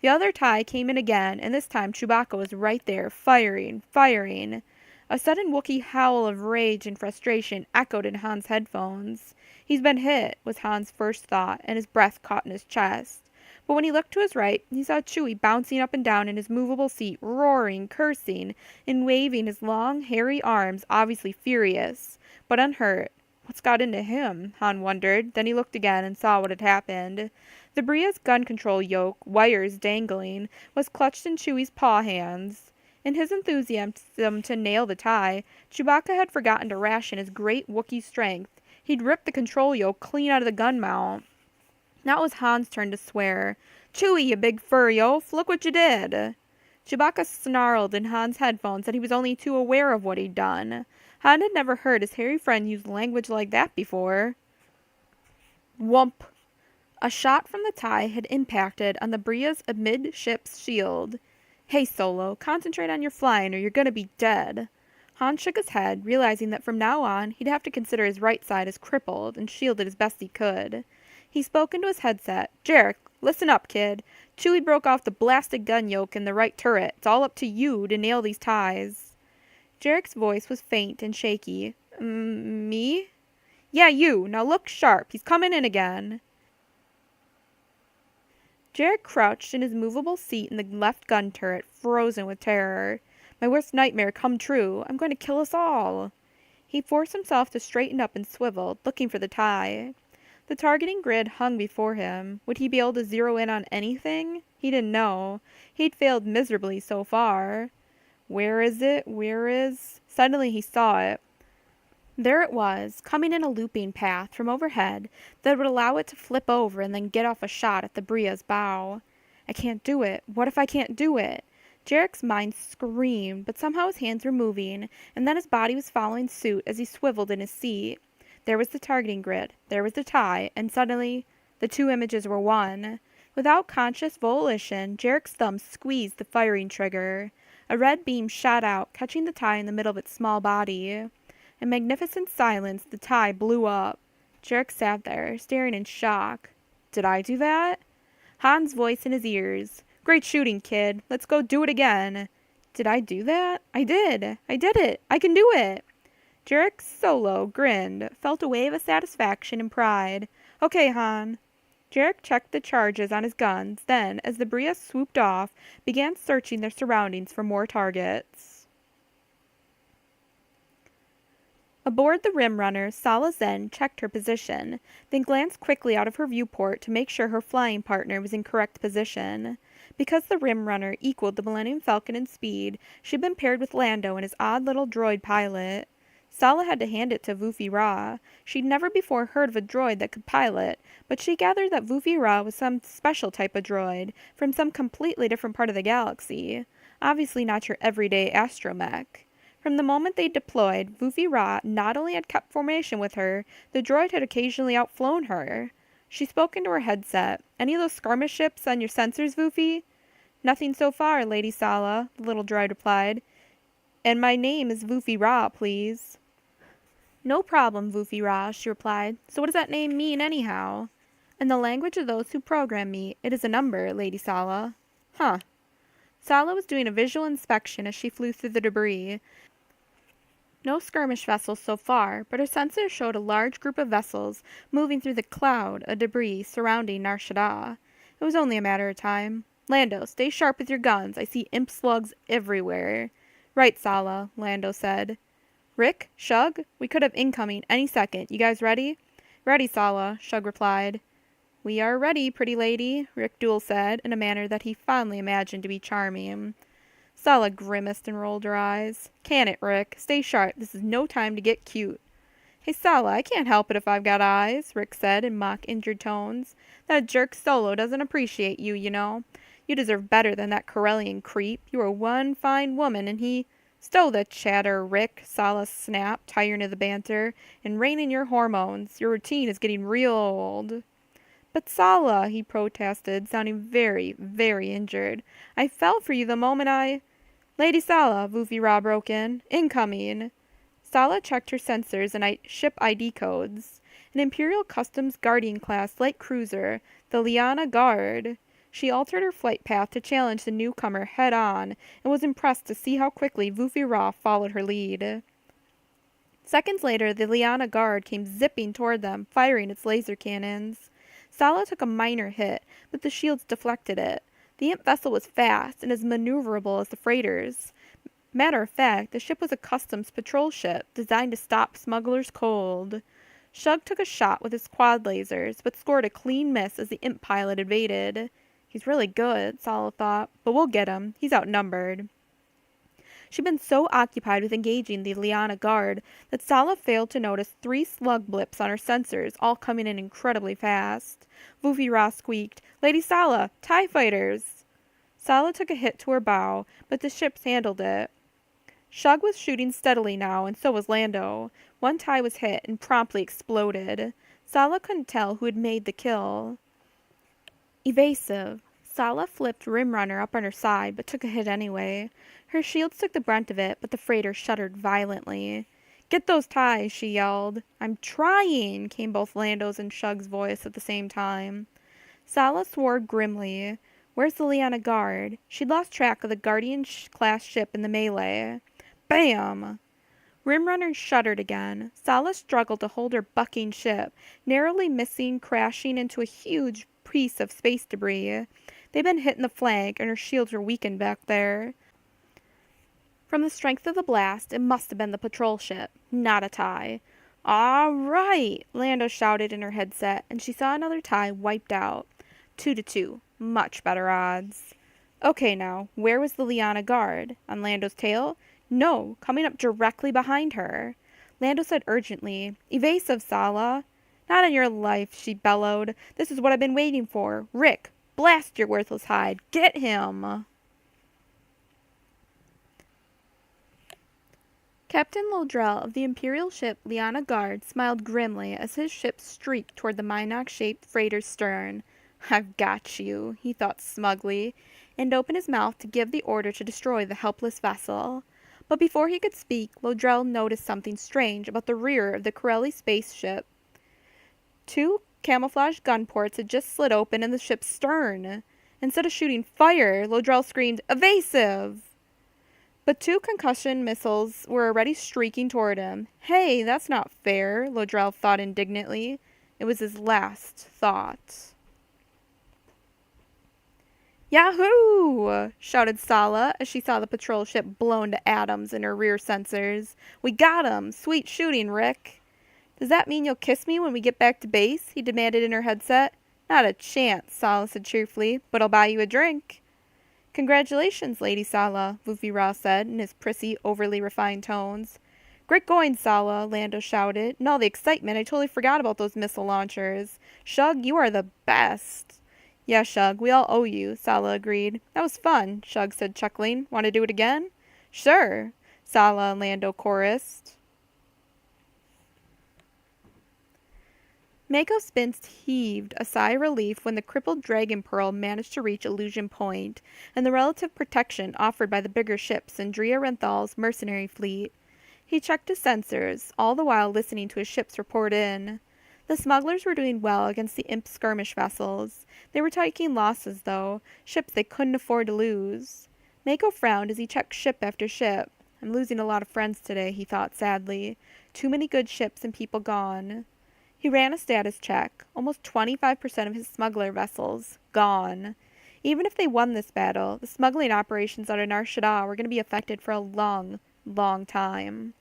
The other TIE came in again, and this time Chewbacca was right there, firing. A sudden Wookiee howl of rage and frustration echoed in Han's headphones. He's been hit, was Han's first thought, and his breath caught in his chest. But when he looked to his right, he saw Chewie bouncing up and down in his movable seat, roaring, cursing, and waving his long, hairy arms, obviously furious, but unhurt. What's got into him? Han wondered. Then he looked again and saw what had happened. The Bria's gun control yoke, wires dangling, was clutched in Chewie's paw hands. In his enthusiasm to nail the TIE, Chewbacca had forgotten to ration his great Wookiee strength. He'd ripped the control yoke clean out of the gun mount. Now it was Han's turn to swear. Chewie, you big furry oaf, look what you did. Chewbacca snarled in Han's headphones that he was only too aware of what he'd done. Han had never heard his hairy friend use language like that before. Whump! A shot from the TIE had impacted on the Bria's amidships shield. Hey, Solo, concentrate on your flying or you're gonna be dead. Han shook his head, realizing that from now on he'd have to consider his right side as crippled and shielded as best he could. He spoke into his headset. Jarek, listen up, kid. Chewie broke off the blasted gun yoke in the right turret. It's all up to you to nail these ties. Jarek's voice was faint and shaky. Me? Yeah, you. Now look sharp. He's coming in again. Jarek crouched in his movable seat in the left gun turret, frozen with terror. My worst nightmare come true. I'm going to kill us all. He forced himself to straighten up and swiveled, looking for the tie. The targeting grid hung before him. Would he be able to zero in on anything? He didn't know. He'd failed miserably so far. Where is it? Where is... Suddenly he saw it. There it was, coming in a looping path from overhead that would allow it to flip over and then get off a shot at the Bria's bow. I can't do it. What if I can't do it? Jarek's mind screamed, but somehow his hands were moving, and then his body was following suit as he swiveled in his seat. There was the targeting grid, there was the tie, and suddenly the two images were one. Without conscious volition, Jarek's thumb squeezed the firing trigger. A red beam shot out, catching the tie in the middle of its small body. In magnificent silence, the tie blew up. Jarek sat there, staring in shock. Did I do that? Han's voice in his ears. Great shooting, kid. Let's go do it again. Did I do that? I did. I did it. I can do it. Jarek Solo grinned, felt a wave of satisfaction and pride. Okay, Han. Jarek checked the charges on his guns, then, as the Bria swooped off, began searching their surroundings for more targets. Aboard the Rim Runner, Sala Zen checked her position, then glanced quickly out of her viewport to make sure her flying partner was in correct position. Because the Rim Runner equaled the Millennium Falcon in speed, she'd been paired with Lando and his odd little droid pilot. Sala had to hand it to Vufi Ra. She'd never before heard of a droid that could pilot, but she gathered that Vufi Ra was some special type of droid, from some completely different part of the galaxy. Obviously not your everyday astromech. From the moment they deployed, Vufi Ra not only had kept formation with her, the droid had occasionally outflown her. She spoke into her headset. Any of those skirmish ships on your sensors, Vufi? Nothing so far, Lady Sala, the little droid replied. And my name is Vufi Ra, please. No problem, Vufi Ra, she replied. So what does that name mean, anyhow? In the language of those who program me, it is a number, Lady Sala. Huh. Sala was doing a visual inspection as she flew through the debris. No skirmish vessels so far, but her sensors showed a large group of vessels moving through the cloud of debris surrounding Nar Shaddaa. It was only a matter of time. Lando, stay sharp with your guns. I see imp slugs everywhere. Right, Sala, Lando said. Rick, Shug, we could have incoming any second. You guys ready? Ready, Sala, Shug replied. We are ready, pretty lady, Rick Duel said, in a manner that he fondly imagined to be charming. Sala grimaced and rolled her eyes. Can it, Rick? Stay sharp. This is no time to get cute. Hey, Sala, I can't help it if I've got eyes, Rick said in mock injured tones. That jerk Solo doesn't appreciate you, you know. You deserve better than that Corellian creep. You are one fine woman, and he... Stow the chatter, Rick, Sala snapped, tiring of the banter, and rein in your hormones. Your routine is getting real old. But Sala, he protested, sounding very, very injured. I fell for you the moment I... Lady Sala, Vufi Ra broke in. Incoming. Sala checked her sensors and ship ID codes. An Imperial Customs Guardian-class light cruiser, the Liana Guard. She altered her flight path to challenge the newcomer head-on, and was impressed to see how quickly Vufi Ra followed her lead. Seconds later, the Liana Guard came zipping toward them, firing its laser cannons. Sala took a minor hit, but the shields deflected it. The imp vessel was fast and as maneuverable as the freighters. Matter of fact, the ship was a customs patrol ship designed to stop smugglers cold. Shug took a shot with his quad lasers, but scored a clean miss as the imp pilot evaded. He's really good, Sala thought, but we'll get him. He's outnumbered. She'd been so occupied with engaging the Liana Guard that Sala failed to notice 3 slug blips on her sensors, all coming in incredibly fast. Vufi Ra squeaked, Lady Sala, TIE fighters! Sala took a hit to her bow, but the ships handled it. Shug was shooting steadily now, and so was Lando. One tie was hit and promptly exploded. Sala couldn't tell who had made the kill. Evasive. Sala flipped Rimrunner up on her side, but took a hit anyway. Her shields took the brunt of it, but the freighter shuddered violently. "Get those ties," she yelled. "I'm trying," came both Lando's and Shug's voice at the same time. Sala swore grimly. Where's the Liana Guard? She'd lost track of the Guardian-class ship in the melee. Bam! Rimrunner shuddered again. Sala struggled to hold her bucking ship, narrowly missing crashing into a huge piece of space debris. They'd been hit in the flank, and her shields were weakened back there. From the strength of the blast, it must have been the patrol ship, not a tie. "All right," Lando shouted in her headset, and she saw another tie wiped out. 2-2. Much better odds. Okay now, where was the Liana Guard? On Lando's tail? No, coming up directly behind her. Lando said urgently, "Evasive, Sala." "Not on your life," she bellowed. "This is what I've been waiting for. Rick, blast your worthless hide. Get him." Captain Lodrell of the Imperial ship Liana Guard smiled grimly as his ship streaked toward the Minoc-shaped freighter's stern. "I've got you," he thought smugly, and opened his mouth to give the order to destroy the helpless vessel. But before he could speak, Lodrell noticed something strange about the rear of the Corelli spaceship. 2 camouflage gun ports had just slid open in the ship's stern. Instead of shooting fire, Lodrell screamed, "Evasive!" But 2 concussion missiles were already streaking toward him. Hey, that's not fair, Lodrell thought indignantly. It was his last thought. "Yahoo!" shouted Sala as she saw the patrol ship blown to atoms in her rear sensors. "We got 'em! Sweet shooting, Rick!" "Does that mean you'll kiss me when we get back to base?" he demanded in her headset. "Not a chance," Sala said cheerfully, "but I'll buy you a drink." "Congratulations, Lady Sala," Vufi-Ra said in his prissy, overly refined tones. "Great going, Sala," Lando shouted. "In all the excitement, I totally forgot about those missile launchers. Shug, you are the best." "Yeah, Shug, we all owe you," Sala agreed. "That was fun," Shug said, chuckling. "Want to do it again?" "Sure," Sala and Lando chorused. Mako Spinst heaved a sigh of relief when the crippled Dragon Pearl managed to reach Illusion Point and the relative protection offered by the bigger ships in Drea Renthal's mercenary fleet. He checked his sensors, all the while listening to his ships report in. The smugglers were doing well against the imp skirmish vessels. They were taking losses, though, ships they couldn't afford to lose. Mako frowned as he checked ship after ship. "I'm losing a lot of friends today," he thought sadly. "Too many good ships and people gone." He ran a status check. Almost 25% of his smuggler vessels gone. Even if they won this battle, the smuggling operations out of Nar Shaddaa were going to be affected for a long, long time.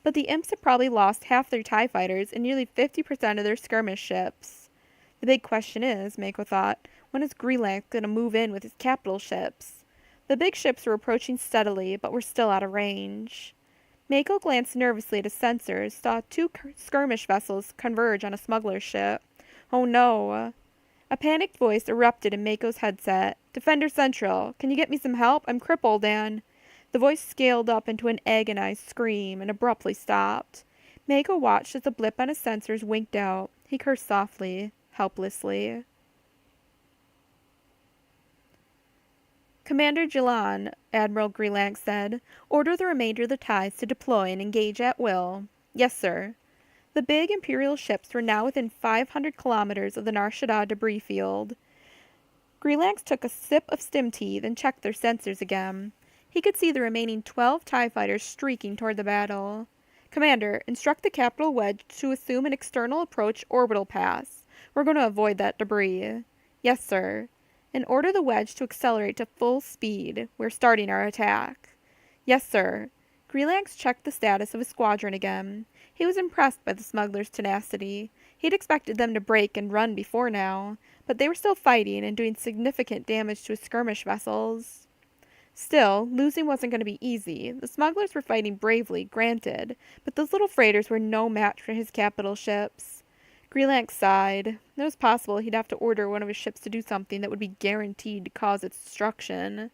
But the imps had probably lost half their TIE fighters and nearly 50% of their skirmish ships. The big question is, Mako thought, when is Greenland going to move in with his capital ships? The big ships were approaching steadily, but were still out of range. Mako glanced nervously at his sensors, saw 2 skirmish vessels converge on a smuggler's ship. Oh no! A panicked voice erupted in Mako's headset. "Defender Central, can you get me some help? I'm crippled and—" The voice scaled up into an agonized scream and abruptly stopped. Mako watched as the blip on his sensors winked out. He cursed softly, helplessly. "Commander Jilan," Admiral Greelank said, "order the remainder of the TIEs to deploy and engage at will." "Yes, sir." The big Imperial ships were now within 500 kilometers of the Nar Shaddaa debris field. Greelank took a sip of stim tea, then checked their sensors again. He could see the remaining 12 TIE fighters streaking toward the battle. "Commander, instruct the Capital Wedge to assume an external approach orbital pass. We're going to avoid that debris." "Yes, sir." "And order the Wedge to accelerate to full speed. We're starting our attack." "Yes, sir." Greelank checked the status of his squadron again. He was impressed by the smugglers' tenacity. He'd expected them to break and run before now, but they were still fighting and doing significant damage to his skirmish vessels. Still, losing wasn't going to be easy. The smugglers were fighting bravely, granted, but those little freighters were no match for his capital ships. Greelanx sighed. It was possible he'd have to order one of his ships to do something that would be guaranteed to cause its destruction.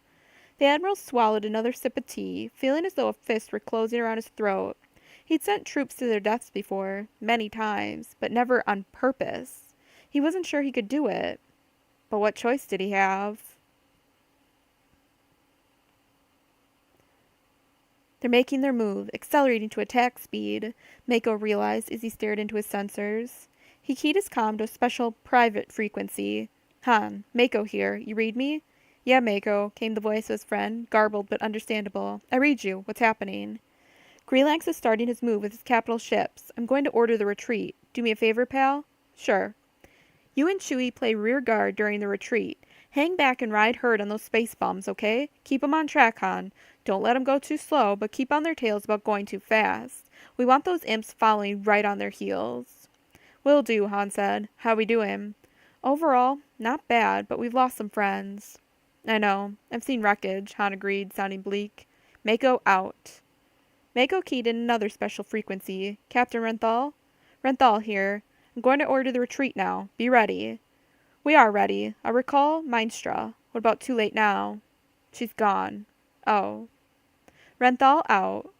The Admiral swallowed another sip of tea, feeling as though a fist were closing around his throat. He'd sent troops to their deaths before, many times, but never on purpose. He wasn't sure he could do it. But what choice did he have? They're making their move, accelerating to attack speed, Mako realized as he stared into his sensors. He keyed his comm to a special private frequency. Han, Mako here. You read me? Yeah, Mako, came the voice of his friend, garbled but understandable. I read you. What's happening? Greelanx is starting his move with his capital ships. I'm going to order the retreat. Do me a favor, pal? Sure. You and Chewie play rear guard during the retreat. Hang back and ride herd on those space bombs, okay? Keep 'em on track, Han. Don't let 'em go too slow, but keep on their tails about going too fast. We want those imps following right on their heels. Will do, Han said. How we doing? Overall, not bad, but we've lost some friends. I know. I've seen wreckage, Han agreed, sounding bleak. Mako out. Mako keyed in another special frequency. Captain Renthal? Renthal here. I'm going to order the retreat now. Be ready. We are ready. I recall Mainstra. What about too late now? She's gone. Oh. Renthal out.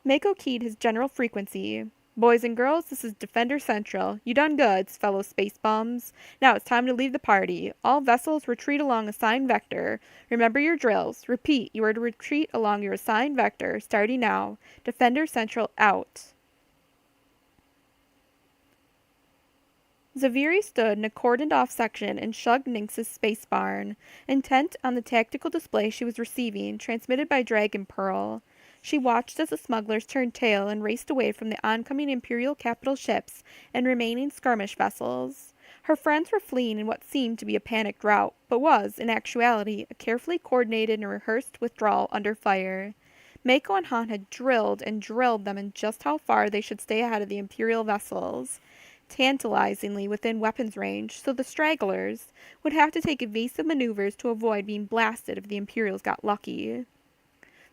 Mako keyed his general frequency. Boys and girls, this is Defender Central. You done goods, fellow space bums. Now it's time to leave the party. All vessels retreat along assigned vector. Remember your drills. Repeat, you are to retreat along your assigned vector, starting now. Defender Central out. Zaviri stood in a cordoned-off section in Shug Nynx's space barn, intent on the tactical display she was receiving, transmitted by Dragon Pearl. She watched as the smugglers turned tail and raced away from the oncoming Imperial capital ships and remaining skirmish vessels. Her friends were fleeing in what seemed to be a panicked rout, but was, in actuality, a carefully coordinated and rehearsed withdrawal under fire. Mako and Han had drilled and drilled them in just how far they should stay ahead of the Imperial vessels, tantalizingly within weapons range, so the stragglers would have to take evasive maneuvers to avoid being blasted if the Imperials got lucky.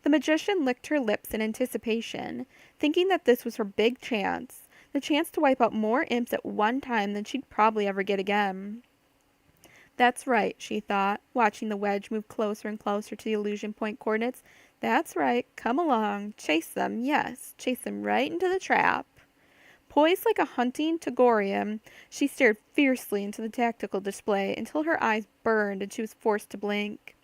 The magician licked her lips in anticipation, thinking that this was her big chance, the chance to wipe out more imps at one time than she'd probably ever get again. That's right, she thought, watching the wedge move closer and closer to the illusion point coordinates. That's right, come along, chase them, yes, chase them right into the trap. Poised like a hunting Togorium, she stared fiercely into the tactical display until her eyes burned and she was forced to blink.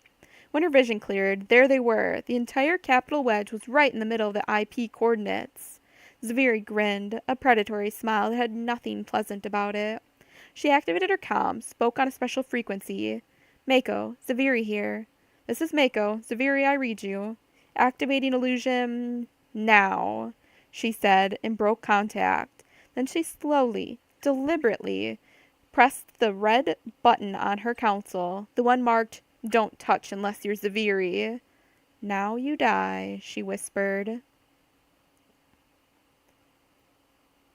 When her vision cleared, there they were. The entire capital wedge was right in the middle of the IP coordinates. Zaviri grinned, a predatory smile that had nothing pleasant about it. She activated her comm, spoke on a special frequency. Mako, Zaviri here. This is Mako. Zaviri, I read you. Activating illusion now, she said, and broke contact. Then she slowly, deliberately, pressed the red button on her console, the one marked, Don't touch unless you're Zaviri. Now you die, she whispered.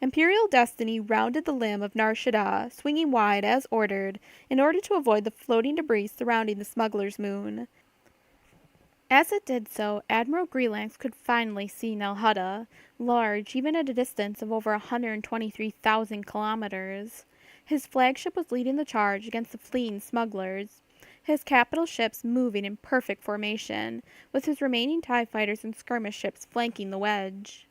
Imperial Destiny rounded the limb of Nar Shaddaa, swinging wide as ordered, in order to avoid the floating debris surrounding the smuggler's moon. As it did so, Admiral Greelanx could finally see Nal Hutta, large even at a distance of over 123,000 kilometers. His flagship was leading the charge against the fleeing smugglers, his capital ships moving in perfect formation, with his remaining TIE fighters and skirmish ships flanking the wedge.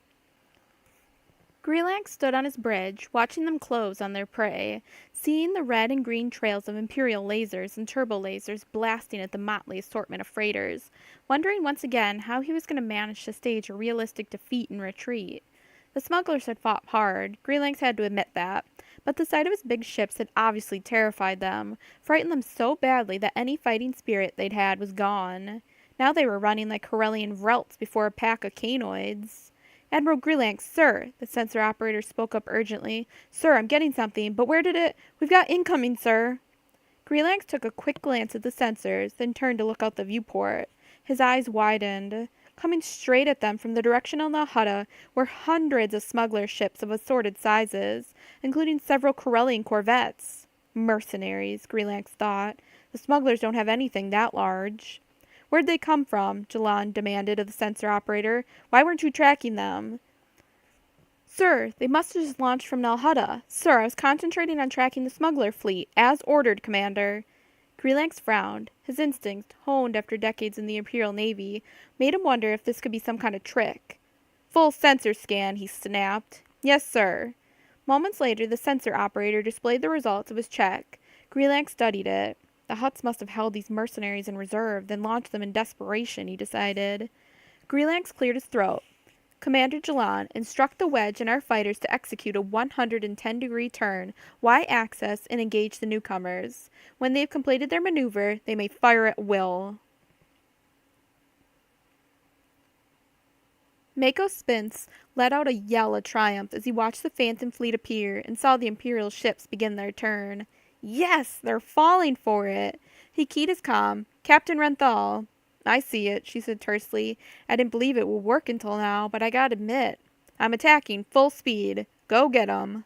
Greelanx stood on his bridge, watching them close on their prey, seeing the red and green trails of Imperial lasers and turbo lasers blasting at the motley assortment of freighters, wondering once again how he was going to manage to stage a realistic defeat and retreat. The smugglers had fought hard, Greelanx had to admit that, but the sight of his big ships had obviously terrified them, frightened them so badly that any fighting spirit they'd had was gone. Now they were running like Corellian Vrelts before a pack of Canoids. Admiral Greelanx, sir, the sensor operator spoke up urgently. Sir, I'm getting something, but where did it... We've got incoming, sir. Greelanx took a quick glance at the sensors, then turned to look out the viewport. His eyes widened. Coming straight at them from the direction of Nal Hutta were hundreds of smuggler ships of assorted sizes, including several Corellian corvettes. Mercenaries, Greelanx thought. The smugglers don't have anything that large. Where'd they come from? Jalan demanded of the sensor operator. Why weren't you tracking them? Sir, they must have just launched from Nalhutta. Sir, I was concentrating on tracking the smuggler fleet, as ordered, Commander. Greenlanx frowned. His instinct, honed after decades in the Imperial Navy, made him wonder if this could be some kind of trick. Full sensor scan, he snapped. Yes, sir. Moments later, the sensor operator displayed the results of his check. Greenlanx studied it. The Hutts must have held these mercenaries in reserve, then launched them in desperation, he decided. Greenlanx cleared his throat. Commander Jalan, instruct the wedge and our fighters to execute a 110-degree turn, Y-axis, and engage the newcomers. When they have completed their maneuver, they may fire at will. Mako Spence let out a yell of triumph as he watched the Phantom fleet appear and saw the Imperial ships begin their turn. Yes, they're falling for it. He keyed his comm. Captain Renthal. I see it, she said tersely. I didn't believe it would work until now, but I gotta admit. I'm attacking full speed. Go get 'em.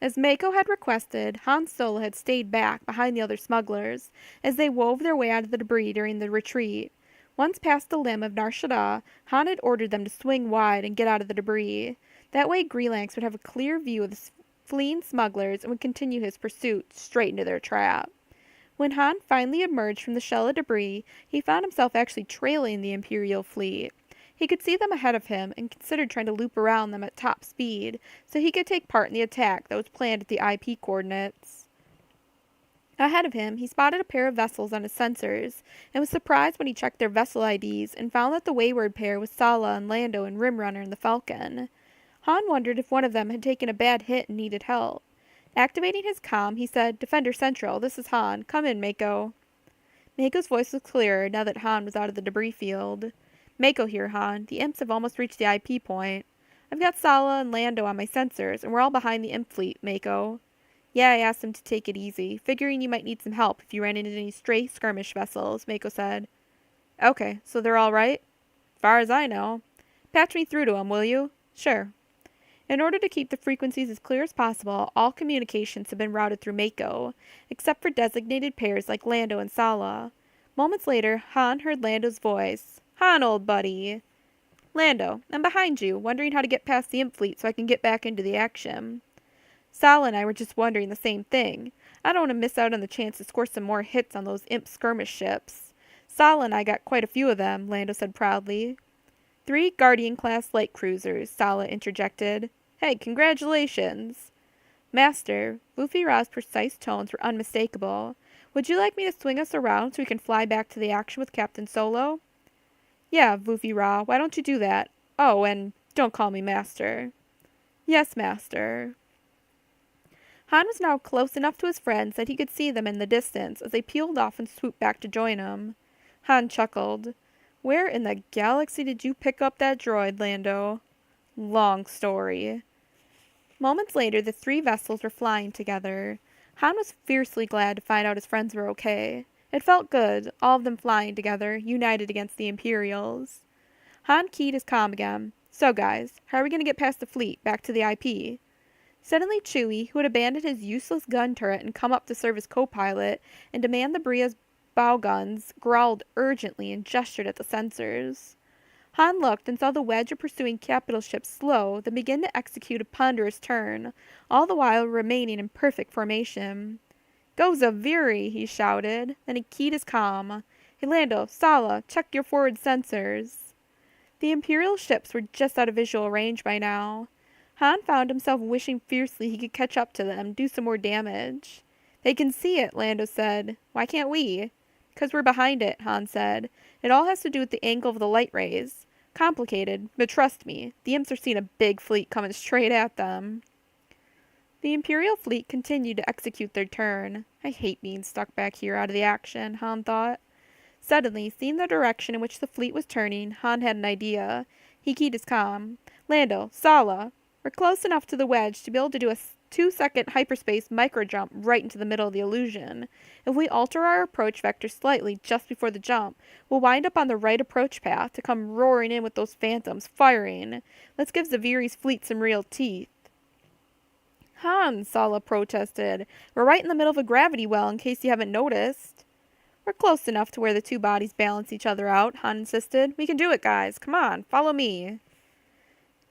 As Mako had requested, Han Solo had stayed back behind the other smugglers as they wove their way out of the debris during the retreat. Once past the limb of Nar Shaddaa, Han had ordered them to swing wide and get out of the debris. That way Greenlanx would have a clear view of the fleeing smugglers and would continue his pursuit straight into their trap. When Han finally emerged from the shell of debris, he found himself actually trailing the Imperial fleet. He could see them ahead of him and considered trying to loop around them at top speed so he could take part in the attack that was planned at the IP coordinates. Ahead of him, he spotted a pair of vessels on his sensors and was surprised when he checked their vessel IDs and found that the wayward pair was Sala and Lando and Rimrunner and the Falcon. Han wondered if one of them had taken a bad hit and needed help. Activating his comm, he said, Defender Central, this is Han. Come in, Mako. Mako's voice was clearer now that Han was out of the debris field. Mako here, Han. The imps have almost reached the IP point. I've got Sala and Lando on my sensors, and we're all behind the imp fleet, Mako. Yeah, I asked them to take it easy, figuring you might need some help if you ran into any stray skirmish vessels, Mako said. Okay, so they're all right? Far as I know. Patch me through to 'em, will you? Sure. In order to keep the frequencies as clear as possible, all communications have been routed through Mako, except for designated pairs like Lando and Sala. Moments later, Han heard Lando's voice. Han, old buddy. Lando, I'm behind you, wondering how to get past the imp fleet so I can get back into the action. Sal and I were just wondering the same thing. I don't want to miss out on the chance to score some more hits on those imp skirmish ships. Sal and I got quite a few of them, Lando said proudly. 3 Guardian-class light cruisers, Sala interjected. Hey, congratulations. Master, Wufi Ra's precise tones were unmistakable. Would you like me to swing us around so we can fly back to the action with Captain Solo? Yeah, Wufi Ra, why don't you do that? Oh, and don't call me Master. Yes, Master. Han was now close enough to his friends that he could see them in the distance as they peeled off and swooped back to join him. Han chuckled. Where in the galaxy did you pick up that droid, Lando? Long story. Moments later, the 3 vessels were flying together. Han was fiercely glad to find out his friends were okay. It felt good, all of them flying together, united against the Imperials. Han keyed his comm again. So guys, how are we going to get past the fleet, back to the IP? Suddenly Chewie, who had abandoned his useless gun turret and come up to serve as co-pilot and demand the Bria's bow guns, growled urgently and gestured at the sensors. Han looked and saw the wedge of pursuing capital ships slow, then begin to execute a ponderous turn, all the while remaining in perfect formation. Go Zaviri, he shouted. Then he keyed his comm. Hey Lando, Sala, check your forward sensors. The Imperial ships were just out of visual range by now. Han found himself wishing fiercely he could catch up to them, do some more damage. They can see it, Lando said. Why can't we? Because we're behind it, Han said. It all has to do with the angle of the light rays. Complicated, but trust me, the imps are seeing a big fleet coming straight at them. The Imperial fleet continued to execute their turn. I hate being stuck back here out of the action, Han thought. Suddenly, seeing the direction in which the fleet was turning, Han had an idea. He keyed his comm. Lando, Sala, we're close enough to the wedge to be able to do a 2-second hyperspace microjump right into the middle of the illusion. If we alter our approach vector slightly just before the jump, we'll wind up on the right approach path to come roaring in with those phantoms, firing. Let's give Zaviri's fleet some real teeth. Han, Sala protested. We're right in the middle of a gravity well in case you haven't noticed. We're close enough to where the two bodies balance each other out, Han insisted. We can do it, guys. Come on, follow me.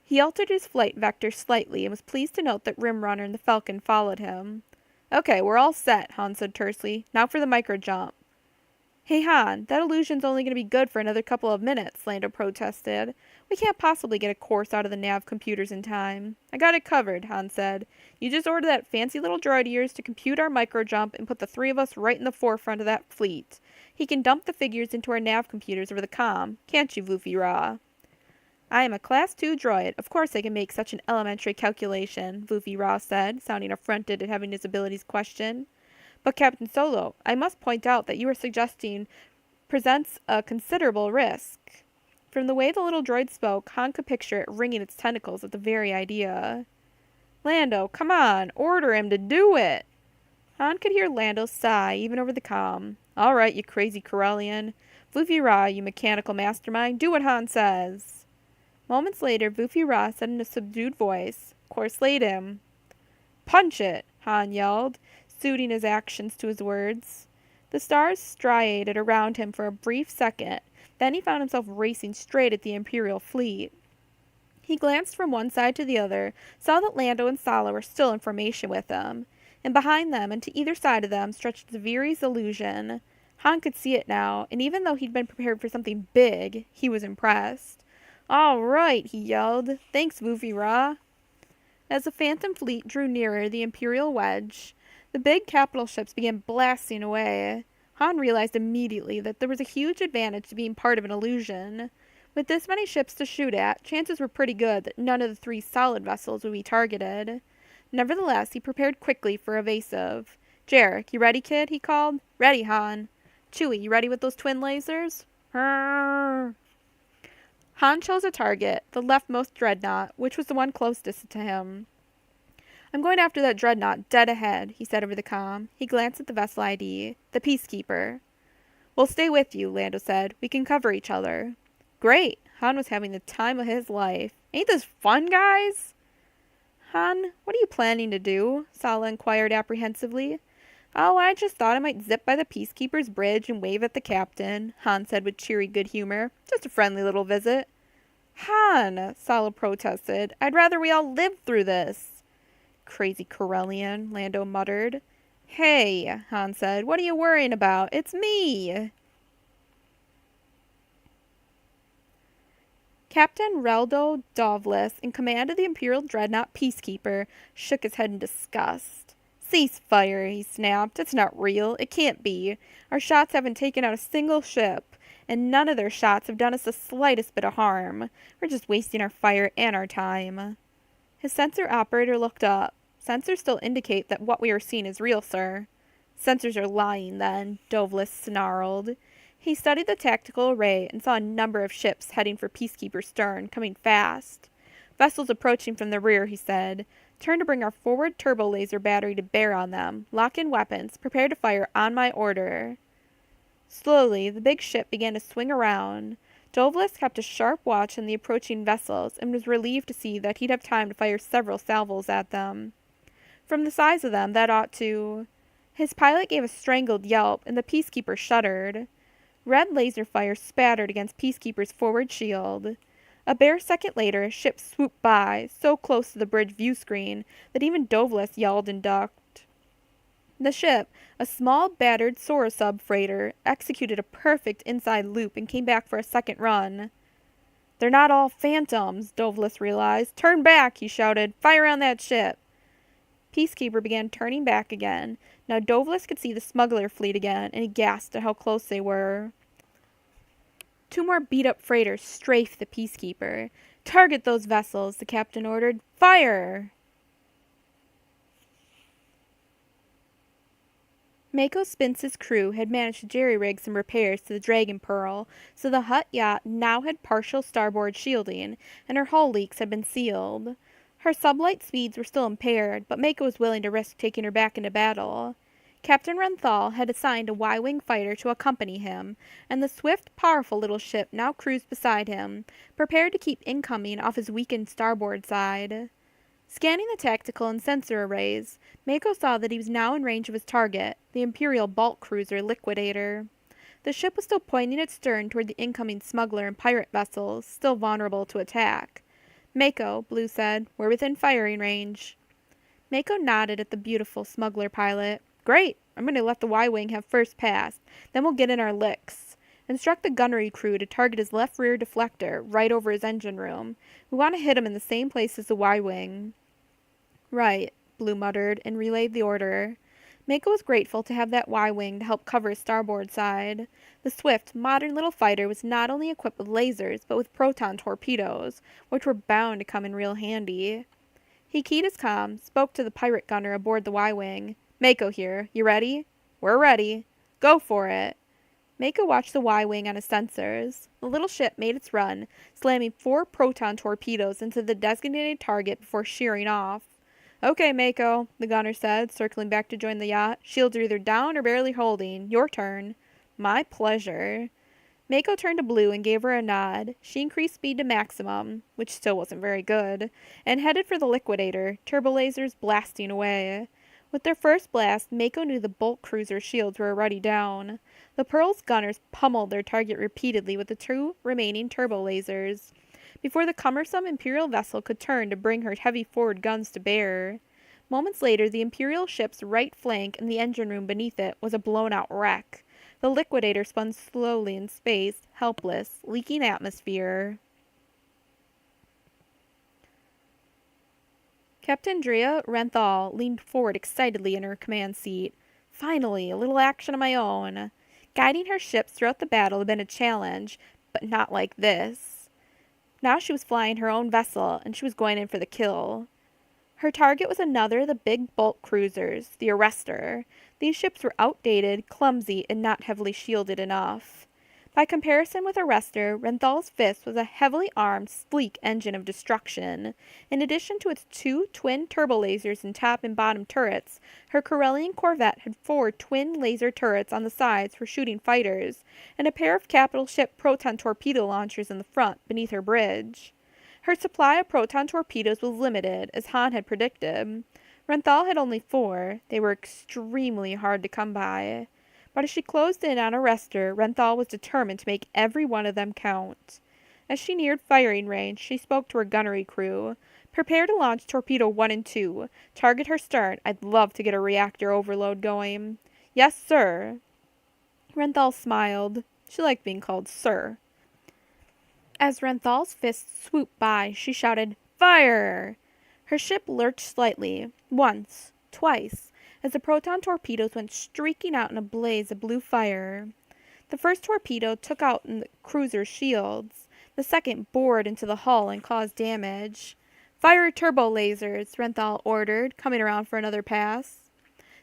He altered his flight vector slightly and was pleased to note that Rimrunner and the Falcon followed him. Okay, we're all set, Han said tersely. Now for the micro jump. Hey, Han, that illusion's only going to be good for another couple of minutes, Lando protested. We can't possibly get a course out of the nav computers in time. I got it covered, Han said. You just order that fancy little droid of yours to compute our micro jump and put the three of us right in the forefront of that fleet. He can dump the figures into our nav computers over the comm, can't you, Voofy Ra? I am a Class 2 droid. Of course I can make such an elementary calculation, Voofy Ra said, sounding affronted at having his abilities questioned. But Captain Solo, I must point out that you are suggesting presents a considerable risk. From the way the little droid spoke, Han could picture it wringing its tentacles at the very idea. Lando, come on, order him to do it. Han could hear Lando's sigh even over the comm. All right, you crazy Corellian. Voofy Ra, you mechanical mastermind, do what Han says. Moments later, Voofy Ra said in a subdued voice, Course laid him. Punch it, Han yelled, suiting his actions to his words. The stars striated around him for a brief second, then he found himself racing straight at the Imperial fleet. He glanced from one side to the other, saw that Lando and Sala were still in formation with him, and behind them and to either side of them stretched the Viri's illusion. Han could see it now, and even though he'd been prepared for something big, he was impressed. All right, he yelled. Thanks, Voofy Ra. As the Phantom fleet drew nearer the Imperial wedge, the big capital ships began blasting away. Han realized immediately that there was a huge advantage to being part of an illusion. With this many ships to shoot at, chances were pretty good that none of the three solid vessels would be targeted. Nevertheless, he prepared quickly for evasive. Jarek, you ready, kid? He called. Ready, Han. Chewie, you ready with those twin lasers? Han chose a target, the leftmost dreadnought, which was the one closest to him. I'm going after that dreadnought dead ahead, he said over the comm. He glanced at the vessel ID. The Peacekeeper. We'll stay with you, Lando said. We can cover each other. Great. Han was having the time of his life. Ain't this fun, guys? Han, what are you planning to do? Sala inquired apprehensively. Oh, I just thought I might zip by the Peacekeeper's bridge and wave at the captain, Han said with cheery good humor. Just a friendly little visit. Han, Sala protested. I'd rather we all lived through this. Crazy Corellian, Lando muttered. Hey, Han said, what are you worrying about? It's me. Captain Reldo Dovlis, in command of the Imperial Dreadnought Peacekeeper, shook his head in disgust. Cease fire, he snapped. It's not real. It can't be. Our shots haven't taken out a single ship, and none of their shots have done us the slightest bit of harm. We're just wasting our fire and our time. His sensor operator looked up. Sensors still indicate that what we are seeing is real, sir. Sensors are lying, then, Dovlis snarled. He studied the tactical array and saw a number of ships heading for Peacekeeper's stern, coming fast. Vessels approaching from the rear, he said. Turn to bring our forward turbo laser battery to bear on them. Lock in weapons. Prepare to fire on my order. Slowly, the big ship began to swing around. Dovlis kept a sharp watch on the approaching vessels and was relieved to see that he'd have time to fire several salvos at them. From the size of them, that ought to... His pilot gave a strangled yelp, and the Peacekeeper shuddered. Red laser fire spattered against Peacekeeper's forward shield. A bare second later, a ship swooped by, so close to the bridge view screen that even Dovlis yelled and ducked. The ship, a small, battered Sorosub freighter, executed a perfect inside loop and came back for a second run. They're not all phantoms, Dovlis realized. Turn back, he shouted. Fire on that ship. Peacekeeper began turning back again. Now Dovlis could see the smuggler fleet again, and he gasped at how close they were. Two more beat-up freighters strafed the Peacekeeper. Target those vessels, the captain ordered. Fire! Mako Spince's crew had managed to jerry-rig some repairs to the Dragon Pearl, so the Hutt yacht now had partial starboard shielding, and her hull leaks had been sealed. Her sublight speeds were still impaired, but Mako was willing to risk taking her back into battle. Captain Renthal had assigned a Y-wing fighter to accompany him, and the swift, powerful little ship now cruised beside him, prepared to keep incoming off his weakened starboard side. Scanning the tactical and sensor arrays, Mako saw that he was now in range of his target, the Imperial bulk cruiser Liquidator. The ship was still pointing its stern toward the incoming smuggler and pirate vessels, still vulnerable to attack. "Mako," Blue said, "we're within firing range." Mako nodded at the beautiful smuggler pilot. "Great! I'm going to let the Y-Wing have first pass, then we'll get in our licks. Instruct the gunnery crew to target his left rear deflector, right over his engine room. We want to hit him in the same place as the Y-Wing." "Right," Blue muttered, and relayed the order. Mako was grateful to have that Y-Wing to help cover his starboard side. The swift, modern little fighter was not only equipped with lasers, but with proton torpedoes, which were bound to come in real handy. He keyed his comm, spoke to the pirate gunner aboard the Y-Wing. "Mako here. You ready?" "We're ready." "Go for it." Mako watched the Y-Wing on his sensors. The little ship made its run, slamming 4 proton torpedoes into the designated target before shearing off. "Okay, Mako," the gunner said, circling back to join the yacht. "Shields are either down or barely holding. Your turn." "My pleasure." Mako turned to Blue and gave her a nod. She increased speed to maximum, which still wasn't very good, and headed for the liquidator, turbo lasers blasting away. With their first blast, Mako knew the bulk cruiser shields were already down. The Pearl's gunners pummeled their target repeatedly with the 2 remaining turbo lasers, before the cumbersome Imperial vessel could turn to bring her heavy forward guns to bear. Moments later, the Imperial ship's right flank and the engine room beneath it was a blown-out wreck. The liquidator spun slowly in space, helpless, leaking atmosphere. Captain Drea Renthal leaned forward excitedly in her command seat. "Finally, a little action of my own." Guiding her ships throughout the battle had been a challenge, but not like this. Now she was flying her own vessel, and she was going in for the kill. Her target was another of the big bulk cruisers, the Arrestor. These ships were outdated, clumsy, and not heavily shielded enough. By comparison with Arrestor, Renthal's Fist was a heavily armed, sleek engine of destruction. In addition to its 2 twin turbo lasers in top and bottom turrets, her Corellian corvette had 4 twin laser turrets on the sides for shooting fighters, and a pair of capital ship proton torpedo launchers in the front, beneath her bridge. Her supply of proton torpedoes was limited, as Han had predicted. Renthal had only 4. They were extremely hard to come by. But as she closed in on Arrestor, Renthal was determined to make every one of them count. As she neared firing range, she spoke to her gunnery crew. "Prepare to launch torpedo 1 and 2. Target her stern. I'd love to get a reactor overload going." "Yes, sir." Renthal smiled. She liked being called sir. As Renthal's fist swooped by, she shouted, "Fire!" Her ship lurched slightly, once, twice, as the proton torpedoes went streaking out in a blaze of blue fire. The first torpedo took out the cruiser's shields. The second bored into the hull and caused damage. "Fire turbo lasers," Renthal ordered, coming around for another pass.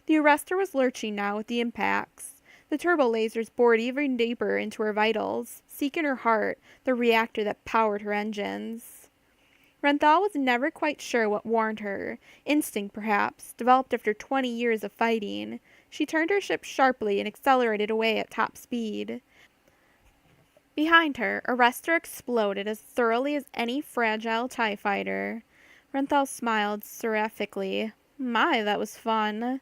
The Arrestor was lurching now with the impacts. The turbo lasers bored even deeper into her vitals, seeking her heart, the reactor that powered her engines. Renthal was never quite sure what warned her. Instinct, perhaps, developed after 20 years of fighting. She turned her ship sharply and accelerated away at top speed. Behind her, Arrestor exploded as thoroughly as any fragile TIE fighter. Renthal smiled seraphically. My, that was fun.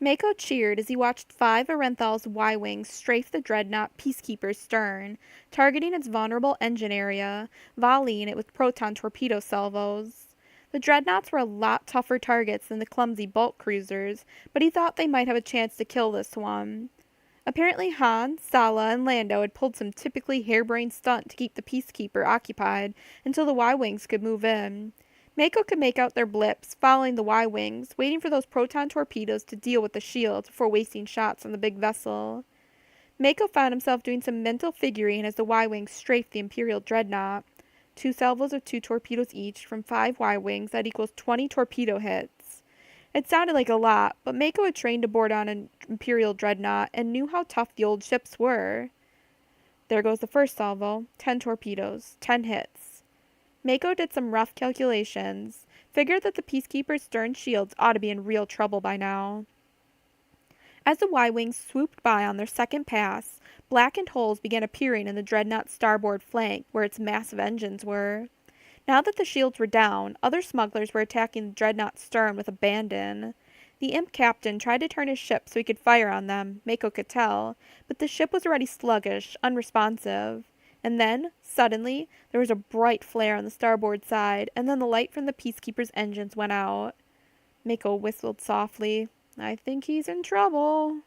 Mako cheered as he watched 5 of Renthal's Y-Wings strafe the dreadnought Peacekeeper's stern, targeting its vulnerable engine area, volleying it with proton torpedo salvos. The dreadnoughts were a lot tougher targets than the clumsy bulk cruisers, but he thought they might have a chance to kill this one. Apparently Han, Sala, and Lando had pulled some typically harebrained stunt to keep the Peacekeeper occupied until the Y-Wings could move in. Mako could make out their blips, following the Y-Wings, waiting for those proton torpedoes to deal with the shields before wasting shots on the big vessel. Mako found himself doing some mental figuring as the Y-Wings strafed the Imperial dreadnought. 2 salvos of 2 torpedoes each from 5 Y-Wings, that equals 20 torpedo hits. It sounded like a lot, but Mako had trained aboard on an Imperial dreadnought and knew how tough the old ships were. There goes the first salvo, 10 torpedoes, 10 hits. Mako did some rough calculations, figured that the Peacekeeper's stern shields ought to be in real trouble by now. As the Y-Wings swooped by on their second pass, blackened holes began appearing in the dreadnought's starboard flank where its massive engines were. Now that the shields were down, other smugglers were attacking the dreadnought's stern with abandon. The imp captain tried to turn his ship so he could fire on them, Mako could tell, but the ship was already sluggish, unresponsive. And then, suddenly, there was a bright flare on the starboard side, and then the light from the Peacekeeper's engines went out. Mako whistled softly. I think he's in trouble.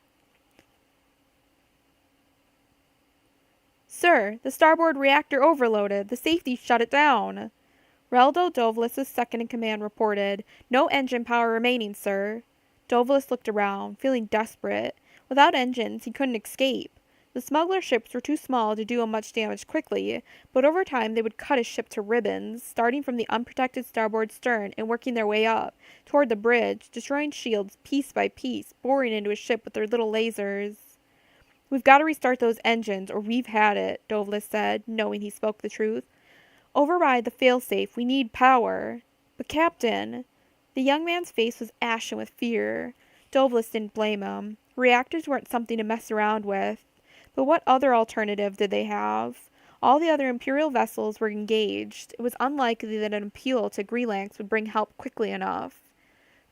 Sir, the starboard reactor overloaded. The safety shut it down. Reldo Dovelis' second-in-command reported, No engine power remaining, sir. Dovelis looked around, feeling desperate. Without engines, he couldn't escape. The smuggler ships were too small to do him much damage quickly, but over time they would cut his ship to ribbons, starting from the unprotected starboard stern and working their way up, toward the bridge, destroying shields piece by piece, boring into his ship with their little lasers. We've got to restart those engines, or we've had it, Dovelis said, knowing he spoke the truth. Override the failsafe. We need power. But Captain... The young man's face was ashen with fear. Dovelis didn't blame him. Reactors weren't something to mess around with. But what other alternative did they have? All the other Imperial vessels were engaged. It was unlikely that an appeal to Greelanx would bring help quickly enough.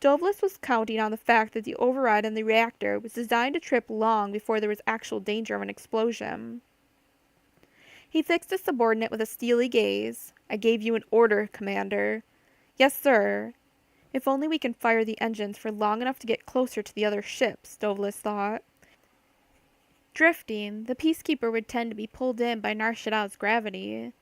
Dovelis was counting on the fact that the override on the reactor was designed to trip long before there was actual danger of an explosion. He fixed his subordinate with a steely gaze. I gave you an order, Commander. Yes, sir. If only we can fire the engines for long enough to get closer to the other ships, Dovelis thought. Drifting, the Peacekeeper would tend to be pulled in by Nar Shaddai's gravity.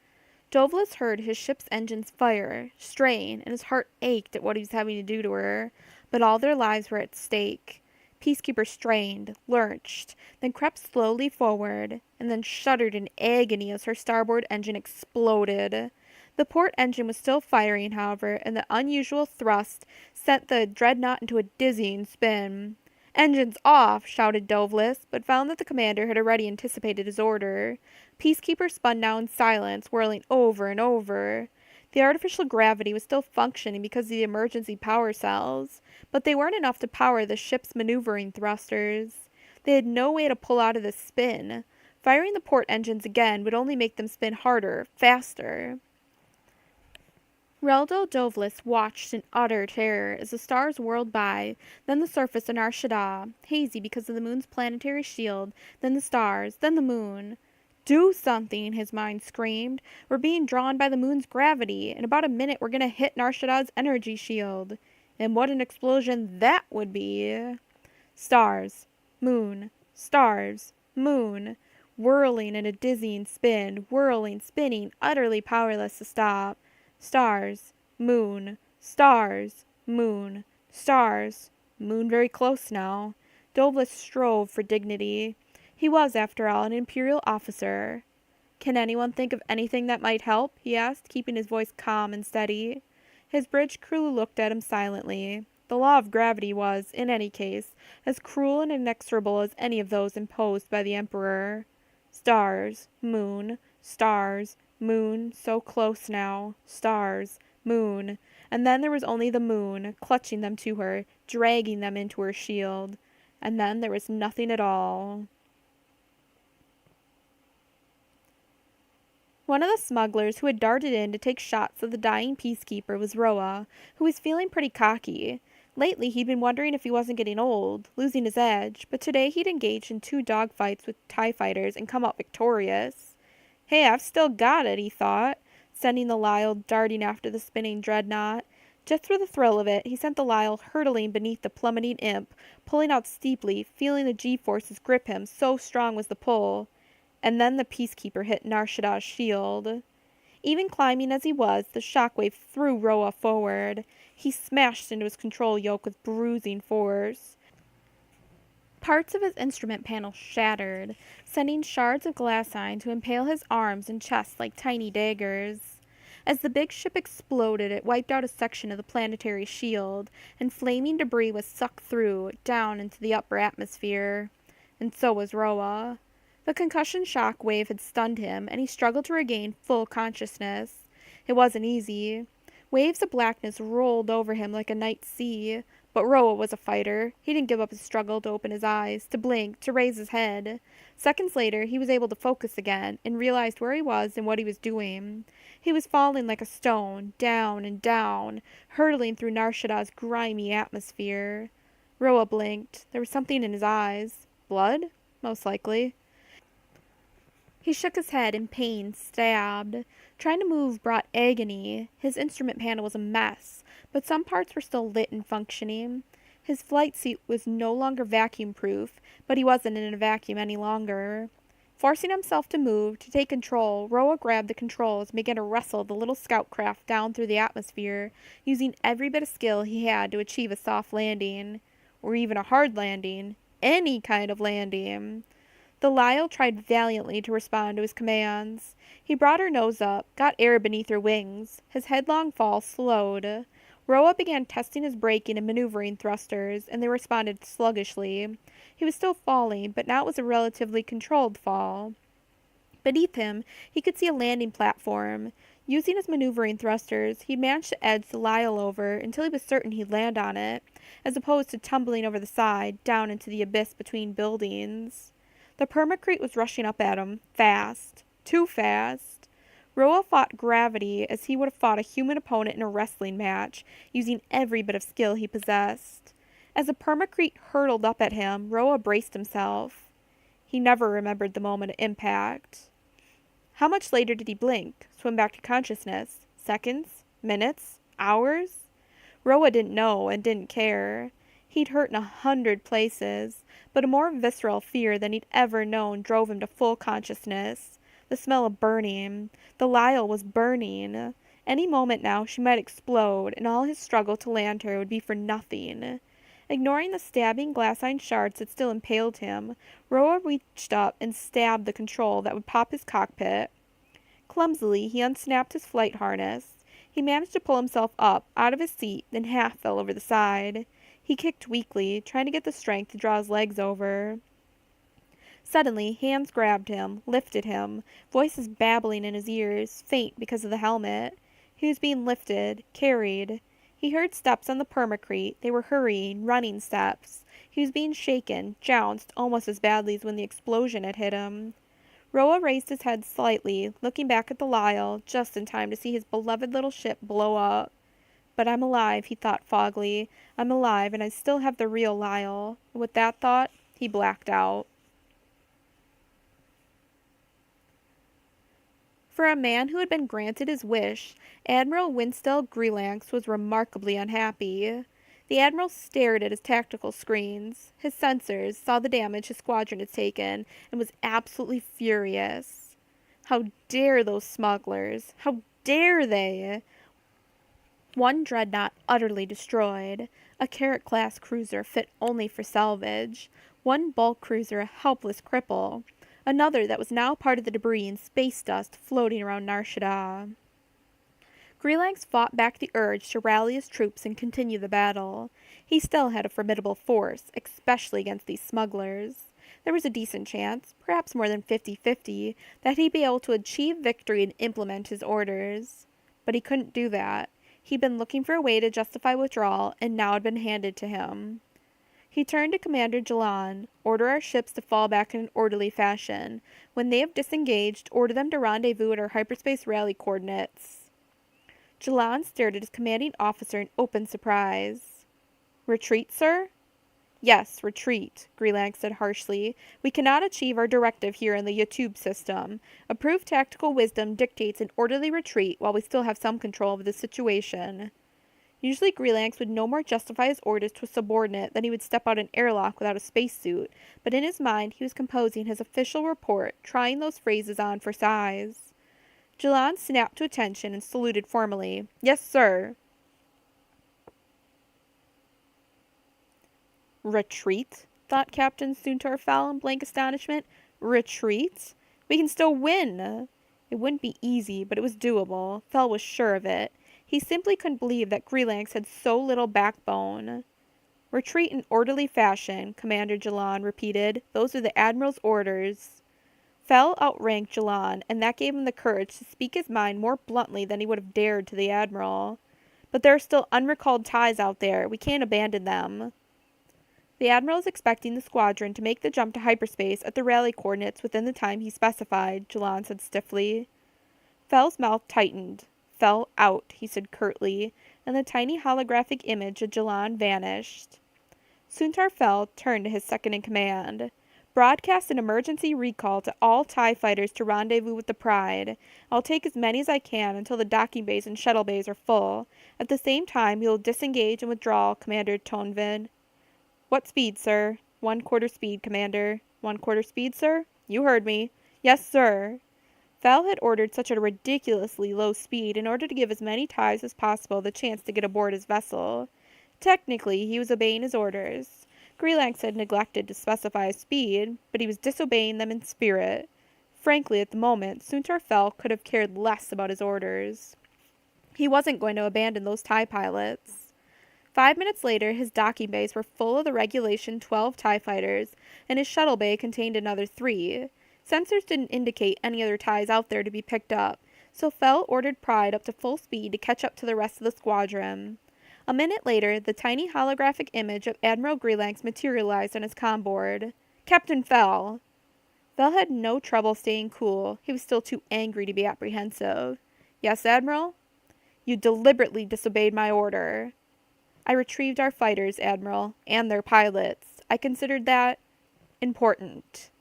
Dovelis heard his ship's engines fire, strain, and his heart ached at what he was having to do to her, but all their lives were at stake. Peacekeeper strained, lurched, then crept slowly forward, and then shuddered in agony as her starboard engine exploded. The port engine was still firing, however, and the unusual thrust sent the dreadnought into a dizzying spin. Engines off, shouted Dovelis, but found that the commander had already anticipated his order. Peacekeeper spun now in silence, whirling over and over. The artificial gravity was still functioning because of the emergency power cells, but they weren't enough to power the ship's maneuvering thrusters. They had no way to pull out of the spin. Firing the port engines again would only make them spin harder, faster. Reldo Dovelis watched in utter terror as the stars whirled by, then the surface of Nar Shaddaa, hazy because of the moon's planetary shield, then the stars, then the moon. Do something, his mind screamed. We're being drawn by the moon's gravity. In about a minute we're going to hit Nar Shaddaa's energy shield. And what an explosion that would be. Stars, moon, stars, moon. Whirling in a dizzying spin, whirling, spinning, utterly powerless to stop. Stars, moon, stars, moon, stars. Moon very close now. Dovelis strove for dignity. He was, after all, an Imperial officer. Can anyone think of anything that might help? He asked, keeping his voice calm and steady. His bridge crew looked at him silently. The law of gravity was, in any case, as cruel and inexorable as any of those imposed by the Emperor. Stars, moon, so close now. Stars, moon. And then there was only the moon, clutching them to her, dragging them into her shield. And then there was nothing at all. One of the smugglers who had darted in to take shots of the dying Peacekeeper was Roa, who was feeling pretty cocky. Lately he'd been wondering if he wasn't getting old, losing his edge, but today he'd engaged in 2 dogfights with TIE fighters and come out victorious. Hey, I've still got it, he thought, sending the Lyle darting after the spinning dreadnought. Just for the thrill of it, he sent the Lyle hurtling beneath the plummeting imp, pulling out steeply, feeling the G-forces grip him, so strong was the pull. And then the Peacekeeper hit Nar Shaddaa's shield. Even climbing as he was, the shockwave threw Roa forward. He smashed into his control yoke with bruising force. Parts of his instrument panel shattered, sending shards of glassine to impale his arms and chest like tiny daggers. As the big ship exploded, it wiped out a section of the planetary shield, and flaming debris was sucked through, down into the upper atmosphere. And so was Roa. The concussion shock wave had stunned him, and he struggled to regain full consciousness. It wasn't easy. Waves of blackness rolled over him like a night sea. But Roa was a fighter. He didn't give up his struggle to open his eyes, to blink, to raise his head. Seconds later, he was able to focus again, and realized where he was and what he was doing. He was falling like a stone, down and down, hurtling through Nar Shaddaa's grimy atmosphere. Roa blinked. There was something in his eyes. Blood? Most likely. He shook his head in pain, stabbed. Trying to move brought agony. His instrument panel was a mess, but some parts were still lit and functioning. His flight suit was no longer vacuum-proof, but he wasn't in a vacuum any longer. Forcing himself to move, to take control, Roa grabbed the controls and began to wrestle the little scout craft down through the atmosphere, using every bit of skill he had to achieve a soft landing. Or even a hard landing. Any kind of landing. The Lyle tried valiantly to respond to his commands. He brought her nose up, got air beneath her wings. His headlong fall slowed. Roa began testing his braking and maneuvering thrusters, and they responded sluggishly. He was still falling, but now it was a relatively controlled fall. Beneath him, he could see a landing platform. Using his maneuvering thrusters, he managed to edge the Lyle over until he was certain he'd land on it, as opposed to tumbling over the side, down into the abyss between buildings. The permacrete was rushing up at him, fast. Too fast. Roa fought gravity as he would have fought a human opponent in a wrestling match, using every bit of skill he possessed. As the permacrete hurtled up at him, Roa braced himself. He never remembered the moment of impact. How much later did he blink, swim back to consciousness? Seconds? Minutes? Hours? Roa didn't know and didn't care. He'd hurt in 100 places, but a more visceral fear than he'd ever known drove him to full consciousness. The smell of burning. The Lyle was burning. Any moment now she might explode, and all his struggle to land her would be for nothing. Ignoring the stabbing glassine shards that still impaled him, Roa reached up and stabbed the control that would pop his cockpit. Clumsily, he unsnapped his flight harness. He managed to pull himself up, out of his seat, then half fell over the side. He kicked weakly, trying to get the strength to draw his legs over. Suddenly, hands grabbed him, lifted him, voices babbling in his ears, faint because of the helmet. He was being lifted, carried. He heard steps on the permacrete. They were hurrying, running steps. He was being shaken, jounced almost as badly as when the explosion had hit him. Roa raised his head slightly, looking back at the Lyle, just in time to see his beloved little ship blow up. But I'm alive, he thought foggily. I'm alive, and I still have the real Lyle. And with that thought, he blacked out. For a man who had been granted his wish, Admiral Winstell Greelanx was remarkably unhappy. The Admiral stared at his tactical screens. His sensors saw the damage his squadron had taken, and was absolutely furious. How dare those smugglers? How dare they? One dreadnought utterly destroyed, a Carrot-class cruiser fit only for salvage, one bulk cruiser a helpless cripple, another that was now part of the debris and space dust floating around Nar Shaddaa. Greelanx fought back the urge to rally his troops and continue the battle. He still had a formidable force, especially against these smugglers. There was a decent chance, perhaps more than 50-50, that he'd be able to achieve victory and implement his orders. But he couldn't do that. He'd been looking for a way to justify withdrawal, and now had been handed to him. He turned to Commander Jalan. Order our ships to fall back in an orderly fashion. When they have disengaged, order them to rendezvous at our hyperspace rally coordinates. Jalan stared at his commanding officer in open surprise. Retreat, sir? Yes, retreat, Greelanx said harshly. We cannot achieve our directive here in the Yatub system. Approved tactical wisdom dictates an orderly retreat while we still have some control of the situation. Usually Greelanx would no more justify his orders to a subordinate than he would step out an airlock without a spacesuit, but in his mind he was composing his official report, trying those phrases on for size. Jalan snapped to attention and saluted formally. Yes, sir. Retreat? Thought Captain Suntor Fel in blank astonishment. Retreat? We can still win. It wouldn't be easy, but it was doable. Fel was sure of it. He simply couldn't believe that Greelanx had so little backbone. Retreat in orderly fashion, Commander Jalan repeated. Those are the Admiral's orders. Fel outranked Jalan, and that gave him the courage to speak his mind more bluntly than he would have dared to the Admiral. But there are still unrecalled ties out there. We can't abandon them. The Admiral is expecting the squadron to make the jump to hyperspace at the rally coordinates within the time he specified, Jalan said stiffly. Fel's mouth tightened. Fel out, he said curtly, and the tiny holographic image of Jalan vanished. Suntar Fel turned to his second-in-command. "Broadcast an emergency recall to all TIE fighters to rendezvous with the Pride. I'll take as many as I can until the docking bays and shuttle bays are full. At the same time, you'll disengage and withdraw," Commander Tonvid. "What speed, sir?" "1/4 speed, Commander." "1/4 speed, sir?" "You heard me." "Yes, sir." Fel had ordered such a ridiculously low speed in order to give as many TIEs as possible the chance to get aboard his vessel. Technically, he was obeying his orders. Grelax had neglected to specify a speed, but he was disobeying them in spirit. Frankly, at the moment, Suntar Fel could have cared less about his orders. He wasn't going to abandon those TIE pilots. 5 minutes later, his docking bays were full of the regulation 12 TIE fighters, and his shuttle bay contained another 3. Sensors didn't indicate any other TIEs out there to be picked up, so Fel ordered Pride up to full speed to catch up to the rest of the squadron. A minute later, the tiny holographic image of Admiral Grelax materialized on his comm board. "Captain Fel!" Fel had no trouble staying cool. He was still too angry to be apprehensive. "Yes, Admiral?" "You deliberately disobeyed my order." "I retrieved our fighters, Admiral, and their pilots. I considered that important."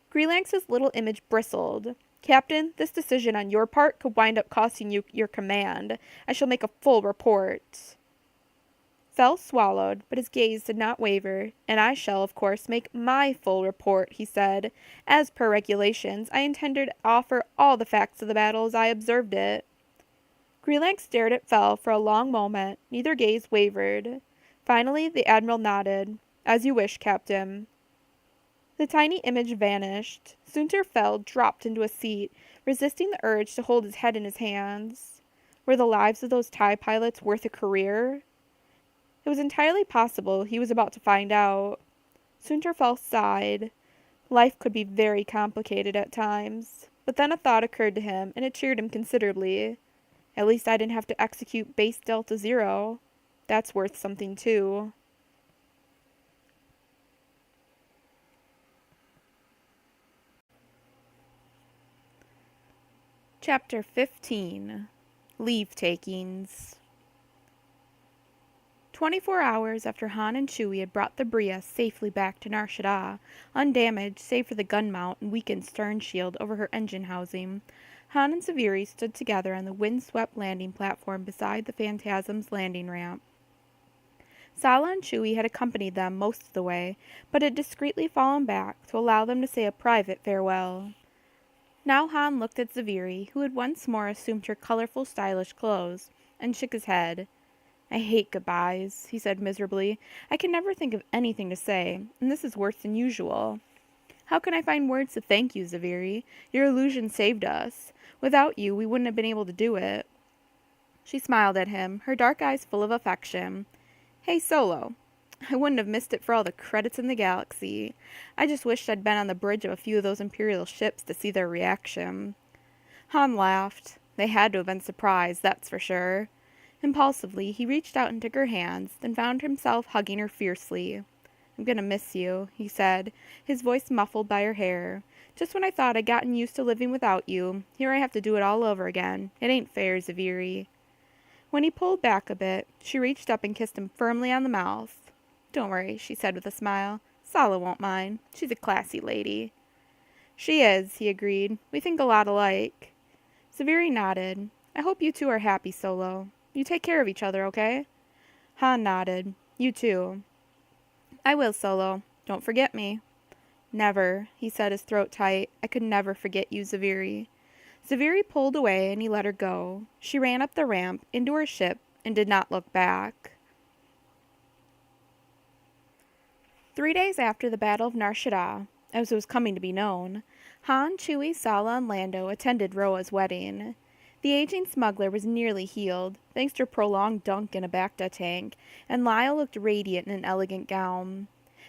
Grelax's little image bristled. "Captain, this decision on your part could wind up costing you your command. I shall make a full report." Fel swallowed, but his gaze did not waver. "And I shall, of course, make my full report," he said. "As per regulations, I intended to offer all the facts of the battle as I observed it." Grelax stared at Fel for a long moment. Neither gaze wavered. Finally, the Admiral nodded. "As you wish, Captain." The tiny image vanished. Suntar Fel dropped into a seat, resisting the urge to hold his head in his hands. Were the lives of those TIE pilots worth a career? It was entirely possible he was about to find out. Suntar Fel sighed. Life could be very complicated at times. But then a thought occurred to him, and it cheered him considerably. At least I didn't have to execute Base Delta Zero. That's worth something, too. Chapter 15. Leave-takings. 24 hours after Han and Chewie had brought the Bria safely back to Nar Shaddaa, undamaged save for the gun mount and weakened stern shield over her engine housing, Han and Severi stood together on the wind-swept landing platform beside the Phantasm's landing ramp. Sala and Chewie had accompanied them most of the way, but had discreetly fallen back to allow them to say a private farewell. Now Han looked at Severi, who had once more assumed her colorful, stylish clothes, and shook his head. "I hate goodbyes," he said miserably. "I can never think of anything to say, and this is worse than usual." "How can I find words to thank you, Severi? Your illusion saved us. Without you, we wouldn't have been able to do it." She smiled at him, her dark eyes full of affection. "Hey, Solo. I wouldn't have missed it for all the credits in the galaxy. I just wished I'd been on the bridge of a few of those Imperial ships to see their reaction." Han laughed. They had to have been surprised, that's for sure. Impulsively, he reached out and took her hands, then found himself hugging her fiercely. "I'm gonna miss you," he said, his voice muffled by her hair. "Just when I thought I'd gotten used to living without you, here I have to do it all over again. It ain't fair, Severi." When he pulled back a bit, she reached up and kissed him firmly on the mouth. "Don't worry," she said with a smile. "Sala won't mind. She's a classy lady." "She is," he agreed. "We think a lot alike." Severi nodded. "I hope you two are happy, Solo. You take care of each other, okay?" Han nodded. "You too." "I will, Solo. Don't forget me." "Never," he said, his throat tight. "I could never forget you, Severi." Severi pulled away, and he let her go. She ran up the ramp, into her ship, and did not look back. 3 days after the Battle of Nar Shaddaa, as it was coming to be known, Han, Chewie, Sala, and Lando attended Roa's wedding. The aging smuggler was nearly healed, thanks to a prolonged dunk in a Bacta tank, and Lyle looked radiant in an elegant gown.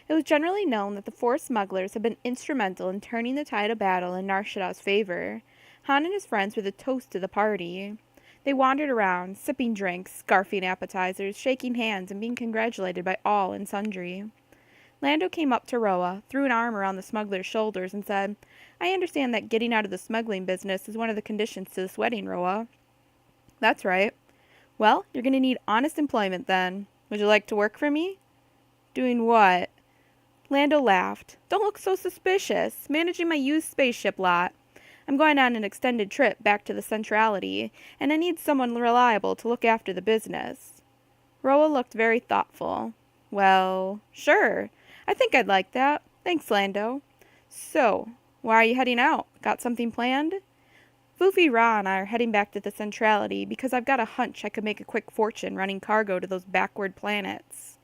It was generally known that the 4 smugglers had been instrumental in turning the tide of battle in Nar Shaddaa's favor. Han and his friends were the toast of the party. They wandered around, sipping drinks, scarfing appetizers, shaking hands, and being congratulated by all and sundry. Lando came up to Roa, threw an arm around the smuggler's shoulders, and said, "I understand that getting out of the smuggling business is one of the conditions to this wedding, Roa." "That's right." "Well, you're going to need honest employment then. Would you like to work for me?" Doing what? Lando laughed. Don't look so suspicious. Managing my used spaceship lot. I'm going on an extended trip back to the Centrality, and I need someone reliable to look after the business. Roa looked very thoughtful. Well, sure. I think I'd like that. Thanks, Lando. So, why are you heading out? Got something planned? Foofy Ra and I are heading back to the Centrality because I've got a hunch I could make a quick fortune running cargo to those backward planets.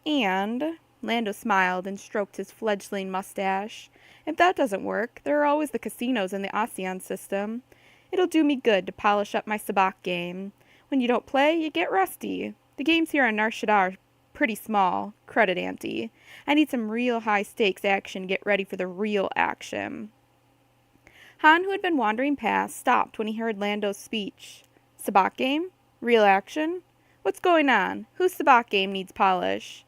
And, Lando smiled and stroked his fledgling mustache, if that doesn't work, there are always the casinos in the Ocean system. It'll do me good to polish up my sabacc game. When you don't play, you get rusty. The games here on Nar Shaddaa are pretty small, credit ante. I need some real high-stakes action to get ready for the real action. Han, who had been wandering past, stopped when he heard Lando's speech. Sabacc game? Real action? What's going on? Whose sabacc game needs polish?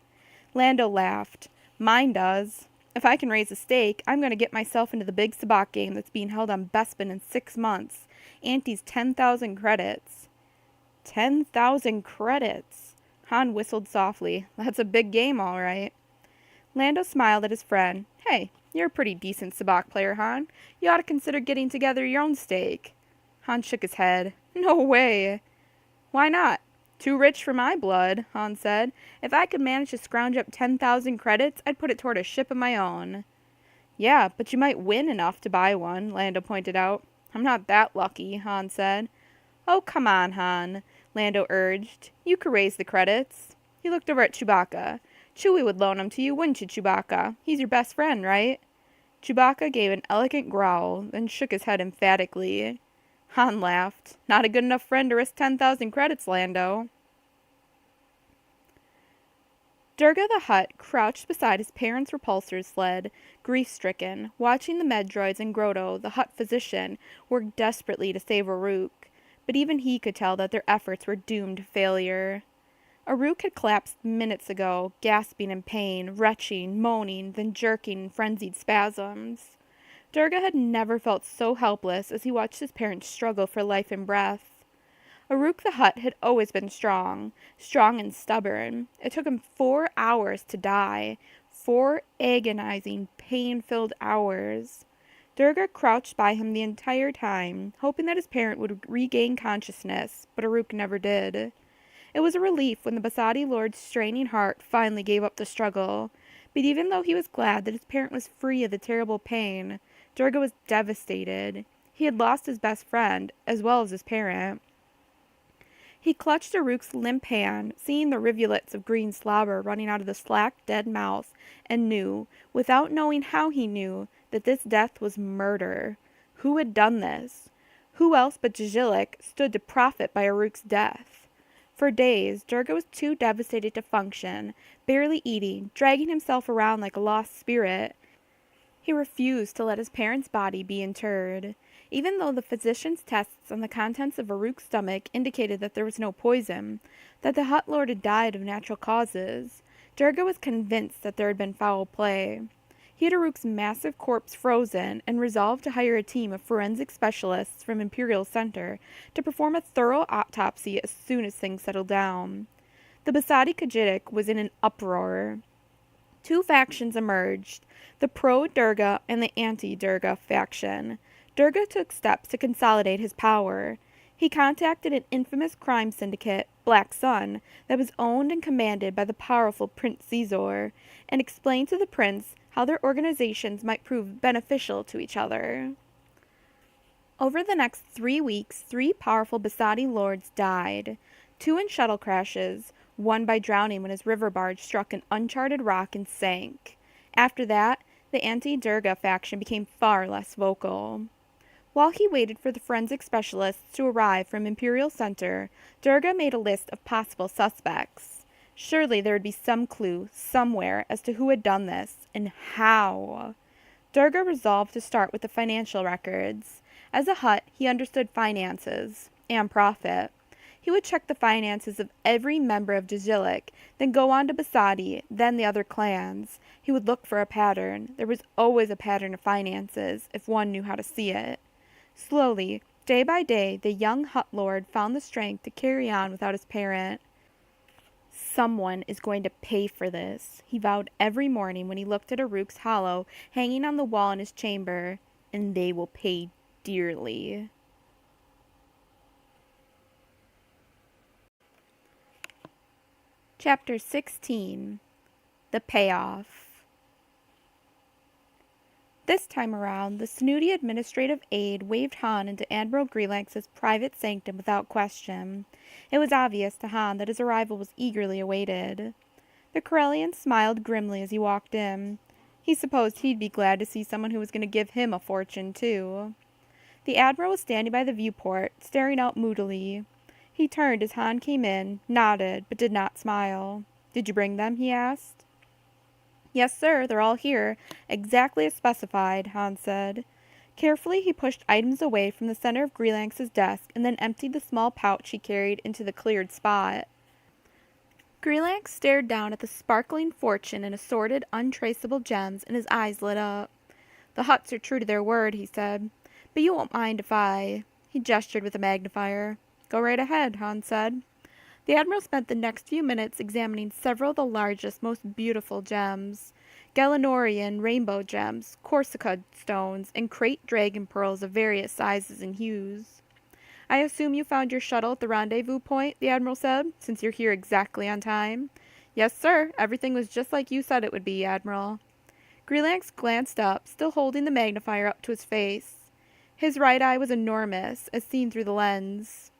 Lando laughed. Mine does. If I can raise a stake, I'm going to get myself into the big sabacc game that's being held on Bespin in 6 months. Auntie's 10,000 credits. 10,000 credits. Han whistled softly. That's a big game, all right. Lando smiled at his friend. Hey, you're a pretty decent sabacc player, Han. You ought to consider getting together your own stake. Han shook his head. No way. Why not? Too rich for my blood, Han said. If I could manage to scrounge up 10,000 credits, I'd put it toward a ship of my own. Yeah, but you might win enough to buy one, Lando pointed out. I'm not that lucky, Han said. Oh, come on, Han, Lando urged. You could raise the credits. He looked over at Chewbacca. Chewie would loan them to you, wouldn't you, Chewbacca? He's your best friend, right? Chewbacca gave an elegant growl, then shook his head emphatically. Han laughed. Not a good enough friend to risk 10,000 credits, Lando. Durga the Hutt crouched beside his parents' repulsor sled, grief-stricken, watching the Medroids and Grotto, the Hutt physician, work desperately to save Aruk, but even he could tell that their efforts were doomed to failure. Aruk had collapsed minutes ago, gasping in pain, retching, moaning, then jerking in frenzied spasms. Durga had never felt so helpless as he watched his parents struggle for life and breath. Aruk the Hutt had always been strong and stubborn. It took him 4 hours to die, 4 agonizing, pain-filled hours. Durga crouched by him the entire time, hoping that his parent would regain consciousness, but Aruk never did. It was a relief when the Basadi Lord's straining heart finally gave up the struggle, but even though he was glad that his parent was free of the terrible pain, Durga was devastated. He had lost his best friend, as well as his parent. He clutched Aruk's limp hand, seeing the rivulets of green slobber running out of the slack, dead mouth, and knew, without knowing how he knew, that this death was murder. Who had done this? Who else but Djilik stood to profit by Aruk's death? For days, Durga was too devastated to function, barely eating, dragging himself around like a lost spirit. He refused to let his parent's body be interred. Even though the physician's tests on the contents of Aruk's stomach indicated that there was no poison, that the Hutt Lord had died of natural causes, Durga was convinced that there had been foul play. He had Aruk's massive corpse frozen and resolved to hire a team of forensic specialists from Imperial Center to perform a thorough autopsy as soon as things settled down. The Basadi Khajiit was in an uproar. 2 factions emerged, the pro-Durga and the anti-Durga faction. Durga took steps to consolidate his power. He contacted an infamous crime syndicate, Black Sun, that was owned and commanded by the powerful Prince Caesar, and explained to the prince how their organizations might prove beneficial to each other. Over the next 3 weeks, 3 powerful Basadi lords died, 2 in shuttle crashes, one by drowning when his river barge struck an uncharted rock and sank. After that, the anti-Durga faction became far less vocal. While he waited for the forensic specialists to arrive from Imperial Center, Durga made a list of possible suspects. Surely there would be some clue, somewhere, as to who had done this, and how. Durga resolved to start with the financial records. As a Hutt, he understood finances, and profit. He would check the finances of every member of Djilik, then go on to Basadi, then the other clans. He would look for a pattern. There was always a pattern of finances, if one knew how to see it. Slowly, day by day, the young Hutt Lord found the strength to carry on without his parent. Someone is going to pay for this, he vowed every morning when he looked at Aruk's hollow hanging on the wall in his chamber, and they will pay dearly. Chapter 16. The Payoff. This time around, the snooty administrative aide waved Han into Admiral Greelanx's private sanctum without question. It was obvious to Han that his arrival was eagerly awaited. The Corellian smiled grimly as he walked in. He supposed he'd be glad to see someone who was going to give him a fortune, too. The Admiral was standing by the viewport, staring out moodily. He turned as Han came in, nodded, but did not smile. "Did you bring them?" he asked. "Yes, sir, they're all here, exactly as specified," Han said. Carefully he pushed items away from the center of Greelanx's desk and then emptied the small pouch he carried into the cleared spot. Greelanx stared down at the sparkling fortune and assorted, untraceable gems, and his eyes lit up. "The Hutts are true to their word," he said, "but you won't mind if I—" He gestured with a magnifier. "Go right ahead," Han said. The Admiral spent the next few minutes examining several of the largest, most beautiful gems. Galenorian rainbow gems, Corsica stones, and crate dragon pearls of various sizes and hues. "I assume you found your shuttle at the rendezvous point," the Admiral said, "since you're here exactly on time." "Yes, sir. Everything was just like you said it would be, Admiral." Greelanx glanced up, still holding the magnifier up to his face. His right eye was enormous, as seen through the lens.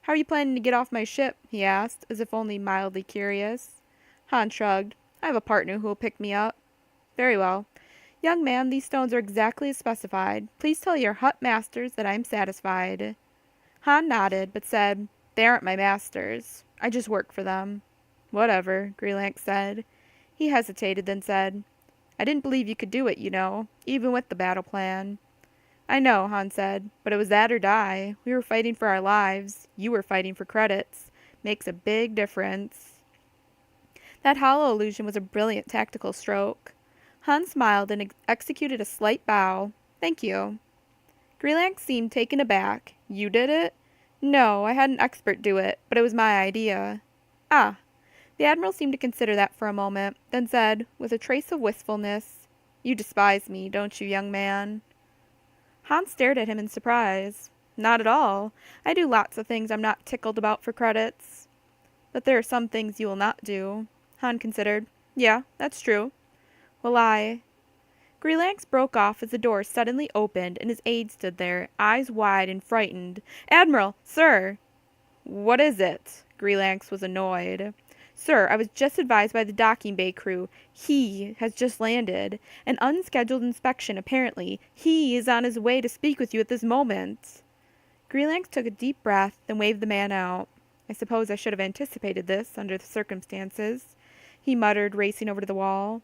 "How are you planning to get off my ship?" he asked, as if only mildly curious. Han shrugged. "I have a partner who will pick me up." "Very well. Young man, these stones are exactly as specified. Please tell your Hutt masters that I am satisfied." Han nodded, but said, "They aren't my masters. I just work for them." "Whatever," Greelanx said. He hesitated, then said, "I didn't believe you could do it, you know, even with the battle plan." "I know," Han said, "but it was that or die. We were fighting for our lives. You were fighting for credits. Makes a big difference." That hollow illusion was a brilliant tactical stroke. Han smiled and executed a slight bow. "Thank you." Greelanx seemed taken aback. "You did it?" "No, I had an expert do it, but it was my idea." "Ah." The Admiral seemed to consider that for a moment, then said, with a trace of wistfulness, "You despise me, don't you, young man?" Han stared at him in surprise. "Not at all. I do lots of things I'm not tickled about for credits." "But there are some things you will not do." Han considered. "Yeah, that's true." "Well, Greelanx broke off as the door suddenly opened and his aide stood there, eyes wide and frightened. "Admiral! Sir!" "What is it?" Greelanx was annoyed. "Sir, I was just advised by the docking bay crew. He has just landed. An unscheduled inspection, apparently. He is on his way to speak with you at this moment." Greelanx took a deep breath, then waved the man out. "I suppose I should have anticipated this, under the circumstances," he muttered, racing over to the wall.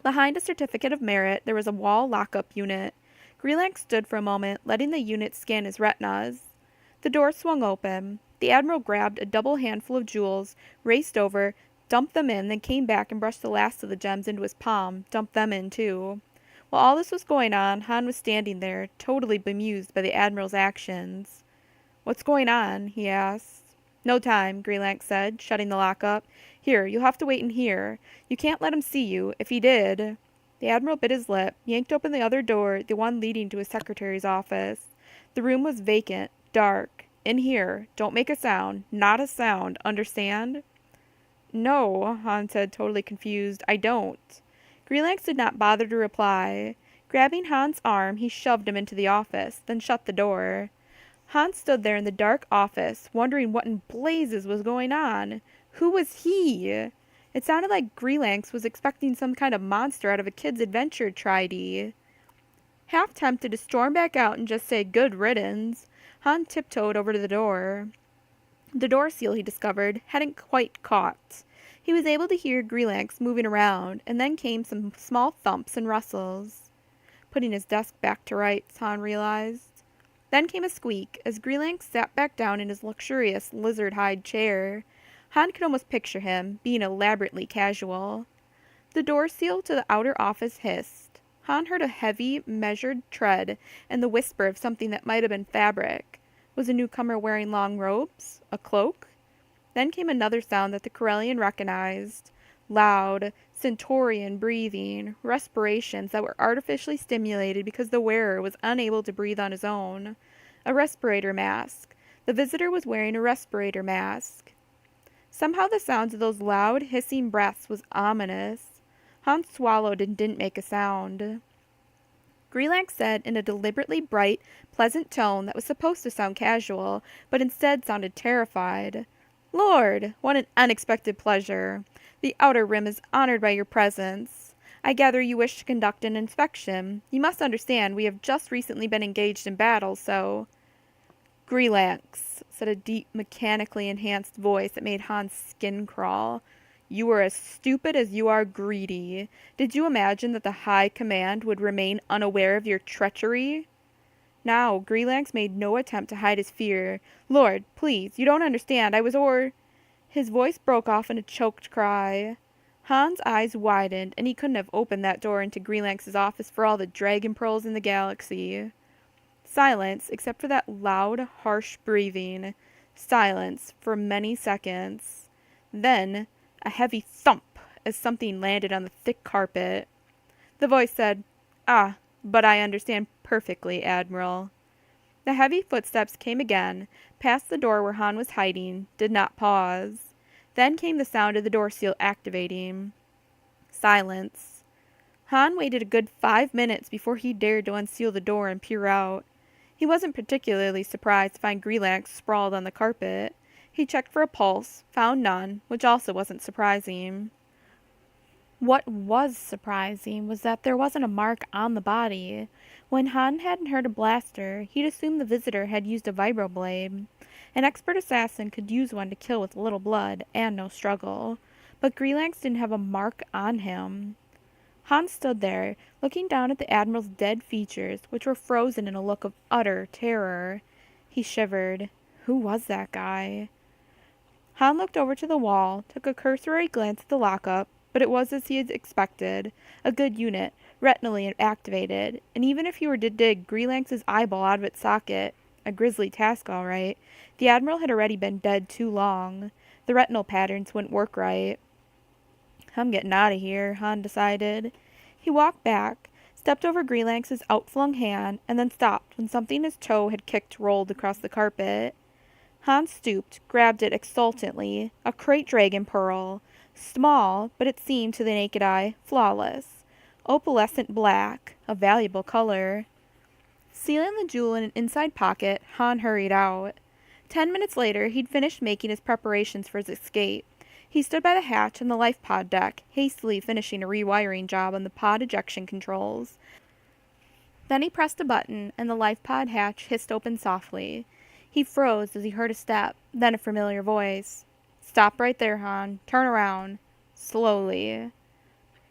Behind a certificate of merit, there was a wall lockup unit. Greelanx stood for a moment, letting the unit scan his retinas. The door swung open. The Admiral grabbed a double handful of jewels, raced over, dumped them in, then came back and brushed the last of the gems into his palm, dumped them in too. While all this was going on, Han was standing there, totally bemused by the Admiral's actions. "What's going on?" he asked. "No time," Greelanx said, shutting the lock up. "Here, you'll have to wait in here. You can't let him see you. If he did—" The Admiral bit his lip, yanked open the other door, the one leading to his secretary's office. The room was vacant, dark. "In here. Don't make a sound. Not a sound. Understand?" "No," Han said, totally confused. "I don't." Greelanx did not bother to reply. Grabbing Han's arm, he shoved him into the office, then shut the door. Han stood there in the dark office, wondering what in blazes was going on. Who was he? It sounded like Greelanx was expecting some kind of monster out of a kid's adventure tridy. Half tempted to storm back out and just say good riddance, Han tiptoed over to the door. The door seal, he discovered, hadn't quite caught. He was able to hear Greelanx moving around, and then came some small thumps and rustles. Putting his desk back to rights, Han realized. Then came a squeak, as Greelanx sat back down in his luxurious lizard-hide chair. Han could almost picture him, being elaborately casual. The door seal to the outer office hissed. Han heard a heavy, measured tread, and the whisper of something that might have been fabric. Was the newcomer wearing long robes? A cloak? Then came another sound that the Corellian recognized. Loud, stentorian breathing, respirations that were artificially stimulated because the wearer was unable to breathe on his own. A respirator mask. The visitor was wearing a respirator mask. Somehow the sound of those loud, hissing breaths was ominous. Hans swallowed and didn't make a sound. Greenlank said in a deliberately bright, pleasant tone that was supposed to sound casual, but instead sounded terrified. "Lord, what an unexpected pleasure! The outer rim is honored by your presence. I gather you wish to conduct an inspection. You must understand we have just recently been engaged in battle, so—" "Greelanx," said a deep, mechanically enhanced voice that made Hans' skin crawl. "You are as stupid as you are greedy. Did you imagine that the High Command would remain unaware of your treachery?" Now, Greelanx made no attempt to hide his fear. "Lord, please, you don't understand. I was His voice broke off in a choked cry. Hans' eyes widened, and he couldn't have opened that door into Greelanx's office for all the dragon pearls in the galaxy. Silence, except for that loud, harsh breathing. Silence for many seconds. Then, a heavy thump as something landed on the thick carpet. The voice said, "Ah, but I understand perfectly, Admiral." The heavy footsteps came again, past the door where Han was hiding, did not pause. Then came the sound of the door seal activating. Silence. Han waited a good 5 minutes before he dared to unseal the door and peer out. He wasn't particularly surprised to find Greelanx sprawled on the carpet. He checked for a pulse, found none, which also wasn't surprising. What was surprising was that there wasn't a mark on the body. When Han hadn't heard a blaster, he'd assumed the visitor had used a vibroblade. An expert assassin could use one to kill with little blood and no struggle, but Greelanx didn't have a mark on him. Han stood there, looking down at the Admiral's dead features, which were frozen in a look of utter terror. He shivered. Who was that guy? Han looked over to the wall, took a cursory glance at the lockup, but it was as he had expected, a good unit, retinally activated, and even if he were to dig Greelanx's eyeball out of its socket, a grisly task all right, the Admiral had already been dead too long. The retinal patterns wouldn't work right. "I'm getting out of here," Han decided. He walked back, stepped over Greelanx's outflung hand, and then stopped when something his toe had kicked rolled across the carpet. Han stooped, grabbed it exultantly, a crate dragon pearl. Small, but it seemed to the naked eye flawless. Opalescent black, a valuable color. Sealing the jewel in an inside pocket, Han hurried out. 10 minutes later, he'd finished making his preparations for his escape. He stood by the hatch on the life pod deck, hastily finishing a rewiring job on the pod ejection controls. Then he pressed a button, and the life pod hatch hissed open softly. He froze as he heard a step, then a familiar voice. "Stop right there, Han. Turn around. Slowly."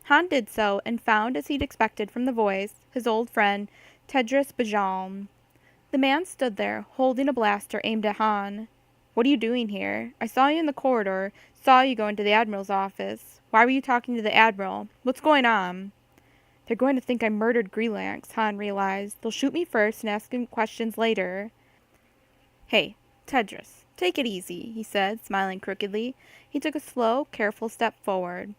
Han did so, and found, as he'd expected from the voice, his old friend, Tedros Bajalm. The man stood there, holding a blaster aimed at Han. "What are you doing here? I saw you in the corridor, saw you go into the Admiral's office. Why were you talking to the Admiral? What's going on?" "They're going to think I murdered Greelanx," Han realized. "They'll shoot me first and ask him questions later." "Hey, Tedros, take it easy," he said, smiling crookedly. He took a slow, careful step forward.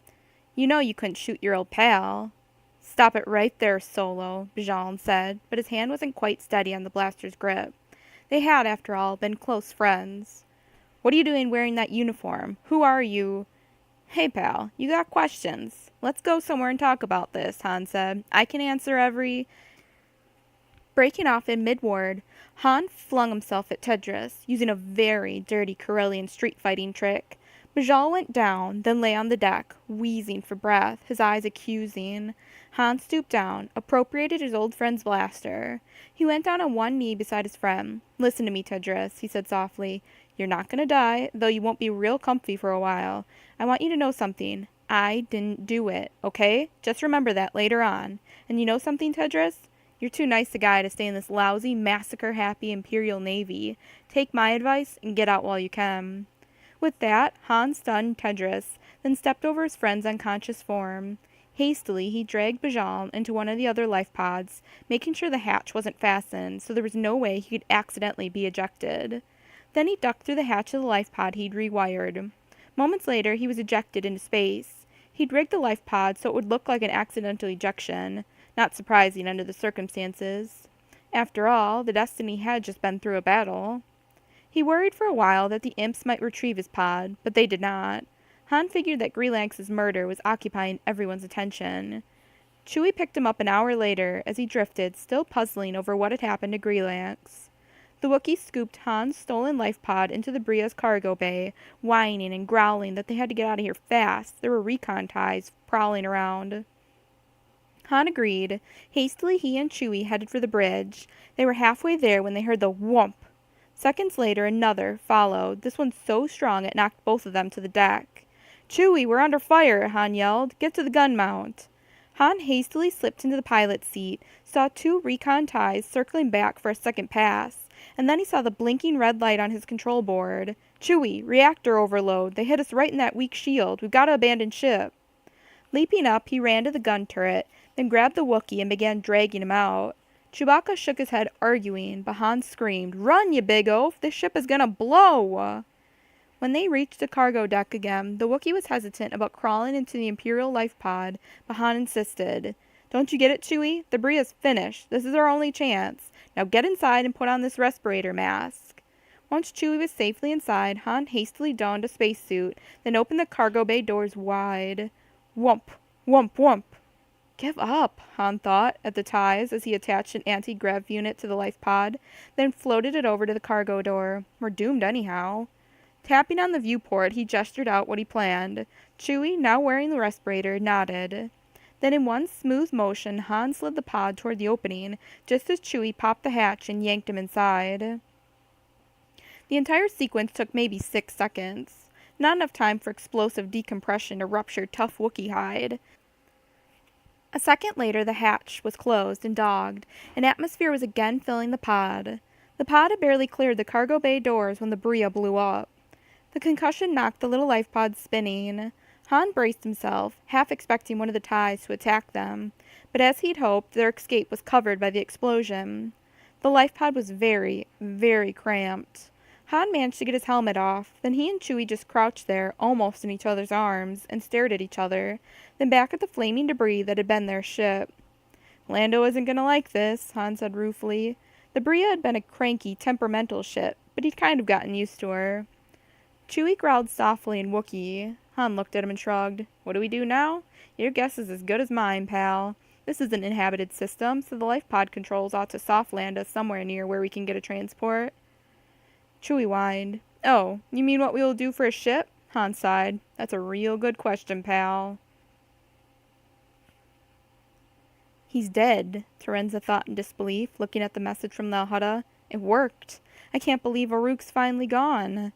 "You know you couldn't shoot your old pal." "Stop it right there, Solo," Bajalm said, but his hand wasn't quite steady on the blaster's grip. They had, after all, been close friends. "What are you doing wearing that uniform? Who are you?" "Hey, pal, you got questions. Let's go somewhere and talk about this," Han said. "I can answer every—" Breaking off in mid-word, Han flung himself at Tedros, using a very dirty Corellian street-fighting trick. Bajal went down, then lay on the deck, wheezing for breath, his eyes accusing. Han stooped down, appropriated his old friend's blaster. He went down on one knee beside his friend. "Listen to me, Tedros," he said softly. "You're not going to die, though you won't be real comfy for a while. I want you to know something. I didn't do it, okay? Just remember that later on. And you know something, Tedros? You're too nice a guy to stay in this lousy, massacre-happy Imperial Navy. Take my advice and get out while you can." With that, Han stunned Tedros, then stepped over his friend's unconscious form. Hastily, he dragged Bajalm into one of the other life pods, making sure the hatch wasn't fastened, so there was no way he could accidentally be ejected. Then he ducked through the hatch of the life pod he'd rewired. Moments later, he was ejected into space. He'd rigged the life pod so it would look like an accidental ejection. Not surprising under the circumstances. After all, the Destiny had just been through a battle. He worried for a while that the imps might retrieve his pod, but they did not. Han figured that Greelanx's murder was occupying everyone's attention. Chewie picked him up an hour later as he drifted, still puzzling over what had happened to Greelanx. The Wookiee scooped Han's stolen life pod into the Bria's cargo bay, whining and growling that they had to get out of here fast. There were recon ties prowling around. Han agreed. Hastily, he and Chewie headed for the bridge. They were halfway there when they heard the whomp. Seconds later, another followed, this one so strong it knocked both of them to the deck. "Chewie, we're under fire," Han yelled. "Get to the gun mount." Han hastily slipped into the pilot's seat, saw two recon ties circling back for a second pass, and then he saw the blinking red light on his control board. "Chewie, reactor overload. They hit us right in that weak shield. We've got to abandon ship." Leaping up, he ran to the gun turret, then grabbed the Wookiee and began dragging him out. Chewbacca shook his head, arguing, but Han screamed, "Run, you big oaf! This ship is gonna blow!" When they reached the cargo deck again, the Wookiee was hesitant about crawling into the Imperial life pod, but Han insisted. "Don't you get it, Chewie? The Bria's finished. This is our only chance. Now get inside and put on this respirator mask." Once Chewie was safely inside, Han hastily donned a spacesuit, then opened the cargo bay doors wide. Whump! Whump! Whump! "Give up," Han thought, at the ties as he attached an anti-grav unit to the life pod, then floated it over to the cargo door. "We're doomed anyhow." Tapping on the viewport, he gestured out what he planned. Chewie, now wearing the respirator, nodded. Then in one smooth motion, Han slid the pod toward the opening, just as Chewie popped the hatch and yanked him inside. The entire sequence took maybe 6 seconds. Not enough time for explosive decompression to rupture tough Wookiee hide. A second later, the hatch was closed and dogged, and atmosphere was again filling the pod. The pod had barely cleared the cargo bay doors when the Bria blew up. The concussion knocked the little life pod spinning. Han braced himself, half expecting one of the ties to attack them, but as he'd hoped, their escape was covered by the explosion. The life pod was very, very cramped. Han managed to get his helmet off, then he and Chewie just crouched there, almost in each other's arms, and stared at each other, then back at the flaming debris that had been their ship. "Lando isn't going to like this," Han said ruefully. The Bria had been a cranky, temperamental ship, but he'd kind of gotten used to her. Chewie growled softly in Wookiee. Han looked at him and shrugged. "What do we do now? Your guess is as good as mine, pal. This is an inhabited system, so the life pod controls ought to soft land us somewhere near where we can get a transport." Chewie whined. "Oh, you mean what we will do for a ship?" Han sighed. "That's a real good question, pal." "He's dead," Terenza thought in disbelief, looking at the message from the Hutta. "It worked. I can't believe Aruk's finally gone."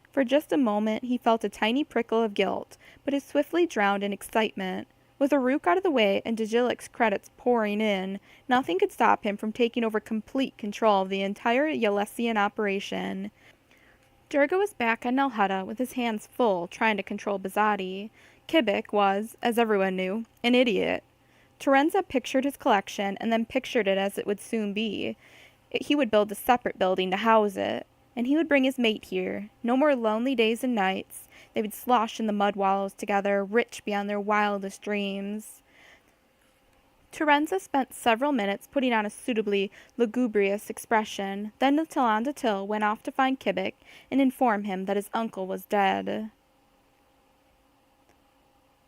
For just a moment, he felt a tiny prickle of guilt, but it swiftly drowned in excitement. With Aruk out of the way and Dajilik's credits pouring in, nothing could stop him from taking over complete control of the entire Yalesian operation. Durga was back on Nal Hutta with his hands full trying to control Bazadi. Kibik was, as everyone knew, an idiot. Terenza pictured his collection and then pictured it as it would soon be. He would build a separate building to house it, and he would bring his mate here. No more lonely days and nights. They would slosh in the mud wallows together, rich beyond their wildest dreams. Terenza spent several minutes putting on a suitably lugubrious expression. Then the Talanda Till went off to find Kibik and inform him that his uncle was dead.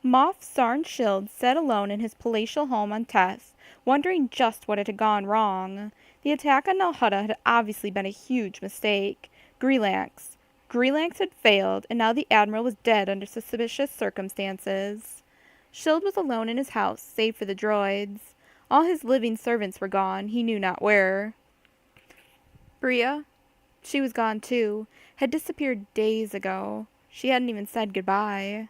Moff Sarn Shield sat alone in his palatial home on Tess, wondering just what had gone wrong. The attack on Nal Hutta had obviously been a huge mistake. Greelanx had failed, and now the Admiral was dead under suspicious circumstances. Shield was alone in his house, save for the droids. All his living servants were gone, he knew not where. Bria? She was gone too, had disappeared days ago. She hadn't even said goodbye.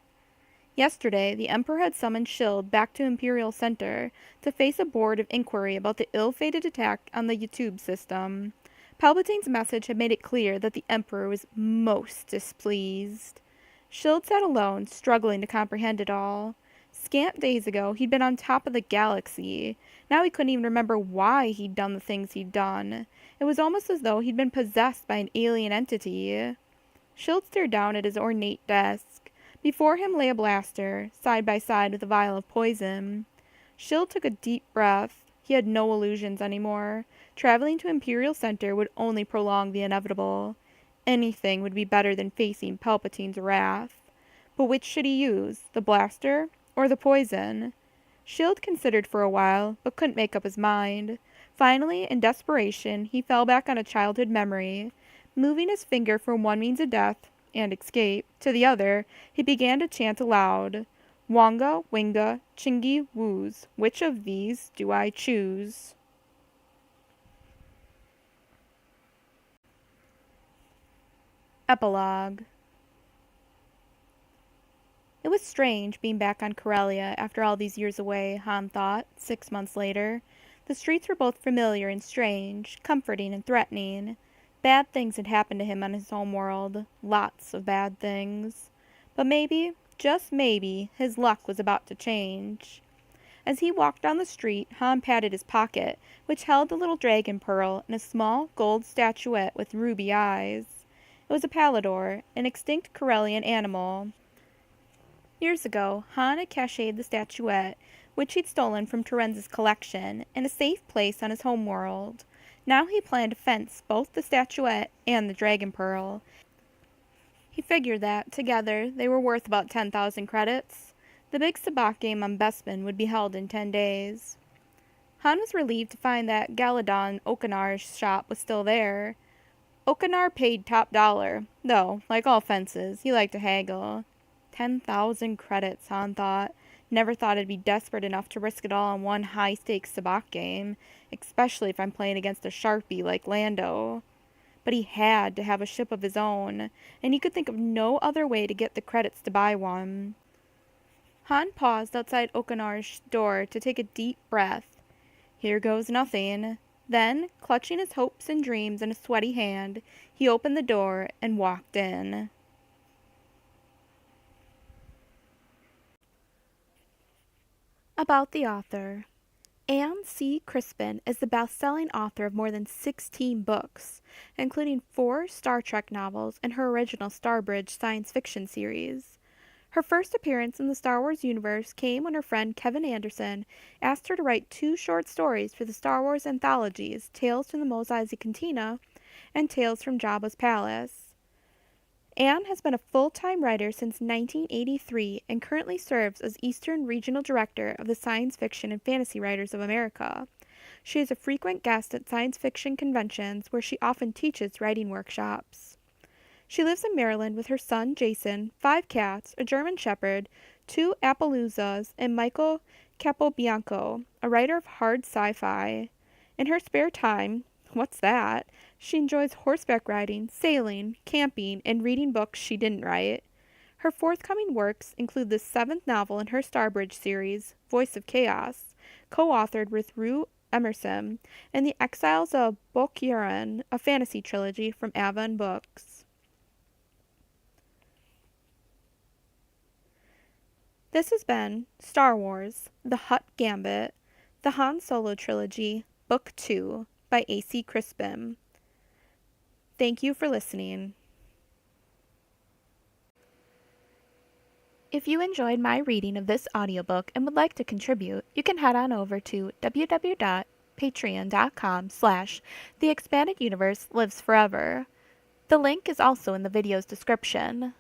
Yesterday, the Emperor had summoned Shield back to Imperial Center to face a board of inquiry about the ill-fated attack on the YouTube system. Palpatine's message had made it clear that the Emperor was most displeased. Shield sat alone, struggling to comprehend it all. Scant days ago, he'd been on top of the galaxy. Now he couldn't even remember why he'd done the things he'd done. It was almost as though he'd been possessed by an alien entity. Schild stared down at his ornate desk. Before him lay a blaster, side by side with a vial of poison. Schild took a deep breath. He had no illusions anymore. Traveling to Imperial Center would only prolong the inevitable. Anything would be better than facing Palpatine's wrath. But which should he use, the blaster or the poison? Schild considered for a while, but couldn't make up his mind. Finally, in desperation, he fell back on a childhood memory. Moving his finger from one means of death and escape to the other, he began to chant aloud, Wanga, Winga, Chingy, Woos, which of these do I choose? Epilogue. It was strange being back on Corellia after all these years away, Han thought, 6 months later. The streets were both familiar and strange, comforting and threatening. Bad things had happened to him on his home world. Lots of bad things. But maybe, just maybe, his luck was about to change. As he walked down the street, Han patted his pocket, which held the little dragon pearl and a small gold statuette with ruby eyes. It was a pallador, an extinct Corellian animal. Years ago, Han had cached the statuette, which he'd stolen from Terenz's collection, in a safe place on his homeworld. Now he planned to fence both the statuette and the dragon pearl. He figured that, together, they were worth about 10,000 credits. The big sabacc game on Bespin would be held in 10 days. Han was relieved to find that Galadon Okanar's shop was still there. Okanar paid top dollar, though, like all fences, he liked to haggle. 10,000 credits, Han thought. Never thought I'd be desperate enough to risk it all on one high-stakes sabacc game, especially if I'm playing against a Sharpie like Lando. But he had to have a ship of his own, and he could think of no other way to get the credits to buy one. Han paused outside Okanar's door to take a deep breath. Here goes nothing. Then, clutching his hopes and dreams in a sweaty hand, he opened the door and walked in. About the author. Anne C. Crispin is the best-selling author of more than 16 books, including 4 Star Trek novels and her original Starbridge science fiction series. Her first appearance in the Star Wars universe came when her friend Kevin Anderson asked her to write 2 short stories for the Star Wars anthologies Tales from the Mos Eisley Cantina and Tales from Jabba's Palace. Anne has been a full-time writer since 1983 and currently serves as Eastern Regional Director of the Science Fiction and Fantasy Writers of America. She is a frequent guest at science fiction conventions where she often teaches writing workshops. She lives in Maryland with her son Jason, 5 cats, a German Shepherd, 2 Appaloozas, and Michael Capobianco, a writer of hard sci-fi. In her spare time, what's that? She enjoys horseback riding, sailing, camping, and reading books she didn't write. Her forthcoming works include the 7th novel in her Starbridge series, Voice of Chaos, co-authored with Rue Emerson, and The Exiles of Bokhuran, a fantasy trilogy from Avon Books. This has been Star Wars, The Hutt Gambit, The Han Solo Trilogy, Book 2, by A.C. Crispin. Thank you for listening. If you enjoyed my reading of this audiobook and would like to contribute, you can head on over to www.patreon.com/theexpandeduniverselives forever. The link is also in the video's description.